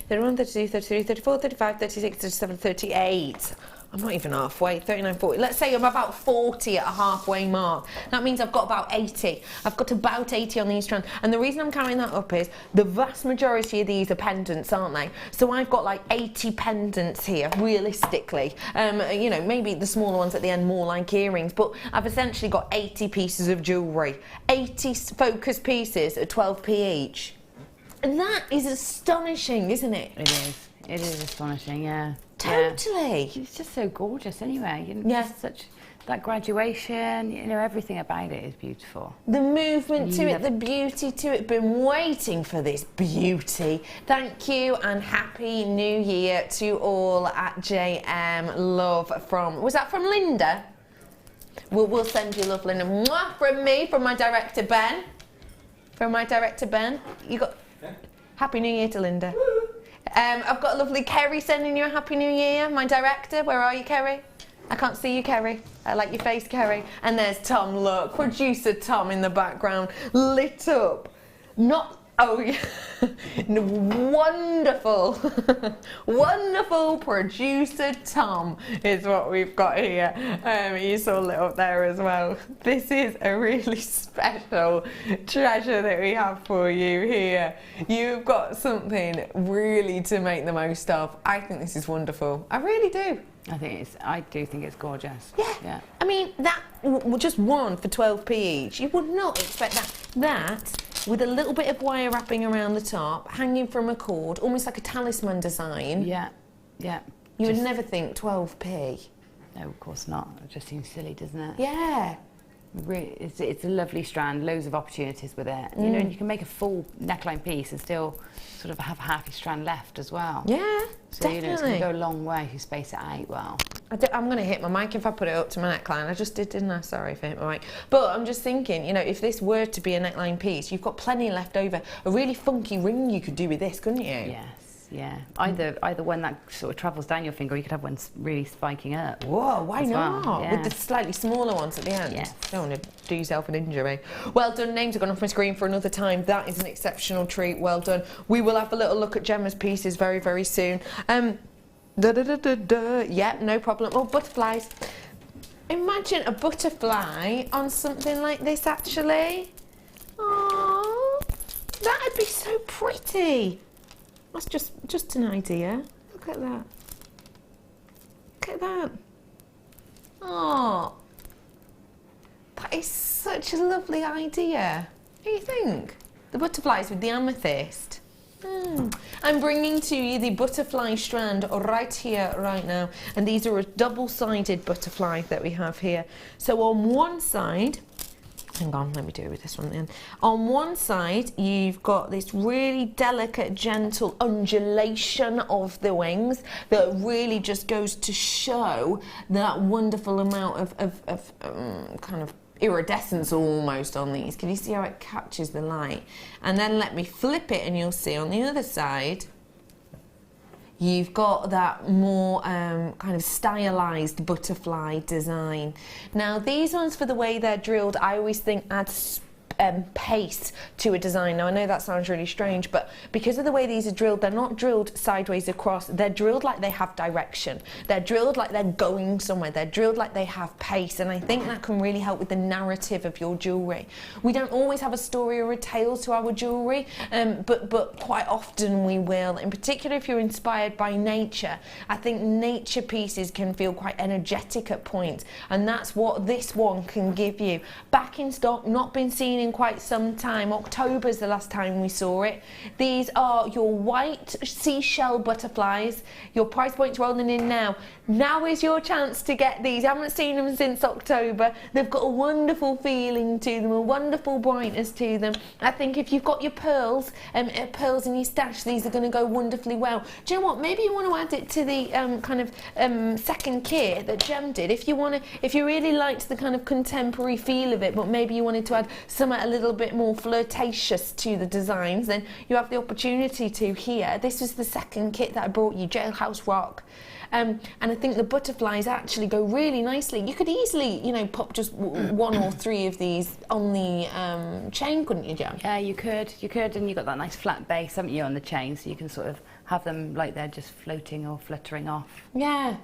31, 32, 33, 34, 35, 36, 37, 38. I'm not even halfway, 39, 40. Let's say I'm about 40 at a halfway mark. That means I've got about 80. I've got about 80 on these strands. And the reason I'm carrying that up is the vast majority of these are pendants, aren't they? So I've got like 80 pendants here, realistically. You know, maybe the smaller ones at the end more like earrings, but I've essentially got 80 pieces of jewellery. 80 focus pieces at 12p each. And that is astonishing, isn't it? It is. It is astonishing, yeah. Totally. Yeah. It's just so gorgeous anyway. You know, Yeah. just such that graduation, you know, everything about it is beautiful. The movement to it, the beauty to it. Been waiting for this beauty. Thank you and Happy New Year to all at JM. Love from, was that from Linda? We'll send you love, Linda. Mwah, from me, from my director Ben. From my director Ben. You got Happy New Year to Linda. I've got a lovely Kerry sending you a Happy New Year, my director. Where are you, Kerry? I can't see you, Kerry. I like your face, Kerry. And there's Tom, look, producer Tom in the background, lit up. Not, oh yeah, wonderful, wonderful producer Tom is what we've got here. He's all lit up there as well. This is a really special treasure that we have for you here. You've got something really to make the most of. I think this is wonderful. I really do. I do think it's gorgeous. Yeah. I mean, that just one for 12p each. You would not expect that. That with a little bit of wire wrapping around the top, hanging from a cord, almost like a talisman design. Yeah, yeah. You would never think 12p. No, of course not. It just seems silly, doesn't it? Yeah. It's a lovely strand, loads of opportunities with it. You know, and you can make a full neckline piece and still sort of have half your strand left as well. Yeah, so, definitely. You know, it's going to go a long way if you space it out well. I'm going to hit my mic if I put it up to my neckline. I just did, didn't I? Sorry if I hit my mic. But I'm just thinking, you know, if this were to be a neckline piece, you've got plenty left over. A really funky ring you could do with this, couldn't you? Yes. Yeah, either when that sort of travels down your finger, or you could have one really spiking up. Whoa, why not? Well. Yeah. With the slightly smaller ones at the end. Yes. Don't want to do yourself an injury. Well done, names have gone off my screen for another time. That is an exceptional treat, well done. We will have a little look at Gemma's pieces very, very soon. Yeah, no problem. Oh, butterflies. Imagine a butterfly on something like this, actually. Oh, that'd be so pretty. That's just an idea. Look at that. Look at that. Oh, that is such a lovely idea. What do you think? The butterflies with the amethyst. I'm bringing to you the butterfly strand right here, right now. And these are a double-sided butterfly that we have here. So on one side, hang on, let me do it with this one then. On one side, you've got this really delicate, gentle undulation of the wings that really just goes to show that wonderful amount of kind of iridescence almost on these. Can you see how it catches the light? And then let me flip it and you'll see on the other side you've got that more kind of stylized butterfly design. Now these ones, for the way they're drilled, I always think add pace to a design. Now I know that sounds really strange, but because of the way these are drilled, they're not drilled sideways across, they're drilled like they have direction, they're drilled like they're going somewhere, they're drilled like they have pace, and I think that can really help with the narrative of your jewellery. We don't always have a story or a tale to our jewellery, but quite often we will, in particular if you're inspired by nature. I think nature pieces can feel quite energetic at points, and that's what this one can give you. Back in stock, not been seen in quite some time. October's the last time we saw it. These are your white seashell butterflies. Your price point's rolling in now. Now is your chance to get these. I haven't seen them since October. They've got a wonderful feeling to them, a wonderful brightness to them. I think if you've got your pearls in your stash, these are going to go wonderfully well. Do you know what? Maybe you want to add it to the kind of second kit that Gem did. If you really liked the kind of contemporary feel of it, but maybe you wanted to add some a little bit more flirtatious to the designs, then you have the opportunity to here. This was the second kit that I brought you, Jailhouse Rock. And I think the butterflies actually go really nicely. You could easily, you know, pop just one or three of these on the chain, couldn't you, Jem? Yeah, you could, and you've got that nice flat base, haven't you, on the chain, so you can sort of have them like they're just floating or fluttering off. Yeah.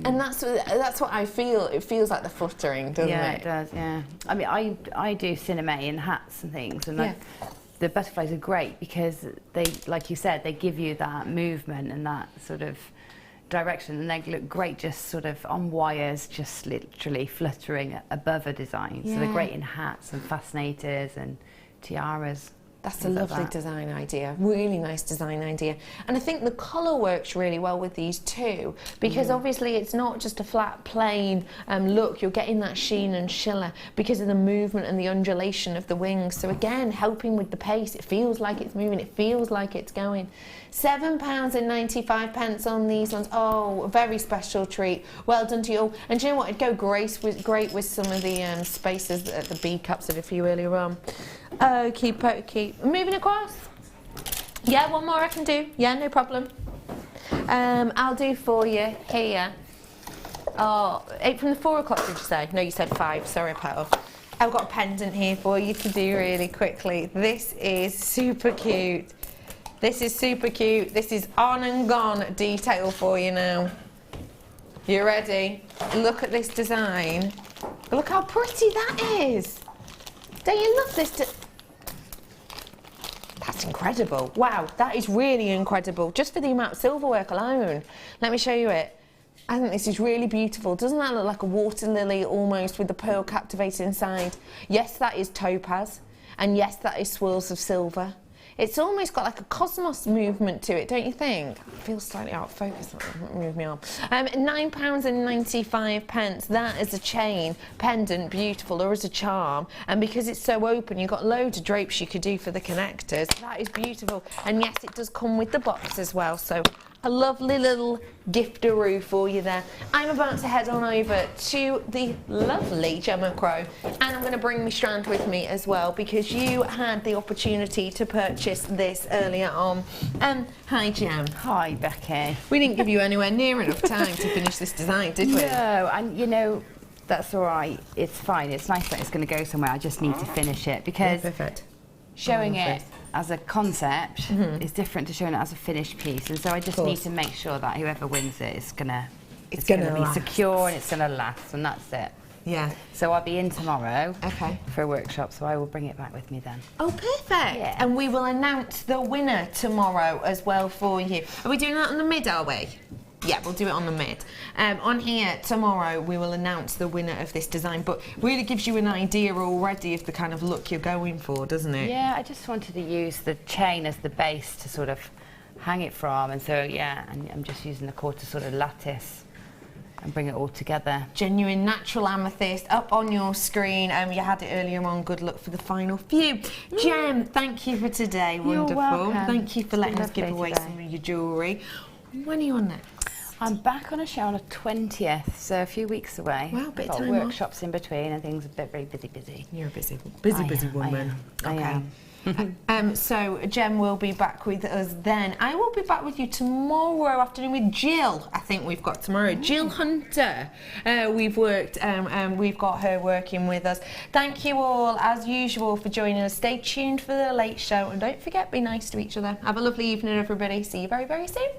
And that's what I feel. It feels like the fluttering, doesn't it? Yeah, it does. Yeah. I mean, I do cinema in hats and things, and the butterflies are great because they, like you said, they give you that movement and that sort of direction, and they look great just sort of on wires, just literally fluttering above a design. So they're great in hats and fascinators and tiaras. That's a lovely design idea, really nice design idea. And I think the colour works really well with these too, because obviously it's not just a flat, plain look, you're getting that sheen and shimmer because of the movement and the undulation of the wings. So again, helping with the pace, it feels like it's moving, it feels like it's going. £7.95 on these ones. Oh, a very special treat. Well done to you all. And do you know what? It'd go great with some of the spaces that the bead cups did a few earlier on. Okie pokey. Moving across. Yeah, one more I can do. Yeah, no problem. I'll do for you here. Oh, 8 from the 4 o'clock, did you say? No, you said 5. Sorry, Petal. I've got a pendant here for you to do really quickly. This is super cute. This is super cute. This is on and gone detail for you now. You ready? Look at this design. Look how pretty that is. Don't you love this? That's incredible. Wow, that is really incredible. Just for the amount of silver work alone. Let me show you it. I think this is really beautiful. Doesn't that look like a water lily almost with the pearl captivated inside? Yes, that is topaz. And yes, that is swirls of silver. It's almost got like a cosmos movement to it, don't you think? It feels slightly out of focus. Move me on. £9.95. That is a chain, pendant, beautiful, or as a charm. And because it's so open, you've got loads of drapes you could do for the connectors. That is beautiful. And yes, it does come with the box as well. So a lovely little giftaroo for you there. I'm about to head on over to the lovely Gemma Crow, and I'm going to bring my strand with me as well because you had the opportunity to purchase this earlier on. Hi Gem. Hi Becky. We didn't give you anywhere near enough time to finish this design, did we? No, and you know, that's all right. It's fine. It's nice that it's going to go somewhere. I just need to finish it because showing it as a concept is different to showing it as a finished piece, and so I just need to make sure that whoever wins it is gonna be secure and it's gonna last, and that's it. Yeah. So I'll be in tomorrow for a workshop, so I will bring it back with me then. Oh, perfect. Yeah. And we will announce the winner tomorrow as well for you. Are we doing that on the mid, are we? Yeah, we'll do it on the mid. On here tomorrow we will announce the winner of this design, but really gives you an idea already of the kind of look you're going for, doesn't it? Yeah, I just wanted to use the chain as the base to sort of hang it from, and so yeah, and I'm just using the quarter sort of lattice and bring it all together. Genuine natural amethyst up on your screen. You had it earlier on. Good luck for the final few. Gem, thank you for today. Wonderful. You're welcome. Thank you for letting us give away some of your jewellery. When are you on next? I'm back on a show on the 20th, so a few weeks away. Wow, bit of got time workshops in between and things, a bit very busy. You're a busy woman. I am. So Jem will be back with us then. I will be back with you tomorrow afternoon with Jill. I think we've got tomorrow. Jill Hunter. We've got her working with us. Thank you all, as usual, for joining us. Stay tuned for the late show, and don't forget, be nice to each other. Have a lovely evening, everybody. See you very, very soon.